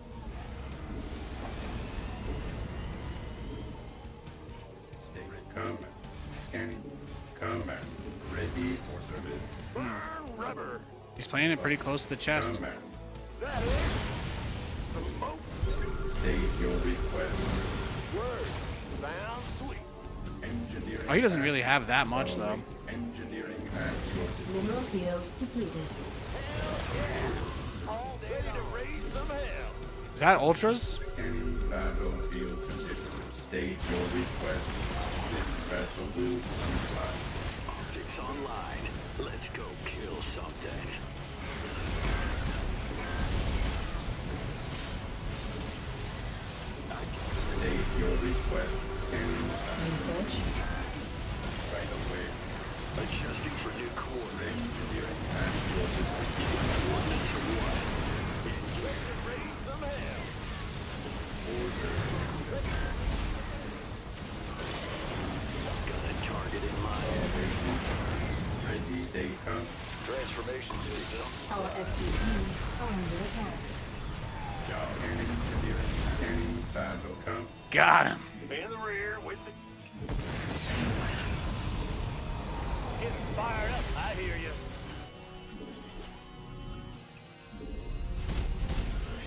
[SPEAKER 6] Stay ready. Combat. Scanning. Combat. Ready for service.
[SPEAKER 5] Burn rubber.
[SPEAKER 1] He's playing it pretty close to the chest.
[SPEAKER 6] Combat.
[SPEAKER 5] Is that it? Smoke.
[SPEAKER 6] State your request.
[SPEAKER 5] Word. Sounds sweet.
[SPEAKER 6] Engineering.
[SPEAKER 1] Oh, he doesn't really have that much though.
[SPEAKER 6] Engineering at your disposal.
[SPEAKER 7] Mineral field depleted.
[SPEAKER 5] All day ready to raise some hell.
[SPEAKER 1] Is that ultras?
[SPEAKER 6] Scanning battlefield conditions. State your request. This vessel will comply.
[SPEAKER 5] Optics online. Let's go kill something.
[SPEAKER 6] State your request. Scanning
[SPEAKER 7] Research.
[SPEAKER 6] right away.
[SPEAKER 5] Adjusting for new coordinates.
[SPEAKER 6] Engineering at your disposal.
[SPEAKER 5] Coordinates or what? Ready to raise some hell. Got a target in mind.
[SPEAKER 6] Ready, stay calm.
[SPEAKER 5] Transformation system.
[SPEAKER 7] Our SCPs are under attack.
[SPEAKER 6] Job and engineering. Scanning battle come.
[SPEAKER 1] Got him.
[SPEAKER 5] In the rear with the... Getting fired up, I hear you.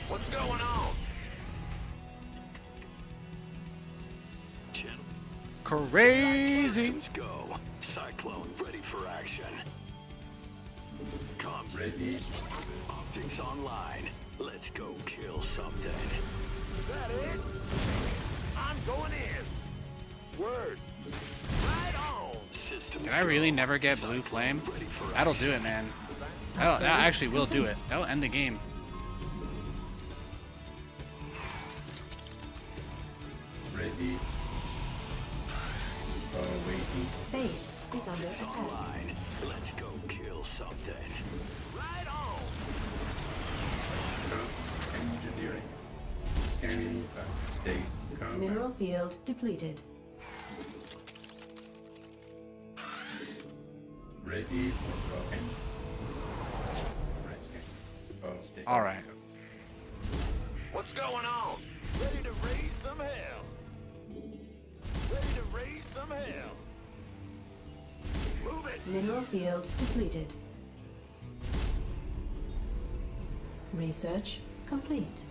[SPEAKER 5] What's going on?
[SPEAKER 1] Crazy.
[SPEAKER 5] Let's go. Cyclone ready for action. Comms
[SPEAKER 6] Ready.
[SPEAKER 5] Optics online. Let's go kill something. Is that it? I'm going in. Word. Right on. System.
[SPEAKER 1] Did I really never get blue flame? That'll do it, man. That actually will do it. That'll end the game.
[SPEAKER 6] Ready. Waiting.
[SPEAKER 7] Base is under attack.
[SPEAKER 5] Online. Let's go kill something. Right on.
[SPEAKER 6] Engineering. Scanning state. Combat.
[SPEAKER 7] Mineral field depleted.
[SPEAKER 6] Ready for dropping. State.
[SPEAKER 1] All right.
[SPEAKER 5] What's going on? Ready to raise some hell. Ready to raise some hell. Move it.
[SPEAKER 7] Mineral field depleted. Research complete.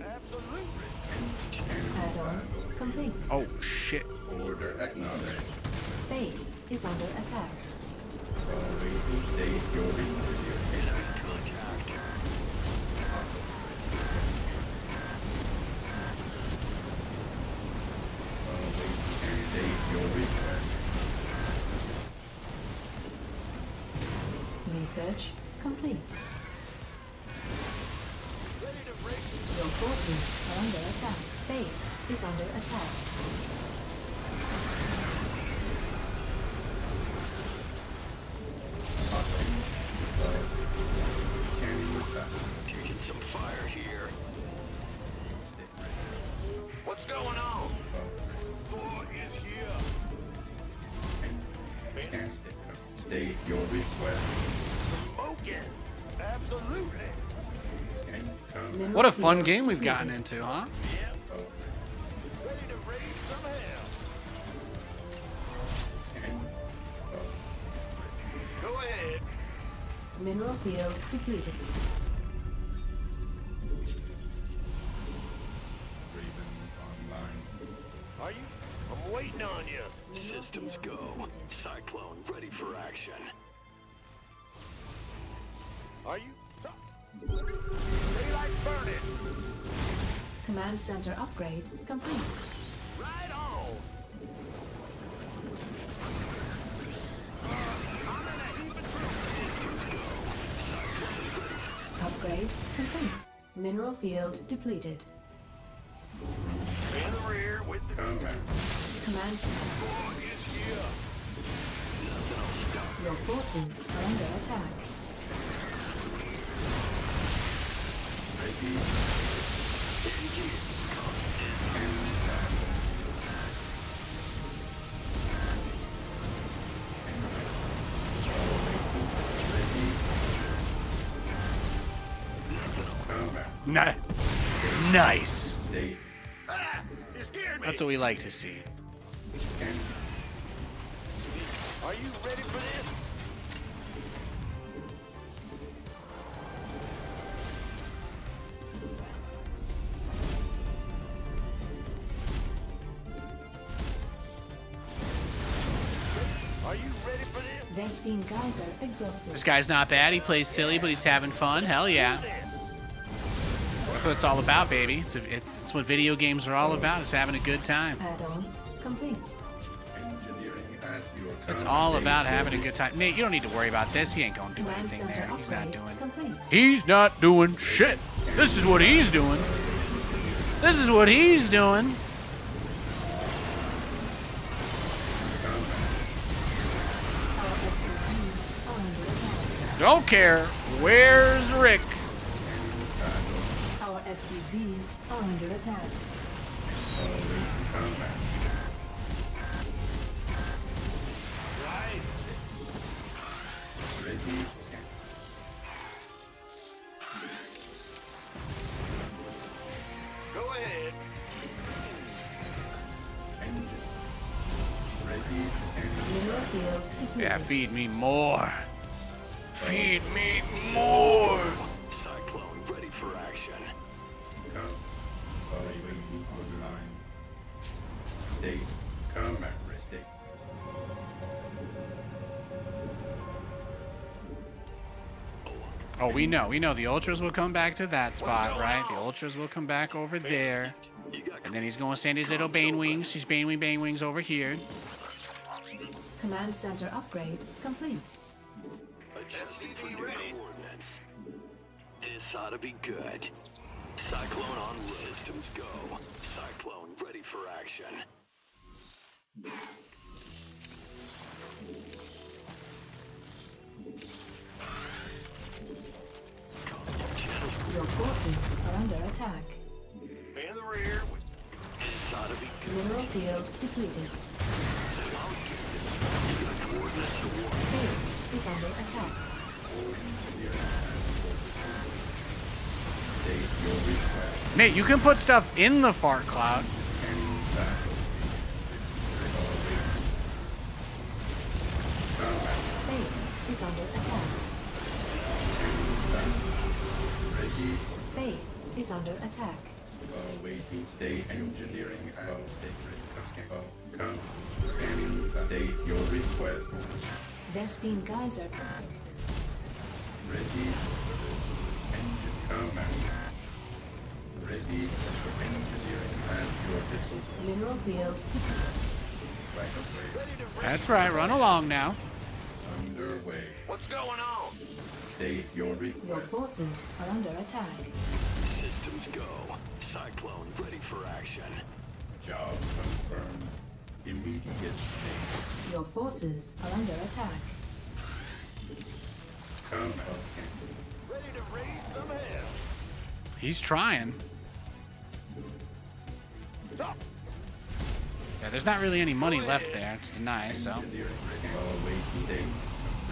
[SPEAKER 5] Absolutely.
[SPEAKER 7] Add-on complete.
[SPEAKER 1] Oh shit.
[SPEAKER 6] Order acknowledged.
[SPEAKER 7] Base is under attack.
[SPEAKER 6] Waiting. State your engineering.
[SPEAKER 5] Contact.
[SPEAKER 6] State your request.
[SPEAKER 7] Research complete.
[SPEAKER 5] Ready to race?
[SPEAKER 7] Your forces are under attack. Base is under attack.
[SPEAKER 5] Taking some fire here. What's going on? Thor is here.
[SPEAKER 6] State your request.
[SPEAKER 5] Smoking. Absolutely.
[SPEAKER 7] Mineral
[SPEAKER 1] What a fun
[SPEAKER 7] field
[SPEAKER 1] game we've
[SPEAKER 7] depleted.
[SPEAKER 1] gotten into, huh?
[SPEAKER 5] Yep. Ready to raise some hell. Go ahead.
[SPEAKER 7] Mineral field depleted.
[SPEAKER 6] Raven online.
[SPEAKER 5] Are you? I'm waiting on you. Systems go. Cyclone ready for action. Are you? Daylight's burning.
[SPEAKER 7] Command center upgrade complete.
[SPEAKER 5] Right on. I'm in a heap of trouble.
[SPEAKER 7] Upgrade complete. Mineral field depleted.
[SPEAKER 5] In the rear with the
[SPEAKER 6] Combat.
[SPEAKER 7] Command center.
[SPEAKER 5] Thor is here. Nothing will stop.
[SPEAKER 7] Your forces are under attack.
[SPEAKER 6] Ready. Combat.
[SPEAKER 1] Nice.
[SPEAKER 6] State.
[SPEAKER 5] Ah! You scared me.
[SPEAKER 1] That's what we like to see.
[SPEAKER 5] Are you ready for this? Are you ready for this?
[SPEAKER 7] Vespine Geyser exhausted.
[SPEAKER 1] This guy's not bad. He plays silly, but he's having fun. Hell yeah. That's what it's all about, baby. It's what video games are all about. It's having a good time.
[SPEAKER 7] Add-on complete.
[SPEAKER 6] Engineering at your
[SPEAKER 1] It's
[SPEAKER 6] current
[SPEAKER 1] all
[SPEAKER 6] state.
[SPEAKER 1] about having a good time. Nate, you don't need to worry about this. He ain't gonna do
[SPEAKER 7] Command
[SPEAKER 1] anything
[SPEAKER 7] center
[SPEAKER 1] there. He's not
[SPEAKER 7] upgrade
[SPEAKER 1] doing.
[SPEAKER 7] complete.
[SPEAKER 1] He's not doing shit. This is what he's doing. This is what he's doing.
[SPEAKER 7] Our SCVs are under attack.
[SPEAKER 1] Don't care. Where's Rick?
[SPEAKER 7] Our SCVs are under attack.
[SPEAKER 6] Combat.
[SPEAKER 5] Right.
[SPEAKER 6] Ready.
[SPEAKER 5] Go ahead.
[SPEAKER 6] Engine. Ready.
[SPEAKER 7] Mineral field depleted.
[SPEAKER 1] Yeah, feed me more. Feed me more.
[SPEAKER 5] Cyclone ready for action.
[SPEAKER 6] Come. Waiting online. State. Combat. State.
[SPEAKER 1] Oh, we know. The Ultras will come back to that spot, right? The Ultras will come back over there.
[SPEAKER 5] You got
[SPEAKER 1] And then he's going to send his little Bane Wings. His Bane Wings over here.
[SPEAKER 7] Command center upgrade complete.
[SPEAKER 5] adjusting for new coordinates. This ought to be good. Cyclone on road. Systems go. Cyclone ready for action.
[SPEAKER 7] Your forces are under attack.
[SPEAKER 5] In the rear. This ought to be good.
[SPEAKER 7] Mineral field depleted.
[SPEAKER 5] Coordinates to war.
[SPEAKER 7] Base is under attack.
[SPEAKER 6] State your request.
[SPEAKER 1] Nate, you can put stuff in the fart cloud.
[SPEAKER 7] Base is under attack.
[SPEAKER 6] Ready.
[SPEAKER 7] Base is under attack.
[SPEAKER 6] Waiting. State engineering at state. Come. Scanning. State your request.
[SPEAKER 7] Vespine Geyser.
[SPEAKER 6] Ready. Engine combat. Ready. Engineering at your disposal.
[SPEAKER 7] Mineral field
[SPEAKER 6] Right away.
[SPEAKER 1] That's right. Run along now.
[SPEAKER 6] underway.
[SPEAKER 5] What's going on?
[SPEAKER 6] State your
[SPEAKER 7] Your
[SPEAKER 6] request.
[SPEAKER 7] forces are under attack.
[SPEAKER 5] Systems go. Cyclone ready for action.
[SPEAKER 6] Job confirmed. Immediate state.
[SPEAKER 7] Your forces are under attack.
[SPEAKER 6] Combat scan.
[SPEAKER 5] Ready to raise some hell.
[SPEAKER 1] He's trying.
[SPEAKER 5] Top.
[SPEAKER 1] Yeah, there's not really any money left there to deny, so.
[SPEAKER 6] Engineering ready. Await state.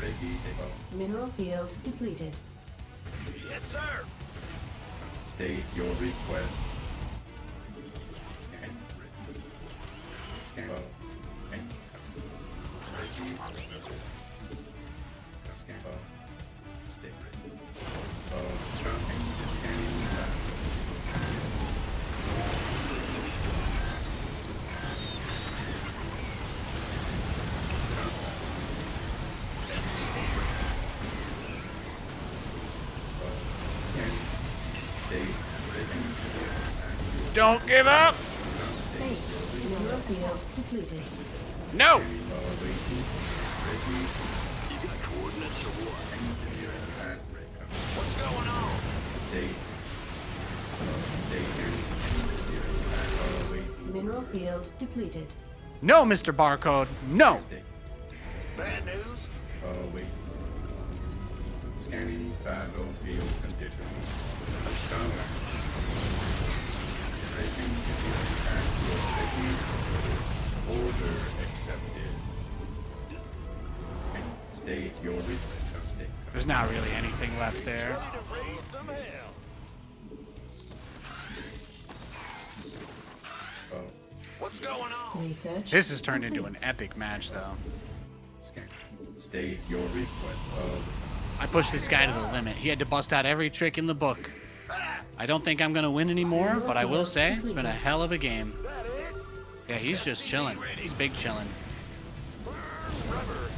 [SPEAKER 6] Ready. State.
[SPEAKER 7] Mineral field depleted.
[SPEAKER 5] Yes, sir.
[SPEAKER 6] State your request. Scan. Scan. Scan. Ready. Scan. State ready. Coming. Scanning now. Scanning. State ready.
[SPEAKER 1] Don't give up!
[SPEAKER 7] Base. Mineral field depleted.
[SPEAKER 1] No!
[SPEAKER 6] Awaiting. Ready.
[SPEAKER 5] You got coordinates or what?
[SPEAKER 6] Engineering at ready.
[SPEAKER 5] What's going on?
[SPEAKER 6] State. Engineering at awaiting.
[SPEAKER 7] Mineral field depleted.
[SPEAKER 1] No, Mr. Barcode. No!
[SPEAKER 6] State.
[SPEAKER 5] Bad news?
[SPEAKER 6] Awaiting. Scanning battlefield conditions. Combat. Engineering at your ready. Order accepted. State your request. State.
[SPEAKER 1] There's not really anything left there.
[SPEAKER 5] Ready to raise some hell. What's going on?
[SPEAKER 7] Research.
[SPEAKER 1] This has turned into
[SPEAKER 7] complete.
[SPEAKER 1] an epic match, though.
[SPEAKER 6] Scan. State your request.
[SPEAKER 1] I pushed this guy to the limit. He had to bust out every trick in the book. I don't think I'm gonna win anymore, but I will say it's been a hell of a game.
[SPEAKER 5] Is that it?
[SPEAKER 1] Yeah, he's just chilling. He's big chilling.
[SPEAKER 5] Rubber.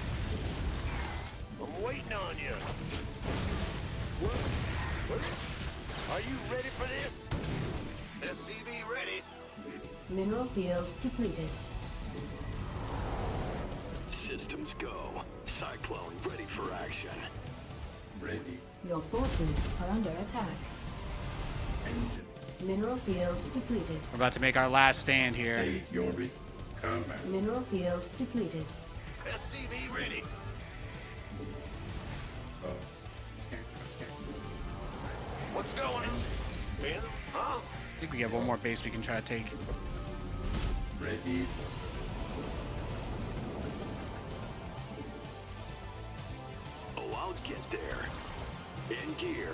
[SPEAKER 5] I'm waiting on you. What? Are you ready for this? SCV ready.
[SPEAKER 7] Mineral field depleted.
[SPEAKER 5] Systems go. Cyclone ready for action.
[SPEAKER 6] Ready.
[SPEAKER 7] Your forces are under attack.
[SPEAKER 6] Engine.
[SPEAKER 7] Mineral field depleted.
[SPEAKER 1] We're about to make our last stand here.
[SPEAKER 6] State your combat.
[SPEAKER 7] Mineral field depleted.
[SPEAKER 5] SCV ready.
[SPEAKER 6] Scan.
[SPEAKER 5] What's going on? Man? Huh?
[SPEAKER 1] I think we have one more base we can try to take.
[SPEAKER 6] Ready.
[SPEAKER 5] Oh, I'll get there. In gear.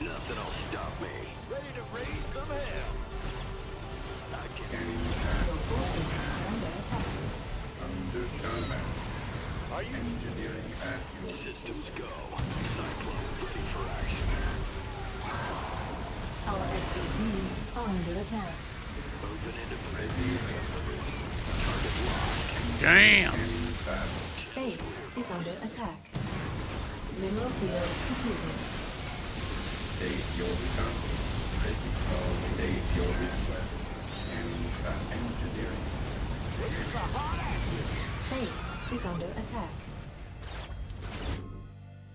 [SPEAKER 5] Nothing'll stop me. Ready to raise some hell. I can
[SPEAKER 6] Scanning
[SPEAKER 7] Your forces are under attack.
[SPEAKER 6] under combat.
[SPEAKER 5] Are you?
[SPEAKER 6] Engineering at your
[SPEAKER 5] Systems go. Cyclone ready for action.
[SPEAKER 7] Our SCVs are under attack.
[SPEAKER 5] Moving into
[SPEAKER 6] ready.
[SPEAKER 5] target lock.
[SPEAKER 1] Damn!
[SPEAKER 6] Scanning battle.
[SPEAKER 7] Base is under attack. Mineral field depleted.
[SPEAKER 6] State your combat. Ready. State your request. Scanning engineering.
[SPEAKER 7] Base is under attack.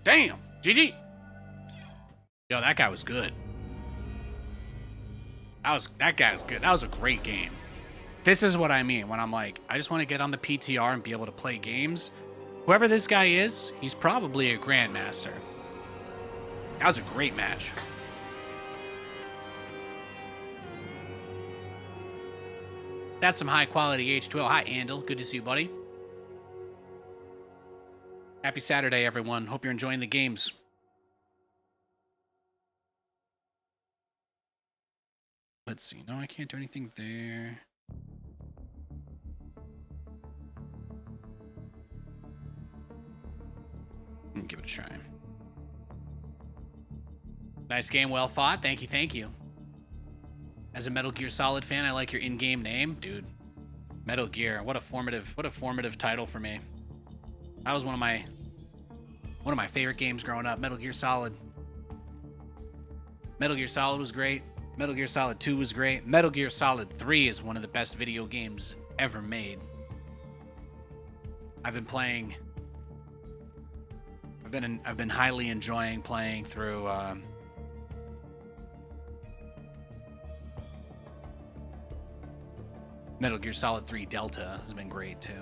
[SPEAKER 1] Damn! GG! Yo, that guy was good. That guy was good. That was a great game. This is what I mean when I'm like, I just want to get on the PTR and be able to play games. Whoever this guy is, he's probably a grandmaster. That was a great match. That's some high quality H2O. Hi, Andel. Good to see you, buddy. Happy Saturday, everyone. Hope you're enjoying the games. Let's see. No, I can't do anything there. Give it a try. Nice game, well fought. Thank you, thank you. As a Metal Gear Solid fan, I like your in-game name, dude. Metal Gear, what a formative title for me. That was one of my favorite games growing up. Metal Gear Solid. Metal Gear Solid was great. Metal Gear Solid 2 was great. Metal Gear Solid 3 is one of the best video games ever made. I've been playing I've been highly enjoying playing through Metal Gear Solid 3 Delta has been great too.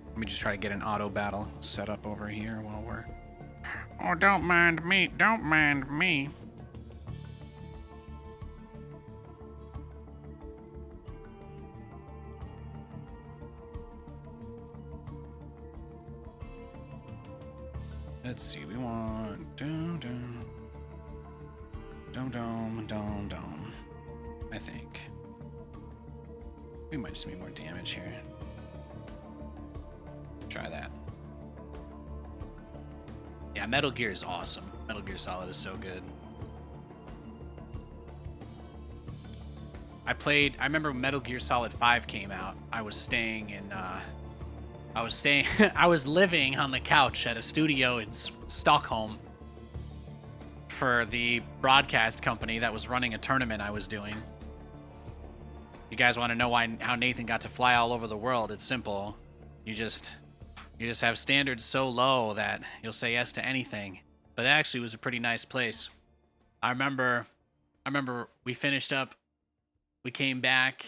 [SPEAKER 1] Let me just try to get an auto battle set up over here while we're... Oh, don't mind me. Don't mind me. Let's see. We want... Dum, dum. Dum, dum, dum, dum. I think. We might just need more damage here. Try that. Yeah, Metal Gear is awesome. Metal Gear Solid is so good. I remember when Metal Gear Solid 5 came out. I was staying in, I was living on the couch at a studio in Stockholm for the broadcast company that was running a tournament I was doing. You guys want to know how Nathan got to fly all over the world? It's simple. You just have standards so low that you'll say yes to anything. But it actually was a pretty nice place. I remember we finished up, we came back,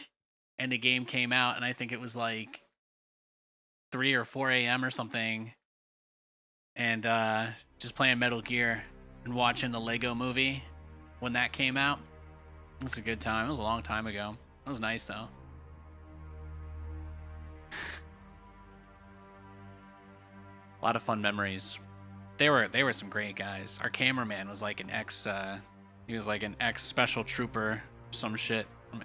[SPEAKER 1] and the game came out, and I think it was like 3 or 4 a.m. or something. And just playing Metal Gear and watching the Lego movie when that came out. It was a good time. It was a long time ago. It was nice, though. A lot of fun memories. They were some great guys. Our cameraman was like an he was like an ex-special trooper, some shit, some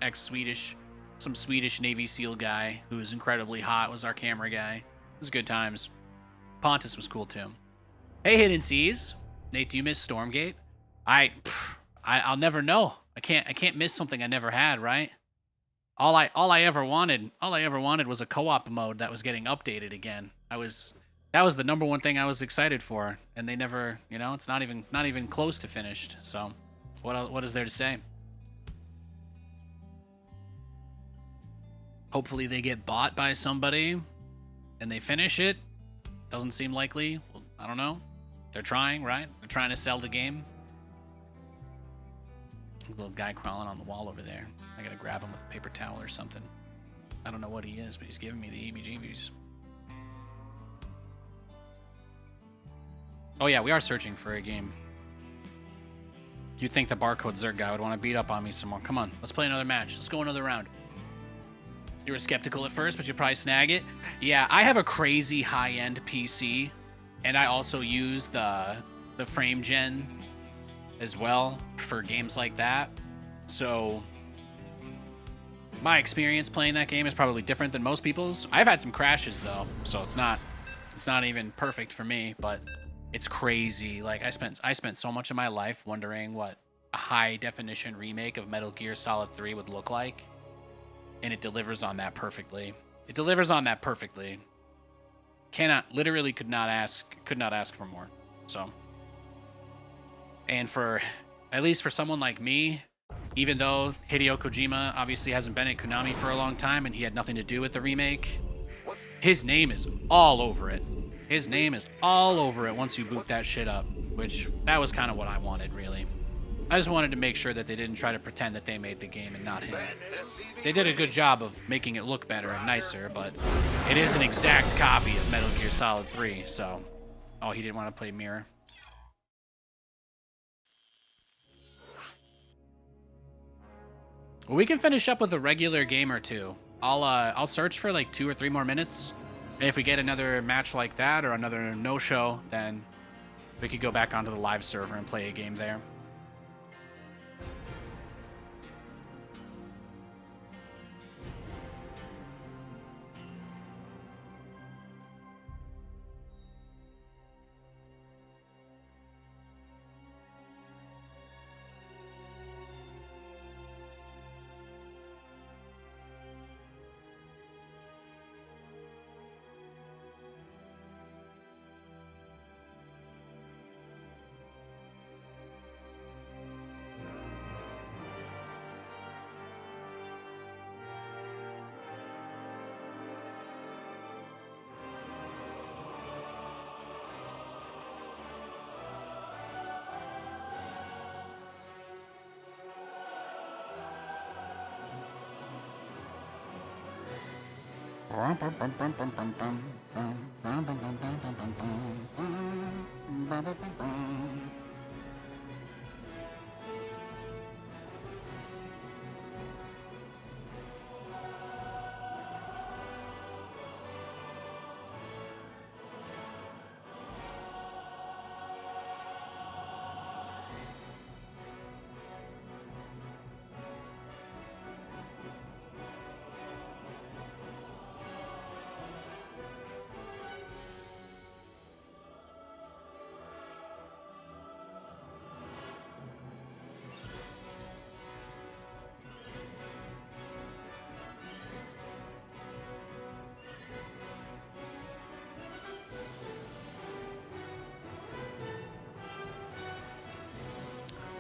[SPEAKER 1] some Swedish Navy SEAL guy who was incredibly hot, was our camera guy. It was good times. Pontus was cool too. Hey, Hidden Seas. Nate, do you miss Stormgate? I'll never know. I can't miss something I never had, right? All I ever wanted was a co-op mode that was getting updated again. That was the number one thing I was excited for, and they never, it's not even close to finished. So, what is there to say? Hopefully they get bought by somebody and they finish it. Doesn't seem likely. Well, I don't know. They're trying, right? They're trying to sell the game. Little guy crawling on the wall over there. I gotta grab him with a paper towel or something. I don't know what he is, but he's giving me the heebie-jeebies. Oh yeah, we are searching for a game. You'd think the Barcode Zerg guy would want to beat up on me some more. Come on, let's play another match. Let's go another round. You were skeptical at first, but you'd probably snag it. Yeah, I have a crazy high-end PC, and I also use the frame gen as well for games like that. So my experience playing that game is probably different than most people's. I've had some crashes though, so it's not even perfect for me, but it's crazy. Like I spent so much of my life wondering what a high definition remake of Metal Gear Solid 3 would look like. And it delivers on that perfectly. It delivers on that perfectly. Could not ask for more. So, and at least for someone like me, even though Hideo Kojima obviously hasn't been at Konami for a long time and he had nothing to do with the remake, his name is all over it. His name is all over it once you boot that shit up, which that was kind of what I wanted, really. I just wanted to make sure that they didn't try to pretend that they made the game and not him. They did a good job of making it look better and nicer, but it is an exact copy of Metal Gear Solid 3, so... Oh, he didn't want to play Mirror. Well, we can finish up with a regular game or two. I'll search for like 2 or 3 more minutes. And if we get another match like that or another no-show, then we could go back onto the live server and play a game there.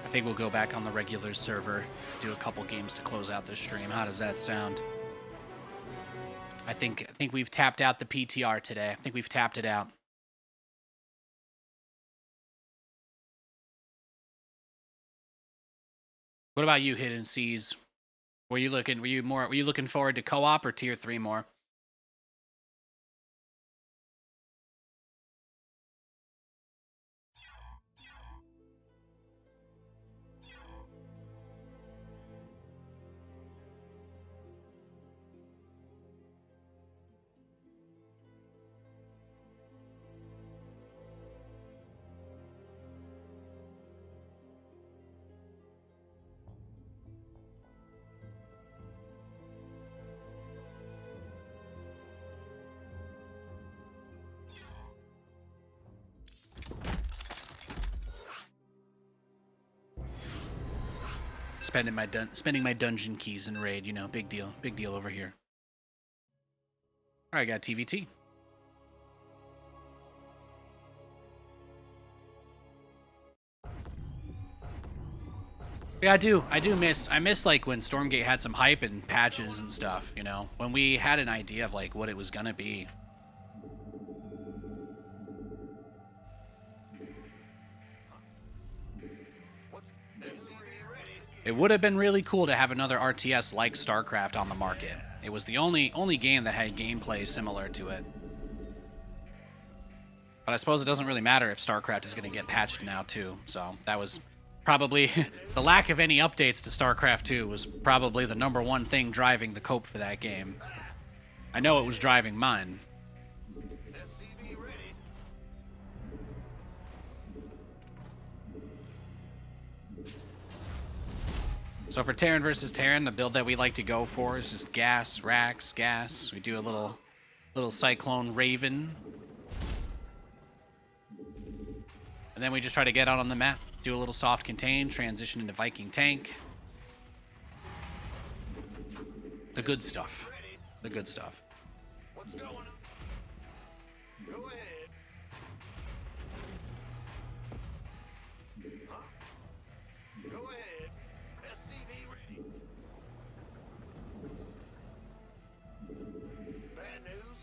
[SPEAKER 1] I think we'll go back on the regular server, do a couple games to close out this stream. How does that sound? I think we've tapped out the PTR today. I think we've tapped it out. What about you, Hidden Seas? Were you looking forward to co-op or tier 3 more? Spending my dungeon keys in raid, you know, big deal over here. All right, got TVT. Yeah, I miss like when Stormgate had some hype and patches and stuff, you know, when we had an idea of like what it was gonna be. It would have been really cool to have another RTS like Starcraft on the market. It was the only game that had gameplay similar to it. But I suppose it doesn't really matter if Starcraft is going to get patched now too. So that was probably the lack of any updates to Starcraft II was probably the #1 thing driving the cope for that game. I know it was driving mine. So for Terran versus Terran, the build that we like to go for is just gas, racks, gas. We do a little Cyclone Raven. And then we just try to get out on the map, do a little soft contain, transition into Viking tank. The good stuff. The good stuff.
[SPEAKER 5] What's going on? Go ahead. Huh? Go ahead. SCV ready. Bad news.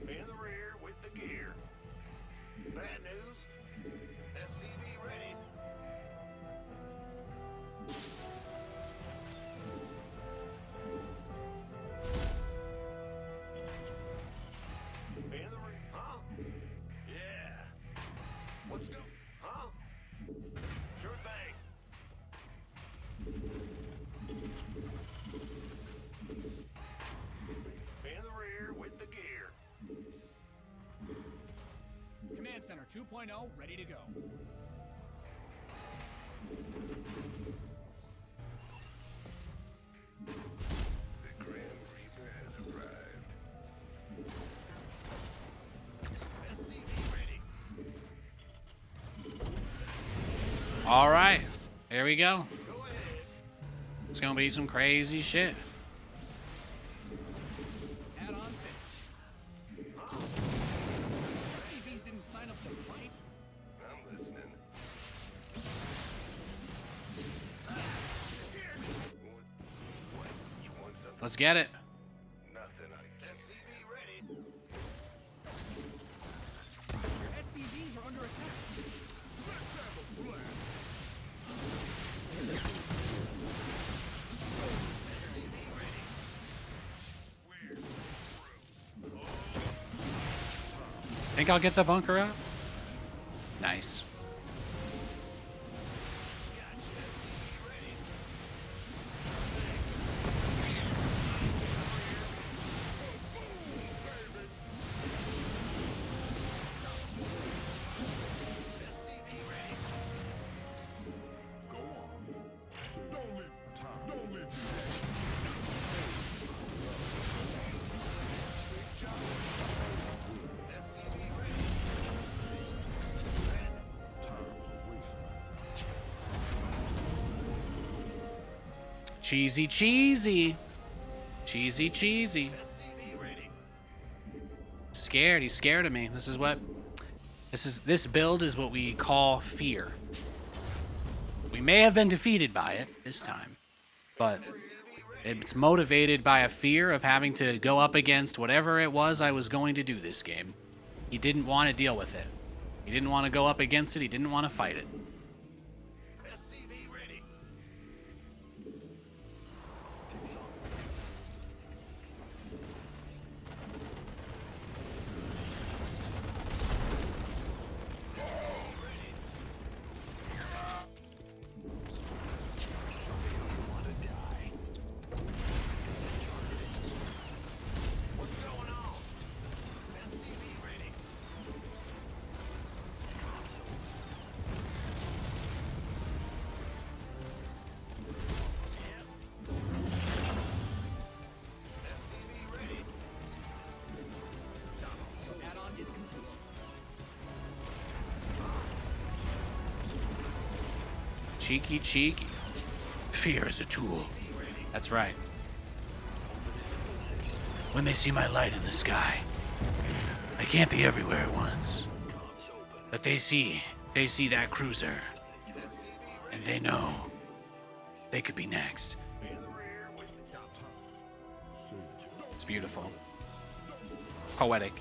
[SPEAKER 5] In the rear with the gear. Bad news. SCV ready. In the rear. Huh? Yeah. What's go? Huh? Sure thing. In the rear with the gear.
[SPEAKER 4] Command Center 2.0 ready to go.
[SPEAKER 6] The Grand Reaper has arrived.
[SPEAKER 5] SCV ready.
[SPEAKER 1] All right, here we go.
[SPEAKER 5] Go ahead.
[SPEAKER 1] It's gonna be some crazy shit.
[SPEAKER 4] Add on stage. SCVs didn't sign up to fight.
[SPEAKER 6] I'm listening. What? You want something?
[SPEAKER 1] Let's get it.
[SPEAKER 6] Nothing I can.
[SPEAKER 5] SCV ready.
[SPEAKER 4] Your SCVs are under attack.
[SPEAKER 5] Where?
[SPEAKER 1] Think I'll get the bunker up? Nice. Cheesy, cheesy. Cheesy, cheesy. Scared. He's scared of me. This build is what we call fear. We may have been defeated by it this time, but it's motivated by a fear of having to go up against whatever it was I was going to do this game. He didn't want to deal with it. He didn't want to go up against it. He didn't want to fight it. Cheeky, cheeky. Fear is a tool. That's right. When they see my light in the sky, I can't be everywhere at once. But they see that cruiser, and they know they could be next. It's beautiful. Poetic.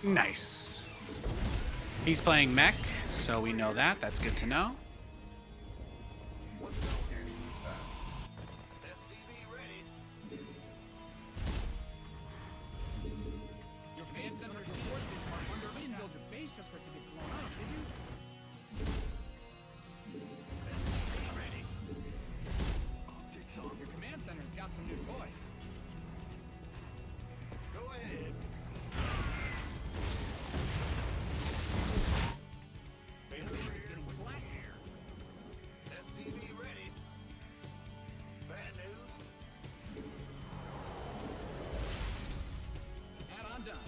[SPEAKER 1] Nice. He's playing mech, so we know that. That's good to know.
[SPEAKER 4] Your command center forces are under. You didn't build your base just for it to get blown up, did you? Your command center's got some new toys. Go ahead. Base is getting blasted. SCV ready. Bad news. Add-on done.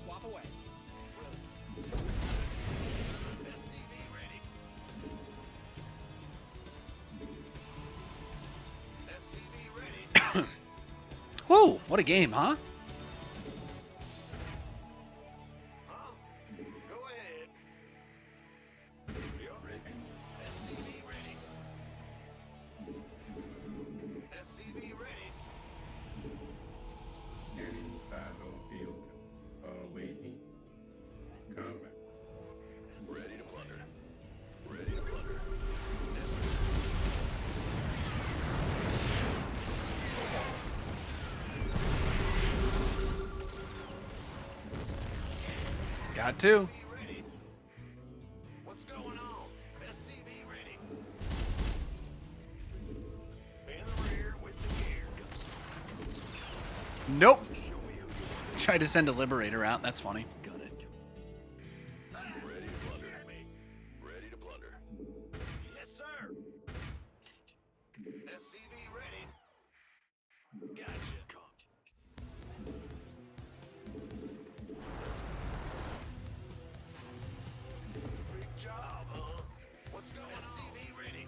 [SPEAKER 4] Swap away. SCV ready. SCV ready.
[SPEAKER 1] Whoa, what a game, huh?
[SPEAKER 5] Huh? Go ahead.
[SPEAKER 1] Got two.
[SPEAKER 5] Ready? What's going on? SCV ready. In the rear with the gear.
[SPEAKER 1] Nope. Tried to send a Liberator out. That's funny.
[SPEAKER 5] Got it. Ready to blunder. Ready to blunder. Yes, sir. SCV ready. Gotcha. Big job, huh? What's going on? SCV ready.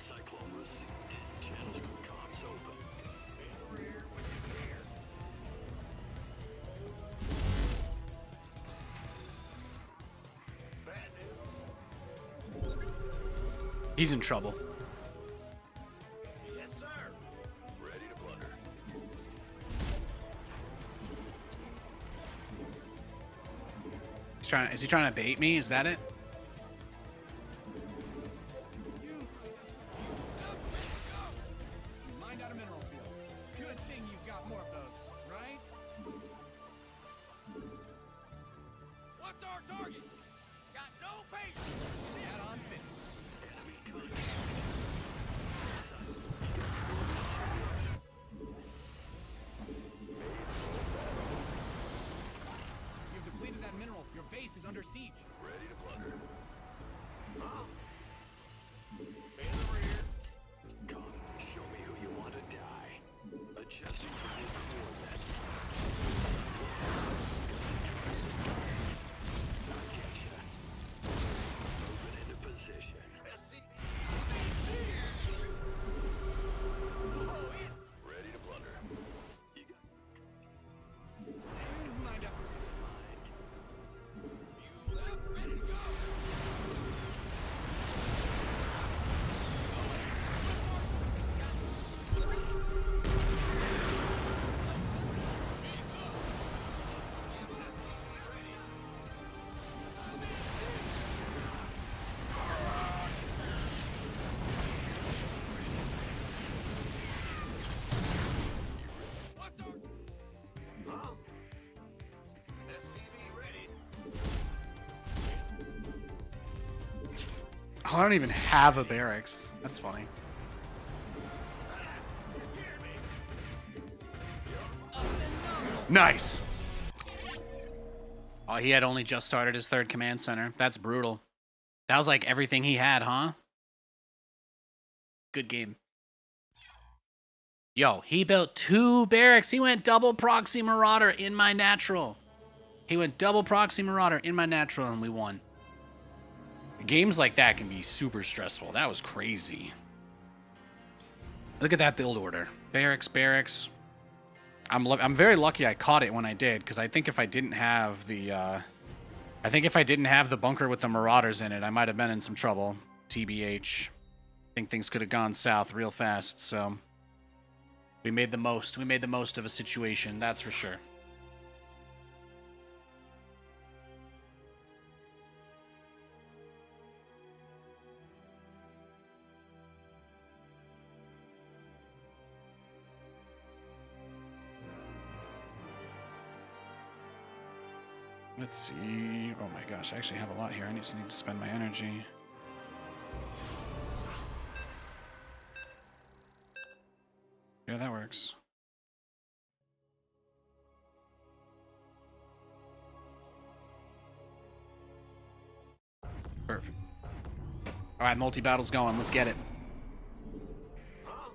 [SPEAKER 5] Cyclone received. Channels comms open. In the rear with the gear. Bad news.
[SPEAKER 1] He's in trouble.
[SPEAKER 5] Yes, sir. Ready to blunder.
[SPEAKER 1] Is he trying to bait me? Is that it?
[SPEAKER 4] Mind out a mineral field. Good thing you've got more of those, right? What's our target? Got no patience. Add-on spin. You've depleted that mineral. Your base is under siege.
[SPEAKER 5] Ready to blunder. Huh? In the rear. Come, show me who you want to die. Adjusting for this coordinate. Gotcha. Moving into position. Ready to blunder. You got
[SPEAKER 4] Mind up.
[SPEAKER 5] you left. Ready to go.
[SPEAKER 4] What's our...
[SPEAKER 5] Huh? SCV ready.
[SPEAKER 1] Oh, I don't even have a barracks. That's funny. Nice. Oh, he had only just started his third command center. That's brutal. That was like everything he had, huh? Good game. Yo, he built 2 barracks. He went double proxy marauder in my natural. He went double proxy marauder in my natural and we won. Games like that can be super stressful. That was crazy. Look at that build order. Barracks, barracks. I'm very lucky I caught it when I did, because I think if I didn't have the bunker with the marauders in it, I might have been in some trouble. TBH. I think things could have gone south real fast, so we made the most. We made the most of a situation, that's for sure. Let's see. Oh my gosh, I actually have a lot here. I just need to spend my energy. Yeah, that works. Perfect. All right, multi-battle's going. Let's get it.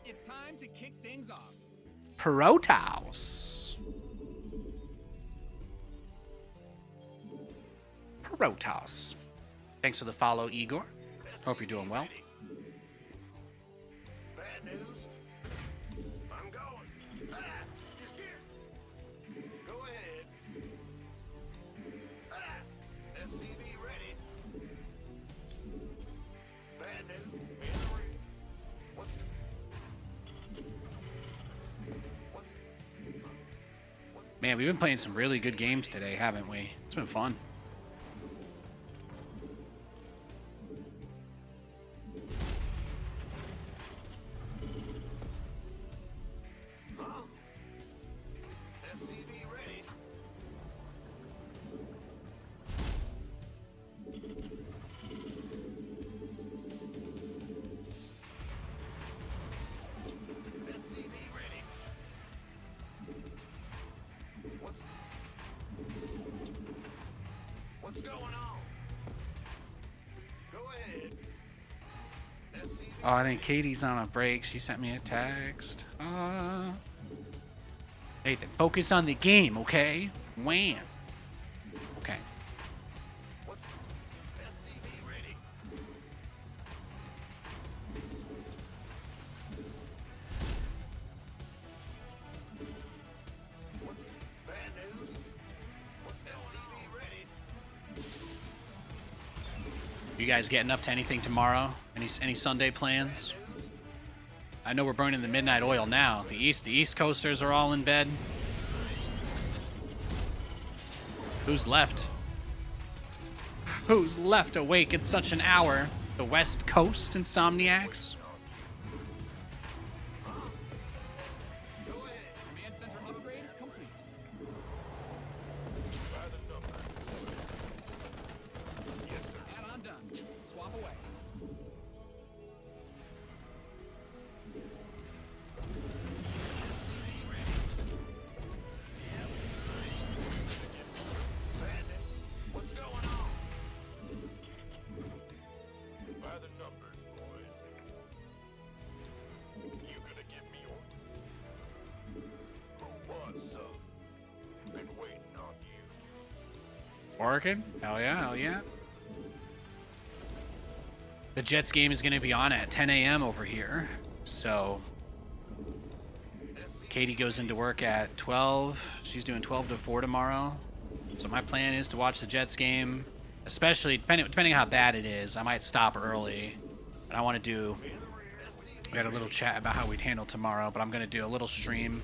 [SPEAKER 4] It's time to kick things off.
[SPEAKER 1] Protoss. Protoss. Thanks for the follow, Igor. Hope you're doing well.
[SPEAKER 5] Bad news. I'm going. Ah, you're scared. Go ahead. Ah, SCV ready. Bad news. Henry. What's
[SPEAKER 1] Man, we've been playing some really good games today, haven't we? It's been fun.
[SPEAKER 5] SCV ready. What's going on? Go ahead.
[SPEAKER 1] Oh, I think Katie's on a break. She sent me a text. Nathan, focus on the game, okay? Wham. Okay.
[SPEAKER 5] What's SCV ready? What's bad news? What's SCV ready?
[SPEAKER 1] You guys getting up to anything tomorrow? Any Sunday plans? I know we're burning the midnight oil now. The East Coasters are all in bed. Who's left? Who's left awake at such an hour? The West Coast insomniacs?
[SPEAKER 4] Command center upgrade complete. Add-on done. Swap away.
[SPEAKER 5] What's going on? By the numbers, boys. You gonna give me orders? Who was, son? Been waiting on you.
[SPEAKER 1] Working? Hell yeah, hell yeah. The Jets game is going to be on at 10 a.m. over here. So Katie goes into work at 12. She's doing 12 to 4 tomorrow. So my plan is to watch the Jets game, especially depending on how bad it is. I might stop early. And I want to do, we had a little chat about how we'd handle tomorrow, but I'm going to do a little stream.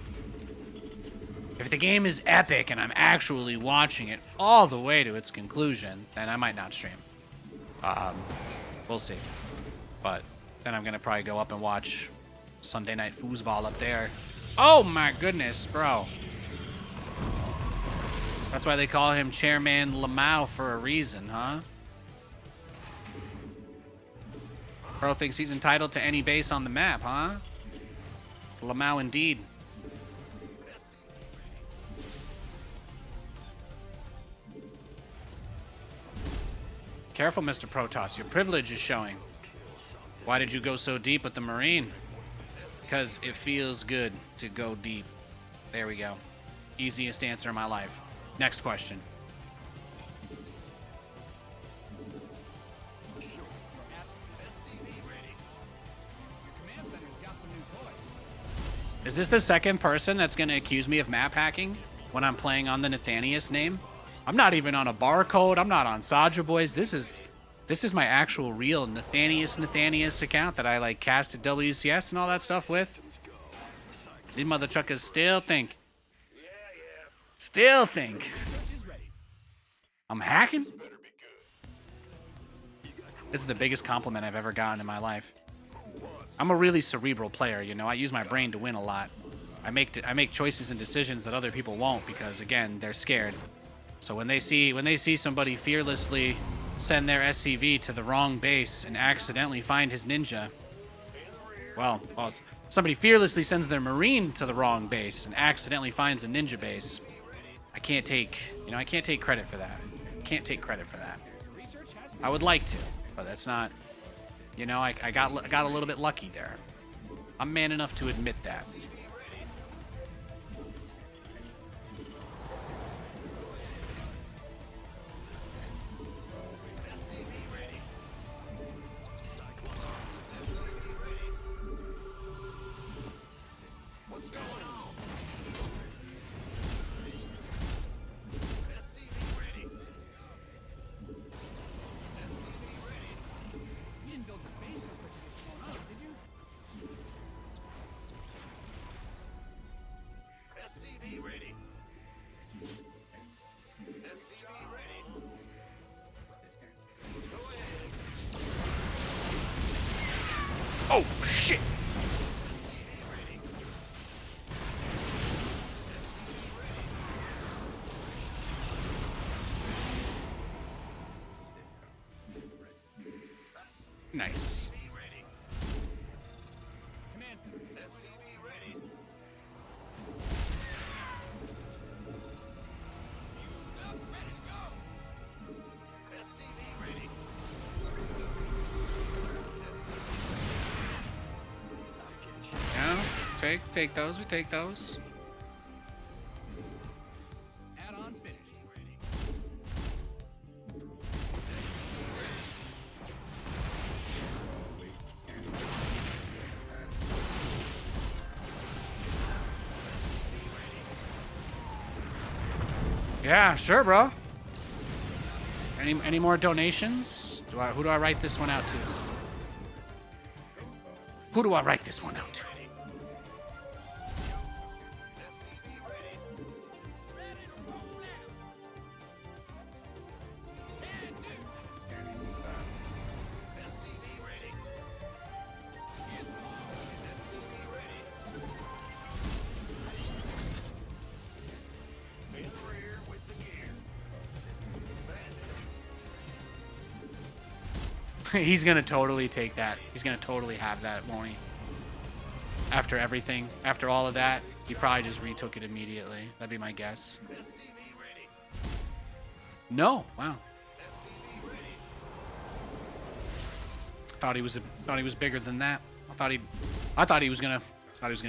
[SPEAKER 1] If the game is epic and I'm actually watching it all the way to its conclusion, then I might not stream. We'll see. But then I'm going to probably go up and watch Sunday Night Foosball up there. Oh my goodness, bro. That's why they call him Chairman Lamau for a reason, huh? Bro thinks he's entitled to any base on the map, huh? Lamau indeed. Careful, Mr. Protoss. Your privilege is showing. Why did you go so deep with the Marine? Because it feels good to go deep. There we go. Easiest answer in my life. Next question.
[SPEAKER 4] Command center's got some new toys.
[SPEAKER 1] Is this the second person that's going to accuse me of map hacking when I'm playing on the Nathanias name? I'm not even on a barcode. I'm not on Saja Boys. This is my actual real Nathanias account that I like casted WCS and all that stuff with. These mother truckers still think. Still think.
[SPEAKER 4] Research is ready.
[SPEAKER 1] I'm hacking? This is the biggest compliment I've ever gotten in my life. I'm a really cerebral player, you know. I use my brain to win a lot. I make choices and decisions that other people won't because, again, they're scared. So when they see somebody fearlessly send their SCV to the wrong base and accidentally find his ninja, well, somebody fearlessly sends their Marine to the wrong base and accidentally finds a ninja base. I can't take credit for that. Can't take credit for that.
[SPEAKER 4] Research has
[SPEAKER 1] I would like to, but that's not. You know, I got a little bit lucky there. I'm man enough to admit that.
[SPEAKER 4] You didn't build your base just for it to get blown up, did you?
[SPEAKER 5] SCV ready. SCV ready. Go ahead.
[SPEAKER 1] Oh shit! Nice.
[SPEAKER 4] Command center.
[SPEAKER 5] SCV ready.
[SPEAKER 1] Perfect. Take those. We take those.
[SPEAKER 4] Add-ons finished.
[SPEAKER 1] Yeah, sure, bro. Any more donations? Who do I write this one out to? Who do I write this one out to? He's gonna totally take that. He's gonna totally have that, won't he? After everything, after all of that, he probably just retook it immediately. That'd be my guess. No, wow. Thought he was bigger than that. I thought he was gonna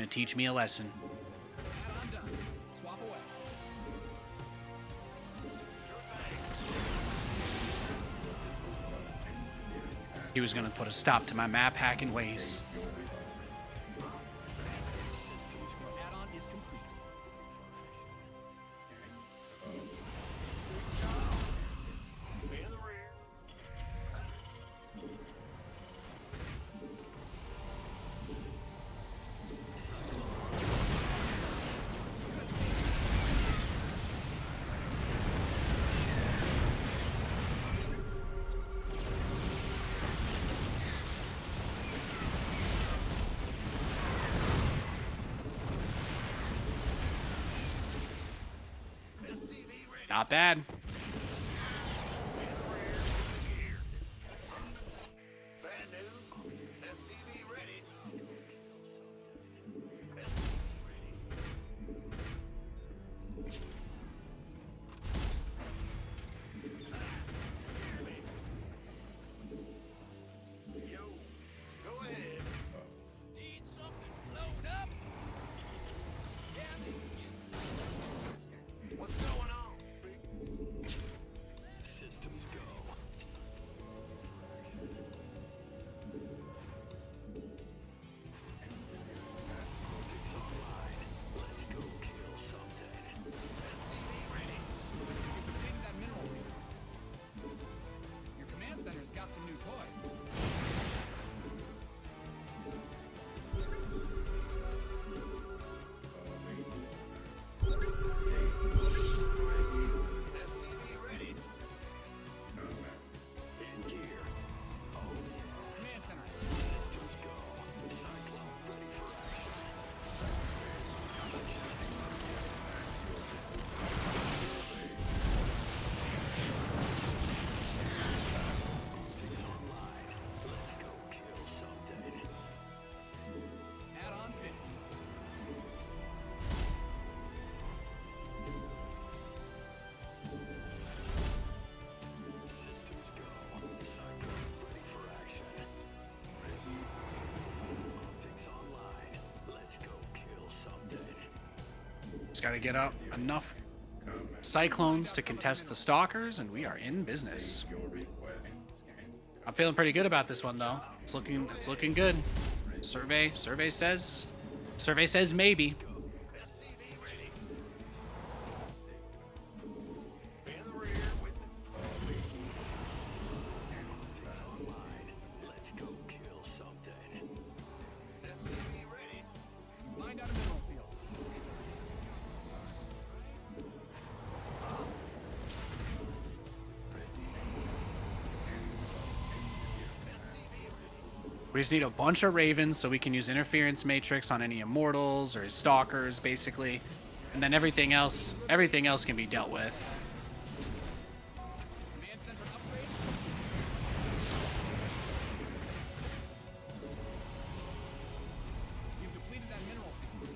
[SPEAKER 1] teach me a lesson.
[SPEAKER 4] Add-on done. Swap away.
[SPEAKER 1] He was gonna put a stop to my map hacking ways.
[SPEAKER 4] Add-on is complete.
[SPEAKER 5] In the rear.
[SPEAKER 1] Not bad.
[SPEAKER 5] Bad news. SCV ready. Yo, go ahead. Need something load up? What's going on? Systems go. Optics online. Let's go kill something. SCV ready.
[SPEAKER 4] You've depleted that mineral field. Your command center's got some new toys.
[SPEAKER 5] SCV ready. In gear.
[SPEAKER 4] Command center.
[SPEAKER 5] Systems go. Cyclone ready for action. Optics online. Let's go kill something.
[SPEAKER 4] Add-ons finished.
[SPEAKER 5] Systems go. Cyclone ready for action. Optics online. Let's go kill something.
[SPEAKER 1] Just gotta get up enough cyclones to contest the stalkers, and we are in business. I'm feeling pretty good about this one, though. It's looking good. Survey says maybe.
[SPEAKER 5] SCV ready. In the rear with Optics online. Let's go kill something. SCV ready.
[SPEAKER 4] Find out a mineral field.
[SPEAKER 1] We just need a bunch of ravens so we can use interference matrix on any immortals or his stalkers, basically, and then everything else can be dealt with.
[SPEAKER 4] Command center upgrade. You've depleted that mineral field.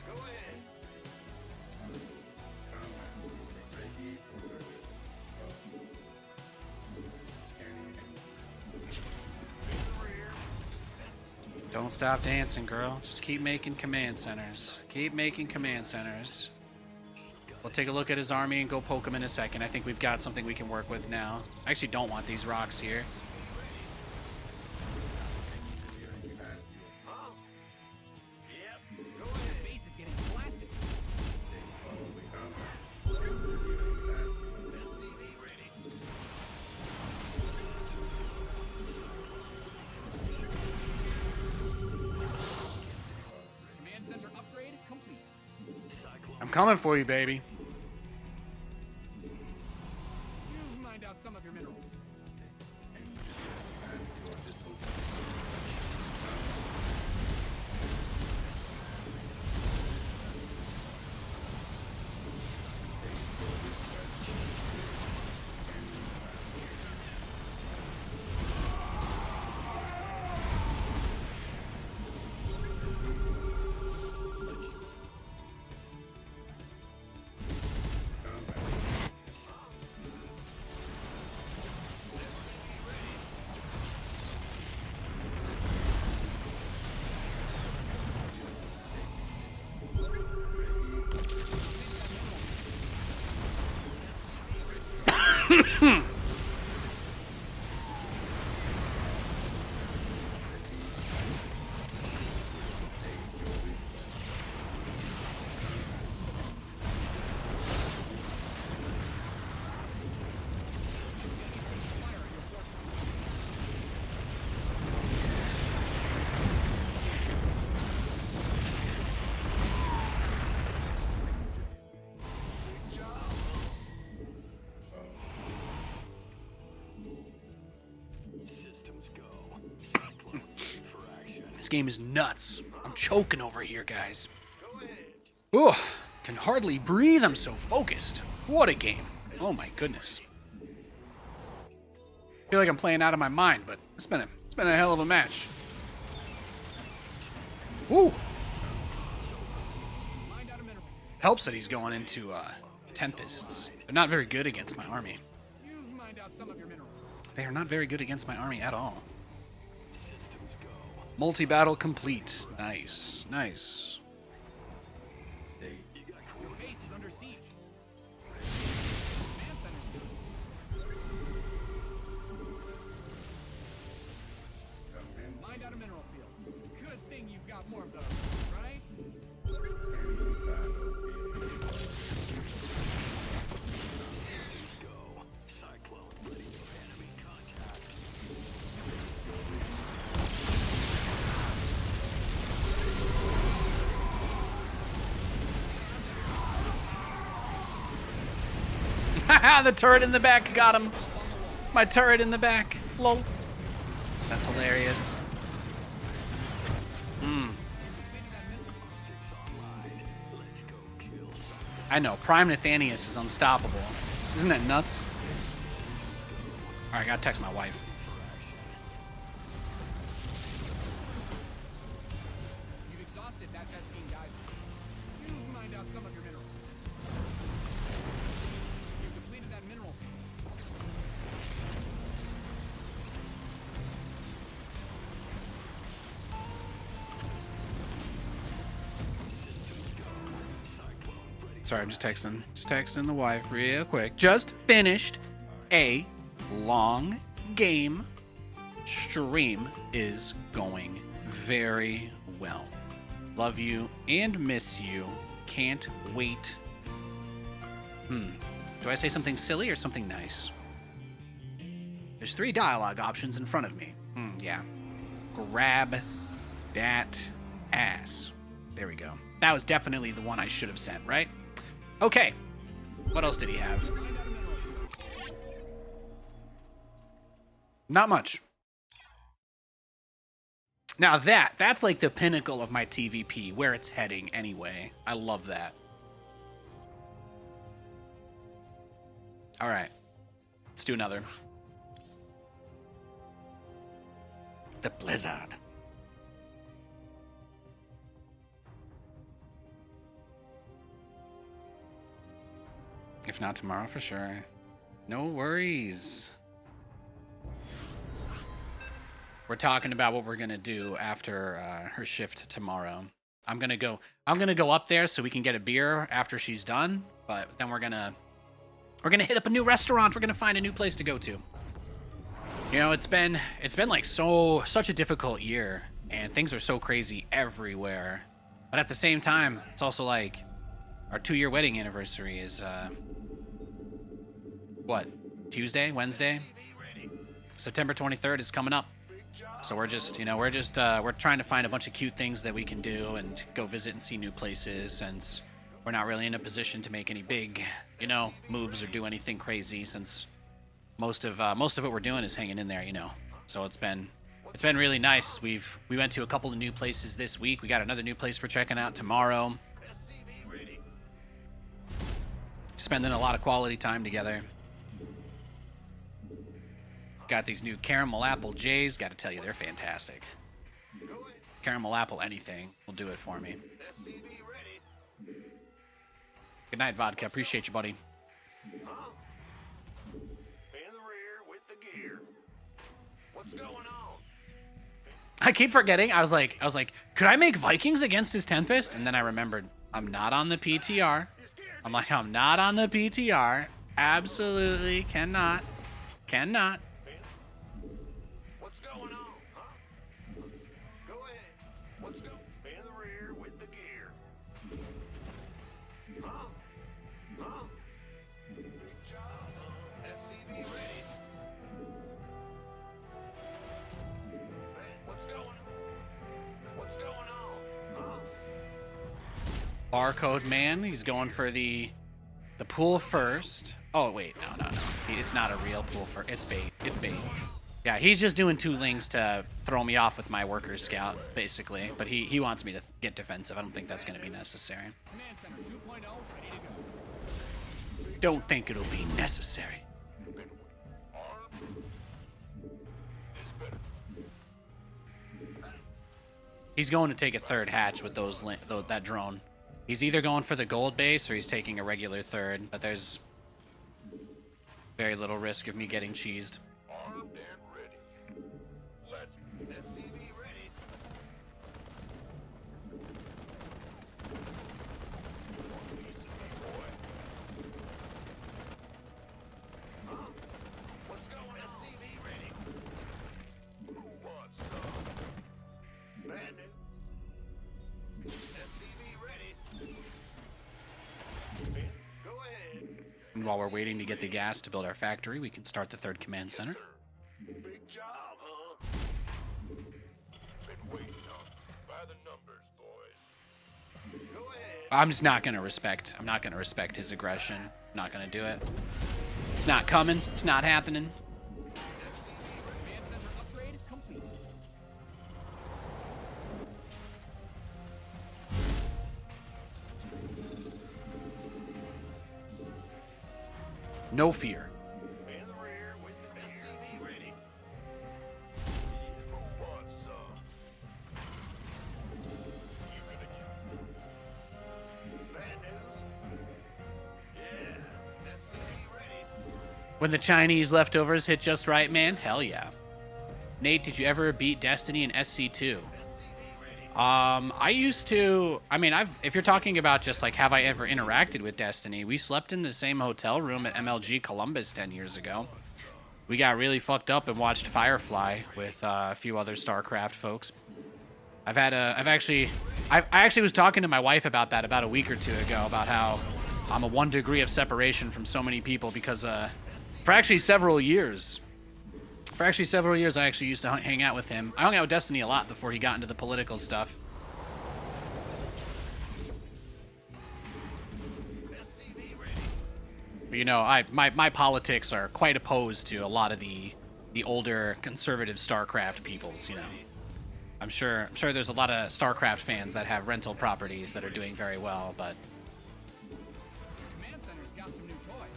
[SPEAKER 5] Go ahead. In the rear.
[SPEAKER 1] Don't stop dancing, girl. Just keep making command centers. Keep making command centers. We'll take a look at his army and go poke him in a second. I think we've got something we can work with now. I actually don't want these rocks here.
[SPEAKER 4] The base is getting blasted. Command center upgrade complete.
[SPEAKER 1] I'm coming for you, baby.
[SPEAKER 4] You've mined out some of your minerals.
[SPEAKER 1] This game is nuts. I'm choking over here, guys. Ooh, can hardly breathe. I'm so focused. What a game. Oh my goodness. I feel like I'm playing out of my mind, but it's been a hell of a match. Woo.
[SPEAKER 4] Mined out a mineral.
[SPEAKER 1] Helps that he's going into Tempests. They're not very good against my army.
[SPEAKER 4] You've mined out some of your minerals.
[SPEAKER 1] They are not very good against my army at all. Multi-battle complete. Nice. Nice.
[SPEAKER 4] Your base is under siege. Command center's good. Mined out a mineral field. Good thing you've got more of those, right?
[SPEAKER 1] Haha, the turret in the back got him. My turret in the back. Lol. That's hilarious. I know, Prime Nathanias is unstoppable. Isn't that nuts? Alright, I gotta text my wife.
[SPEAKER 4] You've exhausted that Vespine geyser. You've mined out some of your minerals. You've depleted that mineral field.
[SPEAKER 1] Sorry, I'm just texting the wife real quick. Just finished a long game. Stream is going very well. Love you and miss you. Can't wait. Do I say something silly or something nice? There's 3 dialogue options in front of me. Yeah. Grab that ass. There we go. That was definitely the one I should have sent, right? Okay. What else did he have? Not much. Now that's like the pinnacle of my TVP, where it's heading anyway. I love that. All right. Let's do another. The Blizzard. If not tomorrow, for sure. No worries. we're talking about what we're gonna do after her shift tomorrow. I'm gonna go up there so we can get a beer after she's done. But then we're gonna hit up a new restaurant. We're gonna find a new place to go to. You know, it's been like such a difficult year, and things are so crazy everywhere. But at the same time, it's also like our 2-year wedding anniversary is what? Tuesday, Wednesday? September 23rd is coming up. So we're just, you know, we're trying to find a bunch of cute things that we can do and go visit and see new places, since we're not really in a position to make any big, you know, moves or do anything crazy, since most of what we're doing is hanging in there, you know. So it's been really nice. We went to a couple of new places this week. We got another new place we're checking out tomorrow. Spending a lot of quality time together. Got these new caramel apple J's. Got to tell you, they're fantastic. Caramel apple anything will do it for me. Good night, Vodka. Appreciate you, buddy. I keep forgetting. I was like, could I make Vikings against his Tempest? And then I remembered, I'm not on the PTR. I'm like, I'm not on the PTR. Absolutely cannot. Cannot.
[SPEAKER 5] What's going on, huh? Go ahead. What's going in the rear with the gear? Huh? Huh? Big job, huh? SCV ready. What's going on? Huh?
[SPEAKER 1] Barcode man, he's going for the pool first. Oh wait, no. It's not a real pool for. It's bait. It's bait. Yeah, he's just doing 2 links to throw me off with my workers scout, basically. But he wants me to get defensive. I don't think that's going to be necessary.
[SPEAKER 4] Command Center 2.0 ready to go.
[SPEAKER 1] Don't think it'll be necessary. He's going to take a 3rd hatch with that drone. He's either going for the gold base or he's taking a regular 3rd, but there's very little risk of me getting cheesed.
[SPEAKER 5] Armed and ready. Let's SCV ready. Piece of me, boy. Huh? What's going on? SCV ready. Who wants some? Bandit. SCV ready. Go ahead.
[SPEAKER 1] And while we're waiting to get the gas to build our factory, we can start the 3rd command center.
[SPEAKER 5] Big job, huh? Been waiting on by the numbers, boys. Go ahead.
[SPEAKER 1] I'm just not gonna respect. I'm not gonna respect his aggression. I'm not gonna do it. It's not coming. It's not happening.
[SPEAKER 4] Command Center upgrade complete.
[SPEAKER 1] No fear.
[SPEAKER 5] In the rear with the SCV ready. Who wants some? You gonna get bad news? Yeah, SCV ready.
[SPEAKER 1] When the Chinese leftovers hit just right, man. Hell yeah. Nate, did you ever beat Destiny in SC2? I used to. I mean, if you're talking about just like have I ever interacted with Destiny, we slept in the same hotel room at MLG Columbus 10 years ago. We got really fucked up and watched Firefly with a few other StarCraft folks. I actually was talking to my wife about that about a week or 2 ago, about how I'm a 1 degree of separation from so many people because for actually several years, I actually used to hang out with him. I hung out with Destiny a lot before he got into the political stuff. But, you know, my politics are quite opposed to a lot of the older conservative StarCraft peoples, you know. I'm sure there's a lot of StarCraft fans that have rental properties that are doing very well, but
[SPEAKER 4] Command Center's got some new toys.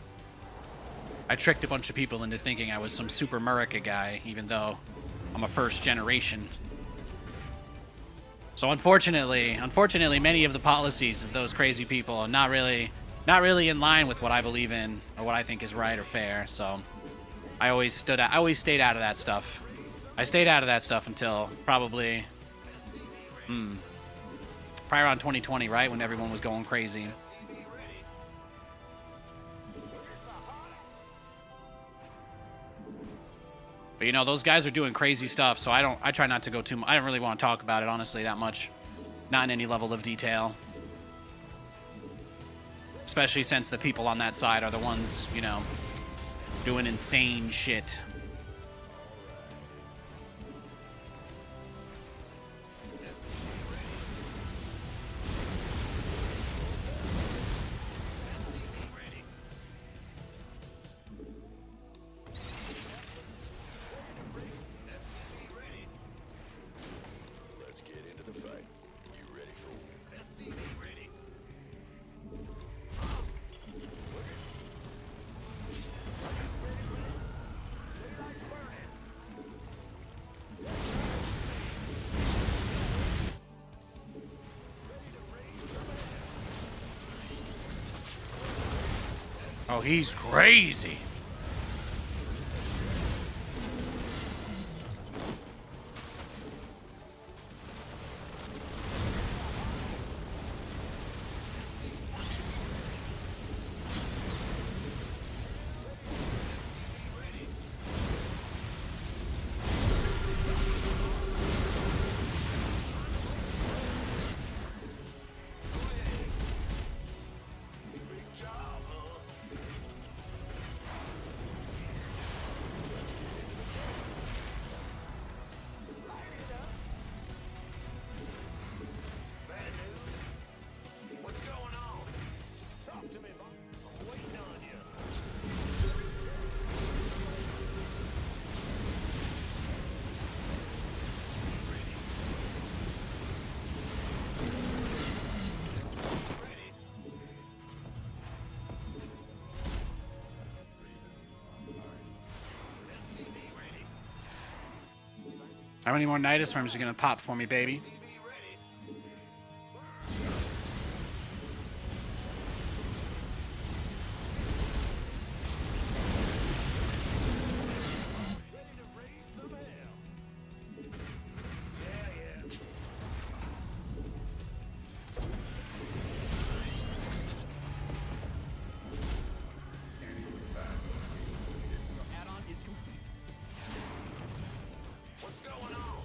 [SPEAKER 1] I tricked a bunch of people into thinking I was some Super America guy, even though I'm a 1st generation. So unfortunately, many of the policies of those crazy people are not really in line with what I believe in or what I think is right or fair. So I always stayed out of that stuff. I stayed out of that stuff until probably around 2020, right? When everyone was going crazy. But you know, those guys are doing crazy stuff, so I try not to go too much. I don't really want to talk about it, honestly, that much. Not in any level of detail. Especially since the people on that side are the ones, you know, doing insane shit.
[SPEAKER 5] Let's get into the fight. You ready for ready?
[SPEAKER 1] Oh, he's crazy.
[SPEAKER 5] What's going on? Talk to me, Bob. I'm waiting on you.
[SPEAKER 1] How many more Nidus Worms are you gonna pop for me, baby?
[SPEAKER 4] Add-on is complete.
[SPEAKER 5] What's going on?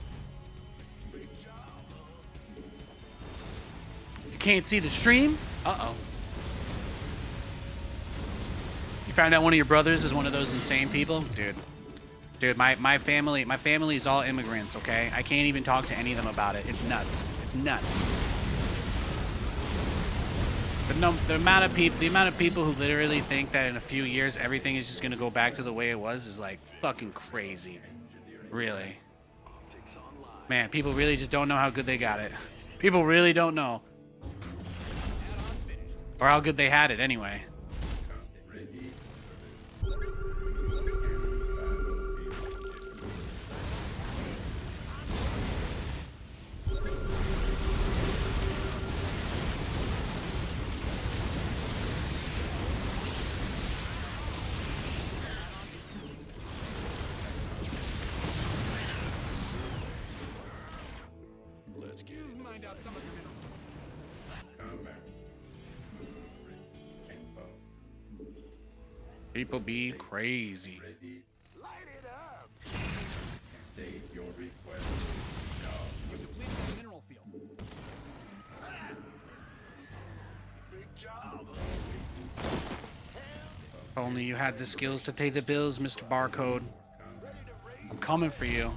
[SPEAKER 5] Big job.
[SPEAKER 1] You can't see the stream? Uh-oh. You found out one of your brothers is one of those insane people? Dude, my family is all immigrants, okay? I can't even talk to any of them about it. It's nuts. It's nuts. But no, the amount of people who literally think that in a few years everything is just gonna go back to the way it was is like fucking crazy. Really. Man, people really just don't know how good they got it. People really don't know.
[SPEAKER 4] Add-on's finished.
[SPEAKER 1] Or how good they had it anyway.
[SPEAKER 5] Let's get
[SPEAKER 4] You mined out some of your minerals.
[SPEAKER 6] Combat. Info.
[SPEAKER 1] People be crazy.
[SPEAKER 6] Ready.
[SPEAKER 5] light it up.
[SPEAKER 6] State your request.
[SPEAKER 4] You've depleted the mineral field.
[SPEAKER 5] Big job.
[SPEAKER 1] If only you had the skills to pay the bills, Mr. Barcode. I'm coming for you.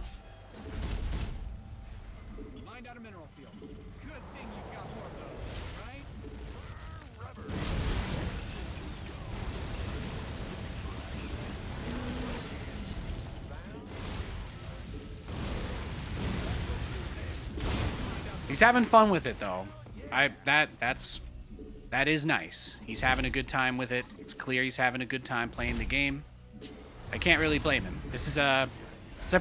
[SPEAKER 4] Mined out a mineral field. Good thing you've got more of those, right?
[SPEAKER 1] He's having fun with it though. That is nice. He's having a good time with it. It's clear he's having a good time playing the game. I can't really blame him. It's a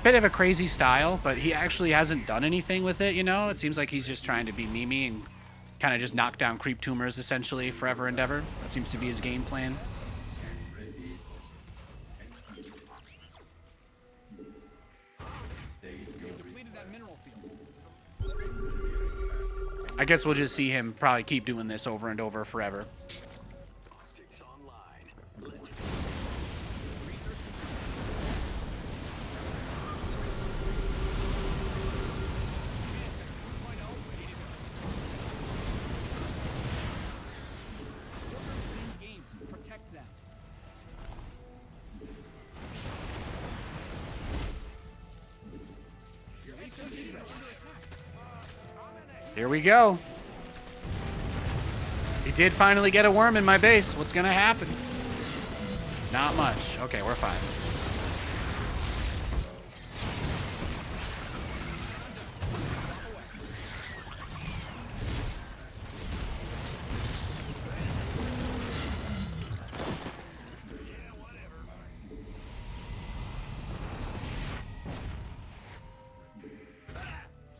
[SPEAKER 1] bit of a crazy style, but he actually hasn't done anything with it, you know? It seems like he's just trying to be Mimi and kind of just knock down creep tumors essentially forever and ever. That seems to be his game plan.
[SPEAKER 6] State
[SPEAKER 1] I guess we'll just see him probably keep doing this over and over forever.
[SPEAKER 5] Optics online. Let's go.
[SPEAKER 4] Games, protect them. Your research is under attack.
[SPEAKER 1] Here we go. He did finally get a worm in my base. What's gonna happen? Not much. Okay, we're fine.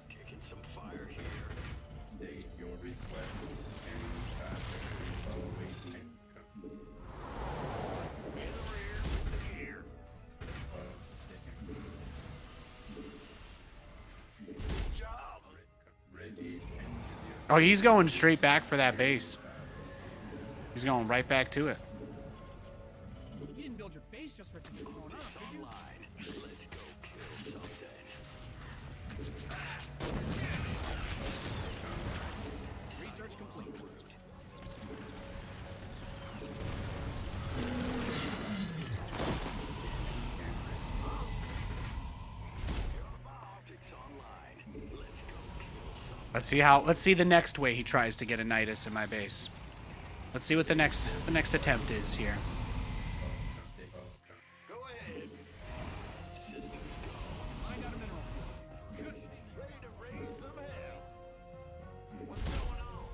[SPEAKER 5] Taking some fire here.
[SPEAKER 6] State your request and faster awaiting.
[SPEAKER 5] In the rear with the gear. Good job.
[SPEAKER 6] Ready.
[SPEAKER 1] Oh, he's going straight back for that base. He's going right back to it.
[SPEAKER 4] You didn't build your base just for it to be blown up, did you?
[SPEAKER 5] Online. Let's go kill something.
[SPEAKER 4] Research complete.
[SPEAKER 5] Optics online. Let's go kill something.
[SPEAKER 1] Let's see the next way he tries to get a Nidus in my base. Let's see what the next attempt is here.
[SPEAKER 5] Go ahead. Systems
[SPEAKER 4] Find out a mineral field.
[SPEAKER 5] go. Ready to raise some hell. What's going on?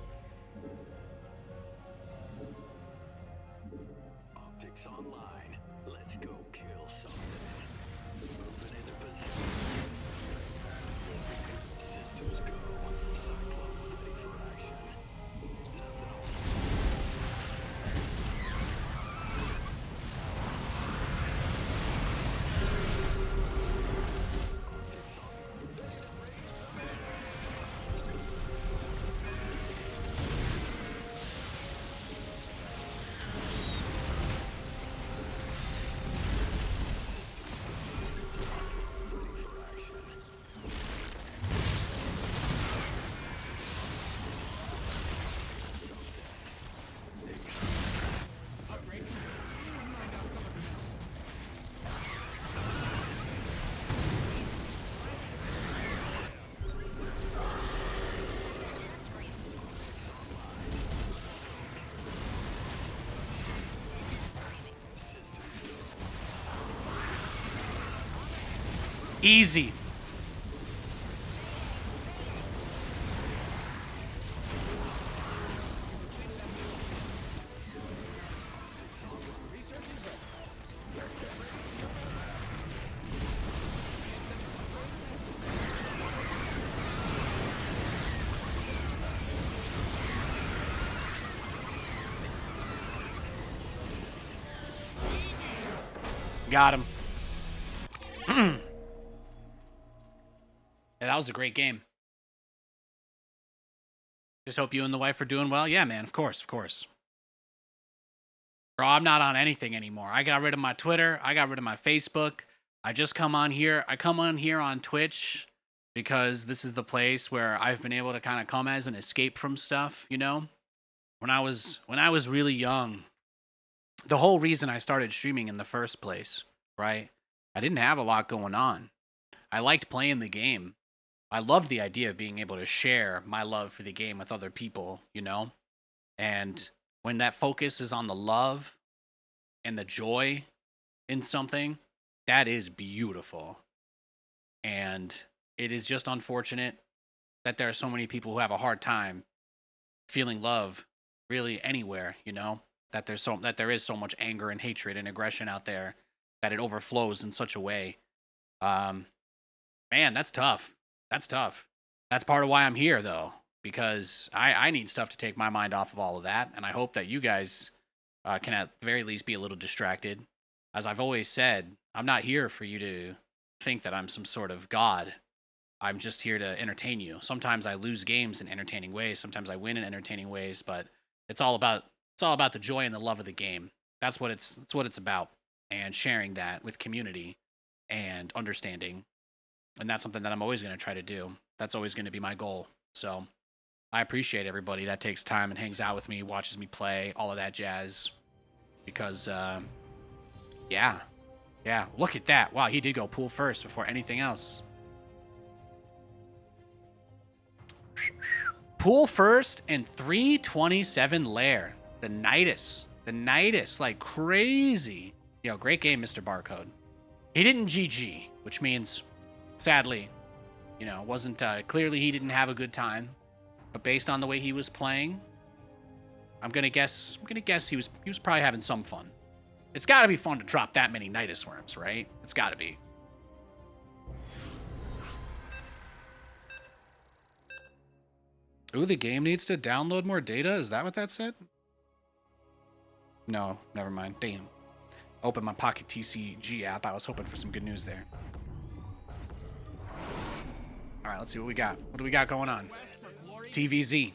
[SPEAKER 5] Optics online. Let's go kill something. Moving into position. Systems go. Cyclone ready for action. Nothing on.
[SPEAKER 4] Upgrade. Find out some of the minerals.
[SPEAKER 1] Easy.
[SPEAKER 4] Research is ready.
[SPEAKER 1] Got him. Yeah, that was a great game. Just hope you and the wife are doing well. Yeah, man, of course, of course. Bro, I'm not on anything anymore. I got rid of my Twitter. I got rid of my Facebook. I just come on here. I come on here on Twitch because this is the place where I've been able to kind of come as an escape from stuff, you know? When I was really young, the whole reason I started streaming in the first place, right? I didn't have a lot going on. I liked playing the game. I loved the idea of being able to share my love for the game with other people, you know? And when that focus is on the love and the joy in something, that is beautiful. And it is just unfortunate that there are so many people who have a hard time feeling love really anywhere, you know? That there is so much anger and hatred and aggression out there that it overflows in such a way. Man, that's tough. That's tough. That's part of why I'm here, though, because I need stuff to take my mind off of all of that, and I hope that you guys can at the very least be a little distracted. As I've always said, I'm not here for you to think that I'm some sort of god. I'm just here to entertain you. Sometimes I lose games in entertaining ways. Sometimes I win in entertaining ways. But it's all about the joy and the love of the game. That's what it's about. And sharing that with community and understanding. And that's something that I'm always going to try to do. That's always going to be my goal. So I appreciate everybody that takes time and hangs out with me, watches me play, all of that jazz. Because, yeah, look at that. Wow, he did go pool first before anything else. Pool first and 327 lair. The Nidus, like crazy. Yo, great game, Mr. Barcode. He didn't GG, which means, sadly, you know, wasn't clearly he didn't have a good time. But based on the way he was playing, I'm gonna guess he was probably having some fun. It's got to be fun to drop that many Nidus worms, right? It's got to be. Ooh, the game needs to download more data? Is that what that said? No, never mind. Damn. Open my Pocket TCG app. I was hoping for some good news there. All right, let's see what we got. What do we got going on? TVZ.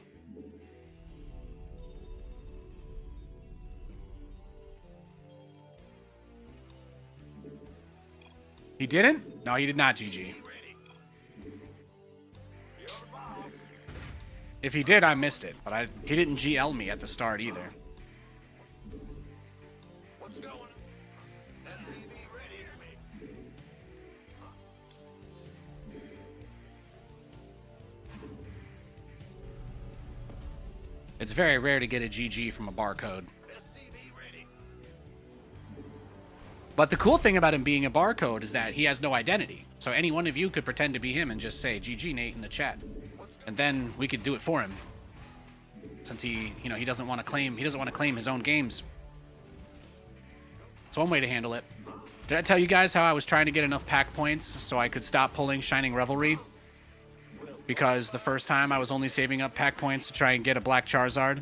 [SPEAKER 1] He didn't? No, he did not, GG. If he did, I missed it, but he didn't GL me at the start either.
[SPEAKER 5] What's going on? SCV ready to me.
[SPEAKER 1] It's very rare to get a GG from a barcode.
[SPEAKER 5] SCV ready.
[SPEAKER 1] But the cool thing about him being a barcode is that he has no identity. So any one of you could pretend to be him and just say GG Nate in the chat. And then we could do it for him. Since he doesn't want to claim his own games. It's one way to handle it. Did I tell you guys how I was trying to get enough pack points so I could stop pulling Shining Revelry? Because the first time I was only saving up pack points to try and get a Black Charizard.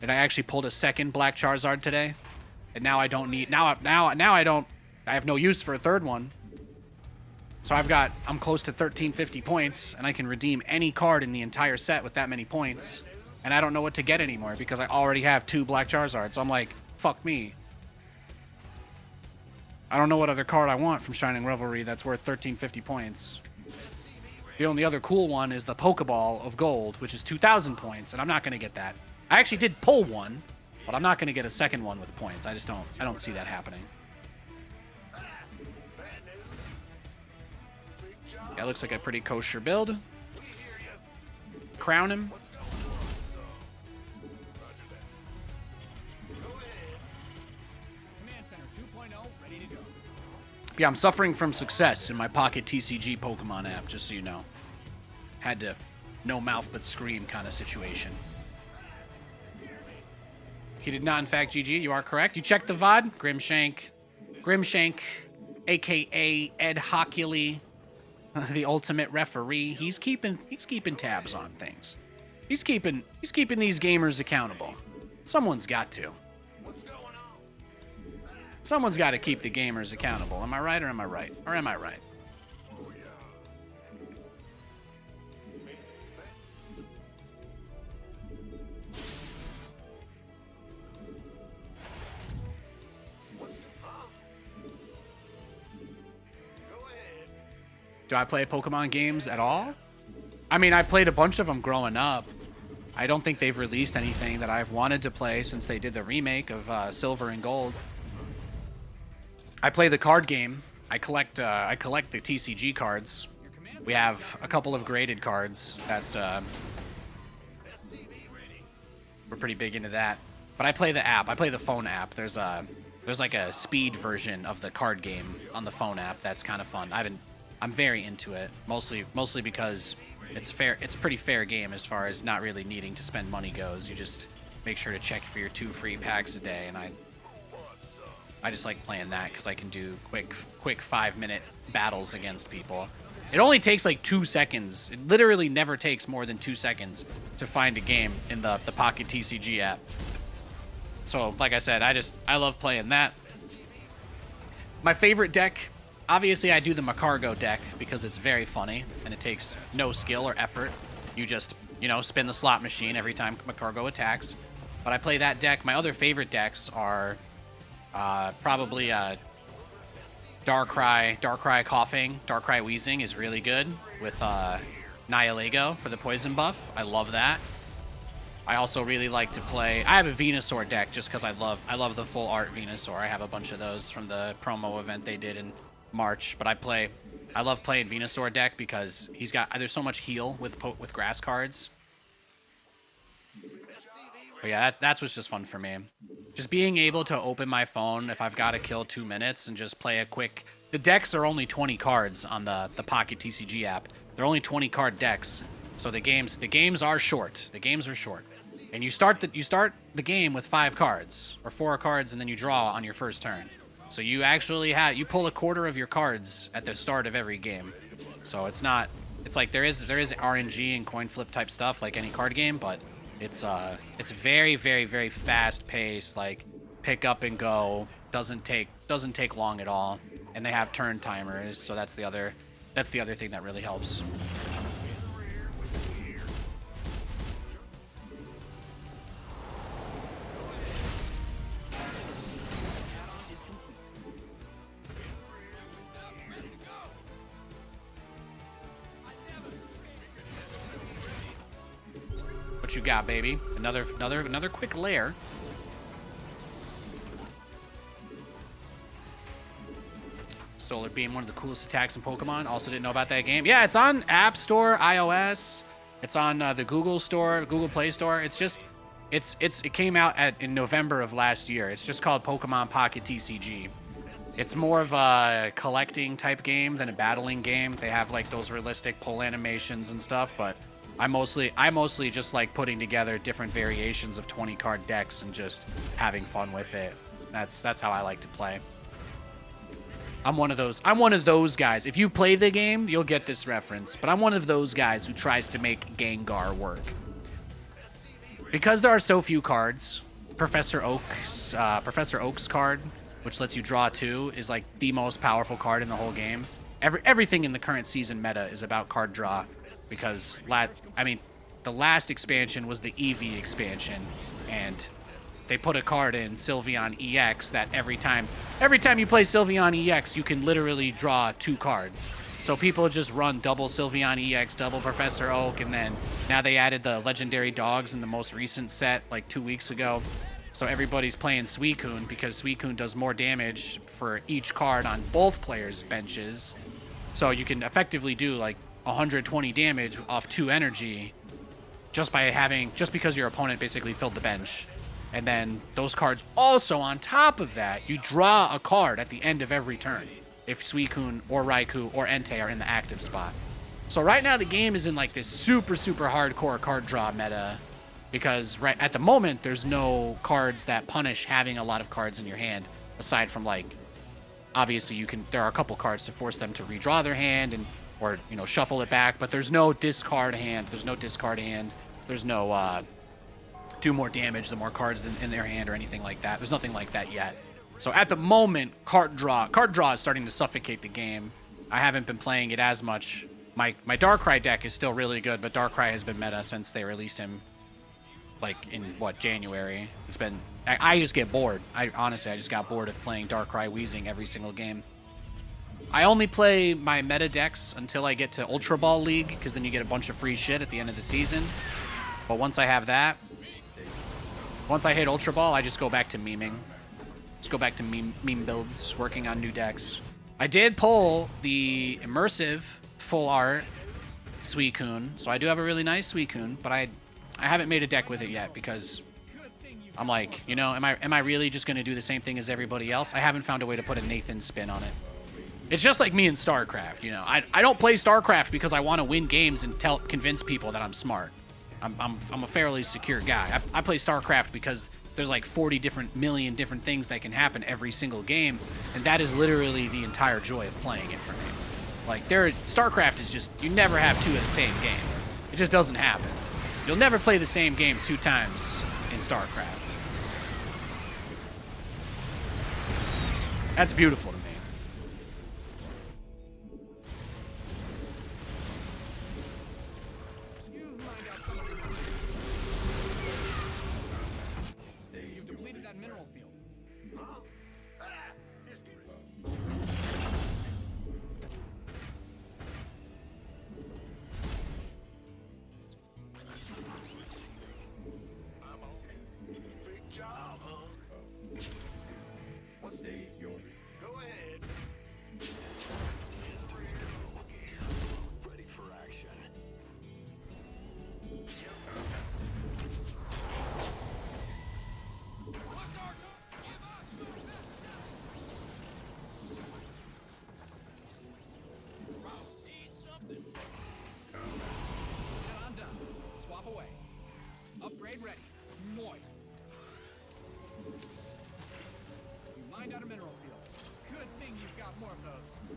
[SPEAKER 1] And I actually pulled a second Black Charizard today. And now I don't need I have no use for a third one. So I'm close to 1350 points, and I can redeem any card in the entire set with that many points. And I don't know what to get anymore because I already have 2 Black Charizards. So I'm like, fuck me. I don't know what other card I want from Shining Revelry that's worth 1350 points. The only other cool one is the Pokeball of Gold, which is 2000 points, and I'm not going to get that. I actually did pull one, but I'm not going to get a second one with points. I don't see that happening. Yeah, looks like a pretty kosher build. Crown him.
[SPEAKER 4] Command Center 2.0 ready to go.
[SPEAKER 1] Yeah, I'm suffering from success in my Pocket TCG Pokemon app, just so you know. Had to no mouth but scream kind of situation. He did not, in fact, GG. You are correct. You checked the VOD. Grimshank, a.k.a. Ed Hockley. The ultimate referee. He's keeping tabs on things. He's keeping these gamers accountable. Someone's got to. Someone's got to keep the gamers accountable. Am I right or am I right? Or am I right? Do I play Pokemon games at all? I mean, I played a bunch of them growing up. I don't think they've released anything that I've wanted to play since they did the remake of Silver and Gold. I play the card game. I collect the TCG cards. We have a couple of graded cards. We're pretty big into that. But I play the app. I play the phone app. There's like a speed version of the card game on the phone app. That's kind of fun. I'm very into it, mostly because it's fair. It's a pretty fair game as far as not really needing to spend money goes. You just make sure to check for your 2 free packs a day, and I just like playing that because I can do quick 5-minute battles against people. It only takes like 2 seconds. It literally never takes more than 2 seconds to find a game in the Pocket TCG app. So, like I said, I love playing that. My favorite deck obviously I do the Macargo deck because it's very funny and it takes no skill or effort. You just, you know, spin the slot machine every time Macargo attacks. But I play that deck. My other favorite decks are probably Darkrai Coughing. Darkrai Wheezing is really good with Nihilego for the poison buff. I love that. I also really like to play... I have a Venusaur deck just because I love the full art Venusaur. I have a bunch of those from the promo event they did in March. But I love playing Venusaur deck because there's so much heal with grass cards. But yeah, that's what's just fun for me. Just being able to open my phone if I've got to kill 2 minutes and just play a quick... The decks are only 20 cards on the Pocket TCG app. They're only 20 card decks. So the games are short. The games are short. And you start the game with 5 cards or 4 cards, and then you draw on your first turn. So you actually you pull a quarter of your cards at the start of every game. So it's like there is RNG and coin flip type stuff like any card game, but it's very, very, very fast paced, like pick up and go. Doesn't take long at all. And they have turn timers, so that's the other thing that really helps. What you got, baby? Another quick lair. Solar Beam, one of the coolest attacks in Pokemon. Also didn't know about that game. Yeah, it's on App Store, iOS. It's on the Google Store, Google Play Store. It came out in November of last year. It's just called Pokemon Pocket TCG. It's more of a collecting type game than a battling game. They have like those realistic pull animations and stuff, but I mostly just like putting together different variations of 20 card decks and just having fun with it. That's how I like to play. I'm one of those guys. If you play the game, you'll get this reference, but I'm one of those guys who tries to make Gengar work. Because there are so few cards, Professor Oak's card, which lets you draw 2, is like the most powerful card in the whole game. Everything in the current season meta is about card draw, because the last expansion was the EV expansion, and they put a card in Sylveon EX that every time you play Sylveon EX, you can literally draw 2 cards. So people just run double Sylveon EX, double Professor Oak, and then now they added the legendary dogs in the most recent set like 2 weeks ago. So everybody's playing Suicune because Suicune does more damage for each card on both players' benches. So you can effectively do like 120 damage off 2 energy just because your opponent basically filled the bench. And then those cards also, on top of that, you draw a card at the end of every turn if Suicune or Raikou or Entei are in the active spot. So right now the game is in like this super, super hardcore card draw meta because right at the moment there's no cards that punish having a lot of cards in your hand, aside from like, obviously there are a couple cards to force them to redraw their hand or shuffle it back, but there's no discard hand. There's no do more damage the more cards in their hand or anything like that. There's nothing like that yet. So at the moment, card draw is starting to suffocate the game. I haven't been playing it as much. My Darkrai deck is still really good, but Darkrai has been meta since they released him like in January. I just get bored. I just got bored of playing Darkrai Wheezing every single game. I only play my meta decks until I get to Ultra Ball League, because then you get a bunch of free shit at the end of the season. But once I have that, once I hit Ultra Ball, I just go back to meming. Just go back to meme builds, working on new decks. I did pull the immersive full art Suicune, so I do have a really nice Suicune, but I haven't made a deck with it yet because I'm like, am I really just going to do the same thing as everybody else? I haven't found a way to put a Nathan spin on it. It's just like me in StarCraft, I don't play StarCraft because I want to win games and convince people that I'm smart. I'm a fairly secure guy. I play StarCraft because there's like 40 million different things that can happen every single game, and that is literally the entire joy of playing it for me. Like StarCraft is just, you never have 2 of the same game. It just doesn't happen. You'll never play the same game 2 times in StarCraft. That's beautiful to me.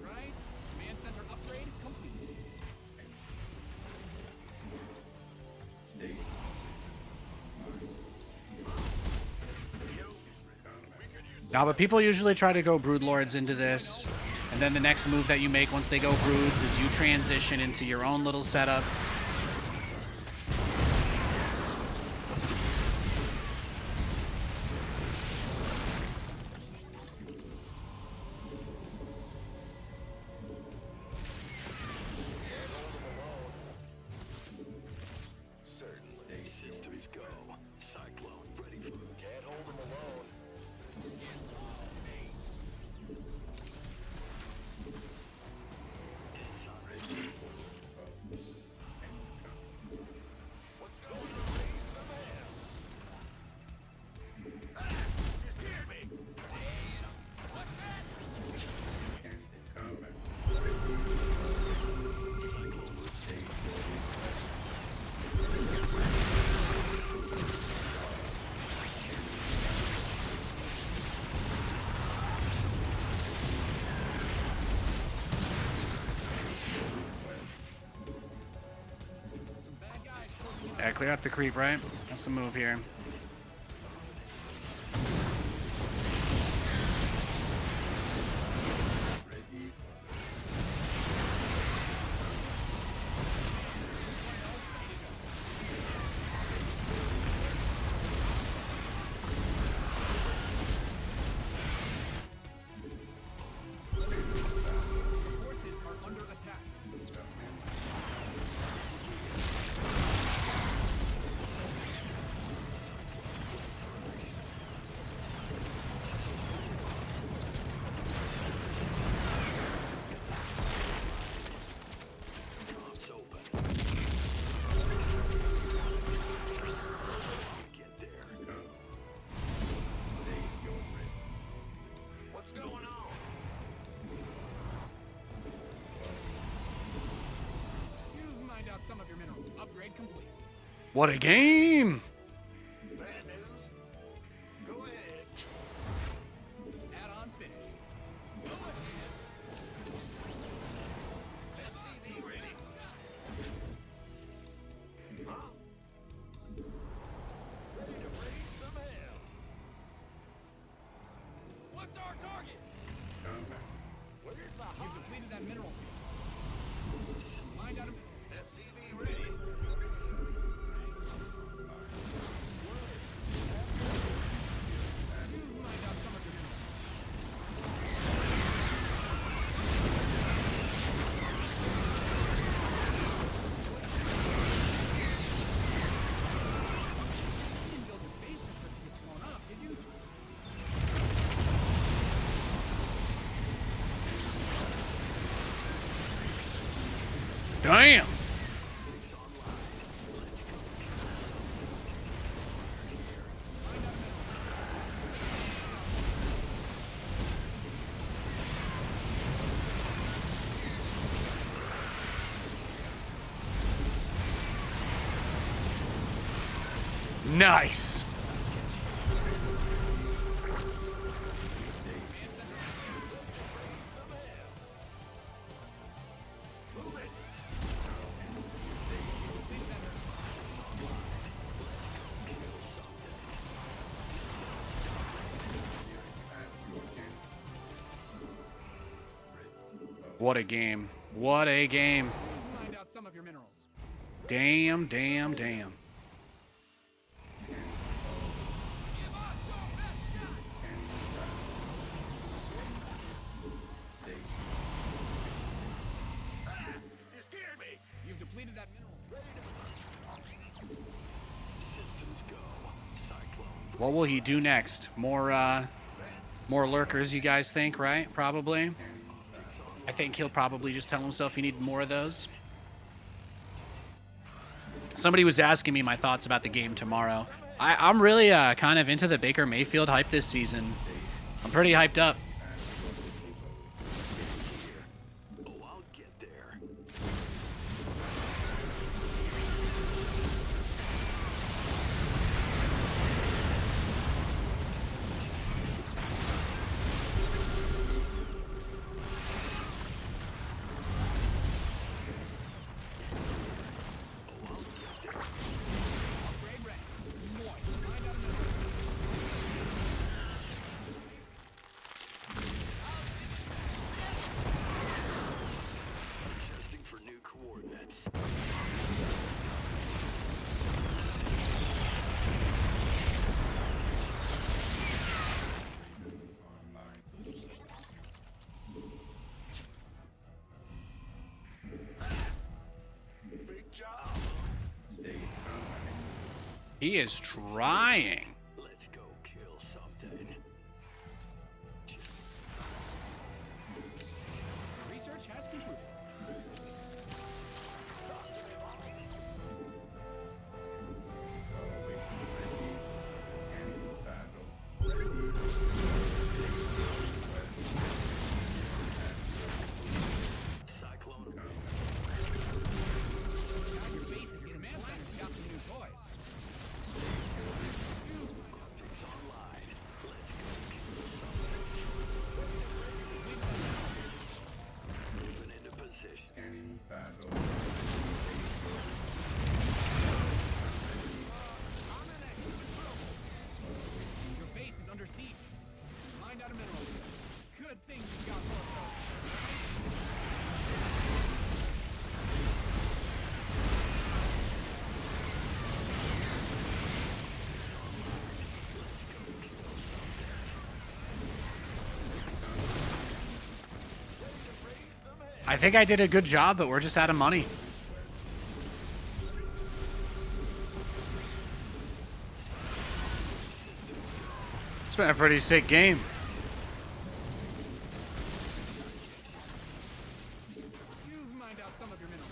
[SPEAKER 4] right? Command center upgrade complete.
[SPEAKER 6] State.
[SPEAKER 1] Now, but people usually try to go Brood Lords into this, and then the next move that you make once they go Broods is you transition into your own little setup.
[SPEAKER 5] Certainly. Systems go. Cyclone ready for... Can't hold them alone. What's going on? Some hell. Ah! You scared me. What's that?
[SPEAKER 6] Instant combat.
[SPEAKER 4] Some bad guys closing in.
[SPEAKER 1] Yeah, clear out the creep, right? That's the move here.
[SPEAKER 6] Ready.
[SPEAKER 4] Forces are under attack.
[SPEAKER 5] It's open. Get there.
[SPEAKER 6] State your ready.
[SPEAKER 5] What's going on?
[SPEAKER 4] You've mined out some of your minerals. Upgrade complete.
[SPEAKER 1] What a game!
[SPEAKER 5] Bad news? Go ahead.
[SPEAKER 4] Add-ons finished. Go ahead.
[SPEAKER 5] FCV ready. Huh? Ready to raise some hell.
[SPEAKER 4] What's our target?
[SPEAKER 6] Combat.
[SPEAKER 5] Where's the
[SPEAKER 4] You've
[SPEAKER 5] hot?
[SPEAKER 4] depleted that mineral field. Mined out a...
[SPEAKER 5] FCV ready.
[SPEAKER 4] You've mined out some of your minerals. You didn't build your base just for it to get blown up, did you?
[SPEAKER 1] Damn! Nice! What a game. What a game.
[SPEAKER 4] You've mined out some of your minerals.
[SPEAKER 1] Damn, damn, damn.
[SPEAKER 4] Give us your best shot!
[SPEAKER 6] State.
[SPEAKER 5] Ah! You scared me.
[SPEAKER 4] You've depleted that mineral.
[SPEAKER 5] Systems go. Cyclone.
[SPEAKER 1] What will he do next? More lurkers, you guys think, right? Probably. I think he'll probably just tell himself he needs more of those. Somebody was asking me my thoughts about the game tomorrow. I'm really kind of into the Baker Mayfield hype this season. I'm pretty hyped up.
[SPEAKER 5] Oh, I'll get there.
[SPEAKER 1] He is trying.
[SPEAKER 5] Let's go kill something.
[SPEAKER 4] The research has concluded.
[SPEAKER 5] Cyclone.
[SPEAKER 4] Now your base is getting command center's got some new toys.
[SPEAKER 5] Optics online. Let's go kill something. Moving into position.
[SPEAKER 6] Scanning battle.
[SPEAKER 4] Your base is under siege. Find out a mineral field. Good thing you got more of those.
[SPEAKER 1] I think I did a good job, but we're just out of money. It's been a pretty sick game.
[SPEAKER 4] You've mined out some of your minerals.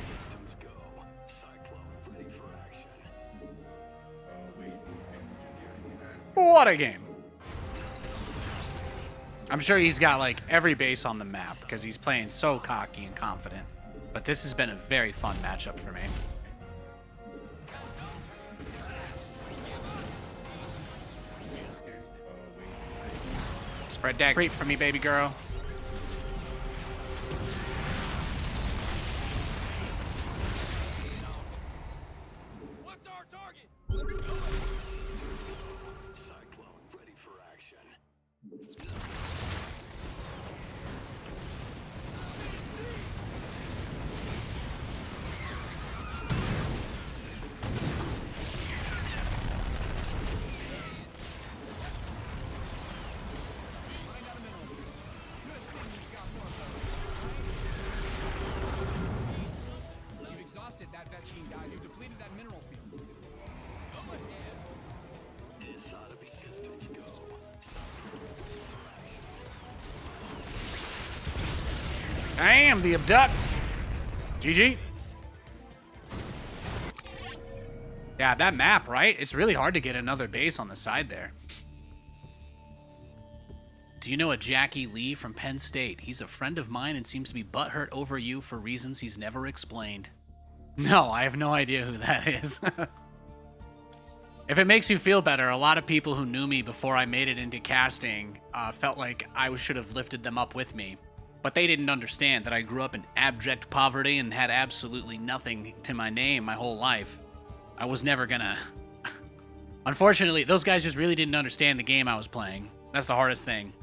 [SPEAKER 5] Systems go. Cyclone ready for action.
[SPEAKER 6] Awaiting engineering and
[SPEAKER 1] What a game. I'm sure he's got like every base on the map because he's playing so cocky and confident. But this has been a very fun matchup for me. Spread that creep for me, baby girl.
[SPEAKER 4] What's our target?
[SPEAKER 5] Cyclone ready for action.
[SPEAKER 4] Find out a mineral field. Good thing you got more of those. You've exhausted that Vespine guy. You've depleted that mineral field. Go ahead.
[SPEAKER 5] Inside of systems go.
[SPEAKER 1] Damn, the abduct. GG. Yeah, that map, right? It's really hard to get another base on the side there. Do you know a Jackie Lee from Penn State? He's a friend of mine and seems to be butthurt over you for reasons he's never explained. No, I have no idea who that is. If it makes you feel better, a lot of people who knew me before I made it into casting felt like I should have lifted them up with me. But they didn't understand that I grew up in abject poverty and had absolutely nothing to my name my whole life. I was never gonna... Unfortunately, those guys just really didn't understand the game I was playing. That's the hardest thing.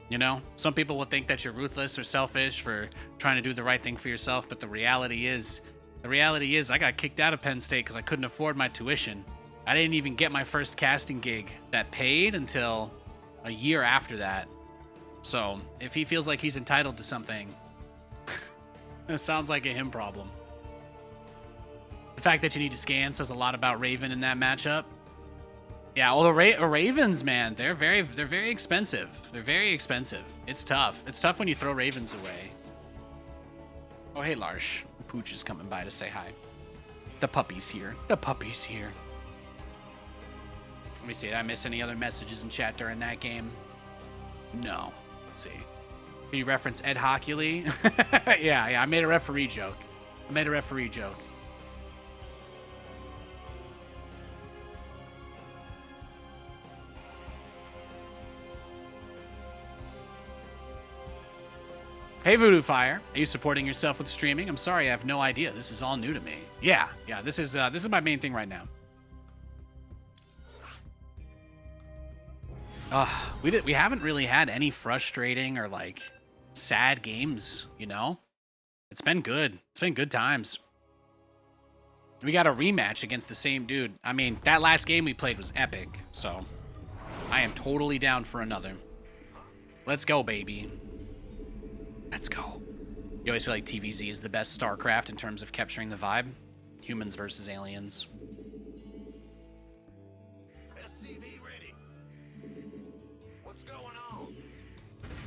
[SPEAKER 1] You know? Some people will think that you're ruthless or selfish for trying to do the right thing for yourself, but the reality is I got kicked out of Penn State because I couldn't afford my tuition. I didn't even get my first casting gig that paid until a year after that. So, if he feels like he's entitled to something, it sounds like a him problem. The fact that you need to scan says a lot about Raven in that matchup. Yeah, well, the Ravens, man, they're very expensive. They're very expensive. It's tough. It's tough when you throw Ravens away. Oh, hey, Larsh. Pooch is coming by to say hi. The puppy's here. The puppy's here. Let me see. Did I miss any other messages in chat during that game? No. Let's see. Can you reference Ed Hockley? Yeah, I made a referee joke. Hey, Voodoo Fire. Are you supporting yourself with streaming? I'm sorry, I have no idea. This is all new to me. Yeah, this is my main thing right now. We haven't really had any frustrating or like sad games, you know? It's been good. It's been good times. We got a rematch against the same dude. I mean, that last game we played was epic, so I am totally down for another. Let's go, baby. Let's go. You always feel like TVZ is the best StarCraft in terms of capturing the vibe. Humans versus aliens.
[SPEAKER 5] SCV ready. What's going on?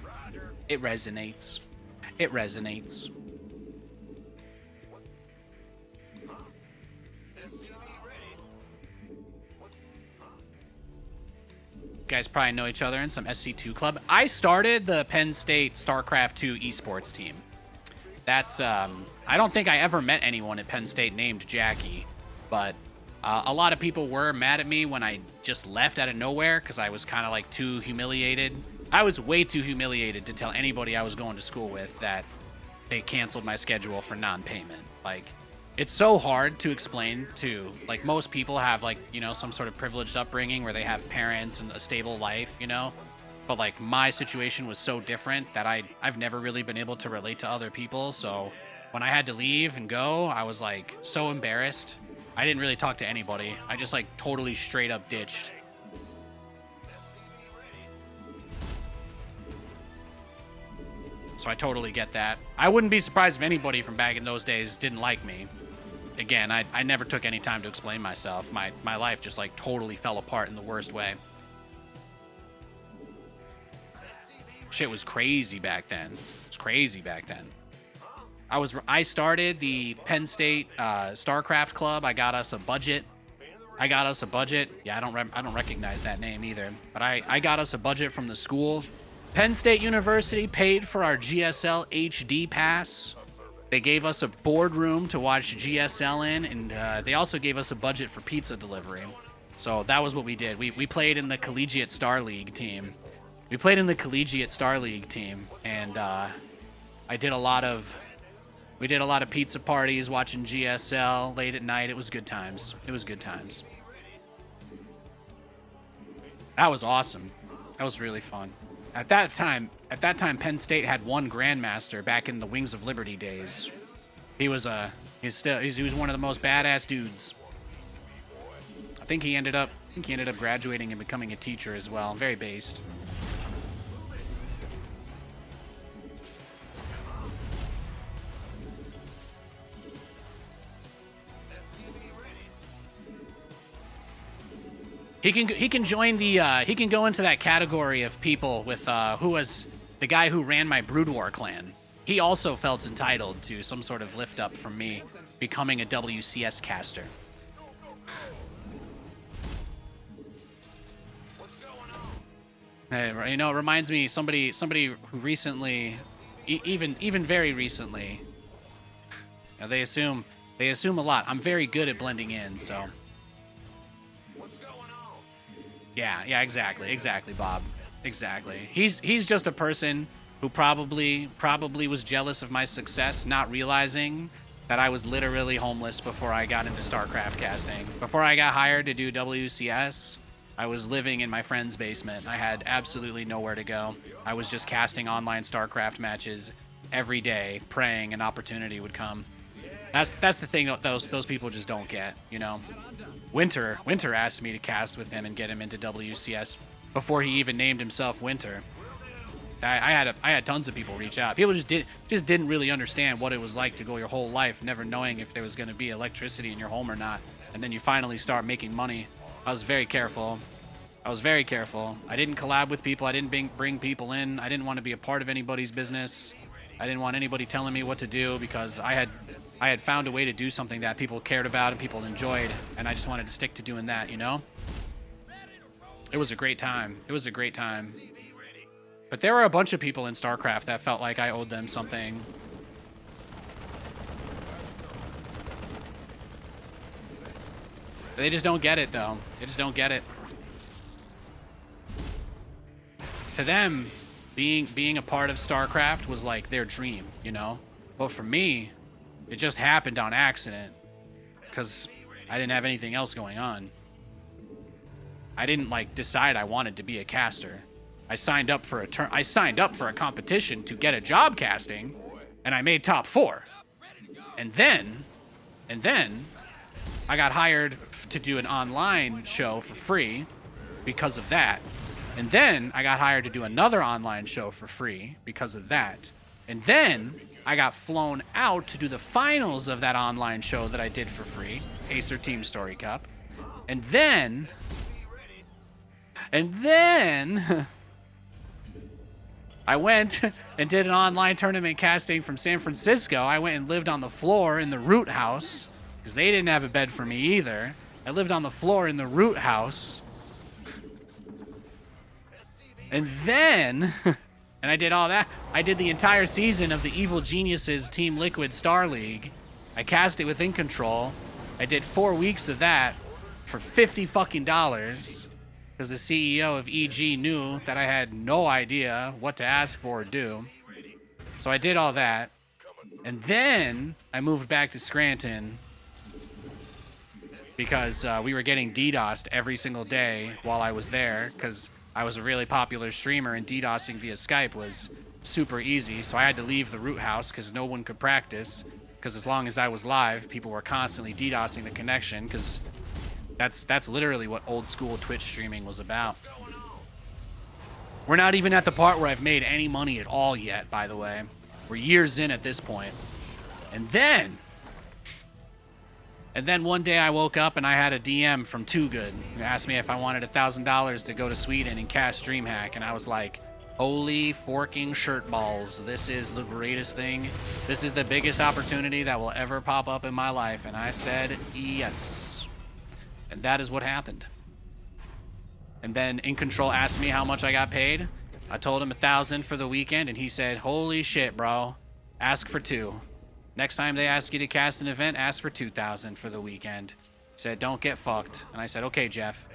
[SPEAKER 5] Roger.
[SPEAKER 1] It resonates. It resonates.
[SPEAKER 5] SCV ready.
[SPEAKER 1] You guys probably know each other in some SC2 club. I started the Penn State Starcraft II esports team. That's, I don't think I ever met anyone at Penn State named Jackie, but a lot of people were mad at me when I just left out of nowhere because I was kind of like too humiliated. I was way too humiliated to tell anybody I was going to school with that they canceled my schedule for non-payment. Like, it's so hard to explain to, like, most people have, like, you know, some sort of privileged upbringing where they have parents and a stable life, you know? But, like, my situation was so different that I've never really been able to relate to other people. So when I had to leave and go, I was, like, so embarrassed. I didn't really talk to anybody. I just, like, totally straight up ditched. So I totally get that. I wouldn't be surprised if anybody from back in those days didn't like me. Again, I never took any time to explain myself. My life just, like, totally fell apart in the worst way. Shit was crazy back then. It was crazy back then. I started the Penn State Starcraft Club. I got us a budget. Yeah, I don't recognize that name either. But I got us a budget from the school. Penn State University paid for our GSL HD pass. They gave us a boardroom to watch GSL in, and they also gave us a budget for pizza delivery. So that was what we did. We played in the Collegiate Star League team. And we did a lot of pizza parties, watching GSL late at night. It was good times. That was awesome. That was really fun. At that time, Penn State had one grandmaster back in the Wings of Liberty days. He was one of the most badass dudes. I think he ended up graduating and becoming a teacher as well. Very based. He can join the he can go into that category of people with who was the guy who ran my Brood War clan. He also felt entitled to some sort of lift up from me becoming a WCS caster. Hey, you know, it reminds me somebody who recently, even very recently. You know, they assume a lot. I'm very good at blending in, so. Yeah, exactly, Bob. Exactly. He's just a person who probably was jealous of my success, not realizing that I was literally homeless before I got into StarCraft casting. Before I got hired to do WCS, I was living in my friend's basement. I had absolutely nowhere to go. I was just casting online StarCraft matches every day, praying an opportunity would come. That's the thing that those people just don't get, you know. Winter asked me to cast with him and get him into WCS before he even named himself Winter. I had tons of people reach out. People just didn't really understand what it was like to go your whole life never knowing if there was going to be electricity in your home or not, and then you finally start making money. I was very careful. I didn't collab with people. I didn't bring people in. I didn't want to be a part of anybody's business. I didn't want anybody telling me what to do because I had found a way to do something that people cared about and people enjoyed, and I just wanted to stick to doing that, you know? It was a great time. But there were a bunch of people in StarCraft that felt like I owed them something. They just don't get it, though. They just don't get it. To them, being a part of StarCraft was like their dream, you know? But for me, it just happened on accident because I didn't have anything else going on. I didn't, like, decide I wanted to be a caster. I signed up for a competition to get a job casting, and I made top 4. And then I got hired to do an online show for free because of that. And then I got hired to do another online show for free because of that. And then I got flown out to do the finals of that online show that I did for free, Acer Team Story Cup. And then I went and did an online tournament casting from San Francisco. I went and lived on the floor in the Root House because they didn't have a bed for me either. I lived on the floor in the Root House. And then, and I did all that. I did the entire season of the Evil Geniuses Team Liquid Star League. I cast it with In Control. I did 4 weeks of that for $50 fucking dollars because the CEO of EG knew that I had no idea what to ask for or do. So I did all that. And then I moved back to Scranton because we were getting DDoSed every single day while I was there because I was a really popular streamer and DDoSing via Skype was super easy. So I had to leave the Root House because no one could practice because as long as I was live, people were constantly DDoSing the connection because that's literally what old school Twitch streaming was about. We're not even at the part where I've made any money at all yet, by the way. We're years in at this point. And then one day I woke up and I had a DM from Too Good who asked me if I wanted $1,000 to go to Sweden and cast DreamHack, and I was like, holy forking shirt balls. This is the greatest thing. This is the biggest opportunity that will ever pop up in my life. And I said, yes. And that is what happened. And then In Control asked me how much I got paid. I told him $1,000 for the weekend, and he said, holy shit, bro. Ask for 2. Next time they ask you to cast an event, ask for $2,000 for the weekend. He said, don't get fucked. And I said, okay, Jeff.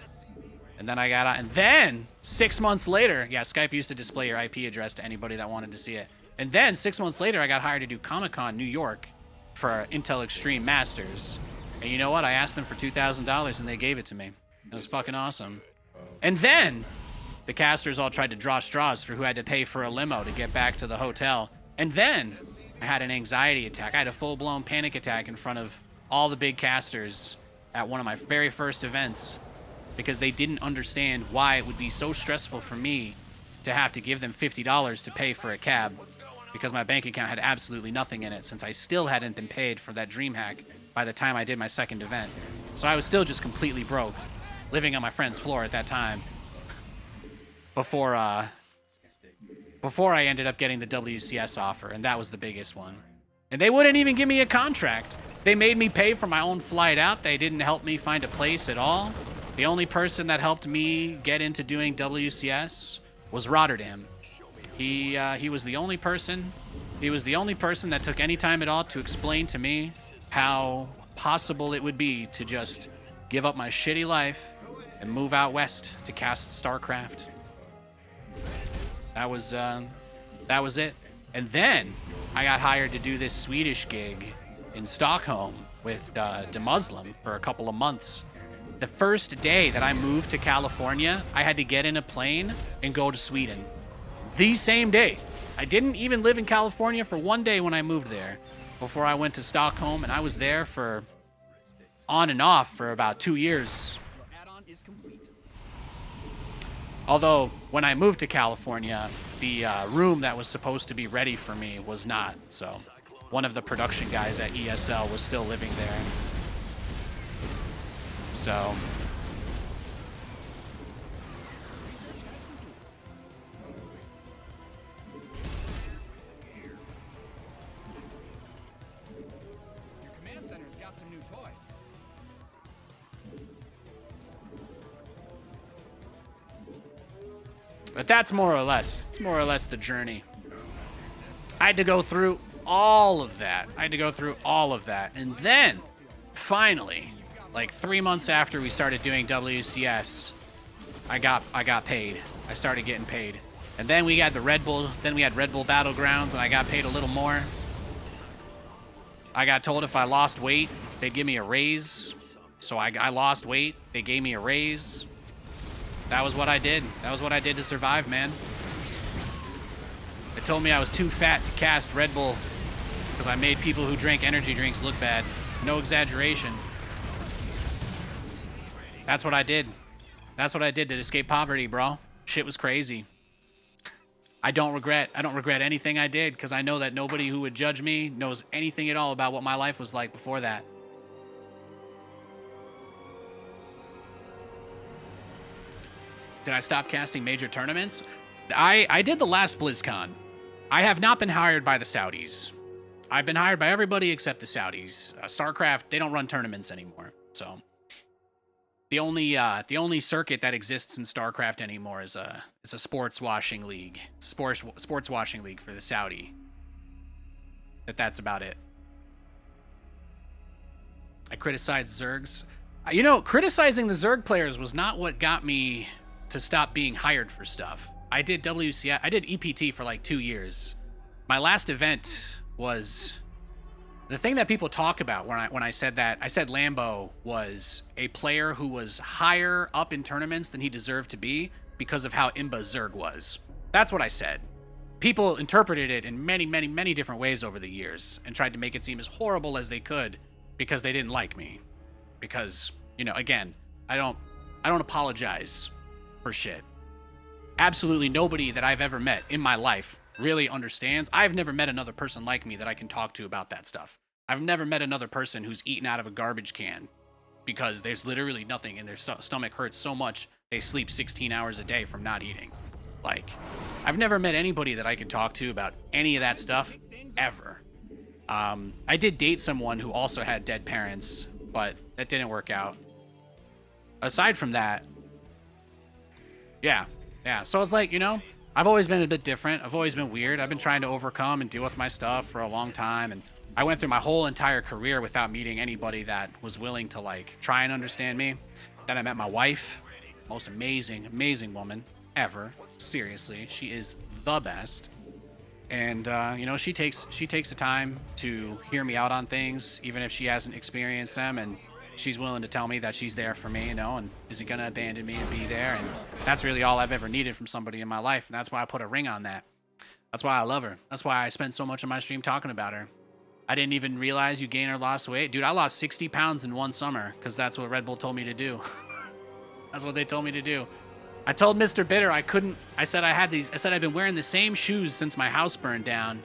[SPEAKER 1] And then I got out. And then 6 months later, yeah, Skype used to display your IP address to anybody that wanted to see it. And then 6 months later, I got hired to do Comic-Con New York for Intel Extreme Masters. And you know what? I asked them for $2,000 and they gave it to me. It was fucking awesome. And then the casters all tried to draw straws for who had to pay for a limo to get back to the hotel. And then I had an anxiety attack. I had a full-blown panic attack in front of all the big casters at one of my very first events because they didn't understand why it would be so stressful for me to have to give them $50 to pay for a cab because my bank account had absolutely nothing in it since I still hadn't been paid for that DreamHack by the time I did my second event. So I was still just completely broke, living on my friend's floor at that time before I ended up getting the WCS offer, and that was the biggest one. And they wouldn't even give me a contract. They made me pay for my own flight out. They didn't help me find a place at all. The only person that helped me get into doing WCS was Rotterdam. He was the only person. He was the only person that took any time at all to explain to me how possible it would be to just give up my shitty life and move out west to cast StarCraft. That was it. And then I got hired to do this Swedish gig in Stockholm with De Muslim for a couple of months. The first day that I moved to California, I had to get in a plane and go to Sweden. The same day. I didn't even live in California for one day when I moved there before I went to Stockholm, and I was there for on and off for about 2 years.
[SPEAKER 4] Add-on is complete.
[SPEAKER 1] Although, when I moved to California, the room that was supposed to be ready for me was not. So, one of the production guys at ESL was still living there. So,
[SPEAKER 4] Your command center's got some new toys.
[SPEAKER 1] but that's more or less the journey. I had to go through all of that. And then, finally, like 3 months after we started doing WCS, I got paid. I started getting paid. And then we had Red Bull Battlegrounds, and I got paid a little more. I got told if I lost weight, they'd give me a raise. So I lost weight. They gave me a raise. That was what I did. That was what I did to survive, man. They told me I was too fat to cast Red Bull because I made people who drank energy drinks look bad. No exaggeration. That's what I did. That's what I did to escape poverty, bro. Shit was crazy. I don't regret anything I did because I know that nobody who would judge me knows anything at all about what my life was like before that. Did I stop casting major tournaments? I did the last BlizzCon. I have not been hired by the Saudis. I've been hired by everybody except the Saudis. Starcraft, they don't run tournaments anymore. So the only circuit that exists in Starcraft anymore is a sports washing league. Sports washing league for the Saudi. That's about it. I criticized Zergs. You know, criticizing the Zerg players was not what got me to stop being hired for stuff. I did WCI, I did EPT for like 2 years. My last event was the thing that people talk about when I said that. I said Lambo was a player who was higher up in tournaments than he deserved to be because of how Imba Zerg was. That's what I said. People interpreted it in many, many, many different ways over the years and tried to make it seem as horrible as they could because they didn't like me. Because, you know, again, I don't apologize for shit. Absolutely nobody that I've ever met in my life really understands. I've never met another person like me that I can talk to about that stuff. I've never met another person who's eaten out of a garbage can because there's literally nothing and their stomach hurts so much they sleep 16 hours a day from not eating. Like, I've never met anybody that I could talk to about any of that stuff ever. I did date someone who also had dead parents, but that didn't work out. Aside from that, yeah. So it's like, you know, I've always been a bit different. I've always been weird. I've been trying to overcome and deal with my stuff for a long time. And I went through my whole entire career without meeting anybody that was willing to, like, try and understand me. Then I met my wife. Most amazing, amazing woman ever. Seriously, she is the best. And, you know, she takes the time to hear me out on things, even if she hasn't experienced them. And she's willing to tell me that she's there for me, you know, and isn't going to abandon me and be there. And that's really all I've ever needed from somebody in my life. And that's why I put a ring on that. That's why I love her. That's why I spent so much of my stream talking about her. I didn't even realize you gained or lost weight. Dude, I lost 60 pounds in one summer because that's what Red Bull told me to do. That's what they told me to do. I told Mr. Bitter I couldn't. I said I've been wearing the same shoes since my house burned down.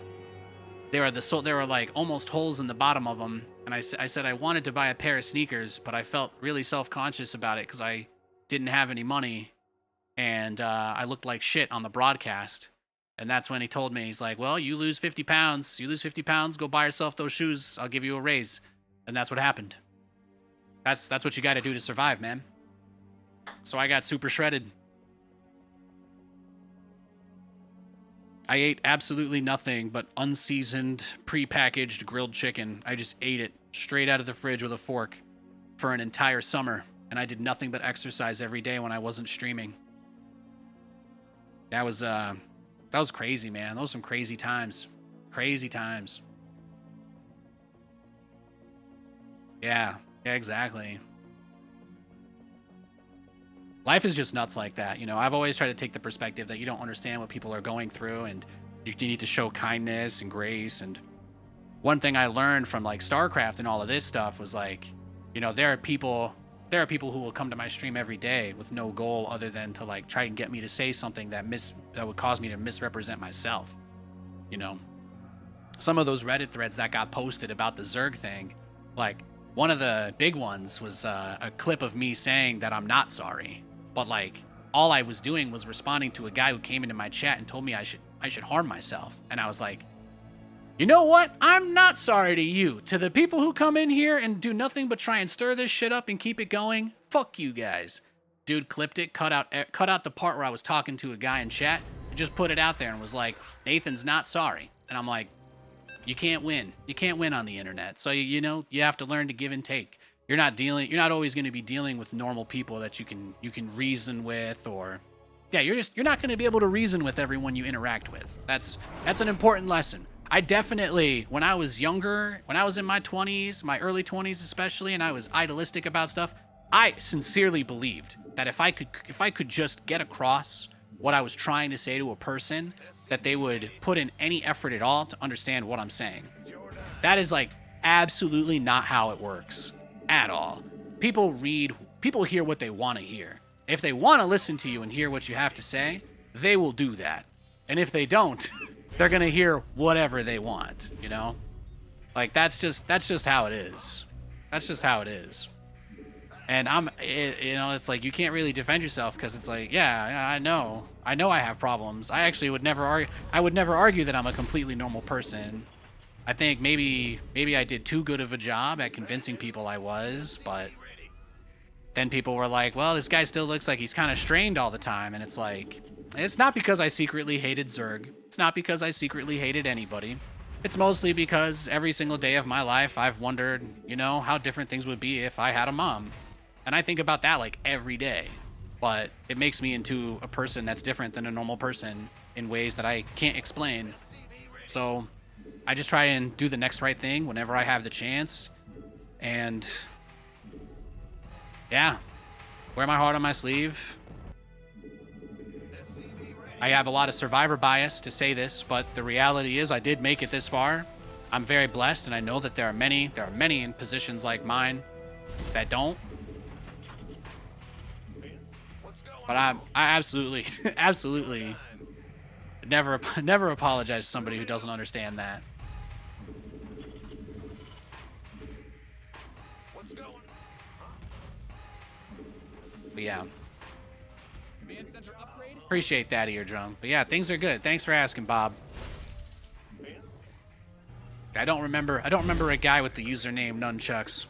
[SPEAKER 1] They were like almost holes in the bottom of them. And I said I wanted to buy a pair of sneakers, but I felt really self-conscious about it because I didn't have any money. And I looked like shit on the broadcast. And that's when he told me, he's like, well, you lose 50 pounds. You lose 50 pounds, go buy yourself those shoes. I'll give you a raise. And that's what happened. That's what you got to do to survive, man. So I got super shredded. I ate absolutely nothing but unseasoned, pre-packaged grilled chicken. I just ate it straight out of the fridge with a fork for an entire summer. And I did nothing but exercise every day when I wasn't streaming. That was crazy, man. Those were some crazy times. Crazy times. Yeah, exactly. Life is just nuts like that. You know, I've always tried to take the perspective that you don't understand what people are going through and you need to show kindness and grace. And one thing I learned from like StarCraft and all of this stuff was like, you know, there are people who will come to my stream every day with no goal other than to like try and get me to say something that would cause me to misrepresent myself. You know, some of those Reddit threads that got posted about the Zerg thing, like one of the big ones was a clip of me saying that I'm not sorry. But like all I was doing was responding to a guy who came into my chat and told me I should harm myself. And I was like, you know what? I'm not sorry to you. To the people who come in here and do nothing but try and stir this shit up and keep it going, fuck you guys. Dude clipped it, cut out the part where I was talking to a guy in chat, and just put it out there and was like, Nathan's not sorry. And I'm like, you can't win. You can't win on the internet. So you know, you have to learn to give and take. You're not always going to be dealing with normal people that you can reason with, or yeah, you're not going to be able to reason with everyone you interact with. That's an important lesson. I definitely, when I was younger, when I was in my 20s, my early 20s especially, and I was idealistic about stuff, I sincerely believed that if I could just get across what I was trying to say to a person, that they would put in any effort at all to understand what I'm saying. That is like absolutely not how it works at all. People hear what they want to hear. If they want to listen to you and hear what you have to say, they will do that. And if they don't, they're going to hear whatever they want, you know? Like, that's just how it is. That's just how it is. And it's like, you can't really defend yourself because it's like, yeah, I know I have problems. I actually would never argue that I'm a completely normal person. I think maybe I did too good of a job at convincing people I was, but then people were like, well, this guy still looks like he's kind of strained all the time. And it's like, it's not because I secretly hated Zerg. It's not because I secretly hated anybody. It's mostly because every single day of my life, I've wondered, how different things would be if I had a mom. And I think about that like every day. But it makes me into a person that's different than a normal person in ways that I can't explain. So I just try and do the next right thing whenever I have the chance. And yeah, wear my heart on my sleeve. I have a lot of survivor bias to say this, but the reality is I did make it this far. I'm very blessed, and I know that there are many in positions like mine that don't. But I absolutely, absolutely never apologize to somebody who doesn't understand that. But yeah.
[SPEAKER 4] Command center upgrade.
[SPEAKER 1] Appreciate that, eardrum. But yeah, things are good. Thanks for asking, Bob. I don't remember a guy with the username Nunchucks.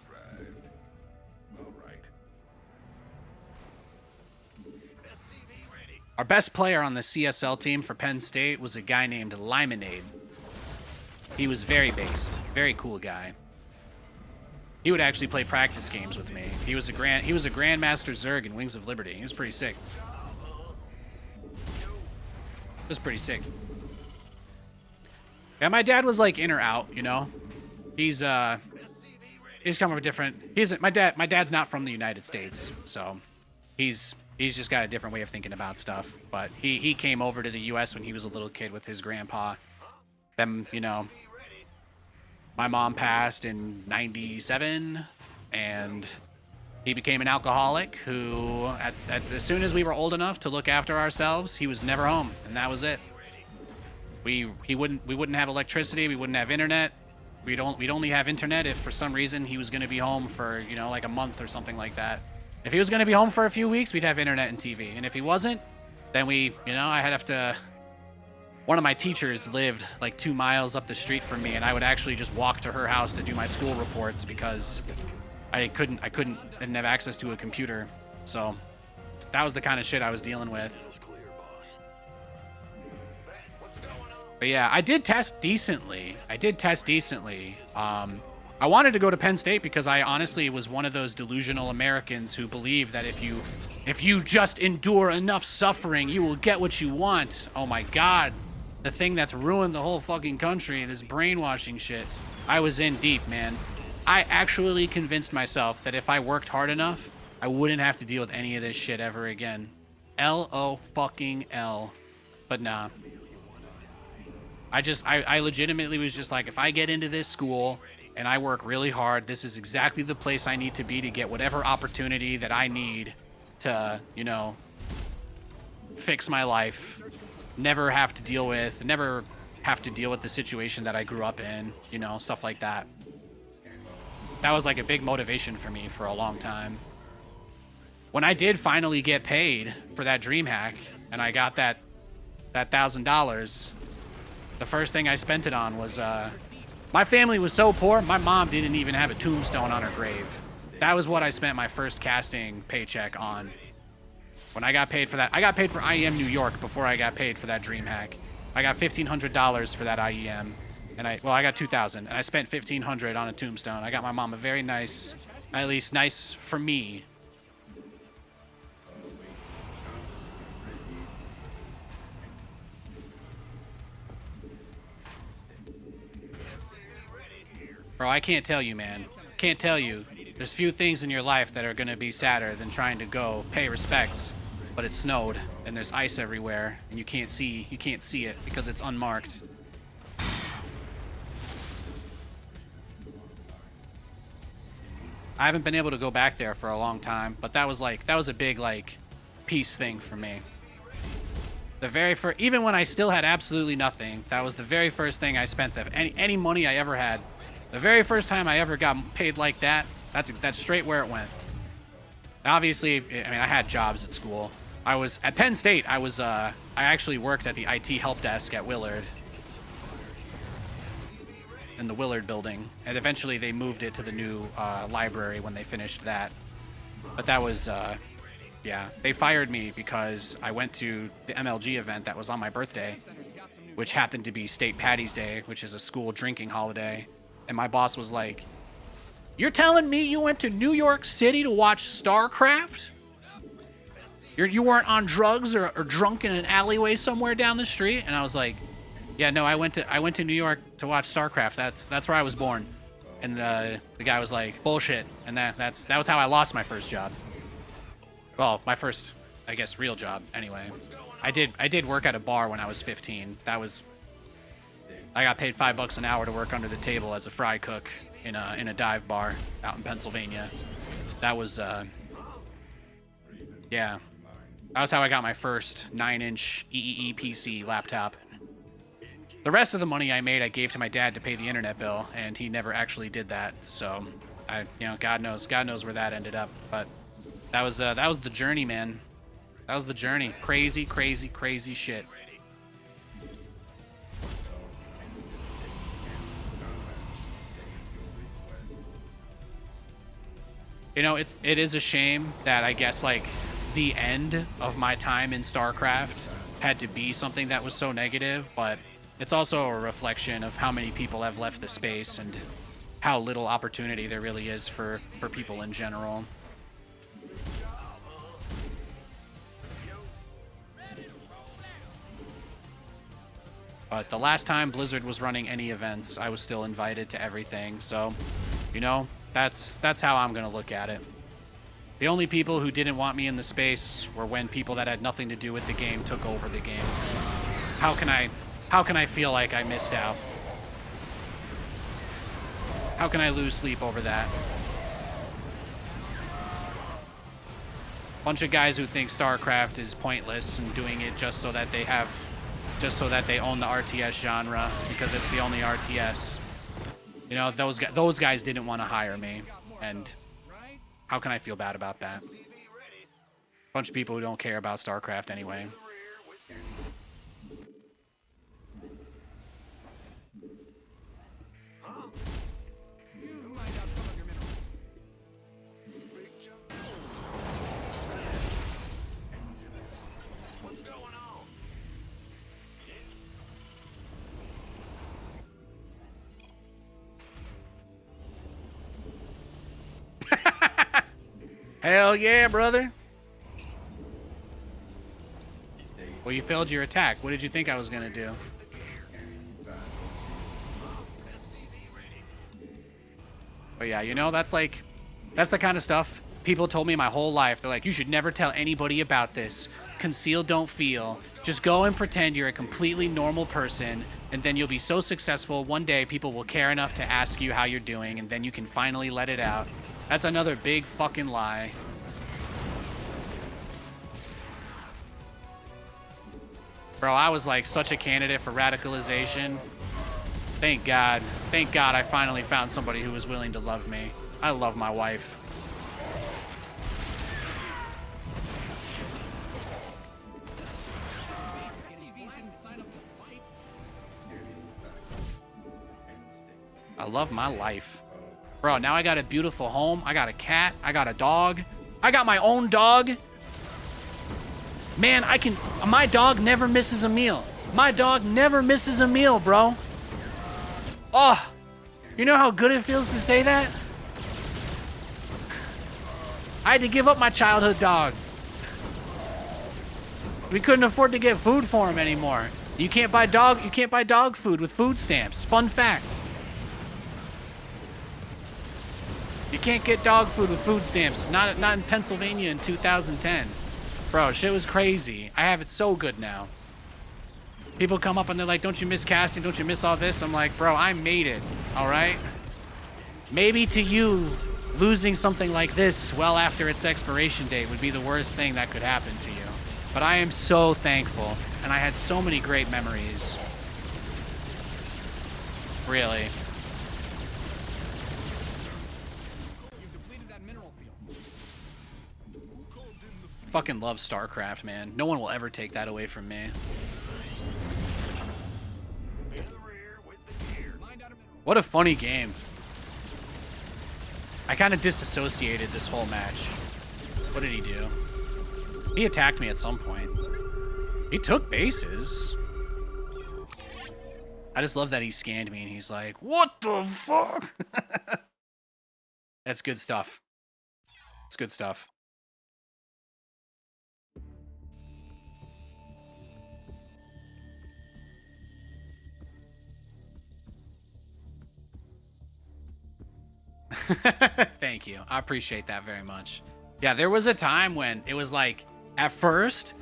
[SPEAKER 1] Our best player on the CSL team for Penn State was a guy named Limonade. He was very based, very cool guy. He would actually play practice games with me. He was a Grandmaster Zerg in Wings of Liberty. He was pretty sick. It was pretty sick. Yeah, my dad was like in or out, He's come from a different. My dad's not from the United States, so he's just got a different way of thinking about stuff. But he came over to the U.S. when he was a little kid with his grandpa. Then my mom passed in '97, and he became an alcoholic who, as soon as we were old enough to look after ourselves, he was never home, and that was it. We wouldn't have electricity, we wouldn't have internet. We'd only have internet if for some reason he was going to be home for, like a month or something like that. If he was going to be home for a few weeks, we'd have internet and TV. And if he wasn't, then I'd have to. One of my teachers lived like 2 miles up the street from me, and I would actually just walk to her house to do my school reports because I didn't have access to a computer. So that was the kind of shit I was dealing with. But yeah, I did test decently. I wanted to go to Penn State because I honestly was one of those delusional Americans who believe that if you just endure enough suffering, you will get what you want. Oh my God. The thing that's ruined the whole fucking country, this brainwashing shit. I was in deep, man. I actually convinced myself that if I worked hard enough, I wouldn't have to deal with any of this shit ever again. L-O-fucking-L. But nah. I legitimately was just like, if I get into this school and I work really hard, this is exactly the place I need to be to get whatever opportunity that I need to, fix my life. Never have to deal with the situation that I grew up in, stuff like that. That was like a big motivation for me for a long time. When I did finally get paid for that dream hack and I got that $1,000, the first thing I spent it on was, my family was so poor, my mom didn't even have a tombstone on her grave. That was what I spent my first casting paycheck on. When I got paid for that, I got paid for IEM New York before I got paid for that dream hack. I got $1,500 for that IEM, and I got $2,000, and I spent $1,500 on a tombstone. I got my mom a very nice, at least nice for me. Bro, I can't tell you, man. Can't tell you. There's few things in your life that are going to be sadder than trying to go pay respects, but it snowed and there's ice everywhere and you can't see it because it's unmarked. I haven't been able to go back there for a long time, but that was a big like peace thing for me. The very first, even when I still had absolutely nothing, that was the very first thing I spent any money I ever had. The very first time I ever got paid like that, that's straight where it went. Obviously, I mean, I had jobs at school. I was at Penn State. I actually worked at the IT help desk at Willard, in the Willard building, and eventually they moved it to the new library when they finished that. But that was, yeah, they fired me because I went to the MLG event that was on my birthday, which happened to be State Patty's Day, which is a school drinking holiday. And my boss was like, "You're telling me you went to New York City to watch Starcraft? You weren't on drugs or drunk in an alleyway somewhere down the street?" And I was like, "Yeah, no, I went to New York to watch Starcraft. That's where I was born." And the guy was like, "Bullshit." And that was how I lost my first job. Well, my first, I guess, real job. Anyway, I did work at a bar when I was 15. I got paid $5 an hour to work under the table as a fry cook in a dive bar out in Pennsylvania. That was yeah. That was how I got my first 9-inch EEE PC laptop. The rest of the money I made, I gave to my dad to pay the internet bill, and he never actually did that. So, God knows where that ended up. But that was the journey, man. That was the journey. Crazy, crazy, crazy shit. You know, it is a shame that I guess like the end of my time in StarCraft had to be something that was so negative, but it's also a reflection of how many people have left the space and how little opportunity there really is for people in general. But the last time Blizzard was running any events, I was still invited to everything, so, you know, that's how I'm gonna look at it. The only people who didn't want me in the space were when people that had nothing to do with the game took over the game. How can I feel like I missed out? How can I lose sleep over that? Bunch of guys who think StarCraft is pointless and doing it just so that they own the RTS genre because it's the only RTS. You know, those guys didn't want to hire me, and how can I feel bad about that? Bunch of people who don't care about StarCraft anyway.
[SPEAKER 4] You mined out some of your minerals.
[SPEAKER 5] What's going on?
[SPEAKER 1] Hell yeah, brother. Well, you failed your attack. What did you think I was gonna do? But yeah, you know, that's the kind of stuff people told me my whole life. They're like, you should never tell anybody about this. Conceal, don't feel. Just go and pretend you're a completely normal person, and then you'll be so successful. One day, people will care enough to ask you how you're doing, and then you can finally let it out. That's another big fucking lie. Bro, I was like such a candidate for radicalization. Thank God I finally found somebody who was willing to love me. I love my wife. I love my life. Bro, now I got a beautiful home. I got a cat. I got a dog. I got my own dog. Man, my dog never misses a meal. My dog never misses a meal, bro. Oh, you know how good it feels to say that? I had to give up my childhood dog. We couldn't afford to get food for him anymore. You can't buy dog food with food stamps. Fun fact. You can't get dog food with food stamps. Not in Pennsylvania in 2010. Bro, shit was crazy. I have it so good now. People come up and they're like, don't you miss casting? Don't you miss all this? I'm like, bro, I made it. All right? Maybe to you, losing something like this well after its expiration date would be the worst thing that could happen to you. But I am so thankful. And I had so many great memories. Really.
[SPEAKER 4] You've depleted that mineral field.
[SPEAKER 1] Fucking love Starcraft, man. No one will ever take that away from me.
[SPEAKER 5] In the rear with the gear.
[SPEAKER 4] Mind out of mineral.
[SPEAKER 1] What a funny game. I kind of disassociated this whole match. What did he do? He attacked me at some point. He took bases. I just love that he scanned me and he's like, what the fuck? That's good stuff. It's good stuff. Thank you. I appreciate that very much. Yeah, there was a time when it was like, at first,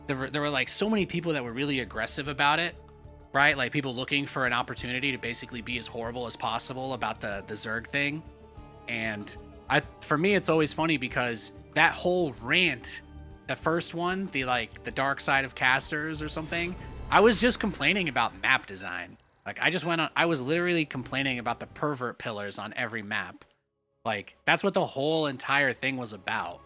[SPEAKER 1] there were like so many people that were really aggressive about it, right? Like people looking for an opportunity to basically be as horrible as possible about the Zerg thing. And for me, it's always funny because that whole rant, the first one, the dark side of casters or something, I was just complaining about map design. Like I was literally complaining about the pervert pillars on every map. Like that's what the whole entire thing was about.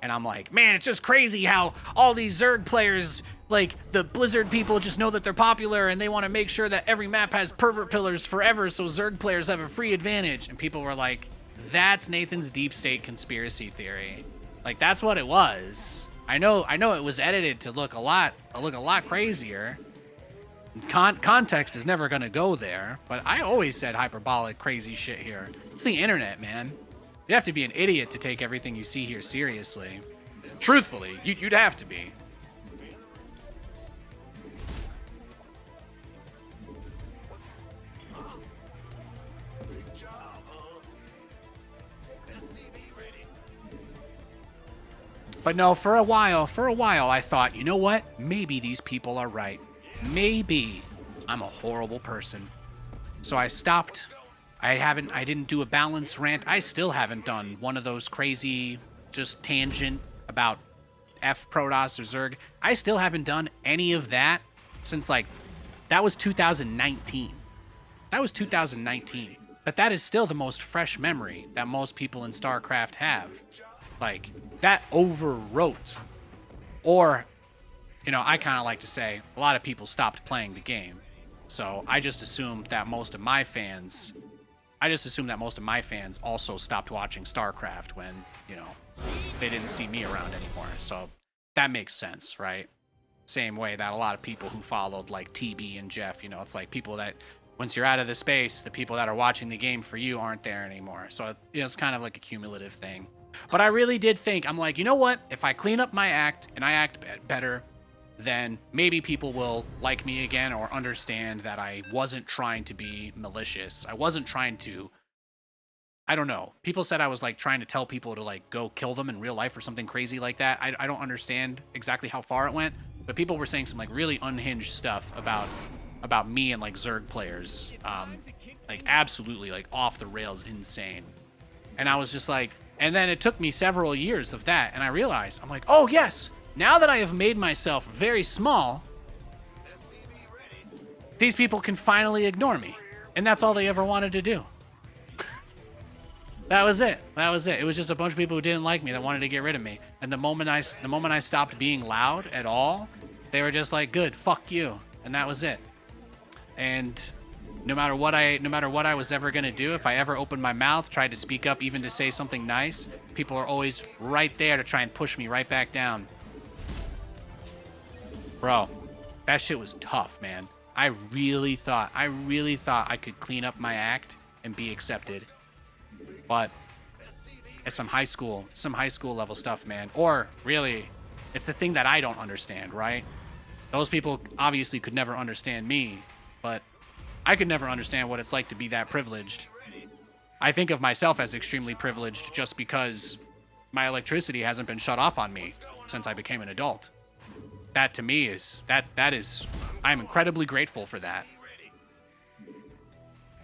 [SPEAKER 1] And I'm like, man, it's just crazy how all these Zerg players, like the Blizzard people just know that they're popular and they want to make sure that every map has pervert pillars forever so Zerg players have a free advantage. And people were like, that's Nathan's deep state conspiracy theory. Like that's what it was. I know it was edited to look a lot crazier. Context is never going to go there, but I always said hyperbolic crazy shit here. It's the internet, man. You have to be an idiot to take everything you see here seriously. Truthfully, you'd have to be.
[SPEAKER 5] Big job, huh? SCV ready.
[SPEAKER 1] But no, for a while, I thought, you know what? Maybe these people are right. Maybe I'm a horrible person. So I stopped. I didn't do a balanced rant. I still haven't done one of those crazy just tangent about F Protoss or Zerg. I still haven't done any of that since that was 2019. That was 2019. But that is still the most fresh memory that most people in StarCraft have. Like, that overwrote. Or, I kind of like to say a lot of people stopped playing the game. So I just assumed that most of my fans also stopped watching StarCraft when, they didn't see me around anymore. So that makes sense, right? Same way that a lot of people who followed like TB and Jeff, it's like people that once you're out of the space, the people that are watching the game for you aren't there anymore. So, it's kind of like a cumulative thing. But I really did think, I'm like, you know what? If I clean up my act and I act better, then maybe people will like me again or understand that I wasn't trying to be malicious. I wasn't trying to, I don't know. People said I was like trying to tell people to like go kill them in real life or something crazy like that. I don't understand exactly how far it went, but people were saying some like really unhinged stuff about me and like Zerg players. Like absolutely like off the rails insane. And I was just like, and then it took me several years of that and I realized, I'm like, oh yes, now that I have made myself very small, these people can finally ignore me. And that's all they ever wanted to do. That was it. It was just a bunch of people who didn't like me that wanted to get rid of me. And the moment I stopped being loud at all, they were just like, good, fuck you. And that was it. And no matter what I was ever going to do, if I ever opened my mouth, tried to speak up, even to say something nice, people are always right there to try and push me right back down. Bro, that shit was tough, man. I really thought I could clean up my act and be accepted. But it's some high school level stuff, man. Or really, it's the thing that I don't understand, right? Those people obviously could never understand me, but I could never understand what it's like to be that privileged. I think of myself as extremely privileged just because my electricity hasn't been shut off on me since I became an adult. That to me is, I'm incredibly grateful for that.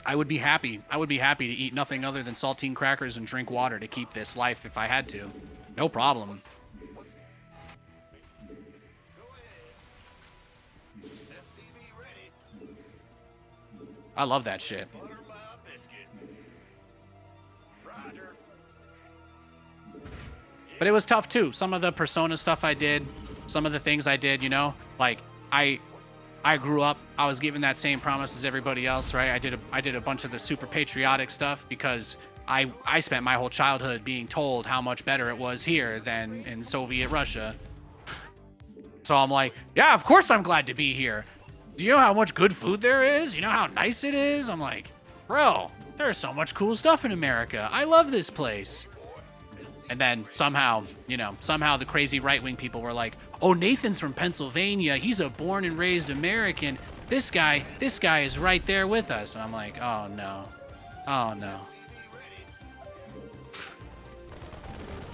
[SPEAKER 1] I would be happy to eat nothing other than saltine crackers and drink water to keep this life if I had to. No problem. I love that shit. But it was tough too. Some of the Persona stuff I did, some of the things I did, you know, like I grew up, I was given that same promise as everybody else, right? I did a bunch of the super patriotic stuff because I spent my whole childhood being told how much better it was here than in Soviet Russia. So I'm like, yeah, of course I'm glad to be here. Do you know how much good food there is? You know how nice it is? I'm like, bro, there's so much cool stuff in America. I love this place. And then somehow, you know, the crazy right-wing people were like, oh, Nathan's from Pennsylvania. He's a born and raised American. This guy is right there with us. And I'm like, oh no. Oh no.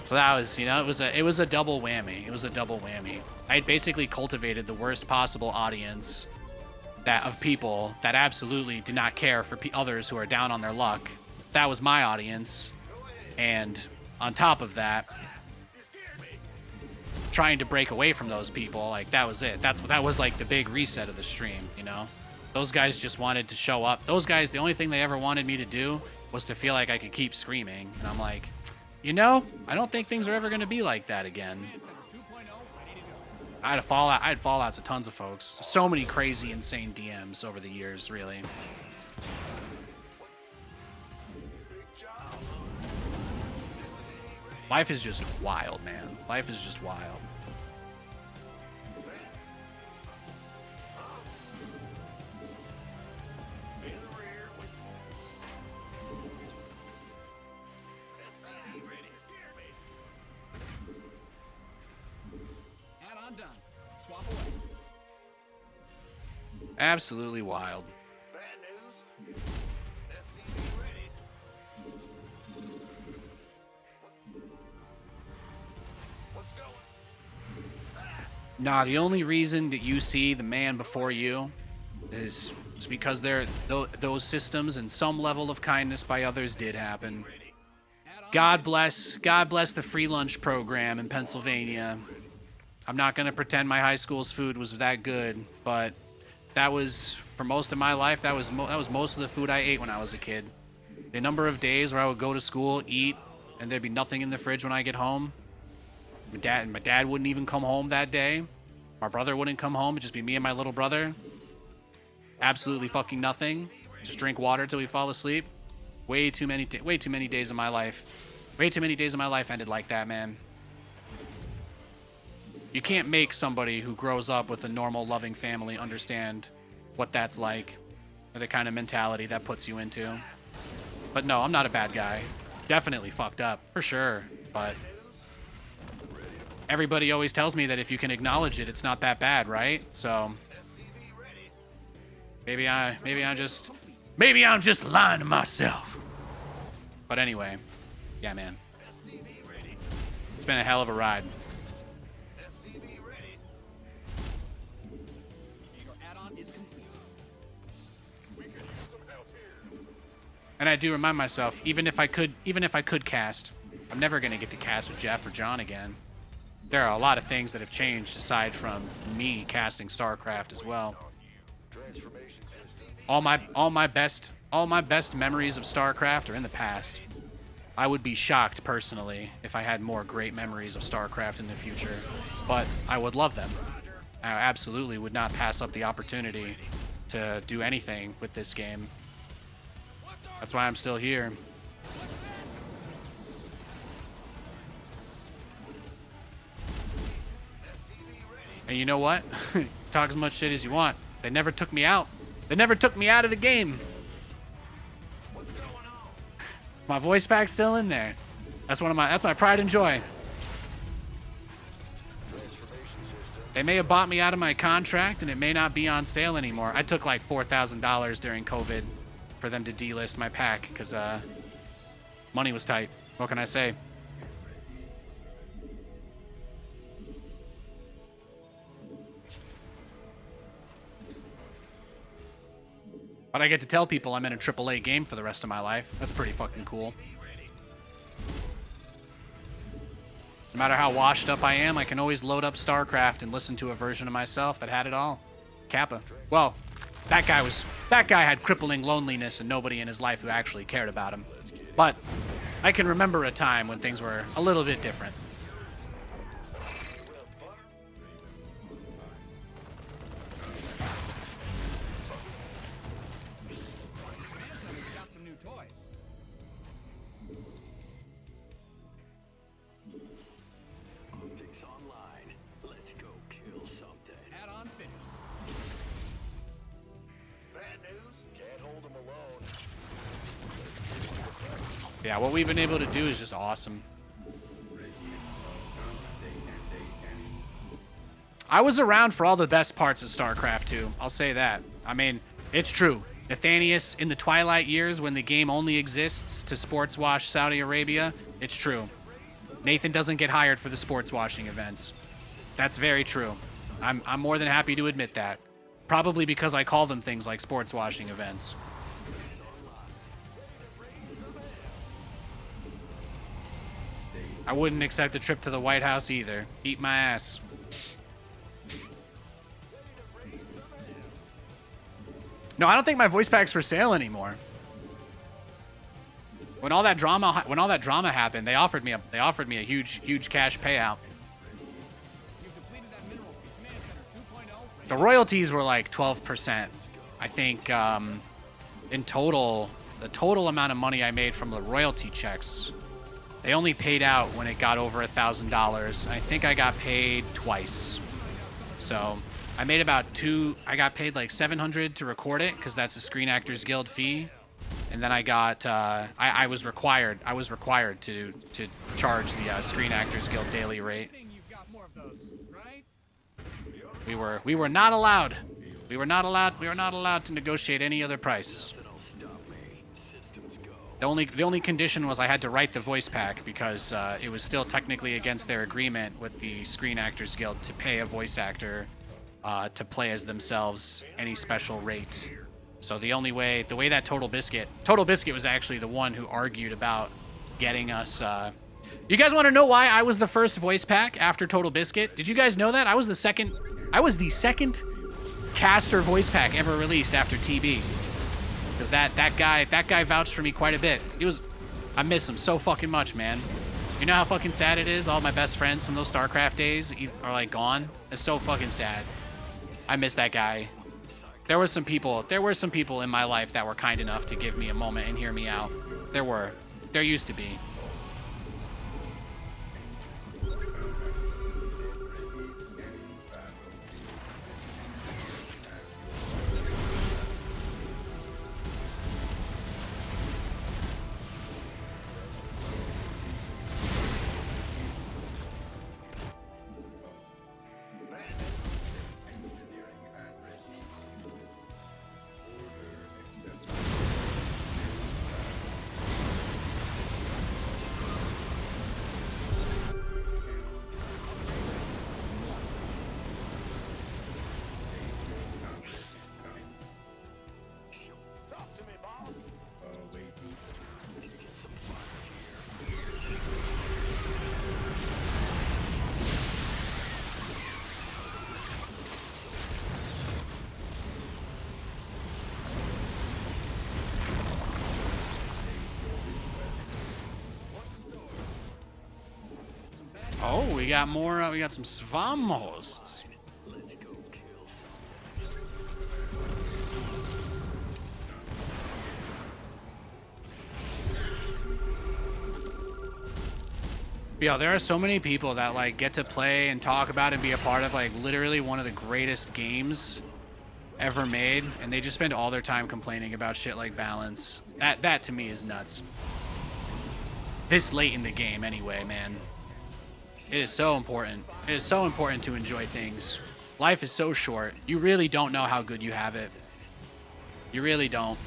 [SPEAKER 1] So that was, you know, it was a double whammy. It was a double whammy. I had basically cultivated the worst possible audience of people that absolutely do not care for others who are down on their luck. That was my audience. And on top of that, trying to break away from those people, like that was it. That was like the big reset of the stream, you know? Those guys just wanted to show up. Those guys, the only thing they ever wanted me to do was to feel like I could keep screaming. And I'm like, you know, I don't think things are ever going to be like that again. I had fallouts of tons of folks. So many crazy, insane DMs over the years, really. Life is just wild, man. Life is just wild.
[SPEAKER 4] Add-on done. Swap away.
[SPEAKER 1] Absolutely wild. Nah, the only reason that you see the man before you is because those systems and some level of kindness by others did happen. God bless the free lunch program in Pennsylvania. I'm not going to pretend my high school's food was that good, but that was, for most of my life, that was most of the food I ate when I was a kid. The number of days where I would go to school, eat, and there'd be nothing in the fridge when I get home. My dad wouldn't even come home that day. My brother wouldn't come home. It'd just be me and my little brother. Absolutely fucking nothing. Just drink water till we fall asleep. Way too many days of my life. Way too many days of my life ended like that, man. You can't make somebody who grows up with a normal, loving family understand what that's like, or the kind of mentality that puts you into. But no, I'm not a bad guy. Definitely fucked up, for sure, but everybody always tells me that if you can acknowledge it, it's not that bad, right? So maybe I'm just lying to myself. But anyway, yeah, man. It's been a hell of a ride.
[SPEAKER 4] Your add-on is complete.
[SPEAKER 1] And I do remind myself, even if I could cast, I'm never gonna get to cast with Jeff or John again. There are a lot of things that have changed aside from me casting StarCraft as well. All my best memories of StarCraft are in the past. I would be shocked personally if I had more great memories of StarCraft in the future, but I would love them. I absolutely would not pass up the opportunity to do anything with this game. That's why I'm still here. And you know what? Talk as much shit as you want. They never took me out. They never took me out of the game. My voice pack's still in there. That's my pride and joy. They may have bought me out of my contract and it may not be on sale anymore. I took like $4,000 during COVID for them to delist my pack because Money was tight. What can I say? But I get to tell people I'm in a AAA game for the rest of my life. That's pretty fucking cool. No matter how washed up I am, I can always load up Starcraft and listen to a version of myself that had it all. Kappa. Well, that guy had crippling loneliness and nobody in his life who actually cared about him. But I can remember a time when things were a little bit different.
[SPEAKER 4] Ransom's got some new toys.
[SPEAKER 5] Optics online. Let's go kill something.
[SPEAKER 4] Add-ons finished.
[SPEAKER 5] Bad news? Can't hold them alone.
[SPEAKER 1] Yeah, what we've been able to do is just awesome. I was around for all the best parts of Starcraft II. I'll say that. I mean, it's true. Nathanias in the twilight years when the game only exists to sports wash Saudi Arabia, it's true. Nathan doesn't get hired for the sports washing events. That's very true. I'm more than happy to admit that. Probably because I call them things like sports washing events. I wouldn't accept a trip to the White House either. Eat my ass. No, I don't think my voice pack's for sale anymore. When all that drama happened, they offered me a huge cash payout.
[SPEAKER 4] You've depleted that mineral for Command Center 2.0.
[SPEAKER 1] The royalties were like 12%. I think in total, the total amount of money I made from the royalty checks, they only paid out when it got over $1,000. I think I got paid twice. So I made about I got paid like $700 to record it because that's the Screen Actors Guild fee. And then I got, I was required to charge the Screen Actors Guild daily rate.
[SPEAKER 4] You've got more of those, right?
[SPEAKER 1] We were not allowed. We were not allowed to negotiate any other price. The only condition was I had to write the voice pack because it was still technically against their agreement with the Screen Actors Guild to pay a voice actor to play as themselves any special rate. So the way that Total Biscuit was actually the one who argued about getting us. You guys want to know why I was the first voice pack after Total Biscuit? Did you guys know that? I was the second caster voice pack ever released after TB. Because that guy vouched for me quite a bit. I miss him so fucking much, man. You know how fucking sad it is? All my best friends from those StarCraft days are like gone. It's so fucking sad. I miss that guy. There were some people in my life that were kind enough to give me a moment and hear me out. There used to be. Oh, we got more. We got some Svam hosts. Yo, there are so many people that like get to play and talk about and be a part of like literally one of the greatest games ever made, and they just spend all their time complaining about shit like balance. That to me is nuts. This late in the game, anyway, man. It is so important. It is so important to enjoy things. Life is so short. You really don't know how good you have it. You really don't.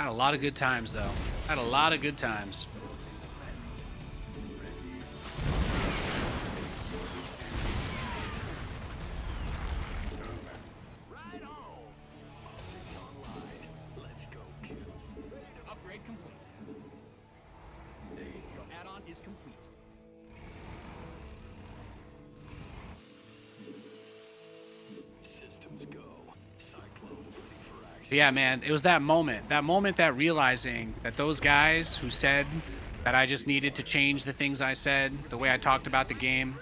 [SPEAKER 1] Had a lot of good times, though. Had a lot of good times.
[SPEAKER 4] Upgrade complete. Your add-on is complete.
[SPEAKER 5] Systems go. Cyclone ready for action.
[SPEAKER 1] But yeah, man, it was that moment that realizing that those guys who said that I just needed to change the things I said, the way I talked about the game,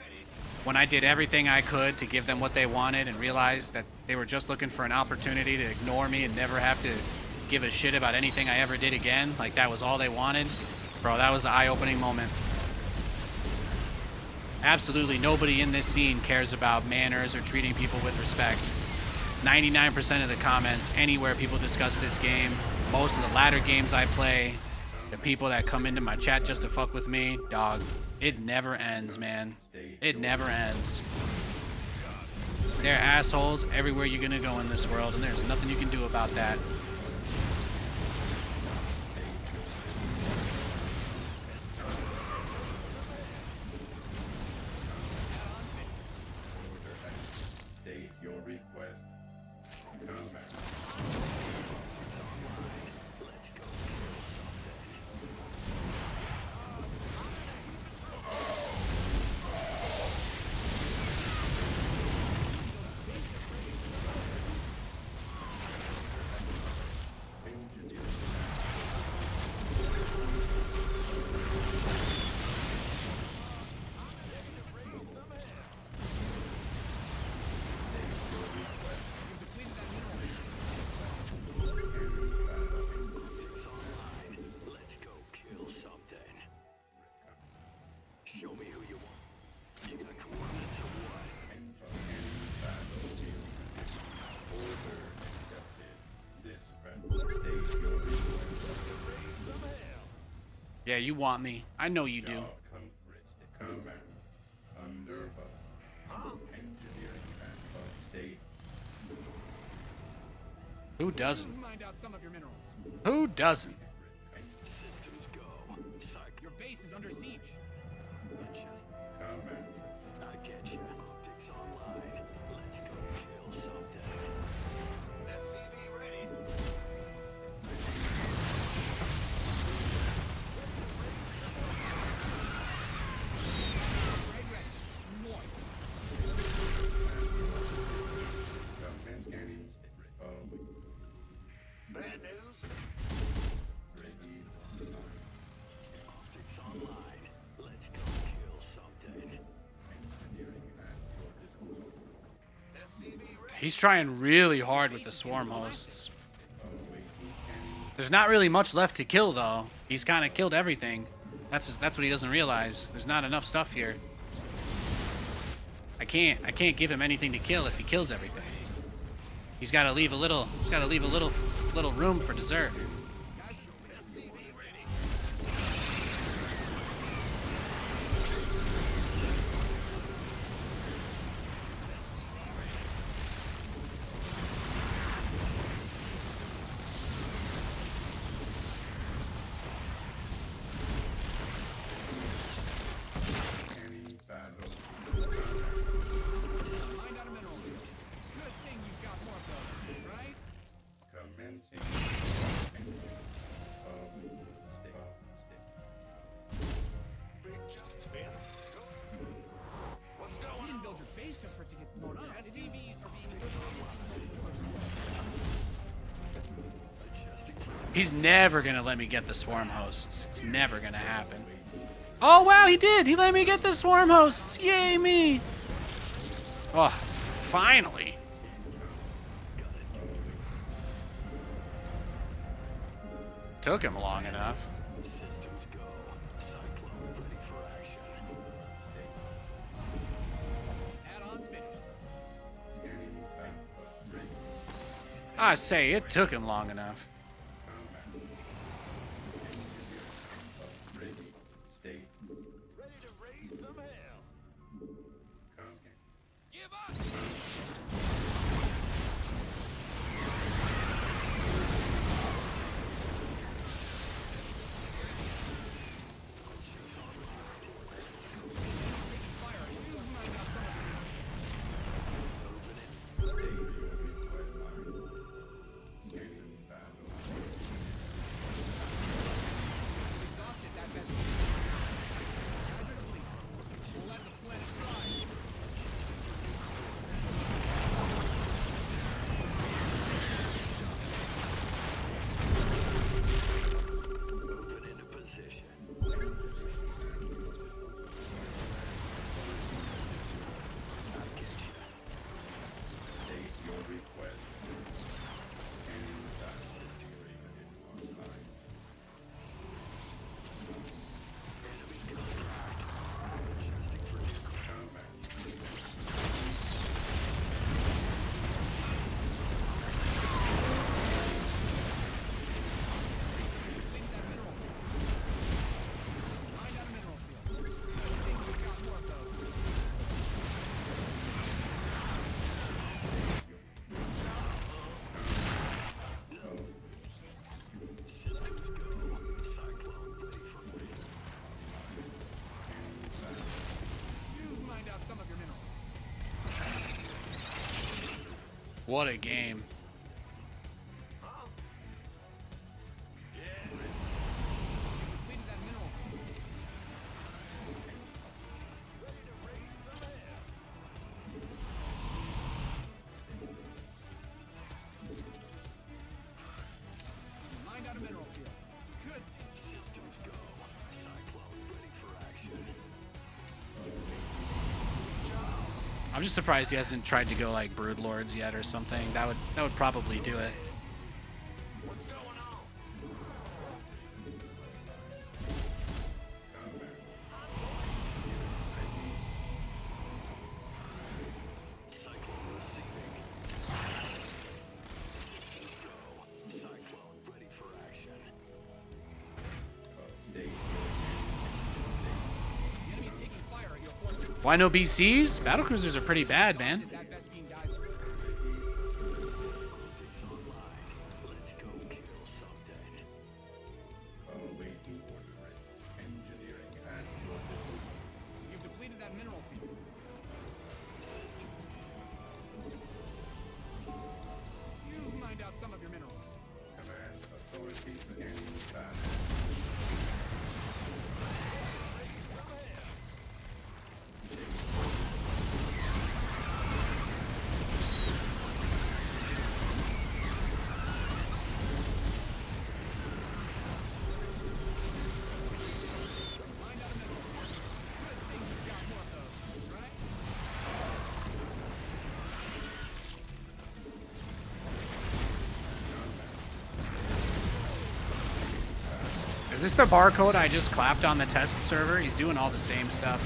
[SPEAKER 1] when I did everything I could to give them what they wanted and realized that they were just looking for an opportunity to ignore me and never have to give a shit about anything I ever did again, like that was all they wanted. Bro, that was the eye-opening moment. Absolutely nobody in this scene cares about manners or treating people with respect. 99% of the comments anywhere people discuss this game, most of the ladder games I play, the people that come into my chat just to fuck with me, dog, it never ends, man. It never ends. They're assholes everywhere you're gonna go in this world, and there's nothing you can do about that.
[SPEAKER 6] State your request. Combat.
[SPEAKER 5] Let's go kill something. Show me who you want. You got coordinates or what?
[SPEAKER 6] Enter enemy battlefield. Order accepted. State your request.
[SPEAKER 1] Yeah, you want me. I know you do.
[SPEAKER 6] Job conflicted. Command. Underbug. Engineering backup state.
[SPEAKER 1] Who doesn't?
[SPEAKER 4] Mine out some of your minerals.
[SPEAKER 1] Who doesn't?
[SPEAKER 5] Systems go. Cyclone.
[SPEAKER 4] Your base is under siege.
[SPEAKER 6] Command.
[SPEAKER 5] I get you. Optics online. Let's go kill something. SCV ready.
[SPEAKER 4] Upgrade ready. Noise.
[SPEAKER 6] Command scanning.
[SPEAKER 5] Bad news.
[SPEAKER 6] Ready.
[SPEAKER 5] Optics online. Let's go kill something.
[SPEAKER 6] Engineering at your disposal.
[SPEAKER 5] SCV ready.
[SPEAKER 1] He's trying really hard with the swarm hosts.
[SPEAKER 6] Awaiting scanning.
[SPEAKER 1] There's not really much left to kill, though. He's kind of killed everything. That's what he doesn't realize. There's not enough stuff here. I can't give him anything to kill if he kills everything. He's got to leave a little. He's got to leave a little room for dessert.
[SPEAKER 6] Scanning battle.
[SPEAKER 4] Find out a mineral field. Good thing you've got more of those, right?
[SPEAKER 6] Commencing.
[SPEAKER 5] Big jump, man. Go. What's
[SPEAKER 4] You
[SPEAKER 5] going
[SPEAKER 4] didn't
[SPEAKER 5] on?
[SPEAKER 4] build your base just for it to get blown up. SCVs are being
[SPEAKER 1] He's never gonna let me get the swarm hosts. It's never gonna happen. Oh wow, he did! He let me get the swarm hosts! Yay me! Oh, finally! Took him long enough.
[SPEAKER 5] Systems go. Cyclone ready for action.
[SPEAKER 4] add-ons finished.
[SPEAKER 1] I say, it took him long enough.
[SPEAKER 6] State.
[SPEAKER 5] Ready to raise some hell.
[SPEAKER 4] Give up!
[SPEAKER 1] What a game.
[SPEAKER 4] Completed that mineral field. Mined out a mineral field. Good.
[SPEAKER 5] Systems go. Cyclone ready for action.
[SPEAKER 1] I'm just surprised he hasn't tried to go like Brood Lords yet or something. That would probably do it.
[SPEAKER 5] What's going on? Cyclone receiving. Systems go. Cyclone ready for action.
[SPEAKER 6] State.
[SPEAKER 4] The enemy's taking fire at your forces.
[SPEAKER 1] Why no BCs? Battlecruisers are pretty bad, man.
[SPEAKER 4] That Vespine geyser.
[SPEAKER 5] Let's go kill something.
[SPEAKER 6] Awaiting order. Engineering at your disposal.
[SPEAKER 4] You've depleted that mineral field. You've mined out some of your minerals.
[SPEAKER 6] Command authorities in battle.
[SPEAKER 4] Mined out a mineral field. Good thing you've got more of those, right?
[SPEAKER 1] Is this the barcode I just clapped on the test server? He's doing all the same stuff.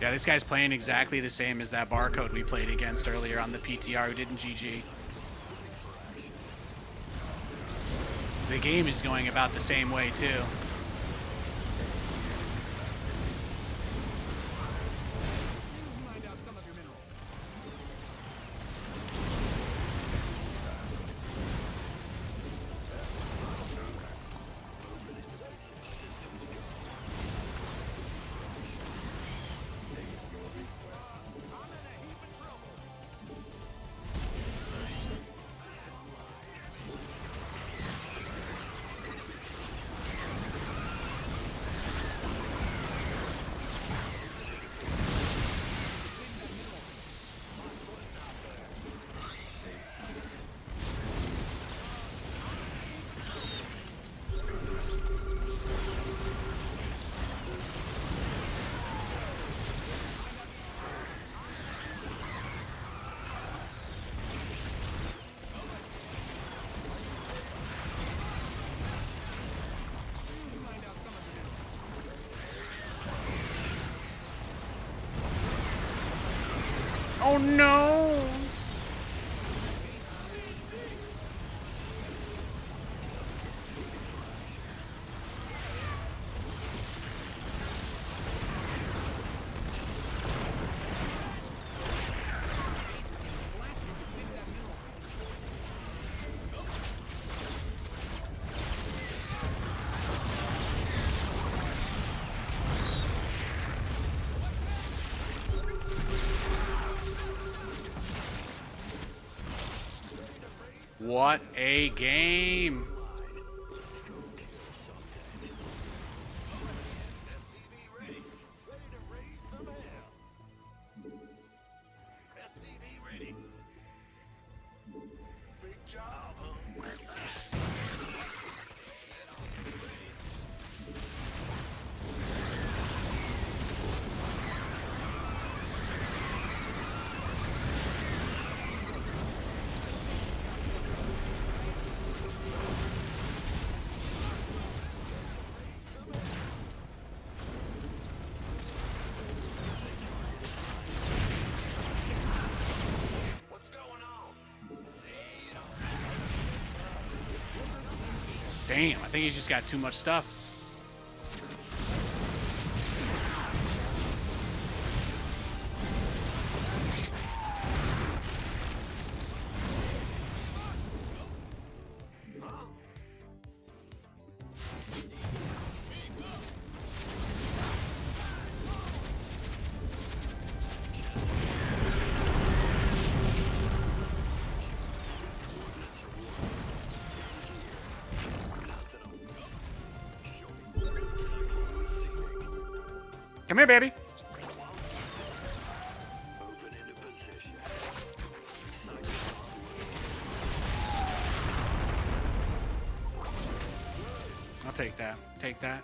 [SPEAKER 1] Yeah, this guy's playing exactly the same as that barcode we played against earlier on the PTR who didn't GG. The game is going about the same way too.
[SPEAKER 4] You've mined out some of your minerals. You've mined out some of your minerals.
[SPEAKER 1] Oh no!
[SPEAKER 4] Blast you completed that mineral field.
[SPEAKER 1] What a game!
[SPEAKER 5] SCV ready. Ready to raise some hell. SCV ready. Big job, huh? What's going on?
[SPEAKER 1] Damn, I think he's just got too much stuff. Come here, baby.
[SPEAKER 5] Moving into position.
[SPEAKER 1] I'll take that. Take that.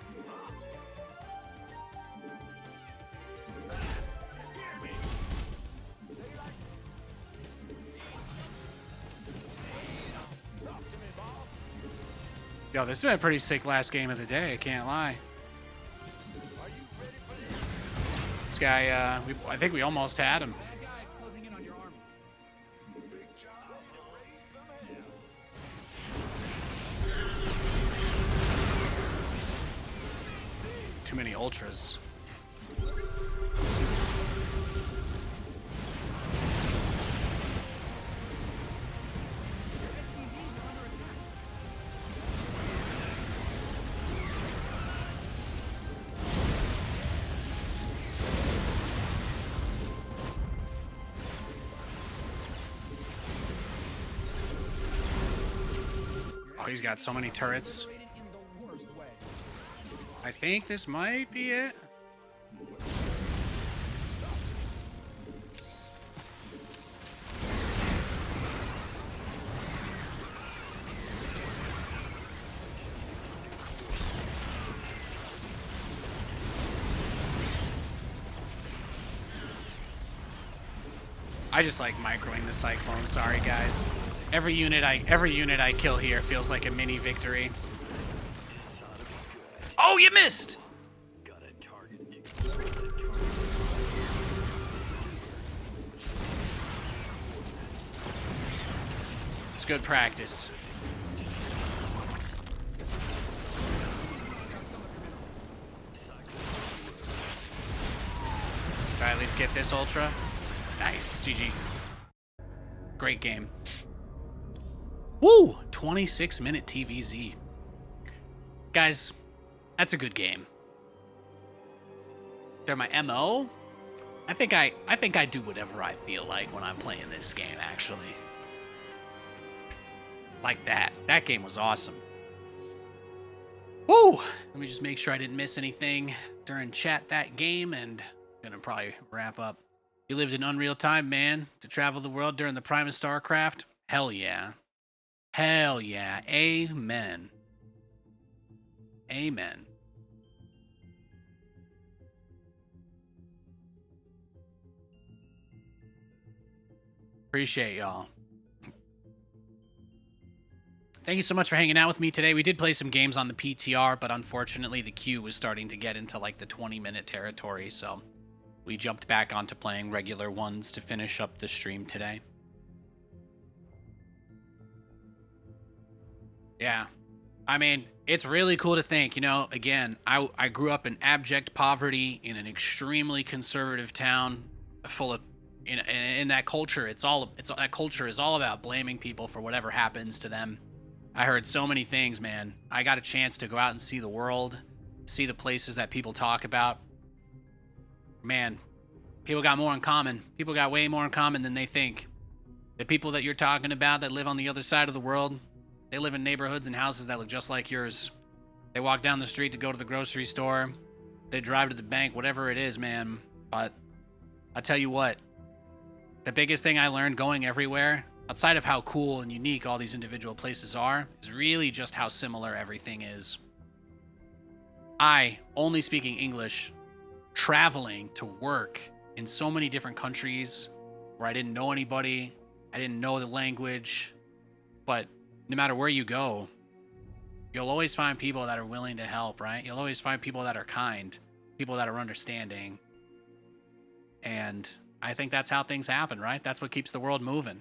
[SPEAKER 1] Yo, this has been a pretty sick last game of the day, I can't lie. This guy, I think we almost had him.
[SPEAKER 4] Bad guys closing in on your army.
[SPEAKER 1] Too many ultras. Oh, he's got so many turrets.
[SPEAKER 4] Situated in the worst way.
[SPEAKER 1] I think this might be it. I just like microing the cyclone. Sorry, guys. Every unit I kill here feels like a mini victory. Oh, you missed.
[SPEAKER 5] Got a target.
[SPEAKER 1] It's good practice. Try at least get this ultra. Nice, GG. Great game. Woo! 26-minute TVZ. Guys, that's a good game. They're my MO. I think I do whatever I feel like when I'm playing this game, actually. Like that. That game was awesome. Woo! Let me just make sure I didn't miss anything during chat that game, and I'm gonna probably wrap up. You lived in unreal time, man, to travel the world during the prime of Starcraft? Hell yeah. Hell yeah. Amen. Amen. Appreciate y'all. Thank you so much for hanging out with me today. We did play some games on the PTR, but unfortunately the queue was starting to get into like the 20-minute territory, so we jumped back onto playing regular ones to finish up the stream today. Yeah. I mean, it's really cool to think, you know, again, I grew up in abject poverty in an extremely conservative town full of in that culture, that culture is all about blaming people for whatever happens to them. I heard so many things, man. I got a chance to go out and see the world, see the places that people talk about. Man, people got more in common. People got way more in common than they think. The people that you're talking about that live on the other side of the world, they live in neighborhoods and houses that look just like yours. They walk down the street to go to the grocery store. They drive to the bank, whatever it is, man. But I tell you what, the biggest thing I learned going everywhere, outside of how cool and unique all these individual places are, is really just how similar everything is. I, only speaking English, traveling to work in so many different countries where I didn't know anybody, I didn't know the language, but no matter where you go, you'll always find people that are willing to help, right? You'll always find people that are kind, people that are understanding. And I think that's how things happen, right? That's what keeps the world moving.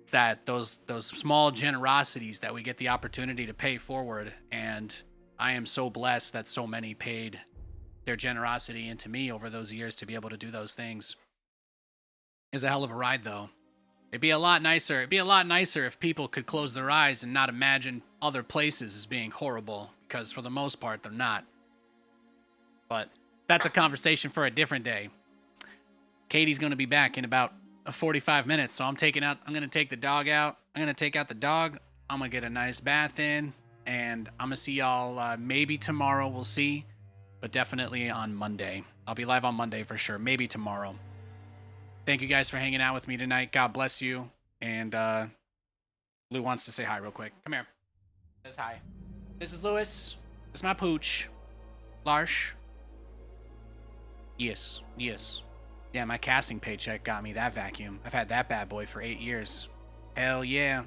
[SPEAKER 1] It's that those small generosities that we get the opportunity to pay forward. And I am so blessed that so many paid their generosity into me over those years to be able to do those things. It's a hell of a ride, though. It'd be a lot nicer if people could close their eyes and not imagine other places as being horrible, because for the most part, they're not. But that's a conversation for a different day. Katie's going to be back in about 45 minutes, so I'm going to take the dog out. I'm going to take out the dog. I'm going to get a nice bath in, and I'm going to see y'all maybe tomorrow. We'll see. But but definitely on Monday. I'll be live on Monday for sure, maybe tomorrow. Thank you guys for hanging out with me tonight. God bless you. And Lou wants to say hi real quick. Come here. Says hi. This is Lewis. This is my pooch. Larsh. Yes, yes. Yeah, my casting paycheck got me that vacuum. I've had that bad boy for 8 years. Hell yeah.